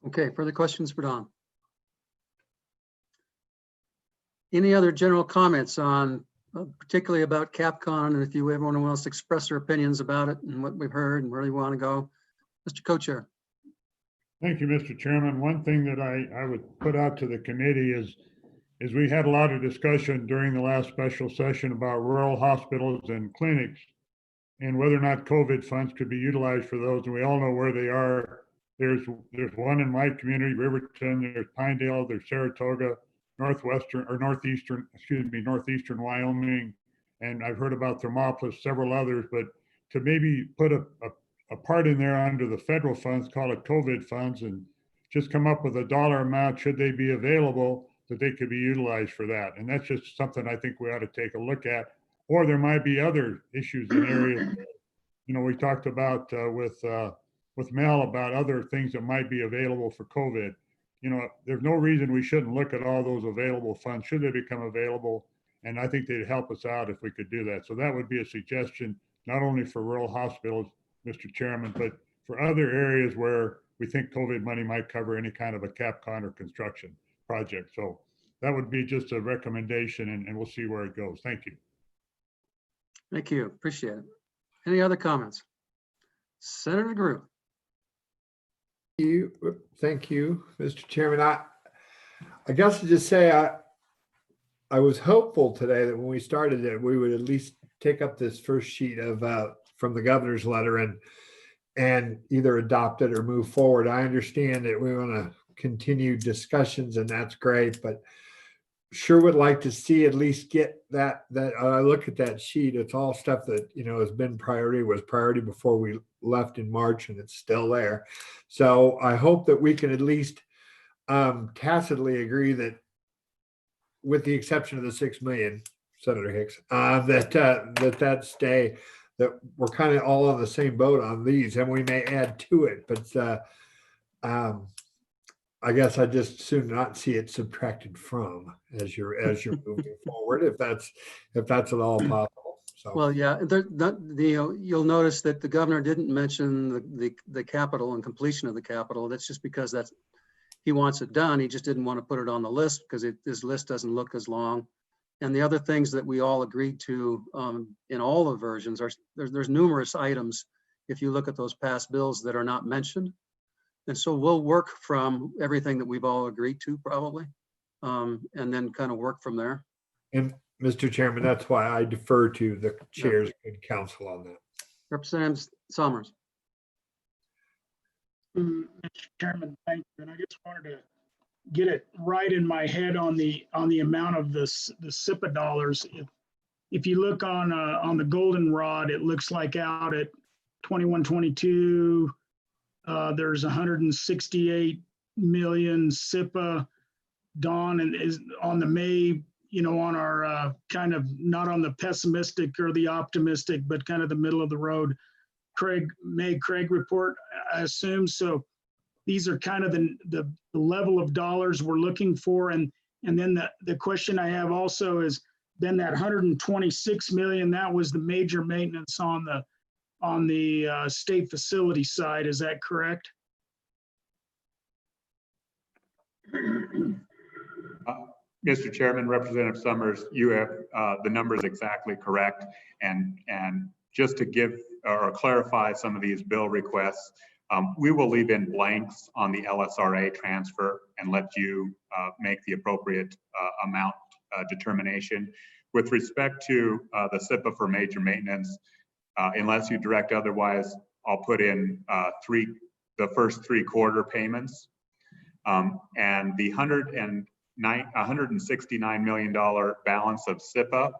Speaker 1: Okay, further questions for Don? Any other general comments on, particularly about CapCon, and if everyone wants to express their opinions about it and what we've heard and where they want to go? Mr. Co-Chair.
Speaker 8: Thank you, Mr. Chairman. One thing that I would put out to the committee is we had a lot of discussion during the last special session about rural hospitals and clinics and whether or not COVID funds could be utilized for those. And we all know where they are. There's one in my community, Riverton, there's Pinedale, there's Saratoga, northeastern Wyoming. And I've heard about Thermopolis, several others, but to maybe put a part in there under the federal funds, call it COVID funds, and just come up with a dollar amount, should they be available, that they could be utilized for that. And that's just something I think we ought to take a look at. Or there might be other issues in areas, you know, we talked about with Mel about other things that might be available for COVID. You know, there's no reason we shouldn't look at all those available funds, should they become available. And I think they'd help us out if we could do that. So that would be a suggestion not only for rural hospitals, Mr. Chairman, but for other areas where we think COVID money might cover any kind of a CAPCON or construction project. So that would be just a recommendation, and we'll see where it goes. Thank you.
Speaker 1: Thank you. Appreciate it. Any other comments? Senator Drew.
Speaker 6: Thank you, Mr. Chairman. I guess to just say I was hopeful today that when we started it, we would at least take up this first sheet of from the governor's letter and either adopt it or move forward. I understand that we want to continue discussions, and that's great, but sure would like to see at least get that I look at that sheet. It's all stuff that, you know, has been was priority before we left in March, and it's still there. So I hope that we can at least tacitly agree that, with the exception of the 6 million, Senator Hicks, that stay, that we're kind of all on the same boat on these, and we may add to it, but I guess I just soon not see it subtracted from as you're moving forward, if that's at all possible. So.
Speaker 1: Well, yeah, you'll notice that the governor didn't mention the capital and completion of the capital. That's just because he wants it done. He just didn't want to put it on the list because this list doesn't look as long. And the other things that we all agreed to in all the versions there's numerous items, if you look at those past bills, that are not mentioned. And so we'll work from everything that we've all agreed to probably, and then kind of work from there.
Speaker 6: And Mr. Chairman, that's why I defer to the chair's good counsel on that.
Speaker 1: Representative Summers.
Speaker 4: Mr. Chairman, thank you. And I just wanted to get it right in my head on the amount of the SIPA dollars. If you look on the goldenrod, it looks like out at 21-22, there's 168 million SIPA. Dawn and is on the May, you know, on our kind of not on the pessimistic or the optimistic, but kind of the middle of the road Craig report, I assume. So these are kind of the level of dollars we're looking for. And then the question I have also is, then that 126 million, that was the major maintenance on the state facility side. Is that correct?
Speaker 9: Mr. Chairman, Representative Summers, you have the numbers exactly correct. And just to give or clarify some of these bill requests, we will leave in blanks on the LSRA transfer and let you make the appropriate amount determination. With respect to the SIPA for major maintenance, unless you direct otherwise, I'll put in the first 3-quarter payments. And the $169 million balance of SIPA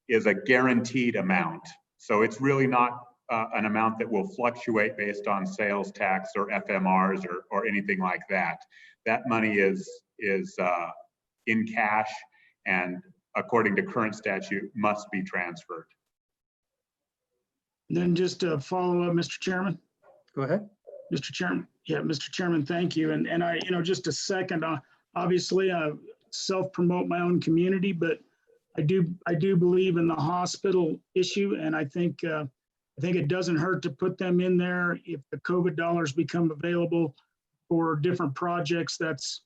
Speaker 9: is a guaranteed amount. So it's really not an amount that will fluctuate based on sales tax or FMRs or anything like that. That money is in cash and, according to current statute, must be transferred.
Speaker 4: And then just to follow up, Mr. Chairman.
Speaker 1: Go ahead.
Speaker 4: Mr. Chairman. Yeah, Mr. Chairman, thank you. And I, just a second, obviously I self-promote my own community, but I do believe in the hospital issue. And I think it doesn't hurt to put them in there. If the COVID dollars become available for different projects, that's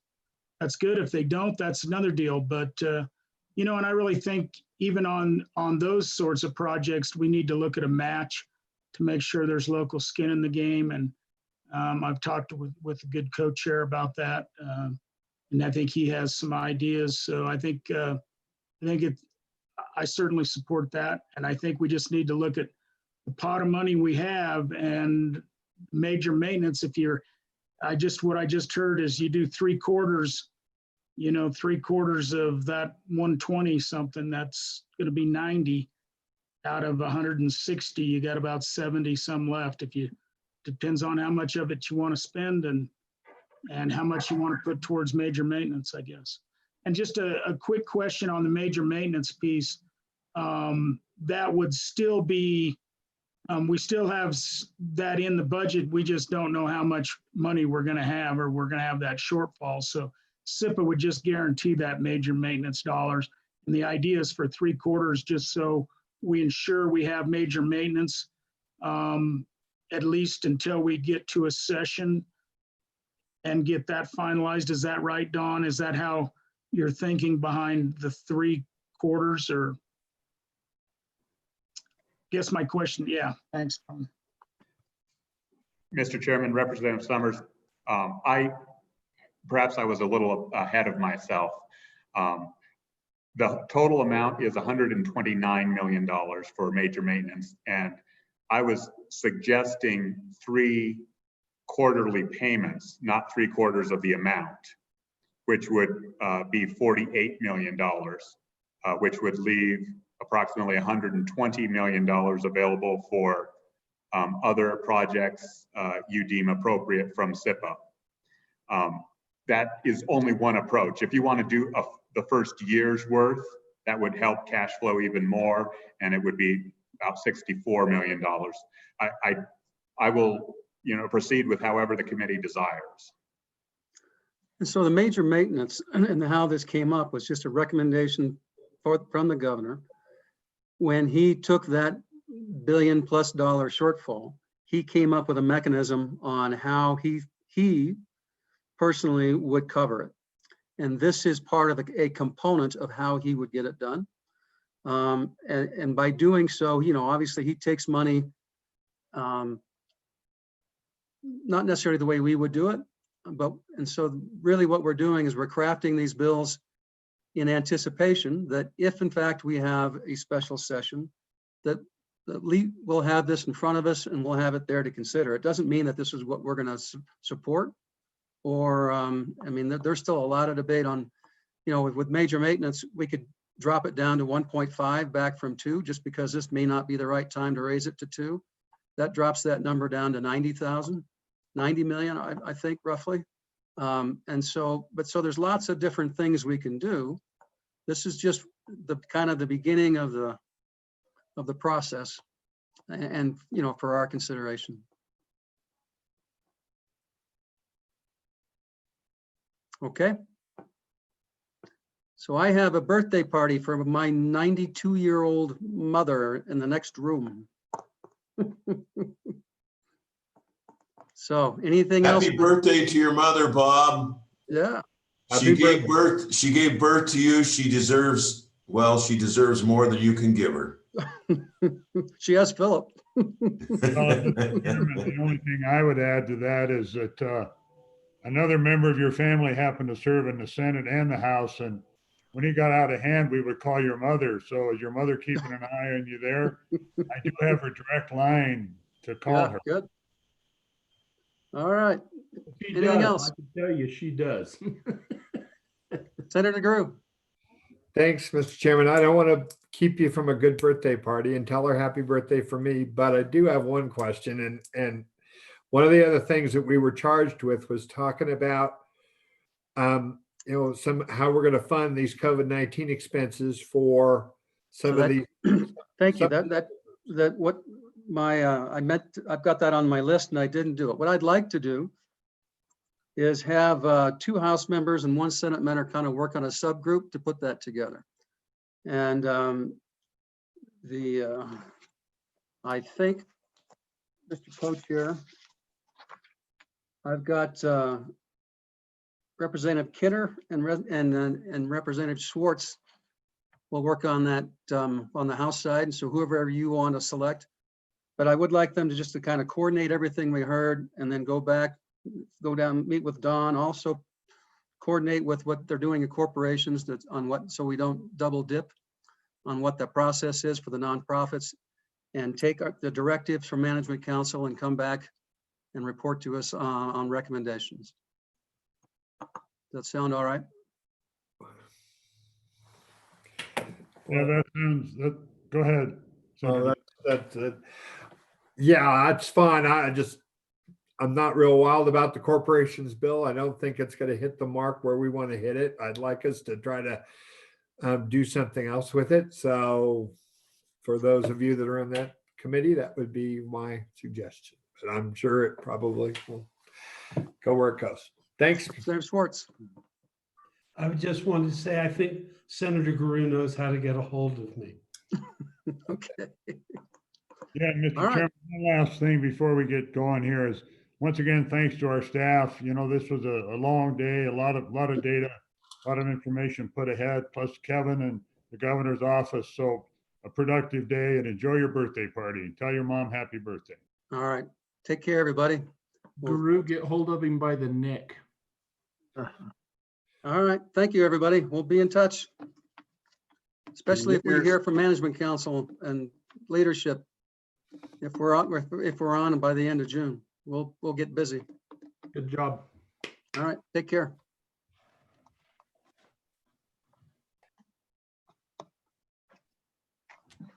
Speaker 4: good. If they don't, that's another deal. But, and I really think even on those sorts of projects, we need to look at a match to make sure there's local skin in the game. And I've talked with a good co-chair about that. And I think he has some ideas. So I certainly support that. And I think we just need to look at the pot of money we have and major maintenance. What I just heard is you do 3/4, 3/4 of that 120 something, that's going to be 90 out of 160. You got about 70 some left. Depends on how much of it you want to spend and how much you want to put towards major maintenance, I guess. And just a quick question on the major maintenance piece. That would still be, we still have that in the budget. We just don't know how much money we're going to have, or we're going to have that shortfall. So SIPA would just guarantee that major maintenance dollars. And the idea is for 3/4, just so we ensure we have major maintenance, at least until we get to a session and get that finalized. Is that right, Dawn? Is that how you're thinking behind the 3 quarters, or? Guess my question, yeah, thanks, Dawn.
Speaker 9: Mr. Chairman, Representative Summers, perhaps I was a little ahead of myself. The total amount is $129 million for major maintenance, and I was suggesting 3 quarterly payments, not 3/4 of the amount, which would be $48 million, which would leave approximately $120 million available for other projects you deem appropriate from SIPA. That is only one approach. If you want to do the first year's worth, that would help cash flow even more, and it would be about $64 million. I will, proceed with however the committee desires.
Speaker 1: And so the major maintenance and how this came up was just a recommendation from the governor. When he took that $1 billion+ shortfall, he came up with a mechanism on how he personally would cover it. And this is part of a component of how he would get it done. And by doing so, obviously he takes money, not necessarily the way we would do it, and so really what we're doing is we're crafting these bills in anticipation that if in fact we have a special session, that we'll have this in front of us and we'll have it there to consider. It doesn't mean that this is what we're going to support, or there's still a lot of debate on, with major maintenance, we could drop it down to 1.5 back from 2, just because this may not be the right time to raise it to 2. That drops that number down to 90 million, I think, roughly. So there's lots of different things we can do. This is just the kind of the beginning of the process, and for our consideration. Okay. So I have a birthday party for my 92-year-old mother in the next room. So anything else?
Speaker 17: Happy birthday to your mother, Bob.
Speaker 1: Yeah.
Speaker 17: She gave birth to you. She deserves more than you can give her.
Speaker 1: She has Philip.
Speaker 8: The only thing I would add to that is that another member of your family happened to serve in the Senate and the House, and when he got out of hand, we would call your mother. So is your mother keeping an eye on you there? I do have her direct line to call her.
Speaker 1: Good. All right.
Speaker 13: Anything else? I can tell you she does.
Speaker 1: Senator Grew.
Speaker 6: Thanks, Mr. Chairman. I don't want to keep you from a good birthday party and tell her happy birthday for me, but I do have one question. And one of the other things that we were charged with was talking about, how we're going to fund these COVID-19 expenses for some of these.
Speaker 1: Thank you. I've got that on my list and I didn't do it. What I'd like to do is have 2 House members and 1 Senate member kind of work on a subgroup to put that together. And I think, Mr. Co-Chair, I've got Representative Kidder and Representative Schwartz will work on that on the House side. And so whoever you want to select, but I would like them to kind of coordinate everything we heard and then go down, meet with Don, also coordinate with what they're doing in corporations so we don't double dip on what the process is for the nonprofits, and take the directives from Management Council and come back and report to us on recommendations. Does that sound all right?
Speaker 8: Yeah, go ahead.
Speaker 6: Yeah, that's fine. I'm not real wild about the corporations bill. I don't think it's going to hit the mark where we want to hit it. I'd like us to try to do something else with it. So for those of you that are in that committee, that would be my suggestion. But I'm sure it probably will go where it goes. Thanks.
Speaker 1: Senator Schwartz.
Speaker 7: I just wanted to say, I think Senator Guru knows how to get a hold of me.
Speaker 1: Okay.
Speaker 8: Yeah, Mr.
Speaker 1: All right.
Speaker 8: Chairman, one last thing before we get going here is, once again, thanks to our staff. You know, this was a long day, a lot of data, a lot of information put ahead, plus Kevin and the governor's office. So a productive day, and enjoy your birthday party. And tell your mom happy birthday.
Speaker 1: All right. Take care, everybody.
Speaker 13: Guru, get hold of him by the neck.
Speaker 1: All right. Thank you, everybody. We'll be in touch. Especially if we hear from Management Council and leadership. If we're on by the end of June, we'll get busy.
Speaker 13: Good job.
Speaker 1: All right. Take care.